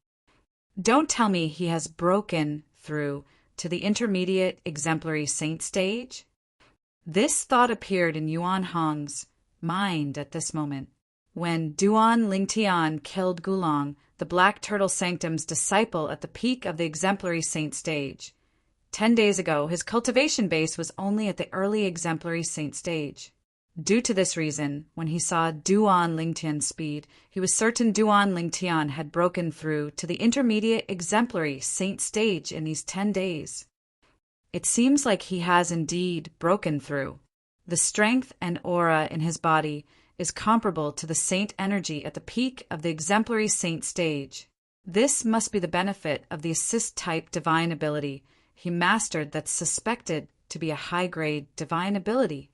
Don't tell me he has broken through to the intermediate exemplary saint stage? This thought appeared in Yuan Hong's mind at this moment. When Duan Lingtian killed Gulong, the Black Turtle Sanctum's disciple at the peak of the exemplary saint stage. 10 days ago, his cultivation base was only at the early exemplary saint stage. Due to this reason, when he saw Duan Lingtian's speed, he was certain Duan Lingtian had broken through to the intermediate exemplary saint stage in these 10 days. It seems like he has indeed broken through. The strength and aura in his body is comparable to the saint energy at the peak of the exemplary saint stage. This must be the benefit of the assist-type divine ability he mastered that's suspected to be a high-grade divine ability.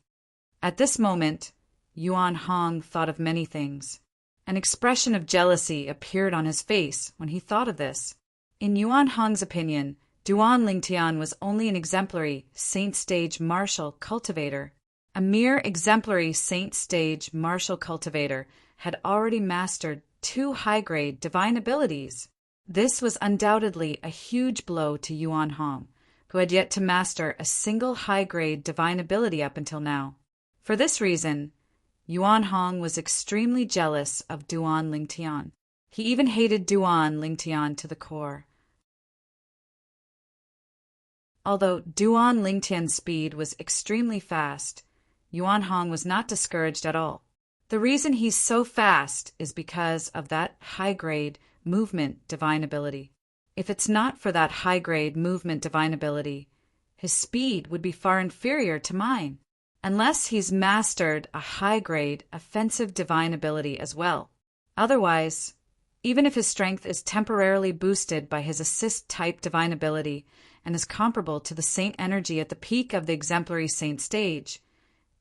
At this moment, Yuan Hong thought of many things. An expression of jealousy appeared on his face when he thought of this. In Yuan Hong's opinion, Duan Lingtian was only an exemplary saint stage martial cultivator. A mere exemplary saint stage martial cultivator had already mastered 2 high-grade divine abilities. This was undoubtedly a huge blow to Yuan Hong, who had yet to master a single high-grade divine ability up until now. For this reason, Yuan Hong was extremely jealous of Duan Lingtian. He even hated Duan Lingtian to the core. Although Duan Lingtian's speed was extremely fast, Yuan Hong was not discouraged at all. The reason he's so fast is because of that high-grade movement divine ability. If it's not for that high-grade movement divine ability, his speed would be far inferior to mine, unless he's mastered a high-grade offensive divine ability as well. Otherwise, even if his strength is temporarily boosted by his assist-type divine ability and is comparable to the saint energy at the peak of the exemplary saint stage,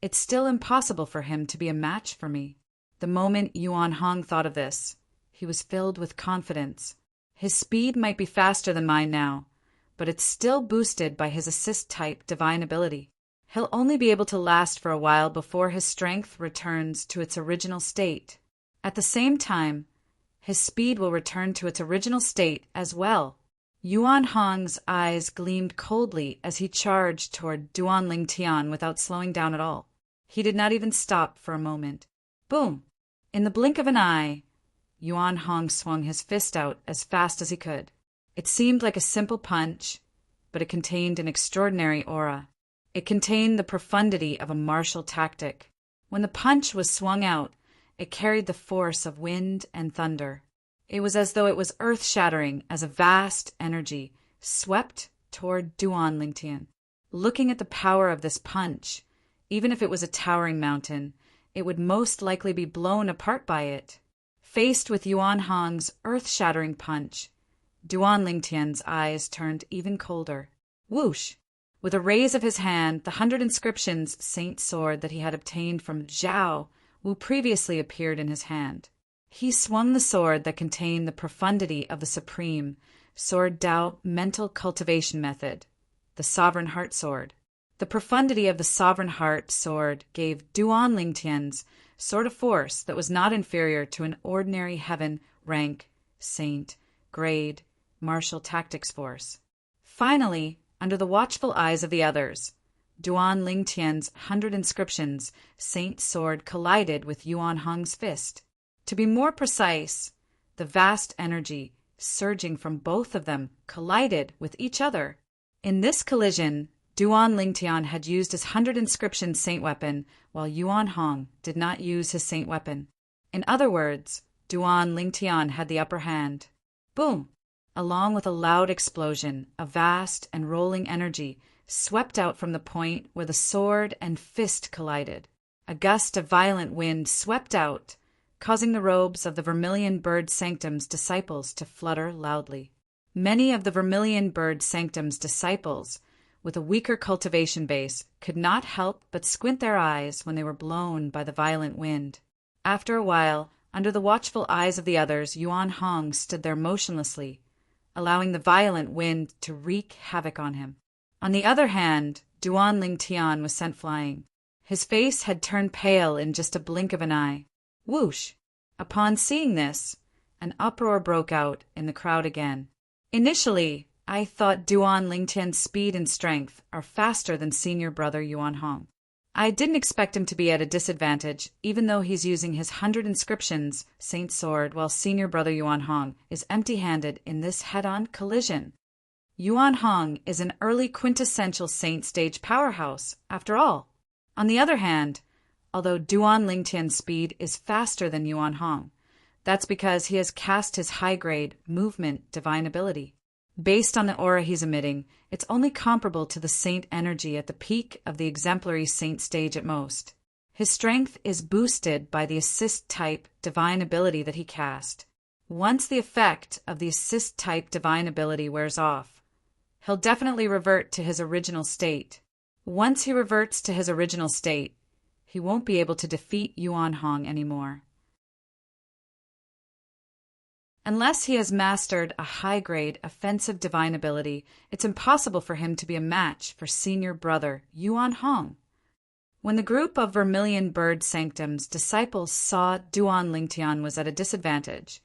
it's still impossible for him to be a match for me. The moment Yuan Hong thought of this, he was filled with confidence. His speed might be faster than mine now, but it's still boosted by his assist-type divine ability. He'll only be able to last for a while before his strength returns to its original state. At the same time, his speed will return to its original state as well. Yuan Hong's eyes gleamed coldly as he charged toward Duan Lingtian without slowing down at all. He did not even stop for a moment. Boom! In the blink of an eye, Yuan Hong swung his fist out as fast as he could. It seemed like a simple punch, but it contained an extraordinary aura. It contained the profundity of a martial tactic. When the punch was swung out, it carried the force of wind and thunder. It was as though it was earth-shattering as a vast energy swept toward Duan Lingtian. Looking at the power of this punch, even if it was a towering mountain, it would most likely be blown apart by it. Faced with Yuan Hong's earth-shattering punch, Duan Lingtian's eyes turned even colder. Whoosh! With a raise of his hand, the 100 inscriptions saint sword that he had obtained from Zhao Wu previously appeared in his hand. He swung the sword that contained the profundity of the supreme Sword Dao mental cultivation method, the Sovereign Heart Sword. The profundity of the Sovereign Heart Sword gave Duan Lingtian's sword a force that was not inferior to an ordinary heaven rank, saint, grade, martial tactics force. Finally, under the watchful eyes of the others, Duan Lingtian's 100 inscriptions saint sword collided with Yuan Hong's fist. To be more precise, the vast energy surging from both of them collided with each other. In this collision, Duan Lingtian had used his 100 inscription saint weapon, while Yuan Hong did not use his saint weapon. In other words, Duan Lingtian had the upper hand. Boom! Along with a loud explosion, a vast and rolling energy swept out from the point where the sword and fist collided. A gust of violent wind swept out, causing the robes of the Vermilion Bird Sanctum's disciples to flutter loudly. Many of the Vermilion Bird Sanctum's disciples, with a weaker cultivation base, could not help but squint their eyes when they were blown by the violent wind. After a while, under the watchful eyes of the others, Yuan Hong stood there motionlessly, allowing the violent wind to wreak havoc on him. On the other hand, Duan Lingtian was sent flying. His face had turned pale in just a blink of an eye. Whoosh! Upon seeing this, an uproar broke out in the crowd again. Initially, I thought Duan Lingtian's speed and strength are faster than senior brother Yuan Hong. I didn't expect him to be at a disadvantage, even though he's using his 100 inscriptions, Saint Sword, while senior brother Yuan Hong is empty-handed in this head-on collision. Yuan Hong is an early quintessential Saint stage powerhouse, after all. On the other hand, although Duan Lingtian's speed is faster than Yuan Hong, that's because he has cast his high-grade movement divine ability. Based on the aura he's emitting, it's only comparable to the saint energy at the peak of the exemplary saint stage at most. His strength is boosted by the assist-type divine ability that he cast. Once the effect of the assist-type divine ability wears off, he'll definitely revert to his original state. Once he reverts to his original state, he won't be able to defeat Yuan Hong anymore. Unless he has mastered a high-grade offensive divine ability, it's impossible for him to be a match for senior brother Yuan Hong. When the group of Vermilion Bird Sanctum's disciples saw Duan Lingtian was at a disadvantage,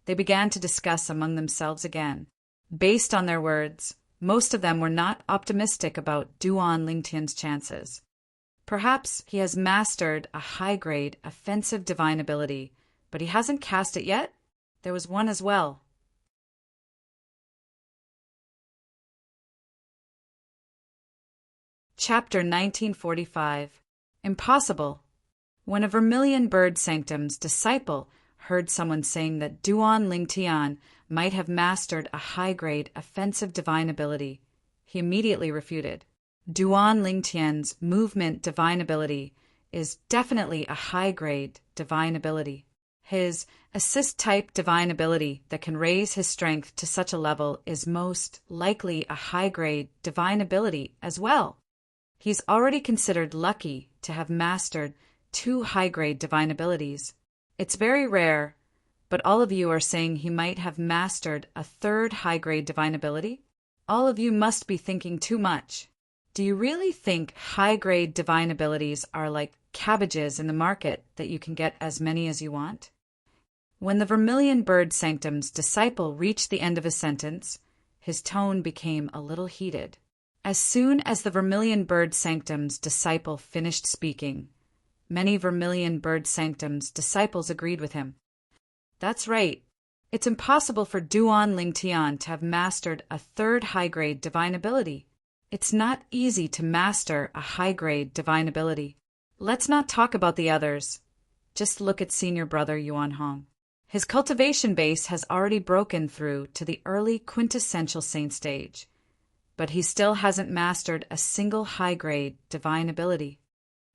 they began to discuss among themselves again. Based on their words, most of them were not optimistic about Duan Lingtian's chances. Perhaps he has mastered a high-grade offensive divine ability, but he hasn't cast it yet? There was one as well. Chapter 1945. Impossible. When a Vermilion Bird Sanctum's disciple heard someone saying that Duan Lingtian might have mastered a high-grade offensive divine ability, he immediately refuted. Duan Lingtian's movement divine ability is definitely a high-grade divine ability. His assist-type divine ability that can raise his strength to such a level is most likely a high-grade divine ability as well. He's already considered lucky to have mastered 2 high-grade divine abilities. It's very rare, but all of you are saying he might have mastered a 3rd high-grade divine ability? All of you must be thinking too much. Do you really think high-grade divine abilities are like cabbages in the market that you can get as many as you want? When the Vermilion Bird Sanctum's disciple reached the end of his sentence, his tone became a little heated. As soon as the Vermilion Bird Sanctum's disciple finished speaking, many Vermilion Bird Sanctum's disciples agreed with him. That's right. It's impossible for Duan Lingtian to have mastered a 3rd high-grade divine ability. It's not easy to master a high-grade divine ability. Let's not talk about the others. Just look at senior brother Yuan Hong. His cultivation base has already broken through to the early quintessential saint stage, but he still hasn't mastered a single high-grade divine ability.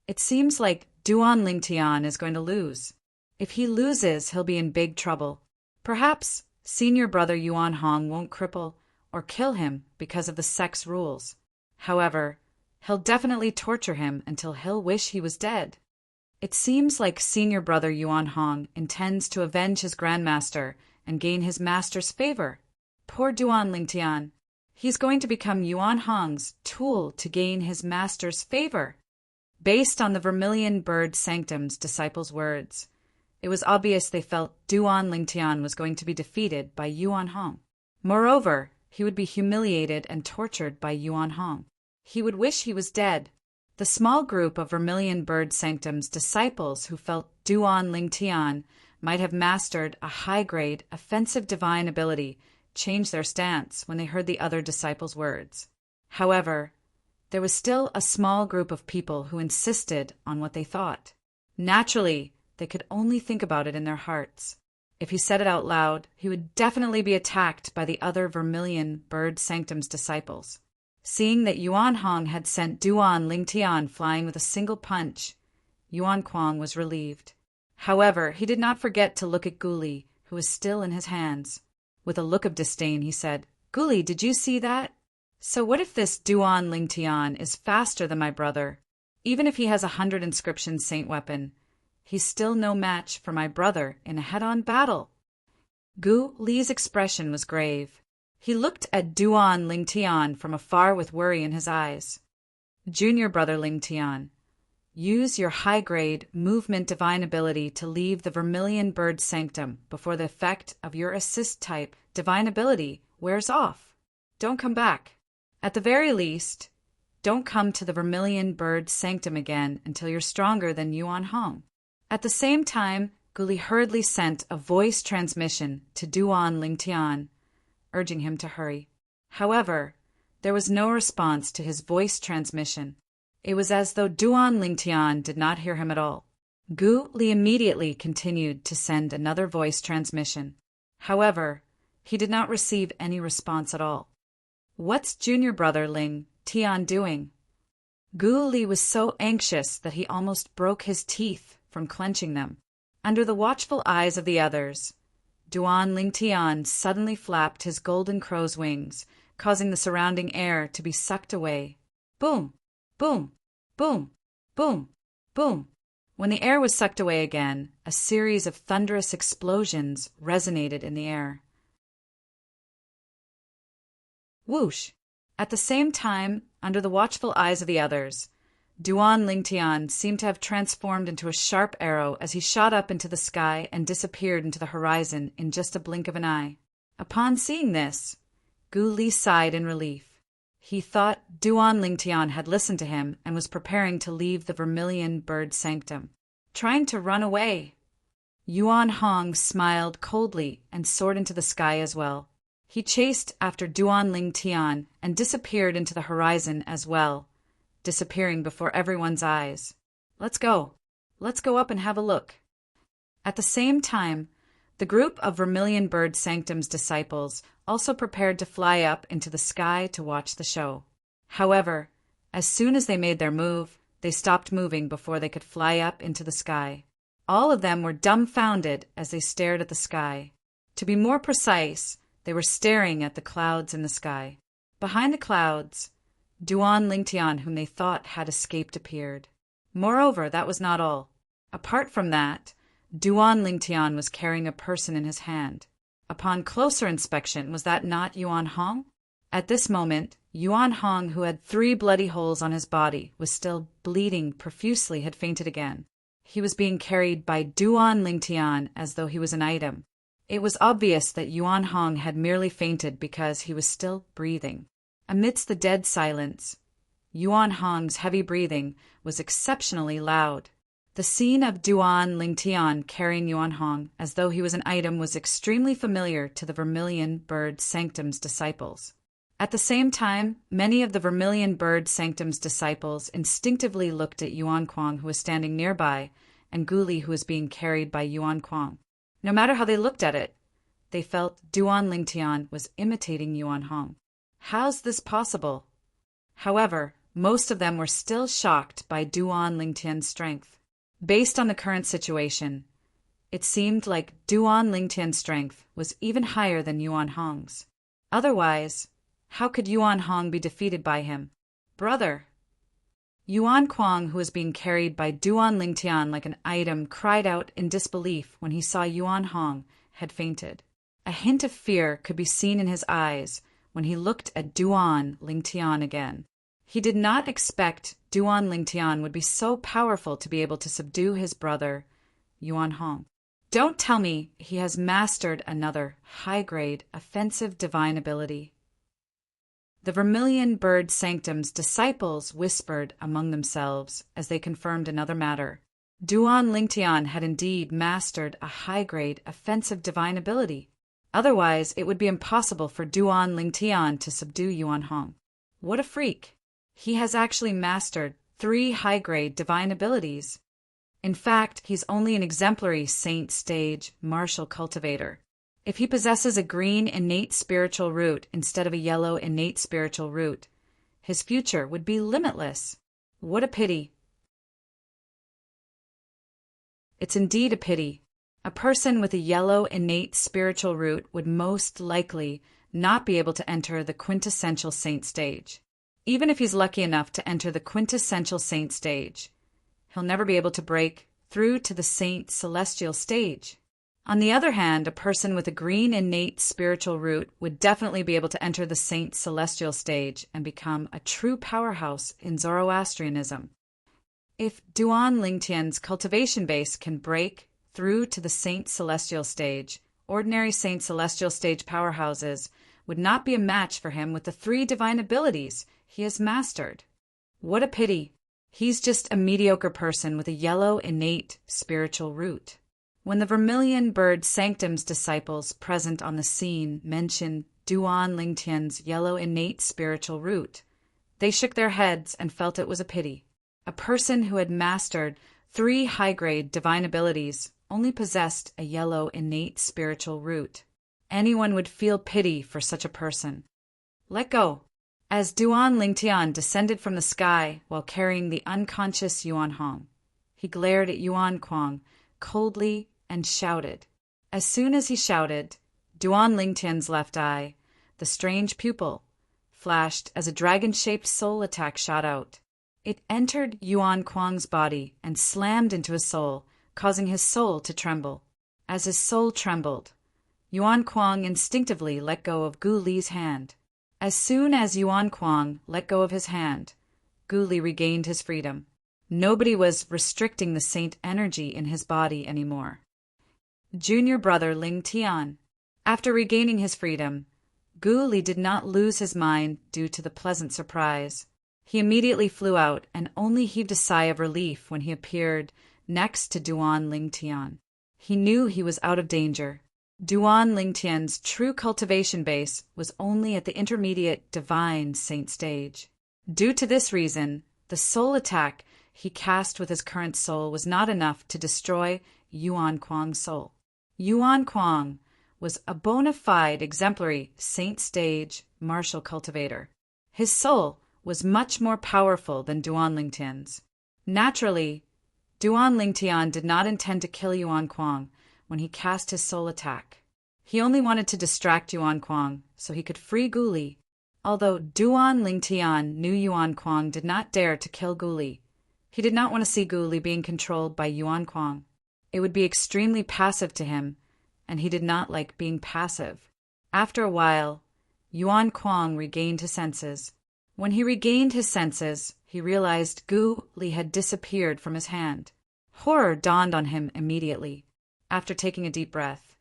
It seems like Duan Lingtian is going to lose. If he loses, he'll be in big trouble. Perhaps senior brother Yuan Hong won't cripple or kill him because of the sex rules. However, he'll definitely torture him until he'll wish he was dead. It seems like senior brother Yuan Hong intends to avenge his grandmaster and gain his master's favor. Poor Duan Lingtian. He's going to become Yuan Hong's tool to gain his master's favor. Based on the Vermilion Bird Sanctum's disciples' words, it was obvious they felt Duan Lingtian was going to be defeated by Yuan Hong. Moreover, he would be humiliated and tortured by Yuan Hong. He would wish he was dead. The small group of Vermilion Bird Sanctum's disciples who felt Duan Lingtian might have mastered a high-grade offensive divine ability changed their stance when they heard the other disciples' words. However, there was still a small group of people who insisted on what they thought. Naturally, they could only think about it in their hearts. If he said it out loud, he would definitely be attacked by the other Vermilion Bird Sanctum's disciples. Seeing that Yuan Hong had sent Duan Lingtian flying with a single punch, Yuan Kuang was relieved. However, he did not forget to look at Guli, who was still in his hands. With a look of disdain, he said, "Guli, did you see that? So what if this Duan Lingtian is faster than my brother? Even if he has 100 inscription saint weapon, he's still no match for my brother in a head-on battle." Gu Li's expression was grave. He looked at Duan Lingtian from afar with worry in his eyes. "Junior brother Lingtian, use your high-grade movement divine ability to leave the Vermilion Bird Sanctum before the effect of your assist-type divine ability wears off. Don't come back. At the very least, don't come to the Vermilion Bird Sanctum again until you're stronger than Yuan Hong. At the same time, Guli hurriedly sent a voice transmission to Duan Lingtian, urging him to hurry. However, there was no response to his voice transmission. It was as though Duan Lingtian did not hear him at all. Gu Li immediately continued to send another voice transmission. However, he did not receive any response at all. What's junior brother Ling Tian doing? Gu Li was so anxious that he almost broke his teeth from clenching them. Under the watchful eyes of the others, Duan Lingtian suddenly flapped his golden crow's wings, causing the surrounding air to be sucked away. Boom! Boom! Boom! Boom! Boom! When the air was sucked away again, a series of thunderous explosions resonated in the air. Whoosh! At the same time, under the watchful eyes of the others, Duan Lingtian seemed to have transformed into a sharp arrow as he shot up into the sky and disappeared into the horizon in just a blink of an eye. Upon seeing this, Gu Li sighed in relief. He thought Duan Lingtian had listened to him and was preparing to leave the Vermilion Bird Sanctum, trying to run away. Yuan Hong smiled coldly and soared into the sky as well. He chased after Duan Lingtian and disappeared into the horizon as well, disappearing before everyone's eyes. Let's go. Let's go up and have a look. At the same time, the group of Vermilion Bird Sanctum's disciples also prepared to fly up into the sky to watch the show. However, as soon as they made their move, they stopped moving before they could fly up into the sky. All of them were dumbfounded as they stared at the sky. To be more precise, they were staring at the clouds in the sky. Behind the clouds, Duan Lingtian, whom they thought had escaped, appeared. Moreover, that was not all. Apart from that, Duan Lingtian was carrying a person in his hand. Upon closer inspection, was that not Yuan Hong? At this moment, Yuan Hong, who had 3 bloody holes on his body, was still bleeding profusely, had fainted again. He was being carried by Duan Lingtian as though he was an item. It was obvious that Yuan Hong had merely fainted because he was still breathing. Amidst the dead silence, Yuan Hong's heavy breathing was exceptionally loud. The scene of Duan Lingtian carrying Yuan Hong as though he was an item was extremely familiar to the Vermilion Bird Sanctum's disciples. At the same time, many of the Vermilion Bird Sanctum's disciples instinctively looked at Yuan Kuang, who was standing nearby, and Gu Li, who was being carried by Yuan Kuang. No matter how they looked at it, they felt Duan Lingtian was imitating Yuan Hong. How's this possible? However, most of them were still shocked by Duan Lingtian's strength. Based on the current situation, it seemed like Duan Lingtian's strength was even higher than Yuan Hong's. Otherwise, how could Yuan Hong be defeated by him? Brother! Yuan Kuang, who was being carried by Duan Lingtian like an item, cried out in disbelief when he saw Yuan Hong had fainted. A hint of fear could be seen in his eyes when he looked at Duan Lingtian again. He did not expect Duan Lingtian would be so powerful to be able to subdue his brother, Yuan Hong. Don't tell me he has mastered another high-grade offensive divine ability. The Vermilion Bird Sanctum's disciples whispered among themselves as they confirmed another matter. Duan Lingtian had indeed mastered a high-grade offensive divine ability. Otherwise, it would be impossible for Duan Lingtian to subdue Yuan Hong. What a freak! He has actually mastered 3 high-grade divine abilities. In fact, he's only an exemplary saint stage martial cultivator. If he possesses a green innate spiritual root instead of a yellow innate spiritual root, his future would be limitless. What a pity. It's indeed a pity. A person with a yellow innate spiritual root would most likely not be able to enter the quintessential saint stage. Even if he's lucky enough to enter the quintessential saint stage, he'll never be able to break through to the saint celestial stage. On the other hand, a person with a green innate spiritual root would definitely be able to enter the saint celestial stage and become a true powerhouse in Zoroastrianism. If Duan Lingtian's cultivation base can break through to the saint celestial stage, ordinary saint celestial stage powerhouses would not be a match for him with the 3 divine abilities he has mastered. What a pity. He's just a mediocre person with a yellow innate spiritual root. When the Vermilion Bird Sanctum's disciples present on the scene mentioned Duan Lingtian's yellow innate spiritual root, they shook their heads and felt it was a pity. A person who had mastered 3 high-grade divine abilities only possessed a yellow innate spiritual root. Anyone would feel pity for such a person. Let go. As Duan Lingtian descended from the sky while carrying the unconscious Yuan Hong, he glared at Yuan Kuang coldly and shouted. As soon as he shouted, Duan Lingtian's left eye, the strange pupil, flashed as a dragon-shaped soul attack shot out. It entered Yuan Kuang's body and slammed into his soul, causing his soul to tremble. As his soul trembled, Yuan Kuang instinctively let go of Gu Li's hand. As soon as Yuan Kuang let go of his hand, Gu Li regained his freedom. Nobody was restricting the saint energy in his body anymore. Junior brother Ling Tian. After regaining his freedom, Gu Li did not lose his mind due to the pleasant surprise. He immediately flew out and only heaved a sigh of relief when he appeared next to Duan Lingtian. He knew he was out of danger. Duan Lingtian's true cultivation base was only at the intermediate divine saint stage. Due to this reason, the soul attack he cast with his current soul was not enough to destroy Yuan Kuang's soul. Yuan Kuang was a bona fide exemplary saint stage martial cultivator. His soul was much more powerful than Duan Lingtian's. Naturally, Duan Lingtian did not intend to kill Yuan Kuang when he cast his soul attack. He only wanted to distract Yuan Kuang so he could free Gu Li. Although Duan Lingtian knew Yuan Kuang did not dare to kill Gu Li, he did not want to see Gu Li being controlled by Yuan Kuang. It would be extremely passive to him, and he did not like being passive. After a while, Yuan Kuang regained his senses. When he regained his senses, he realized Gu Li had disappeared from his hand. Horror dawned on him immediately. After taking a deep breath,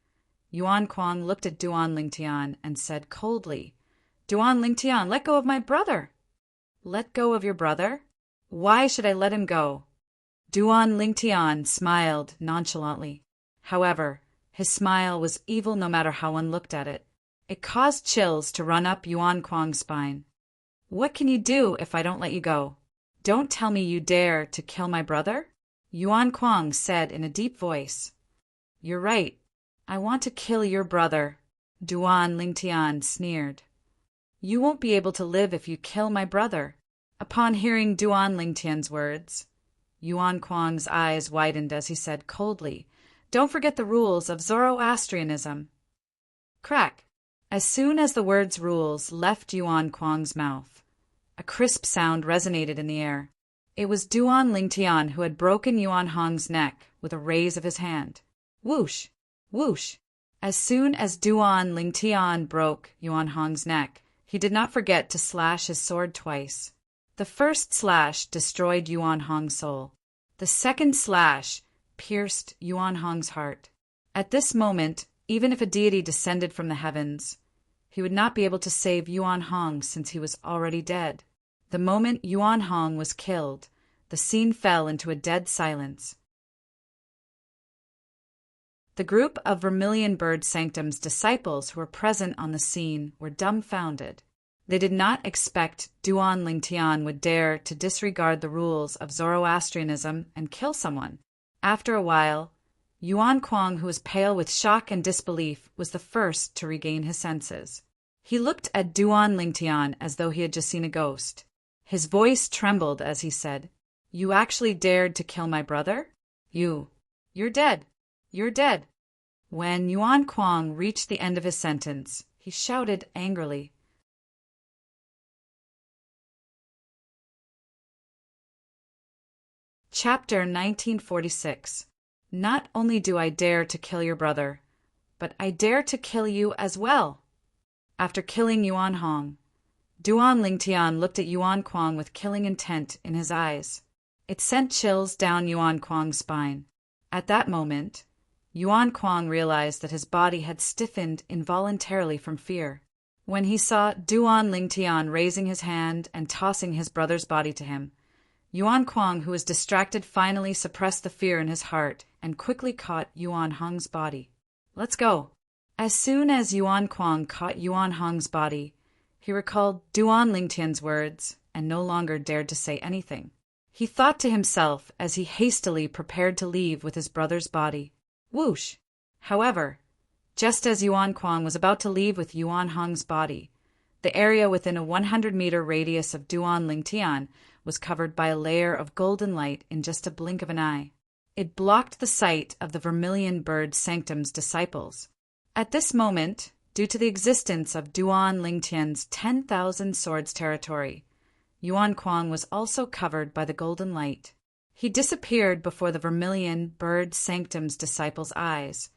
Yuan Kuang looked at Duan Lingtian and said coldly, "Duan Lingtian, let go of my brother." "Let go of your brother? Why should I let him go?" Duan Lingtian smiled nonchalantly. However, his smile was evil no matter how one looked at it. It caused chills to run up Yuan Kuang's spine. "What can you do if I don't let you go? Don't tell me you dare to kill my brother?" Yuan Kuang said in a deep voice. "You're right. I want to kill your brother." Duan Lingtian sneered. "You won't be able to live if you kill my brother." Upon hearing Duan Lingtian's words, Yuan Kuang's eyes widened as he said coldly, "Don't forget the rules of Zoroastrianism." Crack! As soon as the words rules left Yuan Kuang's mouth, a crisp sound resonated in the air. It was Duan Lingtian who had broken Yuan Hong's neck with a raise of his hand. Whoosh! Whoosh! As soon as Duan Lingtian broke Yuan Hong's neck, he did not forget to slash his sword twice. The first slash destroyed Yuan Hong's soul. The second slash pierced Yuan Hong's heart. At this moment, even if a deity descended from the heavens, he would not be able to save Yuan Hong since he was already dead. The moment Yuan Hong was killed, the scene fell into a dead silence. The group of Vermilion Bird Sanctum's disciples who were present on the scene were dumbfounded. They did not expect Duan Lingtian would dare to disregard the rules of Zoroastrianism and kill someone. After a while, Yuan Kuang, who was pale with shock and disbelief, was the first to regain his senses. He looked at Duan Lingtian as though he had just seen a ghost. His voice trembled as he said, "You actually dared to kill my brother? You're dead. You're dead." When Yuan Kuang reached the end of his sentence, he shouted angrily, Chapter 1946. Not only do I dare to kill your brother, but I dare to kill you as well. After killing Yuan Hong, Duan Lingtian looked at Yuan Kuang with killing intent in his eyes. It sent chills down Yuan Kuang's spine. At that moment, Yuan Kuang realized that his body had stiffened involuntarily from fear. when he saw Duan Lingtian raising his hand and tossing his brother's body to him. Yuan Kuang, who was distracted, finally suppressed the fear in his heart and quickly caught Yuan Hong's body. "Let's go." As soon as Yuan Kuang caught Yuan Hong's body, he recalled Duan Lingtian's words and no longer dared to say anything. He thought to himself as he hastily prepared to leave with his brother's body. Whoosh! However, just as Yuan Kuang was about to leave with Yuan Hong's body, the area within a 100-meter radius of Duan Lingtian was covered by a layer of golden light in just a blink of an eye. It blocked the sight of the Vermilion Bird Sanctum's disciples. At this moment, due to the existence of Duan Lingtian's 10,000 swords territory, Yuan Kuang was also covered by the golden light. He disappeared before the Vermilion Bird Sanctum's disciples' eyes,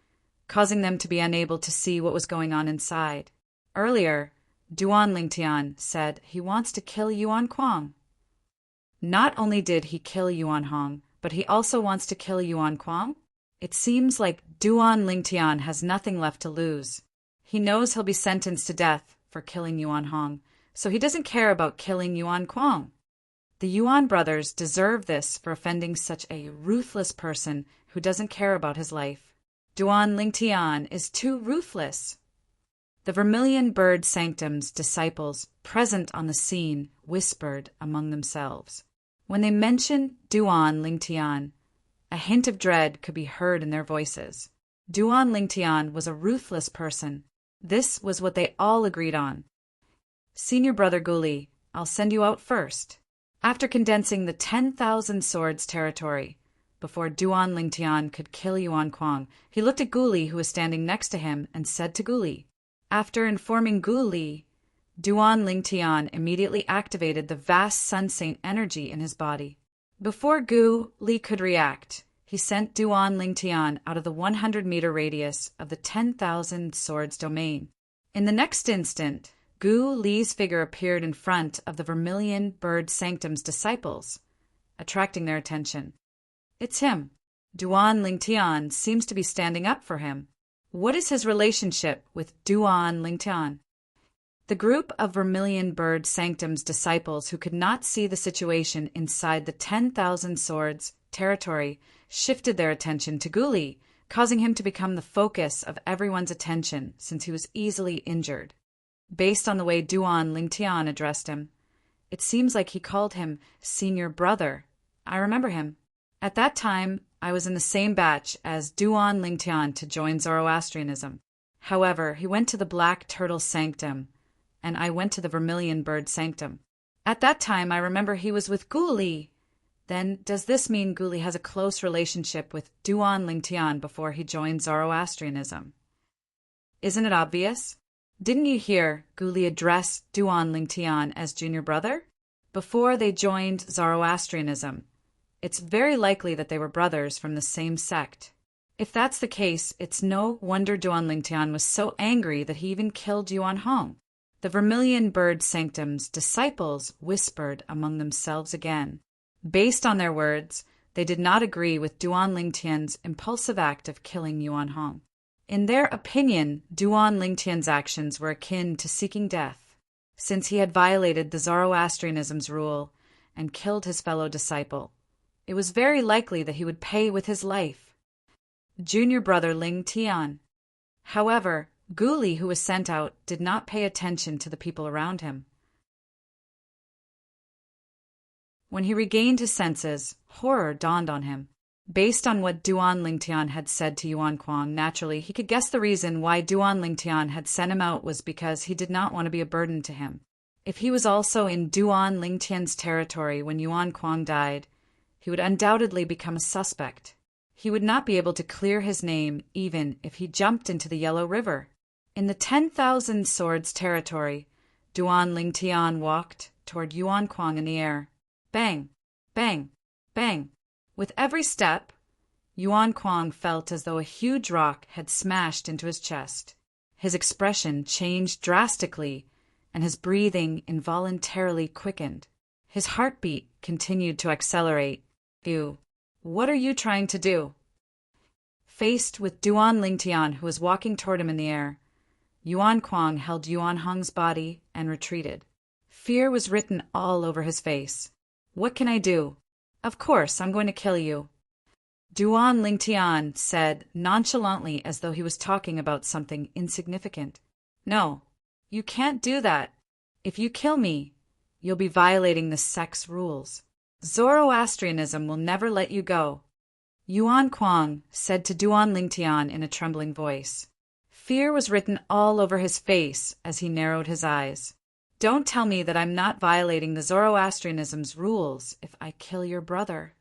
causing them to be unable to see what was going on inside. Earlier, Duan Lingtian said he wants to kill Yuan Kuang. Not only did he kill Yuan Hong, but he also wants to kill Yuan Kuang? It seems like Duan Lingtian has nothing left to lose. He knows he'll be sentenced to death for killing Yuan Hong, so he doesn't care about killing Yuan Kuang. The Yuan brothers deserve this for offending such a ruthless person who doesn't care about his life. Duan Lingtian is too ruthless. The Vermilion Bird Sanctum's disciples present on the scene whispered among themselves. When they mentioned Duan Lingtian, a hint of dread could be heard in their voices. Duan Lingtian was a ruthless person. This was what they all agreed on. "Senior brother Guli, I'll send you out first." After condensing the 10,000 swords territory, before Duan Lingtian could kill Yuan Kuang, he looked at Guli, who was standing next to him, and said to Guli. After informing Guli, Duan Lingtian immediately activated the vast Sun Saint energy in his body. Before Guli could react, he sent Duan Lingtian out of the 100-meter radius of the 10,000 swords domain. In the next instant, Gu Li's figure appeared in front of the Vermilion Bird Sanctum's disciples, attracting their attention. It's him. Duan Lingtian seems to be standing up for him. What is his relationship with Duan Lingtian? The group of Vermilion Bird Sanctum's disciples who could not see the situation inside the 10,000 swords territory shifted their attention to Guli, causing him to become the focus of everyone's attention since he was easily injured. Based on the way Duan Lingtian addressed him, it seems like he called him senior brother. I remember him. At that time, I was in the same batch as Duan Lingtian to join Zoroastrianism. However, he went to the Black Turtle Sanctum, and I went to the Vermilion Bird Sanctum. At that time, I remember he was with Guli. Then, does this mean Guli has a close relationship with Duan Lingtian before he joined Zoroastrianism? Isn't it obvious? Didn't you hear Guli address Duan Lingtian as junior brother? Before they joined Zoroastrianism, it's very likely that they were brothers from the same sect. If that's the case, it's no wonder Duan Lingtian was so angry that he even killed Yuan Hong. The Vermilion Bird Sanctum's disciples whispered among themselves again. Based on their words, they did not agree with Duan Lingtian's impulsive act of killing Yuan Hong. In their opinion, Duan Lingtian's actions were akin to seeking death, since he had violated the Zoroastrianism's rule and killed his fellow disciple. It was very likely that he would pay with his life. Junior brother Lingtian. However, Guli, who was sent out, did not pay attention to the people around him. When he regained his senses, horror dawned on him. Based on what Duan Lingtian had said to Yuan Kuang, naturally, he could guess the reason why Duan Lingtian had sent him out was because he did not want to be a burden to him. If he was also in Duan Lingtian's territory when Yuan Kuang died, he would undoubtedly become a suspect. He would not be able to clear his name even if he jumped into the Yellow River. In the 10,000 swords territory, Duan Lingtian walked toward Yuan Kuang in the air. Bang! Bang! Bang! With every step, Yuan Kuang felt as though a huge rock had smashed into his chest. His expression changed drastically, and his breathing involuntarily quickened. His heartbeat continued to accelerate. "You, what are you trying to do?" Faced with Duan Lingtian, who was walking toward him in the air, Yuan Kuang held Yuan Hong's body and retreated. Fear was written all over his face. What can I do? Of course, I'm going to kill you. Duan Lingtian said nonchalantly as though he was talking about something insignificant. No, you can't do that. If you kill me, you'll be violating the sect's rules. Zoroastrianism will never let you go. Yuan Kuang said to Duan Lingtian in a trembling voice. Fear was written all over his face as he narrowed his eyes. Don't tell me that I'm not violating the Zoroastrianism's rules if I kill your brother.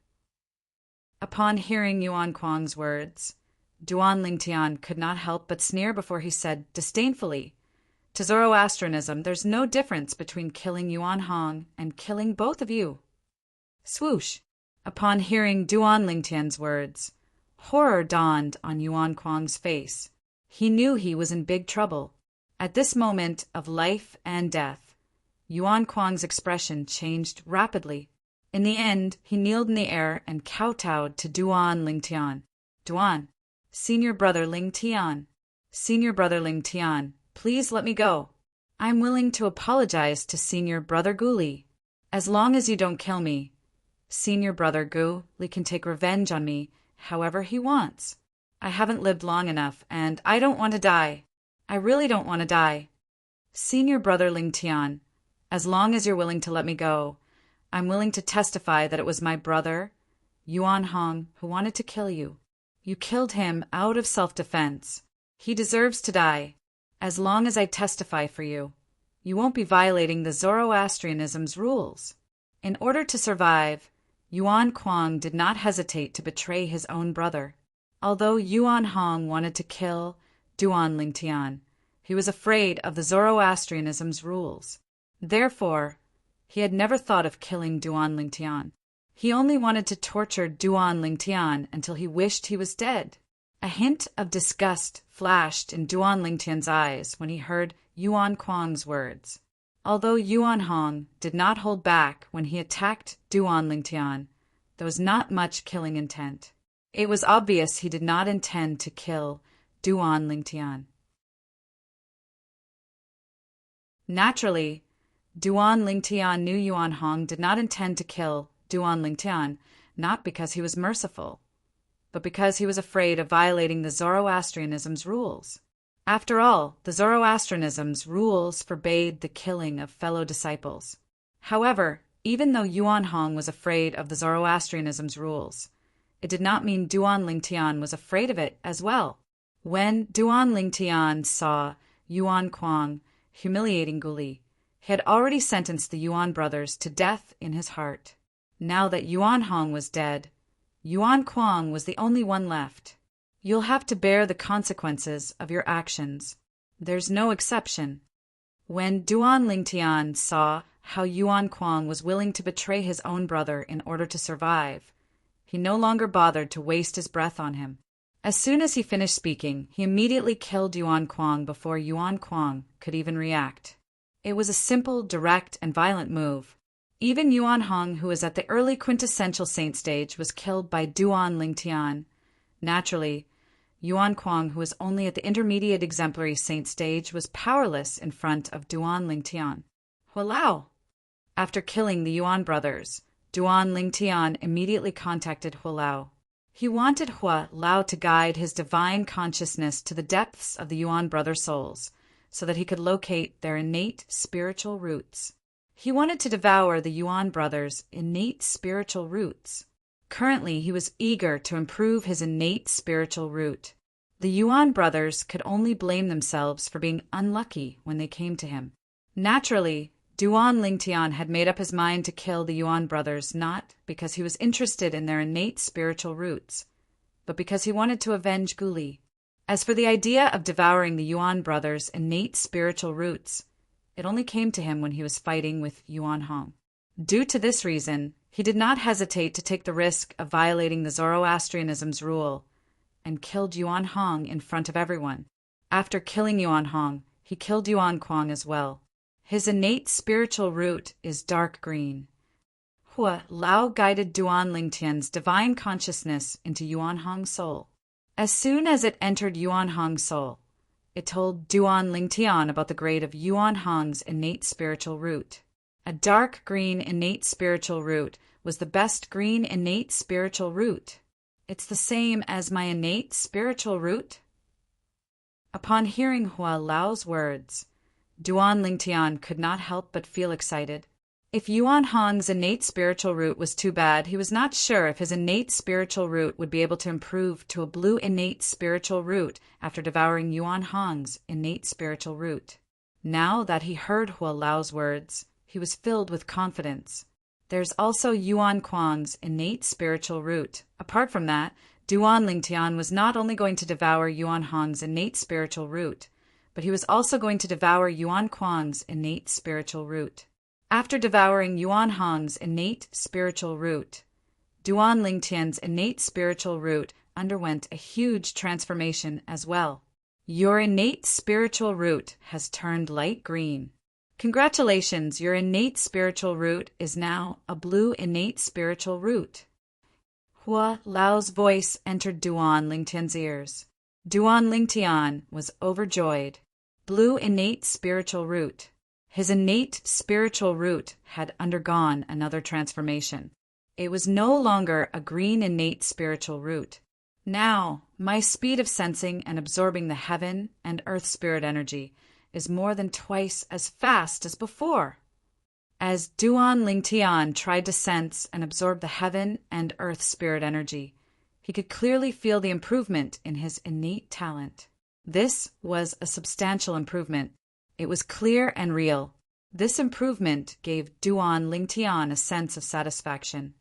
Upon hearing Yuan Kuang's words, Duan Lingtian could not help but sneer before he said disdainfully, to Zoroastrianism, there's no difference between killing Yuan Hong and killing both of you. Swoosh! Upon hearing Duan Lingtian's words, horror dawned on Yuan Kuang's face. He knew he was in big trouble. At this moment of life and death, Yuan Kuang's expression changed rapidly. In the end, he kneeled in the air and kowtowed to Duan Lingtian. Duan, Senior Brother Lingtian, Senior Brother Lingtian, please let me go. I'm willing to apologize to Senior Brother Gu Li. As long as you don't kill me, Senior Brother Gu Li can take revenge on me however he wants. I haven't lived long enough, and I don't want to die. I really don't want to die. Senior Brother Lingtian, as long as you're willing to let me go, I'm willing to testify that it was my brother, Yuan Hong, who wanted to kill you. You killed him out of self-defense. He deserves to die. As long as I testify for you, you won't be violating the Zoroastrianism's rules. In order to survive, Yuan Kuang did not hesitate to betray his own brother. Although Yuan Hong wanted to kill Duan Lingtian, he was afraid of the Zoroastrianism's rules. Therefore, he had never thought of killing Duan Lingtian. He only wanted to torture Duan Lingtian until he wished he was dead. A hint of disgust flashed in Duan Lingtian's eyes when he heard Yuan Kuang's words. Although Yuan Hong did not hold back when he attacked Duan Lingtian, there was not much killing intent. It was obvious he did not intend to kill Duan Lingtian. Naturally, Duan Lingtian knew Yuan Hong did not intend to kill Duan Lingtian, not because he was merciful, but because he was afraid of violating the Zoroastrianism's rules. After all, the Zoroastrianism's rules forbade the killing of fellow disciples. However, even though Yuan Hong was afraid of the Zoroastrianism's rules, it did not mean Duan Lingtian was afraid of it as well. When Duan Lingtian saw Yuan Kuang humiliating Gu Li, he had already sentenced the Yuan brothers to death in his heart. Now that Yuan Hong was dead, Yuan Kuang was the only one left. You'll have to bear the consequences of your actions. There's no exception. When Duan Lingtian saw how Yuan Kuang was willing to betray his own brother in order to survive, he no longer bothered to waste his breath on him. As soon as he finished speaking, he immediately killed Yuan Kuang before Yuan Kuang could even react. It was a simple, direct, and violent move. Even Yuan Hong, who was at the early quintessential saint stage, was killed by Duan Lingtian. Naturally, Yuan Kuang, who was only at the intermediate exemplary saint stage, was powerless in front of Duan Lingtian. Hualao! After killing the Yuan brothers, Duan Lingtian immediately contacted Hualao. He wanted Hualao to guide his divine consciousness to the depths of the Yuan brother souls, so that he could locate their innate spiritual roots. He wanted to devour the Yuan brothers' innate spiritual roots. Currently, he was eager to improve his innate spiritual root. The Yuan brothers could only blame themselves for being unlucky when they came to him. Naturally, Duan Lingtian had made up his mind to kill the Yuan brothers not because he was interested in their innate spiritual roots, but because he wanted to avenge Gu Li. As for the idea of devouring the Yuan brothers' innate spiritual roots, it only came to him when he was fighting with Yuan Hong. Due to this reason, he did not hesitate to take the risk of violating the Zoroastrianism's rule and killed Yuan Hong in front of everyone. After killing Yuan Hong, he killed Yuan Kuang as well. His innate spiritual root is dark green. Hualao guided Duan Lingtian's divine consciousness into Yuan Hong's soul. As soon as it entered Yuan Hong's soul, It told Duan Lingtian about the grade of Yuan Hong's innate spiritual root. A dark green innate spiritual root was the best green innate spiritual root. It's the same as my innate spiritual root? Upon hearing Hua Lao's words, Duan Lingtian could not help but feel excited. If Yuan Hong's innate spiritual root was too bad, he was not sure if his innate spiritual root would be able to improve to a blue innate spiritual root after devouring Yuan Hong's innate spiritual root. Now that he heard Hua Lao's words, he was filled with confidence. There's also Yuan Quan's innate spiritual root. Apart from that, Duan Lingtian was not only going to devour Yuan Hong's innate spiritual root, but he was also going to devour Yuan Quan's innate spiritual root. After devouring Yuan Hong's innate spiritual root, Duan Lingtian's innate spiritual root underwent a huge transformation as well. Your innate spiritual root has turned light green. Congratulations, your innate spiritual root is now a blue innate spiritual root. Hua Lao's voice entered Duan Lingtian's ears. Duan Lingtian was overjoyed. Blue innate spiritual root. His innate spiritual root had undergone another transformation. It was no longer a green innate spiritual root. Now, my speed of sensing and absorbing the heaven and earth spirit energy is more than twice as fast as before. As Duan Lingtian tried to sense and absorb the heaven and earth spirit energy, he could clearly feel the improvement in his innate talent. This was a substantial improvement. It was clear and real. This improvement gave Duan Lingtian a sense of satisfaction.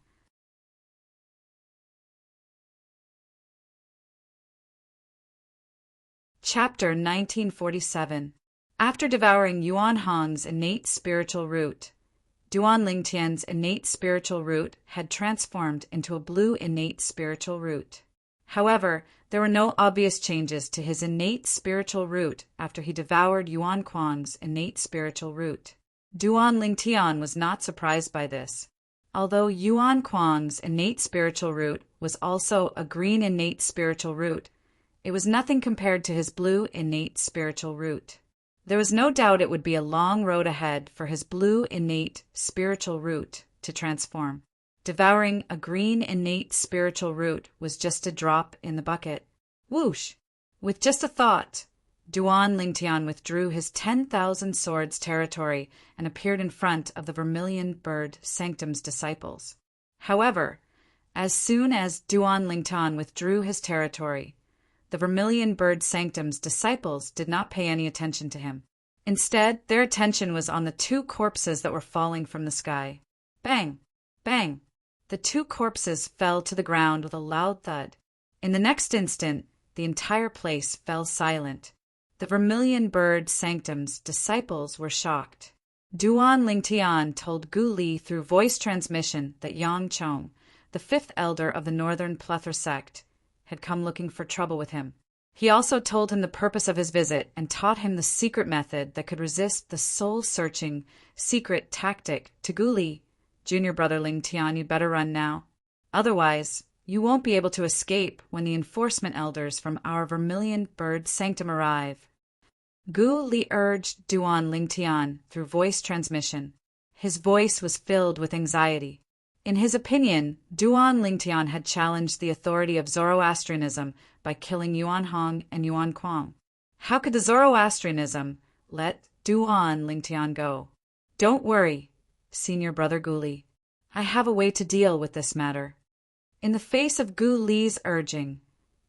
Chapter 1947. After devouring Yuan Hong's innate spiritual root, Duan Lingtian's innate spiritual root had transformed into a blue innate spiritual root. However, there were no obvious changes to his innate spiritual root after he devoured Yuan Quan's innate spiritual root. Duan Lingtian was not surprised by this. Although Yuan Quan's innate spiritual root was also a green innate spiritual root, it was nothing compared to his blue innate spiritual root. There was no doubt it would be a long road ahead for his blue innate spiritual root to transform. Devouring a green innate spiritual root was just a drop in the bucket. Whoosh! With just a thought, Duan Lingtian withdrew his 10,000 swords territory and appeared in front of the Vermilion Bird Sanctum's disciples. However, as soon as Duan Lingtian withdrew his territory, the Vermilion Bird Sanctum's disciples did not pay any attention to him. Instead, their attention was on the two corpses that were falling from the sky. Bang! Bang! The two corpses fell to the ground with a loud thud. In the next instant, the entire place fell silent. The Vermilion Bird Sanctum's disciples were shocked. Duan Lingtian told Gu Li through voice transmission that Yang Chong, the fifth elder of the Northern Plethora sect, had come looking for trouble with him. He also told him the purpose of his visit and taught him the secret method that could resist the soul-searching secret tactic to Gu Li. Junior brother Lingtian, you'd better run now. Otherwise, you won't be able to escape when the enforcement elders from our Vermilion Bird Sanctum arrive. Gu Li urged Duan Lingtian through voice transmission. His voice was filled with anxiety. In his opinion, Duan Lingtian had challenged the authority of Zoroastrianism by killing Yuan Hong and Yuan Quang. How could the Zoroastrianism let Duan Lingtian go? Don't worry, Senior Brother Gu Li. I have a way to deal with this matter. In the face of Gu Li's urging,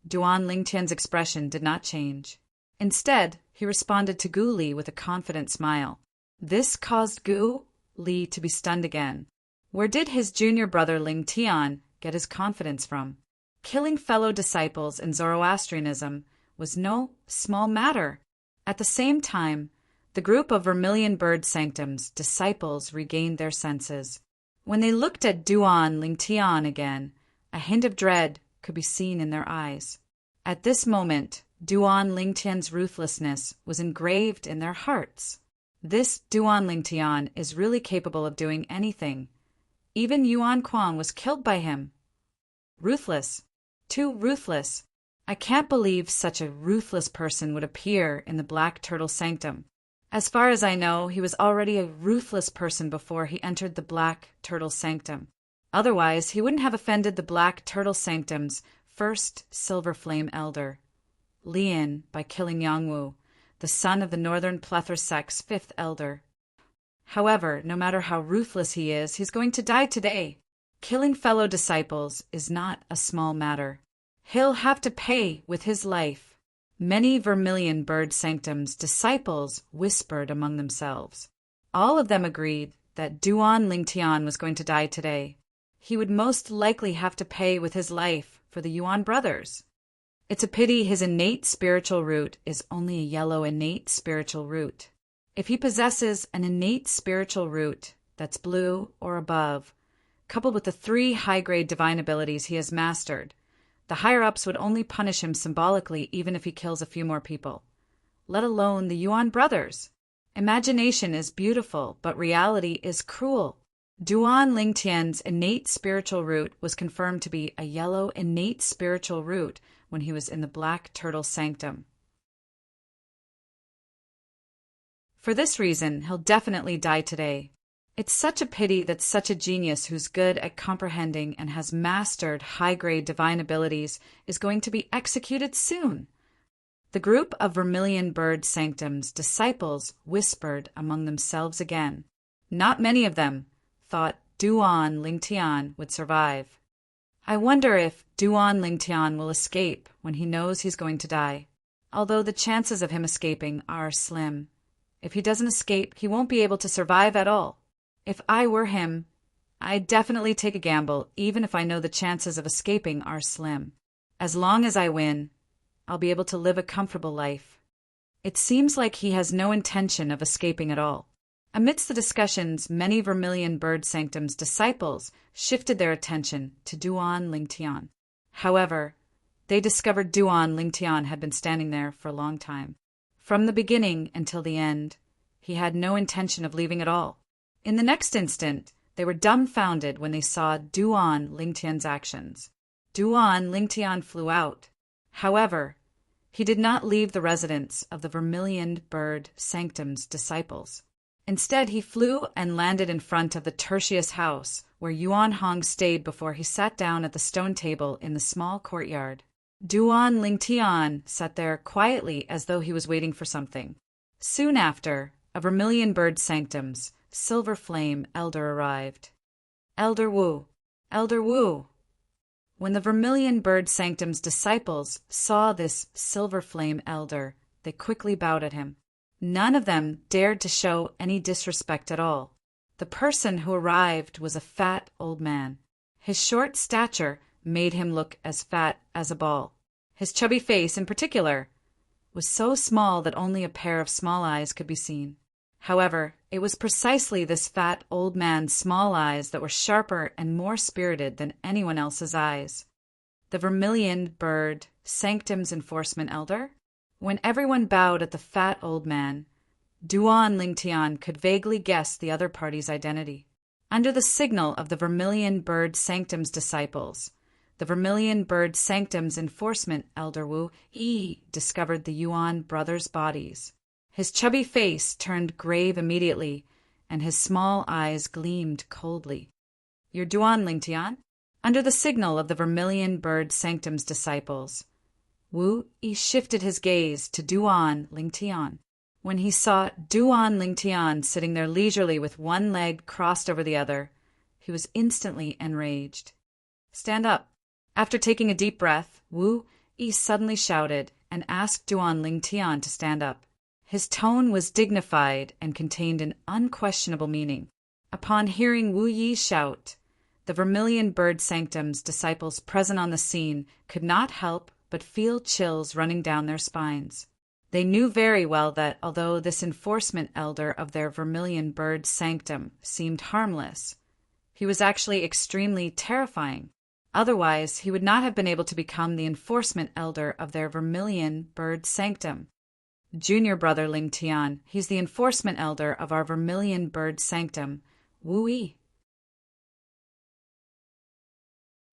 Duan Lingtian's expression did not change. Instead, he responded to Gu Li with a confident smile. This caused Gu Li to be stunned again. Where did his junior brother Lingtian get his confidence from? Killing fellow disciples in Zoroastrianism was no small matter. At the same time, the group of Vermilion Bird Sanctum's disciples regained their senses. When they looked at Duan Lingtian again, a hint of dread could be seen in their eyes. At this moment, Duan Lingtian's ruthlessness was engraved in their hearts. This Duan Lingtian is really capable of doing anything. Even Yuan Quang was killed by him. Ruthless. Too ruthless. I can't believe such a ruthless person would appear in the Black Turtle Sanctum. As far as I know, he was already a ruthless person before he entered the Black Turtle Sanctum. Otherwise, he wouldn't have offended the Black Turtle Sanctum's first Silver Flame Elder, Lian, by killing Yangwu, the son of the Northern Plether sect's fifth Elder. However, no matter how ruthless he is, he's going to die today. Killing fellow disciples is not a small matter. He'll have to pay with his life. Many Vermilion Bird Sanctum's disciples whispered among themselves. All of them agreed that Duan Lingtian was going to die today. He would most likely have to pay with his life for the Yuan brothers. It's a pity his innate spiritual root is only a yellow innate spiritual root. If he possesses an innate spiritual root that's blue or above, coupled with the 3 high-grade divine abilities he has mastered, the higher-ups would only punish him symbolically even if he kills a few more people, let alone the Yuan brothers. Imagination is beautiful, but reality is cruel. Duan Lingtian's innate spiritual root was confirmed to be a yellow innate spiritual root when he was in the Black Turtle Sanctum. For this reason, he'll definitely die today. It's such a pity that such a genius who's good at comprehending and has mastered high-grade divine abilities is going to be executed soon. The group of Vermilion Bird Sanctum's disciples whispered among themselves again. Not many of them thought Duan Lingtian would survive. I wonder if Duan Lingtian will escape when he knows he's going to die, although the chances of him escaping are slim. If he doesn't escape, he won't be able to survive at all. If I were him, I'd definitely take a gamble, even if I know the chances of escaping are slim. As long as I win, I'll be able to live a comfortable life. It seems like he has no intention of escaping at all. Amidst the discussions, many Vermilion Bird Sanctum's disciples shifted their attention to Duan Lingtian. However, they discovered Duan Lingtian had been standing there for a long time. From the beginning until the end, he had no intention of leaving at all. In the next instant, they were dumbfounded when they saw Duan Lingtian's actions. Duan Lingtian flew out. However, he did not leave the residence of the Vermilion Bird Sanctum's disciples. Instead, he flew and landed in front of the Tertius house, where Yuan Hong stayed before he sat down at the stone table in the small courtyard. Duan Lingtian sat there quietly as though he was waiting for something. Soon after, a Vermilion Bird Sanctum's Silver Flame Elder arrived. Elder Wu! Elder Wu! When the Vermilion Bird Sanctum's disciples saw this Silver Flame Elder, they quickly bowed at him. None of them dared to show any disrespect at all. The person who arrived was a fat old man. His short stature made him look as fat as a ball. His chubby face, in particular, was so small that only a pair of small eyes could be seen. However, it was precisely this fat old man's small eyes that were sharper and more spirited than anyone else's eyes. The Vermilion Bird Sanctum's Enforcement Elder? When everyone bowed at the fat old man, Duan Lingtian could vaguely guess the other party's identity. Under the signal of the Vermilion Bird Sanctum's disciples, the Vermilion Bird Sanctum's Enforcement Elder Wu Yi discovered the Yuan brothers' bodies. His chubby face turned grave immediately, and his small eyes gleamed coldly. "You're Duan Lingtian?" Under the signal of the Vermilion Bird Sanctum's disciples, Wu Yi shifted his gaze to Duan Lingtian. When he saw Duan Lingtian sitting there leisurely with one leg crossed over the other, he was instantly enraged. "Stand up." After taking a deep breath, Wu Yi suddenly shouted and asked Duan Lingtian to stand up. His tone was dignified and contained an unquestionable meaning. Upon hearing Wu Yi's shout, the Vermilion Bird Sanctum's disciples present on the scene could not help but feel chills running down their spines. They knew very well that although this enforcement elder of their Vermilion Bird Sanctum seemed harmless, he was actually extremely terrifying. Otherwise, he would not have been able to become the enforcement elder of their Vermilion Bird Sanctum. Junior brother Lingtian, he's the enforcement elder of our Vermilion Bird Sanctum, Wu Yi.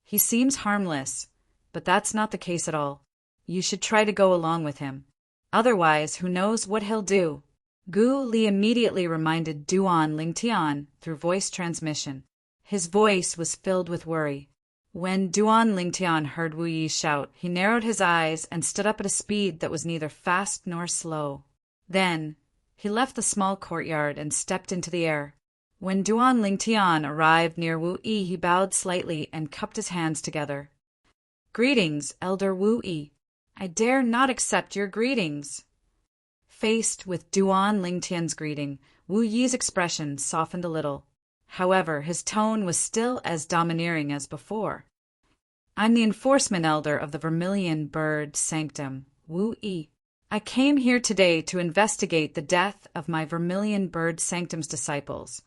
He seems harmless, but that's not the case at all. You should try to go along with him. Otherwise, who knows what he'll do. Gu Li immediately reminded Duan Lingtian through voice transmission. His voice was filled with worry. When Duan Lingtian heard Wu Yi's shout, he narrowed his eyes and stood up at a speed that was neither fast nor slow. Then, he left the small courtyard and stepped into the air. When Duan Lingtian arrived near Wu Yi, he bowed slightly and cupped his hands together. "Greetings, Elder Wu Yi. I dare not accept your greetings." Faced with Duan Lingtian's greeting, Wu Yi's expression softened a little. However, his tone was still as domineering as before. "I'm the enforcement elder of the Vermilion Bird Sanctum, Wu Yi. I came here today to investigate the death of my Vermilion Bird Sanctum's disciples,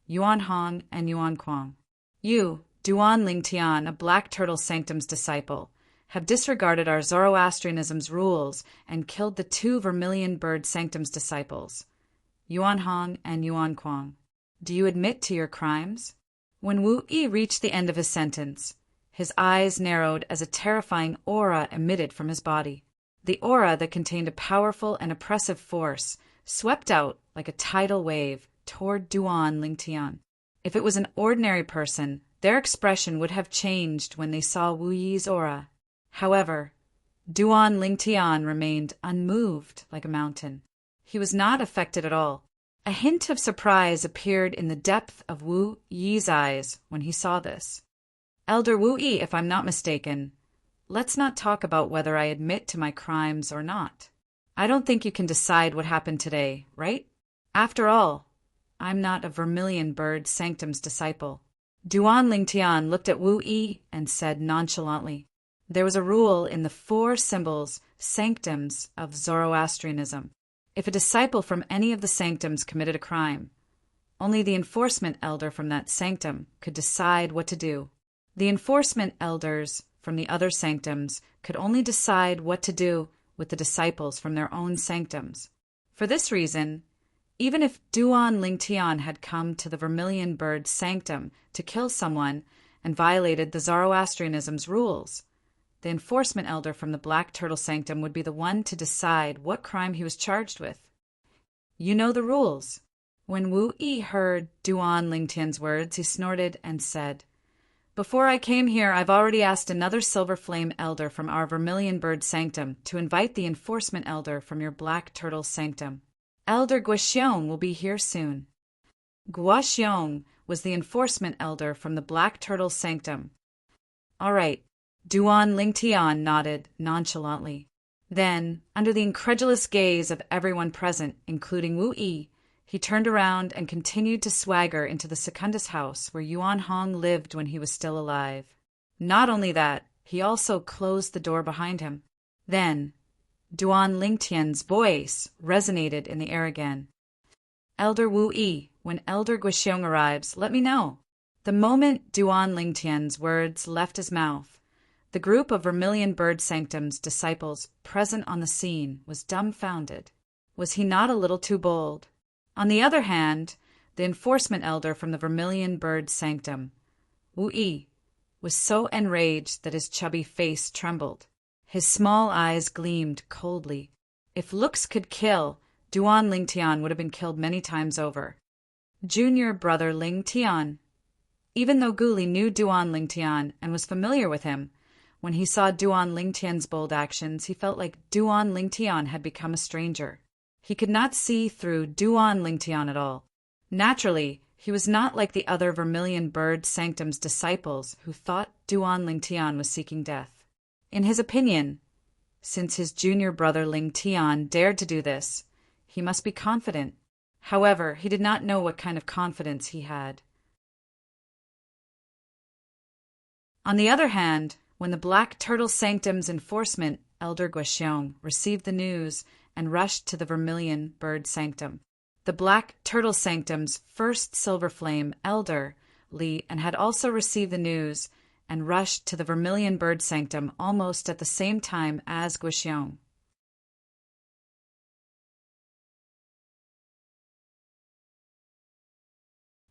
Yuan Hong and Yuan Kuang. You, Duan Lingtian, a Black Turtle Sanctum's disciple, have disregarded our Zoroastrianism's rules and killed the two Vermilion Bird Sanctum's disciples, Yuan Hong and Yuan Kuang. Do you admit to your crimes?" When Wu Yi reached the end of his sentence, his eyes narrowed as a terrifying aura emitted from his body. The aura that contained a powerful and oppressive force swept out like a tidal wave toward Duan Lingtian. If it was an ordinary person, their expression would have changed when they saw Wu Yi's aura. However, Duan Lingtian remained unmoved like a mountain. He was not affected at all. A hint of surprise appeared in the depth of Wu Yi's eyes when he saw this. "Elder Wu Yi, if I'm not mistaken, let's not talk about whether I admit to my crimes or not. I don't think you can decide what happened today, right? After all, I'm not a Vermilion Bird Sanctum's disciple." Duan Lingtian looked at Wu Yi and said nonchalantly, "There was a rule in the 4 symbols, sanctums, of Zoroastrianism. If a disciple from any of the sanctums committed a crime, only the enforcement elder from that sanctum could decide what to do. The enforcement elders from the other sanctums could only decide what to do with the disciples from their own sanctums. For this reason, even if Duan Lingtian had come to the Vermilion Bird Sanctum to kill someone and violated the Zoroastrianism's rules, the enforcement elder from the Black Turtle Sanctum would be the one to decide what crime he was charged with. You know the rules." When Wu Yi heard Duan Lingtian's words, he snorted and said, "Before I came here, I've already asked another Silver Flame elder from our Vermilion Bird Sanctum to invite the enforcement elder from your Black Turtle Sanctum. Elder Guoxiong will be here soon." Guoxiong was the enforcement elder from the Black Turtle Sanctum. "All right." Duan Lingtian nodded nonchalantly. Then, under the incredulous gaze of everyone present, including Wu Yi, he turned around and continued to swagger into the Secundus house where Yuan Hong lived when he was still alive. Not only that, he also closed the door behind him. Then, Duan Lingtian's voice resonated in the air again. "Elder Wu Yi, when Elder Guoxiong arrives, let me know." The moment Duan Lingtian's words left his mouth, the group of Vermilion Bird Sanctum's disciples present on the scene was dumbfounded. Was he not a little too bold? On the other hand, the enforcement elder from the Vermilion Bird Sanctum, Wu Yi, was so enraged that his chubby face trembled. His small eyes gleamed coldly. If looks could kill, Duan Lingtian would have been killed many times over. Junior brother Lingtian. Even though Gu Li knew Duan Lingtian and was familiar with him, when he saw Duan Lingtian's bold actions, he felt like Duan Lingtian had become a stranger. He could not see through Duan Lingtian at all. Naturally, he was not like the other Vermilion Bird Sanctum's disciples who thought Duan Lingtian was seeking death. In his opinion, since his junior brother Lingtian dared to do this, he must be confident. However, he did not know what kind of confidence he had. On the other hand, when the Black Turtle Sanctum's enforcement, Elder Guoxiong, received the news and rushed to the Vermilion Bird Sanctum, the Black Turtle Sanctum's first Silver Flame elder, Li, and had also received the news and rushed to the Vermilion Bird Sanctum almost at the same time as Guoxiong.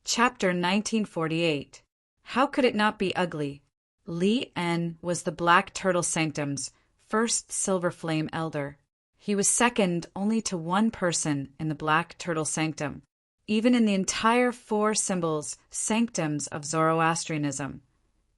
Chapter 1948. How could it not be ugly? Li En was the Black Turtle Sanctum's first Silver Flame Elder. He was second only to one person in the Black Turtle Sanctum, even in the entire 4 symbols sanctums of Zoroastrianism.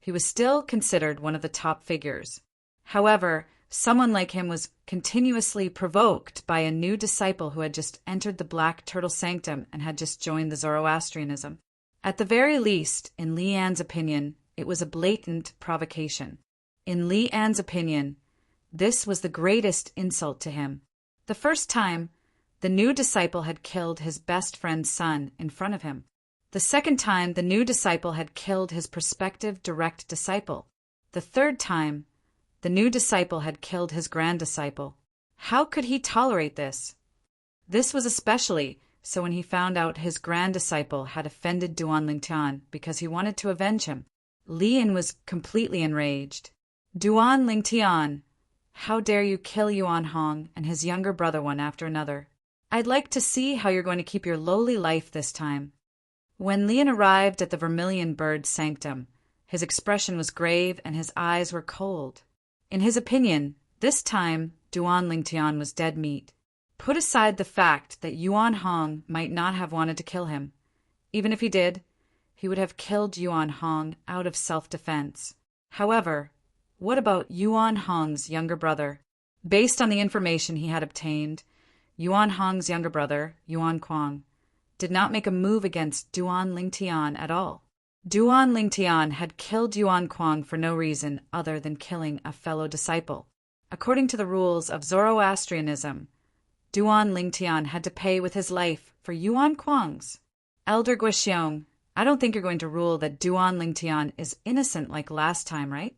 He was still considered one of the top figures. However, someone like him was continuously provoked by a new disciple who had just entered the Black Turtle Sanctum and had just joined the Zoroastrianism. At the very least, in Li An's opinion, it was a blatant provocation. In Li An's opinion, this was the greatest insult to him. The first time, the new disciple had killed his best friend's son in front of him. The second time, the new disciple had killed his prospective direct disciple. The third time, the new disciple had killed his grand disciple. How could he tolerate this? This was especially so when he found out his grand disciple had offended Duan Lingtian because he wanted to avenge him. Li An was completely enraged. Duan Lingtian, how dare you kill Yuan Hong and his younger brother one after another? I'd like to see how you're going to keep your lowly life this time. When Li An arrived at the Vermilion Bird Sanctum, his expression was grave and his eyes were cold. In his opinion, this time Duan Lingtian was dead meat. Put aside the fact that Yuan Hong might not have wanted to kill him. Even if he did, he would have killed Yuan Hong out of self-defense. However, what about Yuan Hong's younger brother? Based on the information he had obtained, Yuan Hong's younger brother, Yuan Kuang, did not make a move against Duan Lingtian at all. Duan Lingtian had killed Yuan Kuang for no reason other than killing a fellow disciple. According to the rules of Zoroastrianism, Duan Lingtian had to pay with his life for Yuan Kuang's. Elder Guoxiong, I don't think you're going to rule that Duan Lingtian is innocent like last time, right?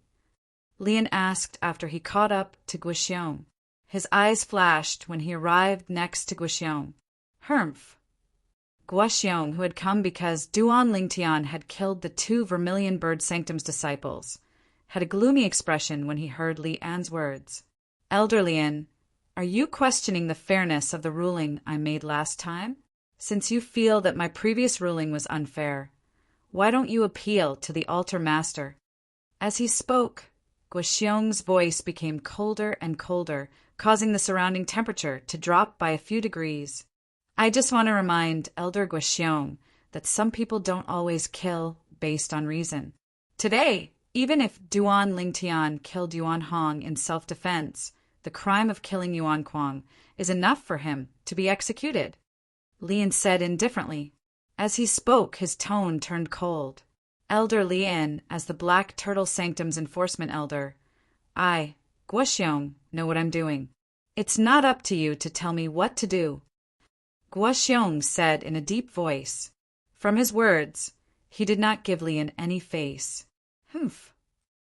Li An asked after he caught up to Guoxiong. His eyes flashed when he arrived next to Guoxiong. Humph. Guoxiong, who had come because Duan Lingtian had killed the 2 Vermilion Bird Sanctum's disciples, had a gloomy expression when he heard Li An's words. Elder Li An, are you questioning the fairness of the ruling I made last time? Since you feel that my previous ruling was unfair, why don't you appeal to the altar master? As he spoke, Guoxiong's voice became colder and colder, causing the surrounding temperature to drop by a few degrees. I just want to remind Elder Guoxiong that some people don't always kill based on reason. Today, even if Duan Lingtian killed Yuan Hong in self-defense, the crime of killing Yuan Kuang is enough for him to be executed. Li An said indifferently. As he spoke, his tone turned cold. Elder Li An, as the Black Turtle Sanctum's enforcement elder, I, Guoxiong, know what I'm doing. It's not up to you to tell me what to do. Guoxiong said in a deep voice. From his words, he did not give Li An any face. Humph.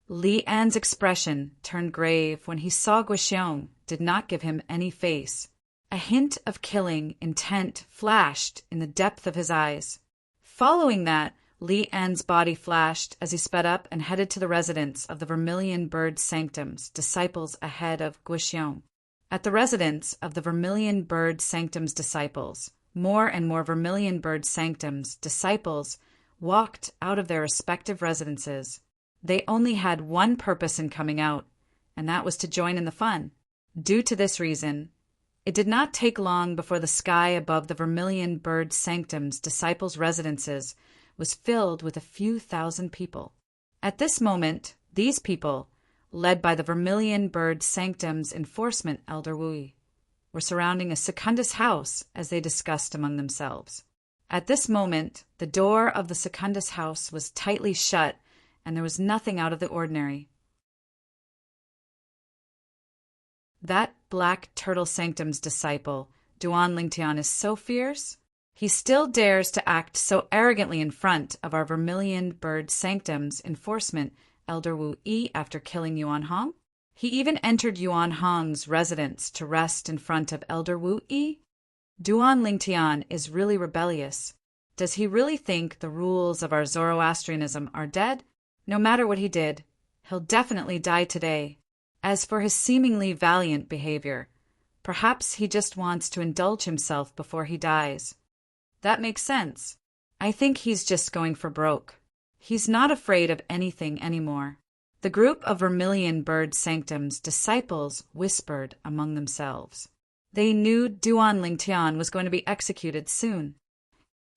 Li An's expression turned grave when he saw Guoxiong did not give him any face. A hint of killing intent flashed in the depth of his eyes. Following that, Li An's body flashed as he sped up and headed to the residence of the Vermilion Bird Sanctum's disciples ahead of Guoxiong. At the residence of the Vermilion Bird Sanctum's disciples, more and more Vermilion Bird Sanctum's disciples walked out of their respective residences. They only had one purpose in coming out, and that was to join in the fun. Due to this reason, it did not take long before the sky above the Vermilion Bird Sanctum's disciples' residences was filled with a few thousand people. At this moment, these people, led by the Vermilion Bird Sanctum's enforcement elder Wui, were surrounding a Secundus house as they discussed among themselves. At this moment, the door of the Secundus house was tightly shut, and there was nothing out of the ordinary. That Black Turtle Sanctum's disciple, Duan Lingtian, is so fierce. He still dares to act so arrogantly in front of our Vermilion Bird Sanctum's enforcement Elder Wu Yi after killing Yuan Hong. He even entered Yuan Hong's residence to rest in front of Elder Wu Yi. Duan Lingtian is really rebellious. Does he really think the rules of our Zoroastrianism are dead? No matter what he did, he'll definitely die today. As for his seemingly valiant behavior, perhaps he just wants to indulge himself before he dies. That makes sense. I think he's just going for broke. He's not afraid of anything anymore. The group of vermilion bird sanctum's disciples whispered among themselves. They knew Duan Lingtian was going to be executed soon.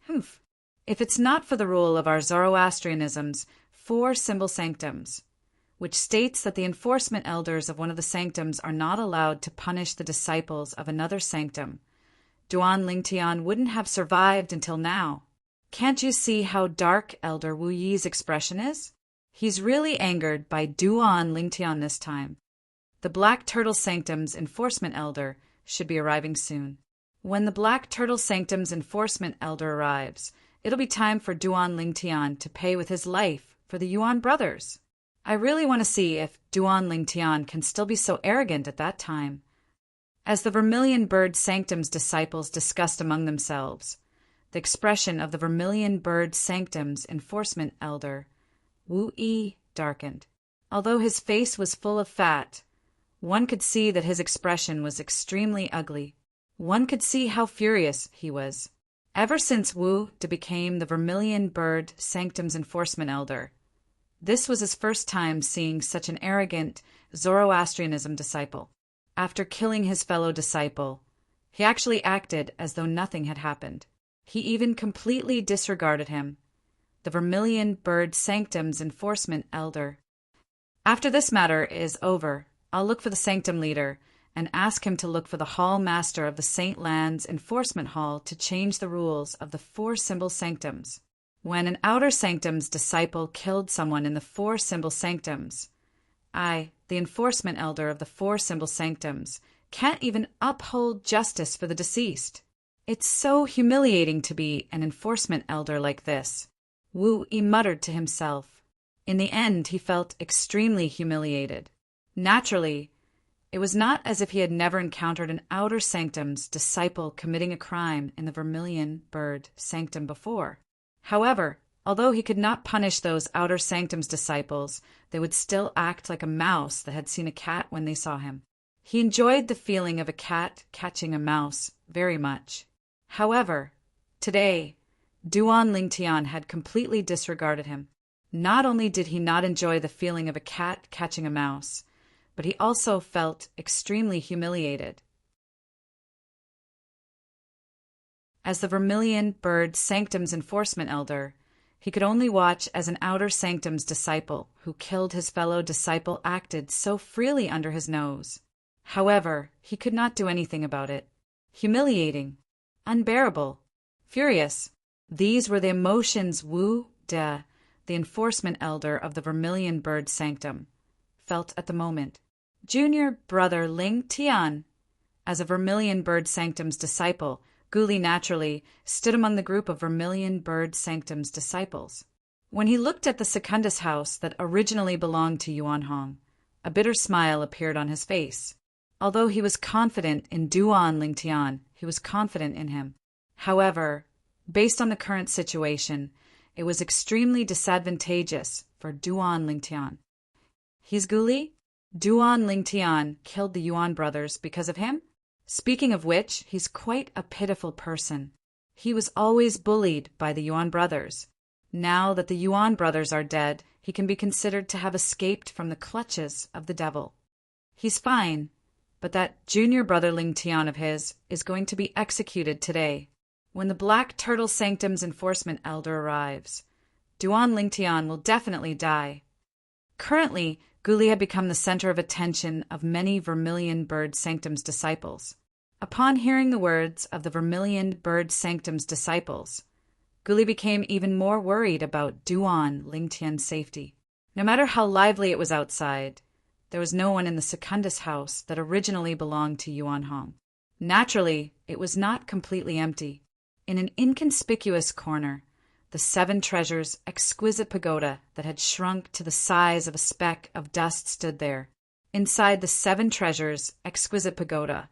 Humph. If it's not for the rule of our Zoroastrianism's 4 symbol sanctums, which states that the enforcement elders of one of the sanctums are not allowed to punish the disciples of another sanctum, Duan Lingtian wouldn't have survived until now. Can't you see how dark Elder Wu Yi's expression is? He's really angered by Duan Lingtian this time. The Black Turtle Sanctum's enforcement elder should be arriving soon. When the Black Turtle Sanctum's enforcement elder arrives, it'll be time for Duan Lingtian to pay with his life for the Yuan brothers. I really want to see if Duan Lingtian can still be so arrogant at that time. As the Vermilion Bird Sanctum's disciples discussed among themselves, the expression of the Vermilion Bird Sanctum's enforcement elder, Wu Yi, darkened. Although his face was full of fat, one could see that his expression was extremely ugly. One could see how furious he was. Ever since Wu De became the Vermilion Bird Sanctum's enforcement elder, this was his first time seeing such an arrogant Zoroastrianism disciple. After killing his fellow disciple, he actually acted as though nothing had happened. He even completely disregarded him, the Vermilion Bird Sanctum's enforcement elder. After this matter is over, I'll look for the sanctum leader and ask him to look for the hall master of the St. Land's enforcement hall to change the rules of the 4 symbol sanctums. When an outer sanctum's disciple killed someone in the 4 symbol sanctums, I, the enforcement elder of the 4 symbol sanctums, can't even uphold justice for the deceased. It's so humiliating to be an enforcement elder like this, Wu Yi muttered to himself. In the end, he felt extremely humiliated. Naturally, it was not as if he had never encountered an outer sanctum's disciple committing a crime in the Vermilion Bird Sanctum before. However, although he could not punish those outer sanctum's disciples, they would still act like a mouse that had seen a cat when they saw him. He enjoyed the feeling of a cat catching a mouse very much. However, today, Duan Lingtian had completely disregarded him. Not only did he not enjoy the feeling of a cat catching a mouse, but he also felt extremely humiliated. As the Vermilion Bird Sanctum's enforcement elder, he could only watch as an outer sanctum's disciple who killed his fellow disciple acted so freely under his nose. However, he could not do anything about it. Humiliating, unbearable, furious. These were the emotions Wu De, the enforcement elder of the Vermilion Bird Sanctum, felt at the moment. Junior brother Ling Tian, as a Vermilion Bird Sanctum's disciple, Guli naturally stood among the group of Vermilion Bird Sanctum's disciples. When he looked at the Secundus house that originally belonged to Yuan Hong, a bitter smile appeared on his face. Although he was confident in Duan Lingtian, he was confident in him. However, based on the current situation, it was extremely disadvantageous for Duan Lingtian. He's Guli? Duan Lingtian killed the Yuan brothers because of him? Speaking of which, he's quite a pitiful person. He was always bullied by the Yuan brothers. Now that the Yuan brothers are dead, he can be considered to have escaped from the clutches of the devil. He's fine, but that junior brother Lingtian of his is going to be executed today. When the Black Turtle Sanctum's enforcement elder arrives, Duan Lingtian will definitely die. Currently, Guli had become the center of attention of many Vermilion Bird Sanctum's disciples. Upon hearing the words of the Vermilion Bird Sanctum's disciples, Guli became even more worried about Duan Lingtian's safety. No matter how lively it was outside, there was no one in the Secundus house that originally belonged to Yuan Hong. Naturally, it was not completely empty. In an inconspicuous corner, the 7 treasures' exquisite pagoda that had shrunk to the size of a speck of dust stood there. Inside the 7 treasures' exquisite pagoda,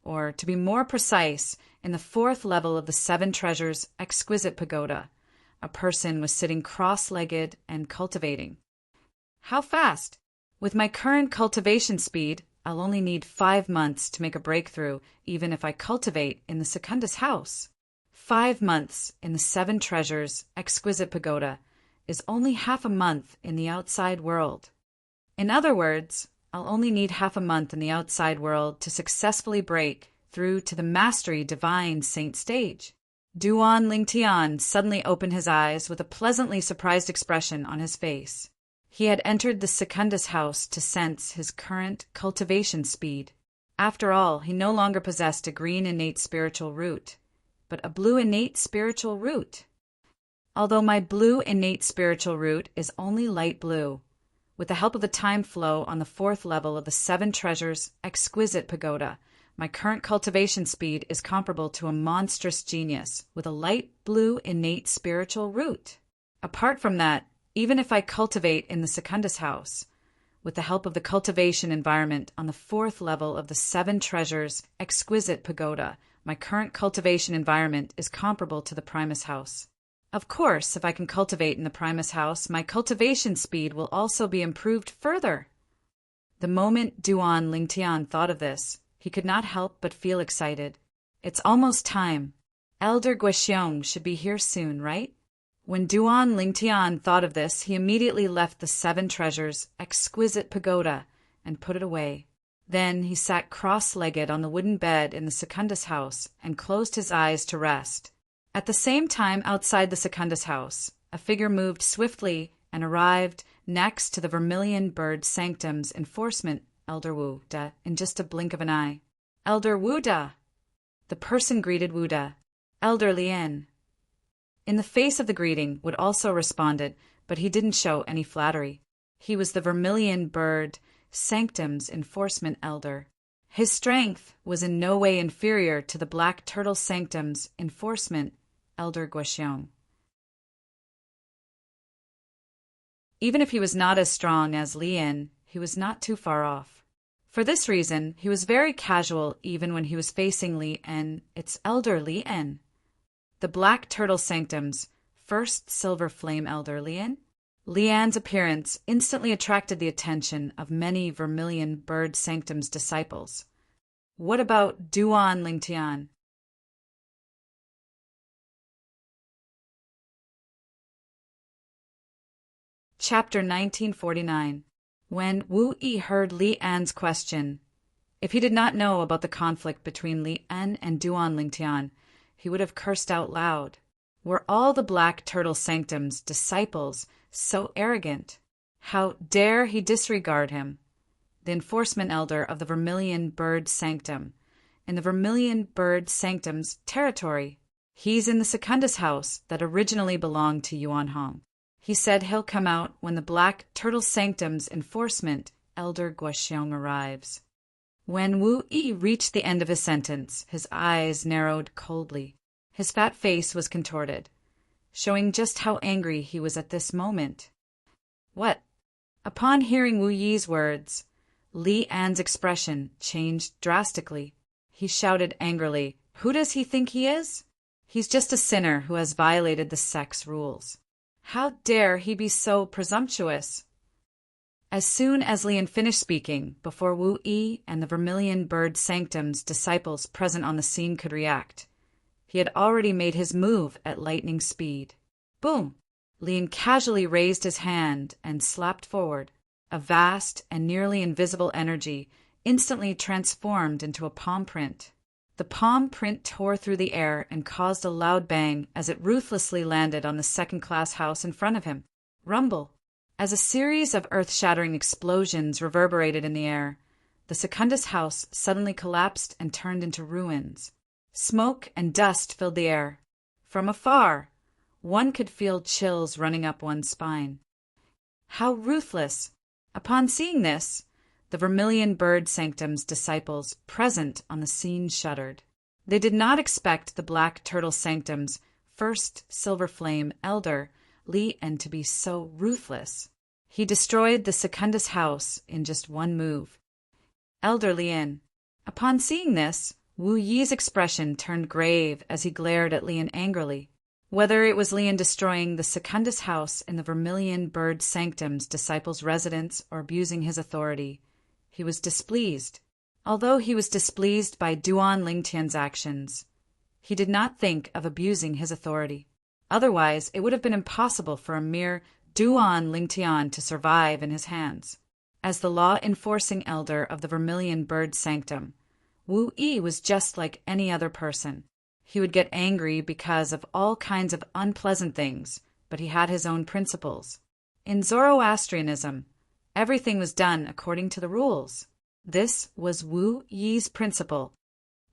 or to be more precise, in the 4th level of the 7 treasures' exquisite pagoda, a person was sitting cross-legged and cultivating. How fast? With my current cultivation speed, I'll only need 5 months to make a breakthrough, even if I cultivate in the Secundus house. 5 months in the 7 treasures' exquisite pagoda is only half a month in the outside world. In other words, I'll only need half a month in the outside world to successfully break through to the mastery divine saint stage. Duan Lingtian suddenly opened his eyes with a pleasantly surprised expression on his face. He had entered the Secundus house to sense his current cultivation speed. After all, he no longer possessed a green innate spiritual root, but a blue innate spiritual root. Although my blue innate spiritual root is only light blue, with the help of the time flow on the 4th level of the 7 treasures exquisite pagoda, my current cultivation speed is comparable to a monstrous genius with a light blue innate spiritual root. Apart from that, even if I cultivate in the Secundus house, with the help of the cultivation environment on the 4th level of the 7 treasures exquisite pagoda, my current cultivation environment is comparable to the Primus house. Of course, if I can cultivate in the Primus house, my cultivation speed will also be improved further. The moment Duan Lingtian thought of this, he could not help but feel excited. It's almost time. Elder Guoxiong should be here soon, right? When Duan Lingtian thought of this, he immediately left the 7 treasures exquisite pagoda and put it away. Then he sat cross-legged on the wooden bed in the Secundus house and closed his eyes to rest. At the same time, outside the Secundus house, a figure moved swiftly and arrived next to the Vermilion Bird Sanctum's enforcement, Elder Wu Da, in just a blink of an eye. Elder Wu Da! The person greeted Wu Da. Elder Lien. In the face of the greeting, Wood also responded, but he didn't show any flattery. He was the Vermilion Bird Sanctum's enforcement elder. His strength was in no way inferior to the Black Turtle Sanctum's enforcement Elder Guoxiong. Even if he was not as strong as Lien, he was not too far off. For this reason, he was very casual even when he was facing Lien, its elder Lien. The Black Turtle Sanctum's first Silver Flame elder Lien's appearance instantly attracted the attention of many Vermilion Bird Sanctum's disciples. What about Duan Lingtian? Chapter 1949. When Wu Yi heard Li An's question, if he did not know about the conflict between Li An and Duan Lingtian, he would have cursed out loud. Were all the Black Turtle Sanctum's disciples so arrogant? How dare he disregard him, the enforcement elder of the Vermilion Bird Sanctum, in the Vermilion Bird Sanctum's territory? He's in the Secundus house that originally belonged to Yuan Hong. He said he'll come out when the Black Turtle Sanctum's enforcement, Elder Guoxiong, arrives. When Wu Yi reached the end of his sentence, his eyes narrowed coldly. His fat face was contorted, showing just how angry he was at this moment. What? Upon hearing Wu Yi's words, Li An's expression changed drastically. He shouted angrily, "Who does he think he is? He's just a sinner who has violated the sect's rules. How dare he be so presumptuous?" As soon as Lien finished speaking, before Wu Yi and the Vermilion Bird Sanctum's disciples present on the scene could react, he had already made his move at lightning speed. Boom! Lien casually raised his hand and slapped forward. A vast and nearly invisible energy instantly transformed into a palm print. The palm print tore through the air and caused a loud bang as it ruthlessly landed on the second-class house in front of him. Rumble! As a series of earth-shattering explosions reverberated in the air, the Secundus house suddenly collapsed and turned into ruins. Smoke and dust filled the air. From afar, one could feel chills running up one's spine. How ruthless! Upon seeing this, the Vermilion Bird Sanctum's disciples present on the scene shuddered. They did not expect the Black Turtle Sanctum's first Silver Flame elder, Lien, to be so ruthless. He destroyed the Secundus house in just one move. Elder Lien. Upon seeing this, Wu Yi's expression turned grave as he glared at Lien angrily. Whether it was Lien destroying the Secundus house in the Vermilion Bird Sanctum's disciples' residence or abusing his authority, he was displeased. Although he was displeased by Duan Lingtian's actions, he did not think of abusing his authority. Otherwise, it would have been impossible for a mere Duan Lingtian to survive in his hands. As the law-enforcing elder of the Vermilion Bird Sanctum, Wu Yi was just like any other person. He would get angry because of all kinds of unpleasant things, but he had his own principles. In Zoroastrianism, everything was done according to the rules. This was Wu Yi's principle.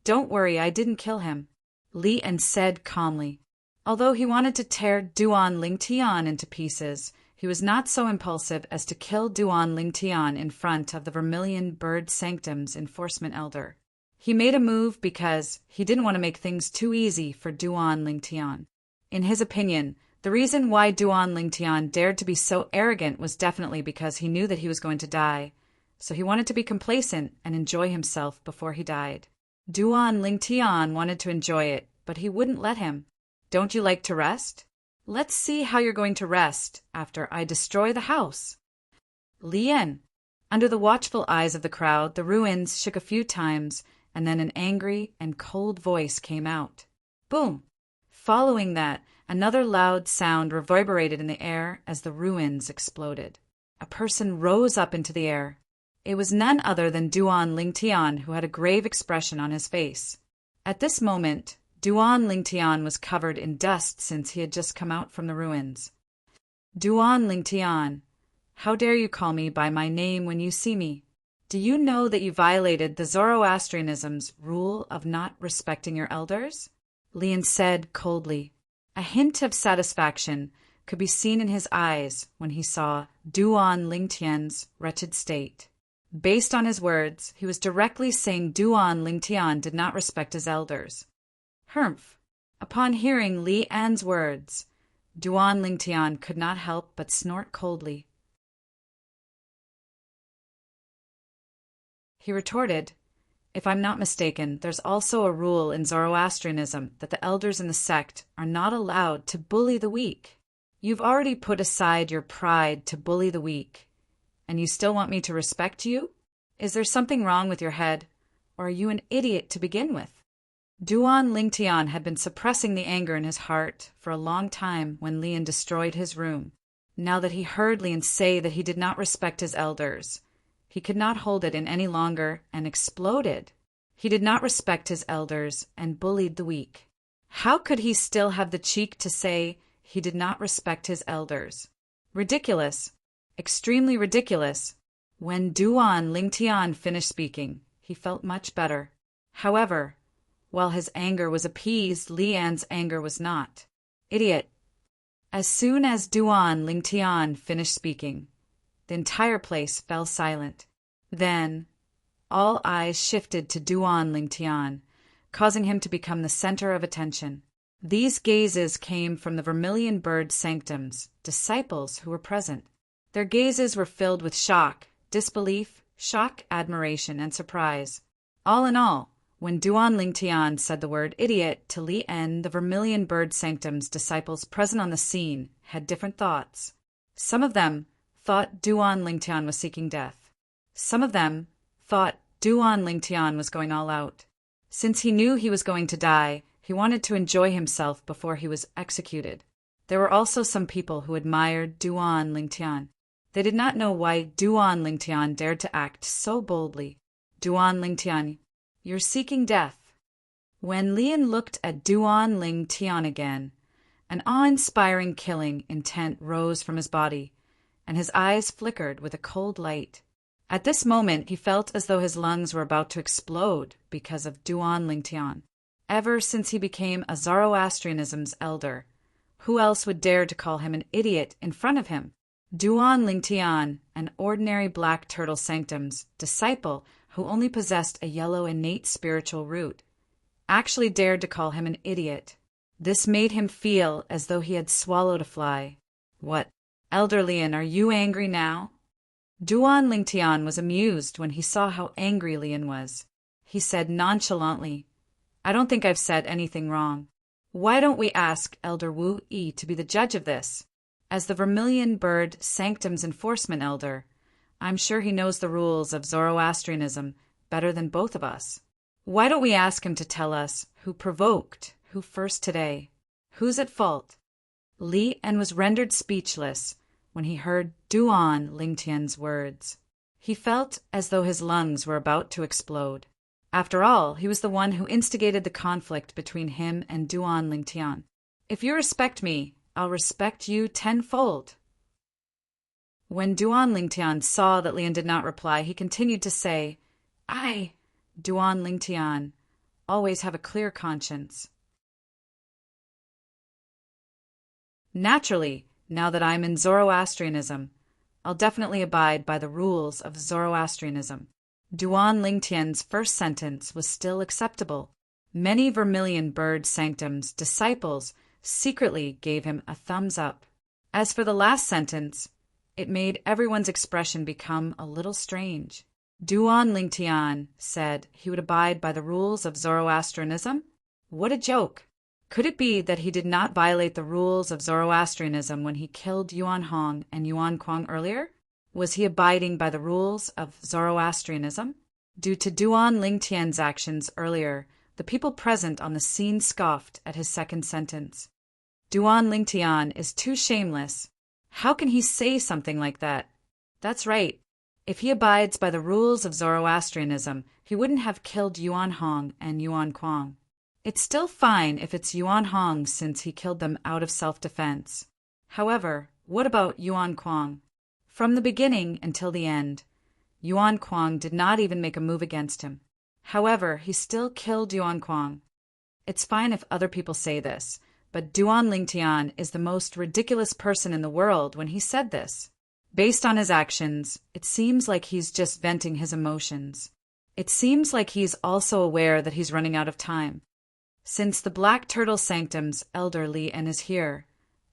"Don't worry, I didn't kill him," Li En said calmly. Although he wanted to tear Duan Lingtian into pieces, he was not so impulsive as to kill Duan Lingtian in front of the Vermilion Bird Sanctum's enforcement elder. He made a move because he didn't want to make things too easy for Duan Lingtian. In his opinion, the reason why Duan Lingtian dared to be so arrogant was definitely because he knew that he was going to die, so he wanted to be complacent and enjoy himself before he died. Duan Lingtian wanted to enjoy it, but he wouldn't let him. "Don't you like to rest? Let's see how you're going to rest after I destroy the house." Lien. Under the watchful eyes of the crowd, the ruins shook a few times, and then an angry and cold voice came out. Boom! Following that, another loud sound reverberated in the air as the ruins exploded. A person rose up into the air. It was none other than Duan Lingtian, who had a grave expression on his face. At this moment, Duan Lingtian was covered in dust since he had just come out from the ruins. "Duan Lingtian, how dare you call me by my name when you see me? Do you know that you violated the Zoroastrianism's rule of not respecting your elders?" Lien said coldly. A hint of satisfaction could be seen in his eyes when he saw Duan Lingtian's wretched state. Based on his words, he was directly saying Duan Lingtian did not respect his elders. Humph! Upon hearing Li An's words, Duan Lingtian could not help but snort coldly. He retorted, "If I'm not mistaken, there's also a rule in Zoroastrianism that the elders in the sect are not allowed to bully the weak. You've already put aside your pride to bully the weak, and you still want me to respect you? Is there something wrong with your head, or are you an idiot to begin with?" Duan Lingtian had been suppressing the anger in his heart for a long time when Lien destroyed his room. Now that he heard Lien say that he did not respect his elders, he could not hold it in any longer and exploded. He did not respect his elders and bullied the weak. How could he still have the cheek to say he did not respect his elders? Ridiculous. Extremely ridiculous. When Duan Lingtian finished speaking, he felt much better. However, while his anger was appeased, Lian's anger was not. Idiot. As soon as Duan Lingtian finished speaking, the entire place fell silent. Then, all eyes shifted to Duan Lingtian, causing him to become the center of attention. These gazes came from the Vermilion Bird Sanctum's disciples who were present. Their gazes were filled with shock, disbelief, admiration, and surprise. All in all, when Duan Lingtian said the word idiot to Li En, the Vermilion Bird Sanctum's disciples present on the scene had different thoughts. Some of them thought Duan Lingtian was seeking death. Some of them thought Duan Lingtian was going all out. Since he knew he was going to die, he wanted to enjoy himself before he was executed. There were also some people who admired Duan Lingtian. They did not know why Duan Lingtian dared to act so boldly. "Duan Lingtian, you're seeking death." When Lien looked at Duan Lingtian again, an awe-inspiring killing intent rose from his body, and his eyes flickered with a cold light. At this moment, he felt as though his lungs were about to explode because of Duan Lingtian. Ever since he became a Zoroastrianism's elder, who else would dare to call him an idiot in front of him? Duan Lingtian, an ordinary Black Turtle Sanctum's disciple who only possessed a yellow innate spiritual root, actually dared to call him an idiot. This made him feel as though he had swallowed a fly. "What, Elder Lien, are you angry now?" Duan Lingtian was amused when he saw how angry Lien was. He said nonchalantly, "I don't think I've said anything wrong. Why don't we ask Elder Wu Yi to be the judge of this? As the Vermilion Bird Sanctum's enforcement elder, I'm sure he knows the rules of Zoroastrianism better than both of us. Why don't we ask him to tell us who provoked who first today? Who's at fault?" Li En was rendered speechless when he heard Duan Lingtian's words. He felt as though his lungs were about to explode. After all, he was the one who instigated the conflict between him and Duan Lingtian. If you respect me, I'll respect you tenfold. When Duan Lingtian saw that Lian did not reply, he continued to say, I, Duan Lingtian, always have a clear conscience. Naturally, now that I'm in Zoroastrianism, I'll definitely abide by the rules of Zoroastrianism. Duan Lingtian's first sentence was still acceptable. Many Vermilion Bird Sanctum's disciples secretly gave him a thumbs up. As for the last sentence, it made everyone's expression become a little strange. Duan Lingtian said he would abide by the rules of Zoroastrianism? What a joke! Could it be that he did not violate the rules of Zoroastrianism when he killed Yuan Hong and Yuan Kuang earlier? Was he abiding by the rules of Zoroastrianism? Due to Duan Lingtian's actions earlier, the people present on the scene scoffed at his second sentence. Duan Lingtian is too shameless. How can he say something like that? That's right. If he abides by the rules of Zoroastrianism, he wouldn't have killed Yuan Hong and Yuan Kuang. It's still fine if it's Yuan Hong since he killed them out of self-defense. However, what about Yuan Kuang? From the beginning until the end, Yuan Kuang did not even make a move against him. However, he still killed Yuan Kuang. It's fine if other people say this, but Duan Lingtian is the most ridiculous person in the world when he said this. Based on his actions, it seems like he's just venting his emotions. It seems like he's also aware that he's running out of time. Since the Black Turtle Sanctum's elder Lian is here,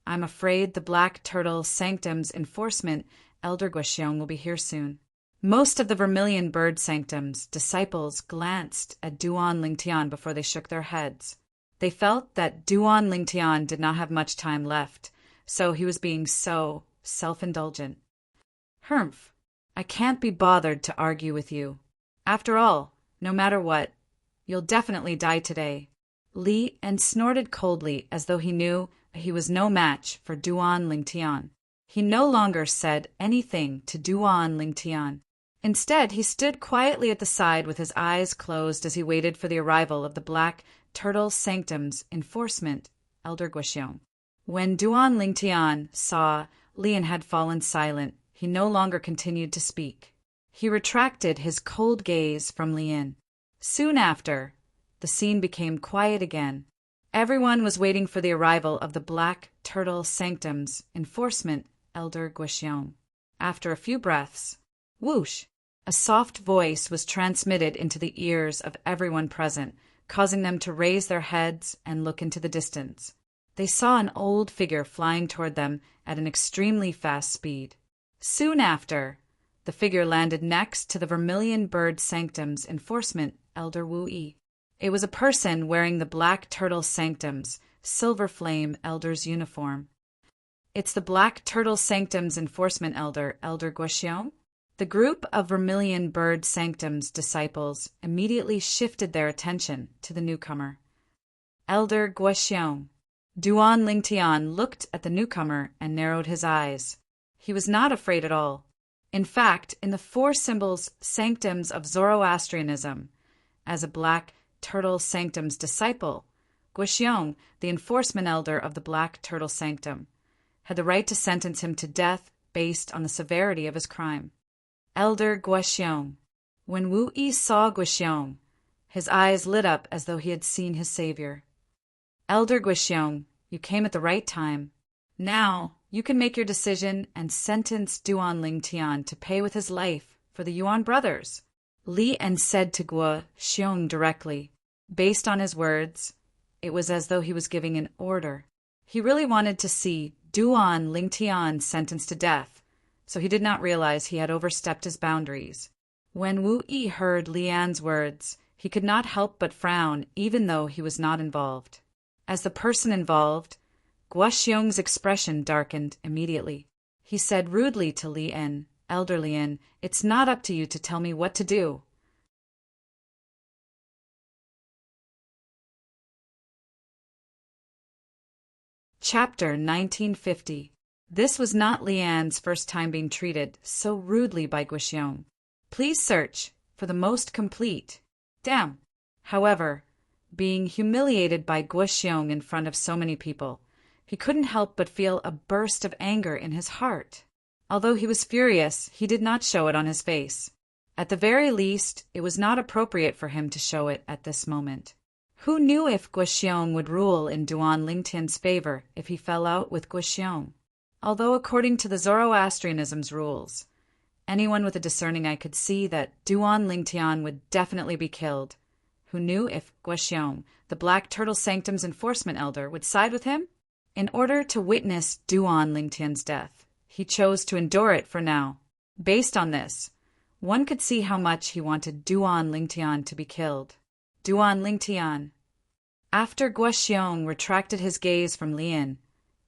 I'm afraid the Black Turtle Sanctum's enforcement elder Guoxiong will be here soon. Most of the Vermilion Bird Sanctum's disciples glanced at Duan Lingtian before they shook their heads. They felt that Duan Lingtian did not have much time left, so he was being so self-indulgent. Humph, I can't be bothered to argue with you. After all, no matter what, you'll definitely die today. Lian snorted coldly as though he knew he was no match for Duan Lingtian. He no longer said anything to Duan Lingtian. Instead, he stood quietly at the side with his eyes closed as he waited for the arrival of the Black Turtle Sanctum's enforcement, Elder Guoxiong. When Duan Lingtian saw Lian had fallen silent, he no longer continued to speak. He retracted his cold gaze from Lian. Soon after, the scene became quiet again. Everyone was waiting for the arrival of the Black Turtle Sanctum's enforcement, Elder Guoxiong. After a few breaths, whoosh, a soft voice was transmitted into the ears of everyone present, causing them to raise their heads and look into the distance. They saw an old figure flying toward them at an extremely fast speed. Soon after, the figure landed next to the Vermilion Bird Sanctum's enforcement, Elder Wu Yi. It was a person wearing the Black Turtle Sanctum's Silver Flame Elder's uniform. It's the Black Turtle Sanctum's enforcement elder, Elder Guoxiong? The group of Vermilion Bird Sanctum's disciples immediately shifted their attention to the newcomer. Elder Guoxiong. Duan Lingtian looked at the newcomer and narrowed his eyes. He was not afraid at all. In fact, in the four symbols sanctums of Zoroastrianism, as a Black Turtle Sanctum's disciple, Guoxiong, the enforcement elder of the Black Turtle Sanctum, had the right to sentence him to death based on the severity of his crime. Elder Guoxiong. When Wu Yi saw Guoxiong, his eyes lit up as though he had seen his savior. Elder Guoxiong, you came at the right time. Now, you can make your decision and sentence Duan Lingtian to pay with his life for the Yuan brothers. Lian said to Guoxiong directly. Based on his words, it was as though he was giving an order. He really wanted to see Duan Lingtian sentenced to death, so he did not realize he had overstepped his boundaries. When Wu Yi heard Lian's words, he could not help but frown even though he was not involved. As the person involved, Guoxiong's expression darkened immediately. He said rudely to Lian, Elder Lian, it's not up to you to tell me what to do. Chapter 1950. This was not Lian's first time being treated so rudely by Guoxiong. Please search for the most complete. Damn. However, being humiliated by Guoxiong in front of so many people, he couldn't help but feel a burst of anger in his heart. Although he was furious, he did not show it on his face. At the very least, it was not appropriate for him to show it at this moment. Who knew if Guoxiong would rule in Duan Lingtian's favor if he fell out with Guoxiong? Although according to the Zoroastrianism's rules, anyone with a discerning eye could see that Duan Lingtian would definitely be killed. Who knew if Guoxiong, the Black Turtle Sanctum's enforcement elder, would side with him? In order to witness Duan Lingtian's death, he chose to endure it for now. Based on this, one could see how much he wanted Duan Lingtian to be killed. Duan Lingtian. After Guoxiong retracted his gaze from Lian,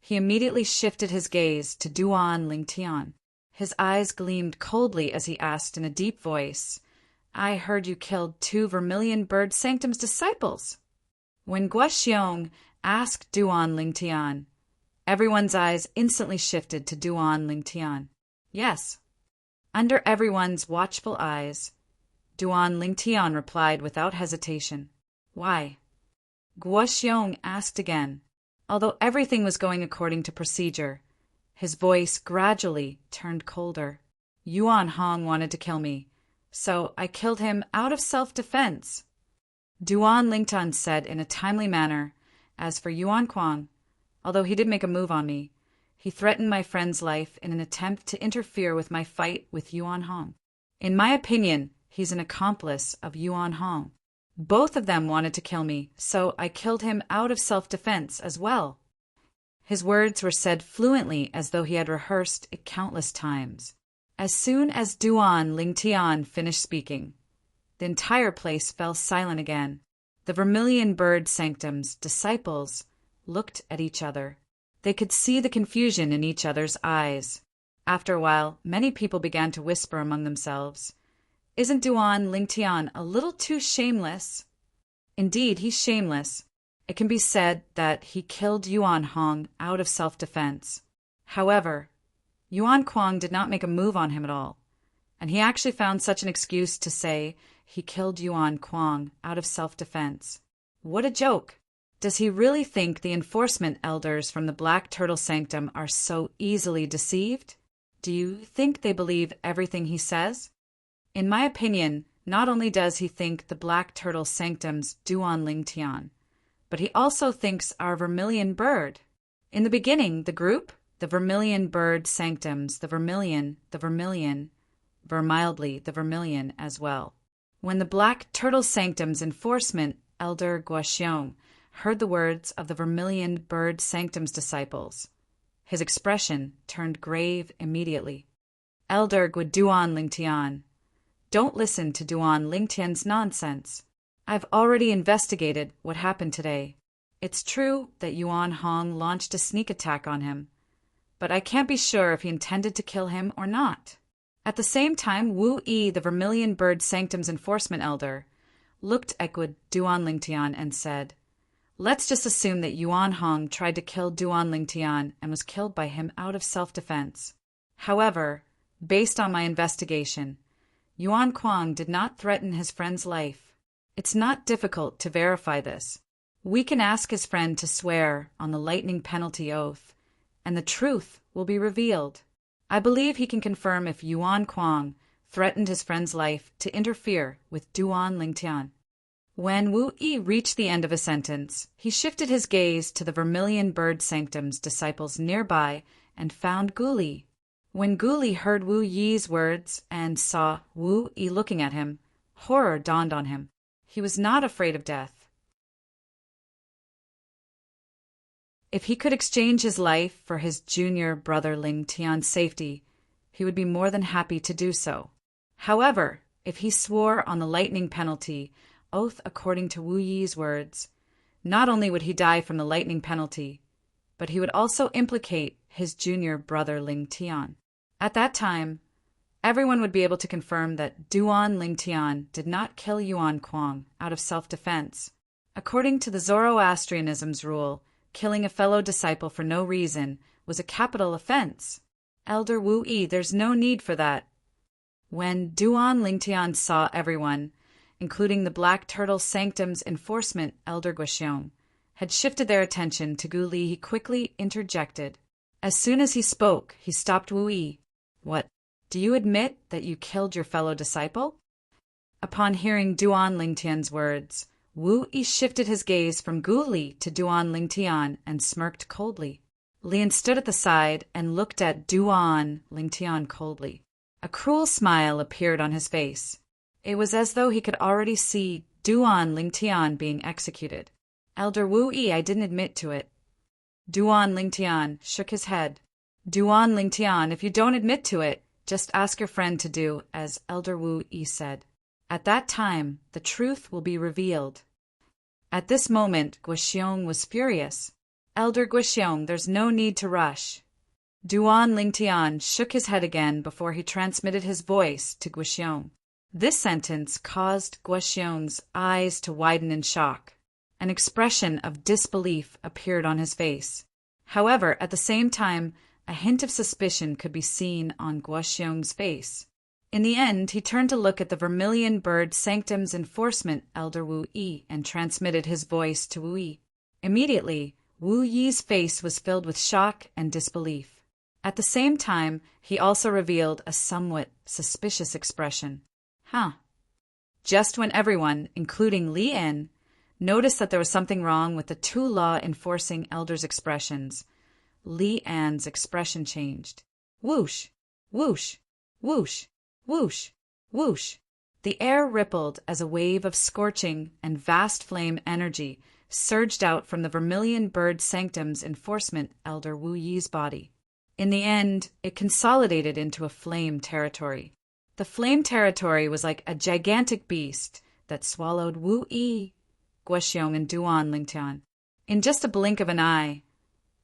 he immediately shifted his gaze to Duan Lingtian. His eyes gleamed coldly as he asked in a deep voice, "I heard you killed 2 Vermilion Bird Sanctum's disciples." When Guoxiong asked Duan Lingtian, everyone's eyes instantly shifted to Duan Lingtian. Yes. Under everyone's watchful eyes, Duan Lingtian replied without hesitation. Why? Guoxiong asked again. Although everything was going according to procedure, his voice gradually turned colder. Yuan Hong wanted to kill me, so I killed him out of self-defense. Duan Lingtian said in a timely manner. As for Yuan Kuang, although he did make a move on me, he threatened my friend's life in an attempt to interfere with my fight with Yuan Hong. In my opinion, he's an accomplice of Yuan Hong. Both of them wanted to kill me, so I killed him out of self-defense as well. His words were said fluently as though he had rehearsed it countless times. As soon as Duan Lingtian finished speaking, the entire place fell silent again. The Vermilion Bird Sanctum's disciples looked at each other. They could see the confusion in each other's eyes. After a while, many people began to whisper among themselves, "Isn't Duan Lingtian a little too shameless?" Indeed, he's shameless. It can be said that he killed Yuan Hong out of self-defense. However, Yuan Kuang did not make a move on him at all, and he actually found such an excuse to say he killed Yuan Kuang out of self-defense. What a joke! Does he really think the enforcement elders from the Black Turtle Sanctum are so easily deceived? Do you think they believe everything he says? In my opinion, not only does he think the Black Turtle Sanctum's Duan Lingtian, but he also thinks our Vermilion Bird. In the beginning, the group, the Vermilion Bird Sanctums, the Vermilion, ver mildly, the Vermilion as well. When the Black Turtle Sanctum's enforcement elder Guoxiong heard the words of the Vermilion Bird Sanctum's disciples, his expression turned grave immediately. Elder Duan Lingtian, don't listen to Duan Lingtian's nonsense. I've already investigated what happened today. It's true that Yuan Hong launched a sneak attack on him, but I can't be sure if he intended to kill him or not. At the same time, Wu Yi, the Vermilion Bird Sanctum's enforcement elder, looked at Duan Lingtian and said, "Let's just assume that Yuan Hong tried to kill Duan Lingtian and was killed by him out of self-defense. However, based on my investigation, Yuan Kuang did not threaten his friend's life. It's not difficult to verify this. We can ask his friend to swear on the lightning penalty oath, and the truth will be revealed. I believe he can confirm if Yuan Kuang threatened his friend's life to interfere with Duan Lingtian." When Wu Yi reached the end of a sentence, he shifted his gaze to the Vermilion Bird Sanctum's disciples nearby and found Guli. When Guli heard Wu Yi's words and saw Wu Yi looking at him, horror dawned on him. He was not afraid of death. If he could exchange his life for his junior brother Ling Tian's safety, he would be more than happy to do so. However, if he swore on the lightning penalty oath according to Wu Yi's words, not only would he die from the lightning penalty, but he would also implicate his junior brother Ling Tian. At that time, everyone would be able to confirm that Duan Lingtian did not kill Yuan Kuang out of self-defense. According to the Zoroastrianism's rule, killing a fellow disciple for no reason was a capital offense. Elder Wu Yi, there's no need for that. When Duan Lingtian saw everyone, including the Black Turtle Sanctum's enforcement elder Guoxiong, had shifted their attention to Gu Li, he quickly interjected. As soon as he spoke, he stopped Wu Yi. What? Do you admit that you killed your fellow disciple? Upon hearing Duan Lingtian's words, Wu Yi shifted his gaze from Gu Li to Duan Lingtian and smirked coldly. Lian stood at the side and looked at Duan Lingtian coldly. A cruel smile appeared on his face. It was as though he could already see Duan Lingtian being executed. Elder Wu Yi, I didn't admit to it. Duan Lingtian shook his head. Duan Lingtian, if you don't admit to it, just ask your friend to do as Elder Wu Yi said. At that time, the truth will be revealed. At this moment, Guoxiong was furious. Elder Guoxiong, there's no need to rush. Duan Lingtian shook his head again before he transmitted his voice to Guoxiong. This sentence caused Guoxiong's eyes to widen in shock. An expression of disbelief appeared on his face. However, at the same time, a hint of suspicion could be seen on Guoxiong's face. In the end, he turned to look at the Vermilion Bird Sanctum's enforcement elder Wu Yi and transmitted his voice to Wu Yi. Immediately, Wu Yi's face was filled with shock and disbelief. At the same time, he also revealed a somewhat suspicious expression. Just when everyone, including Li En, noticed that there was something wrong with the two law-enforcing elders' expressions, Li An's expression changed. Whoosh, whoosh, whoosh, whoosh, whoosh. The air rippled as a wave of scorching and vast flame energy surged out from the Vermilion Bird Sanctum's enforcement elder Wu Yi's body. In the end, it consolidated into a flame territory. The flame territory was like a gigantic beast that swallowed Wu Yi, Guoxiong, and Duan Lingtian. In just a blink of an eye,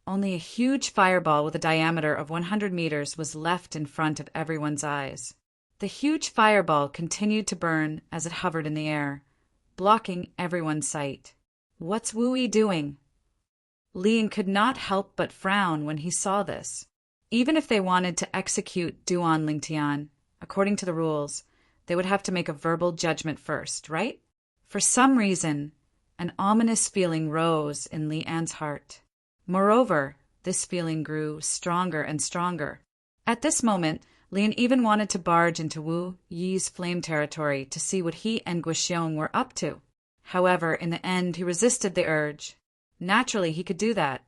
only a huge fireball with a diameter of 100 meters was left in front of everyone's eyes. The huge fireball continued to burn as it hovered in the air, blocking everyone's sight. What's Wu Yi doing? Lian could not help but frown when he saw this. Even if they wanted to execute Duan Lingtian, according to the rules, they would have to make a verbal judgment first, right? For some reason, an ominous feeling rose in Li An's heart. Moreover, this feeling grew stronger and stronger. At this moment, Lian even wanted to barge into Wu Yi's flame territory to see what he and Guoxiong were up to. However, in the end, he resisted the urge. Naturally, he could do that.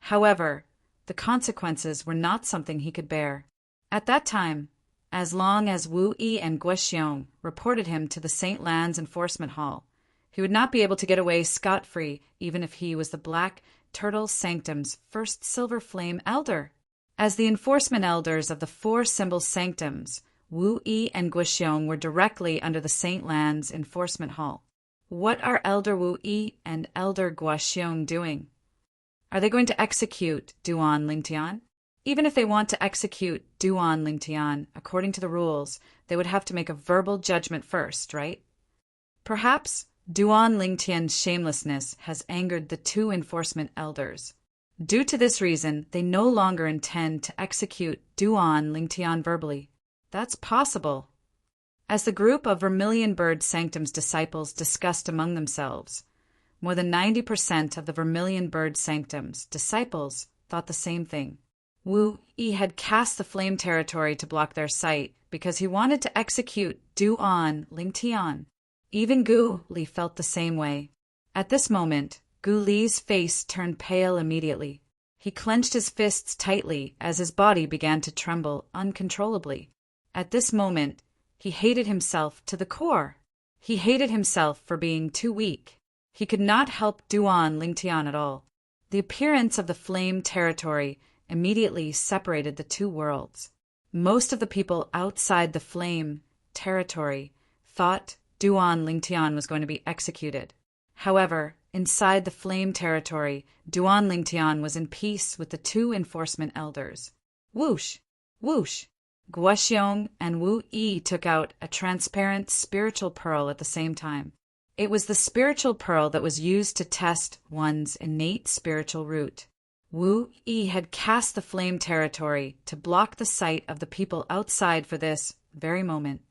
However, the consequences were not something he could bear. At that time, as long as Wu Yi and Guoxiong reported him to the St. Lan's Enforcement Hall, he would not be able to get away scot-free even if he was the Black Turtle Sanctum's first Silver Flame Elder. As the enforcement elders of the four symbol sanctums, Wu Yi and Guoxiong were directly under the St. Lan's Enforcement Hall. What are Elder Wu Yi and Elder Guoxiong doing? Are they going to execute Duan Lingtian? Even if they want to execute Duan Lingtian, according to the rules, they would have to make a verbal judgment first, right? Perhaps Duan Lingtian's shamelessness has angered the two enforcement elders. Due to this reason, they no longer intend to execute Duan Lingtian verbally. That's possible. As the group of Vermilion Bird Sanctum's disciples discussed among themselves, more than 90% of the Vermilion Bird Sanctum's disciples thought the same thing. Wu Yi had cast the flame territory to block their sight because he wanted to execute Duan Lingtian. Even Gu Li felt the same way. At this moment, Gu Li's face turned pale immediately. He clenched his fists tightly as his body began to tremble uncontrollably. At this moment, he hated himself to the core. He hated himself for being too weak. He could not help Duan Lingtian at all. The appearance of the flame territory immediately separated the two worlds. Most of the people outside the flame territory thought Duan Lingtian was going to be executed. However, inside the flame territory, Duan Lingtian was in peace with the two enforcement elders. Whoosh! Whoosh! Guoxiong and Wu Yi took out a transparent spiritual pearl at the same time. It was the spiritual pearl that was used to test one's innate spiritual root. Wu Yi had cast the flame territory to block the sight of the people outside for this very moment.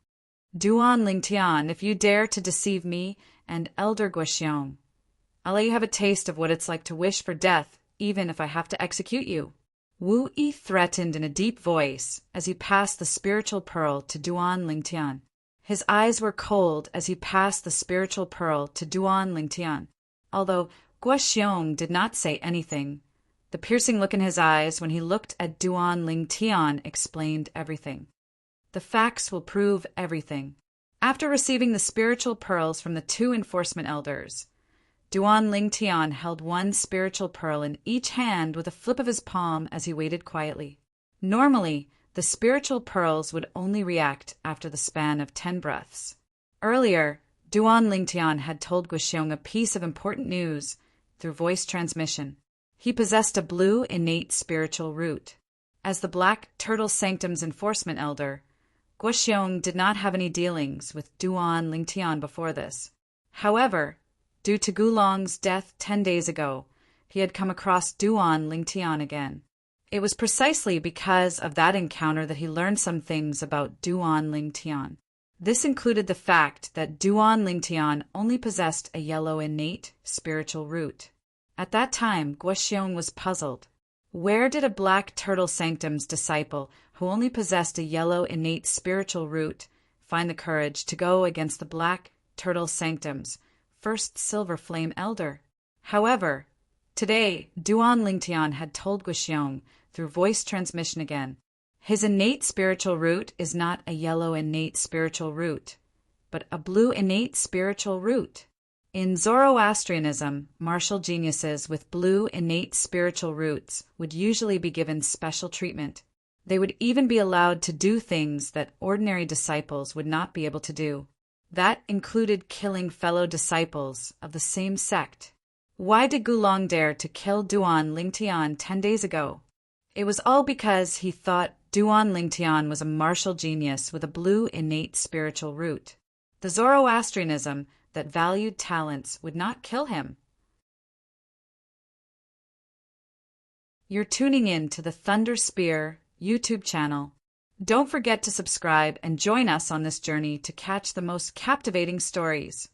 Duan Lingtian, if you dare to deceive me and Elder Guoxiong, I'll let you have a taste of what it's like to wish for death, even if I have to execute you. Wu Yi threatened in a deep voice as he passed the spiritual pearl to Duan Lingtian. His eyes were cold as he passed the spiritual pearl to Duan Lingtian. Although Guoxiong did not say anything, the piercing look in his eyes when he looked at Duan Lingtian explained everything. The facts will prove everything. After receiving the spiritual pearls from the two enforcement elders, Duan Lingtian held one spiritual pearl in each hand with a flip of his palm as he waited quietly. Normally, the spiritual pearls would only react after the span of 10 breaths. Earlier, Duan Lingtian had told Guoxiong a piece of important news through voice transmission. He possessed a blue innate spiritual root. As the Black Turtle Sanctum's enforcement elder, Guoxiong did not have any dealings with Duan Lingtian before this. However, due to Gulong's death 10 days ago, he had come across Duan Lingtian again. It was precisely because of that encounter that he learned some things about Duan Lingtian. This included the fact that Duan Lingtian only possessed a yellow innate spiritual root. At that time, Guoxiong was puzzled. Where did a Black Turtle Sanctum's disciple who only possessed a yellow innate spiritual root find the courage to go against the Black Turtle Sanctum's first Silver Flame Elder? However, today, Duan Lingtian had told Guoxiong through voice transmission again, his innate spiritual root is not a yellow innate spiritual root, but a blue innate spiritual root. In Zoroastrianism, martial geniuses with blue innate spiritual roots would usually be given special treatment. They would even be allowed to do things that ordinary disciples would not be able to do. That included killing fellow disciples of the same sect. Why did Gulong dare to kill Duan Lingtian 10 days ago? It was all because he thought Duan Lingtian was a martial genius with a blue innate spiritual root. The Zoroastrianism that valued talents would not kill him. You're tuning in to the Thunder Spear YouTube channel. Don't forget to subscribe and join us on this journey to catch the most captivating stories.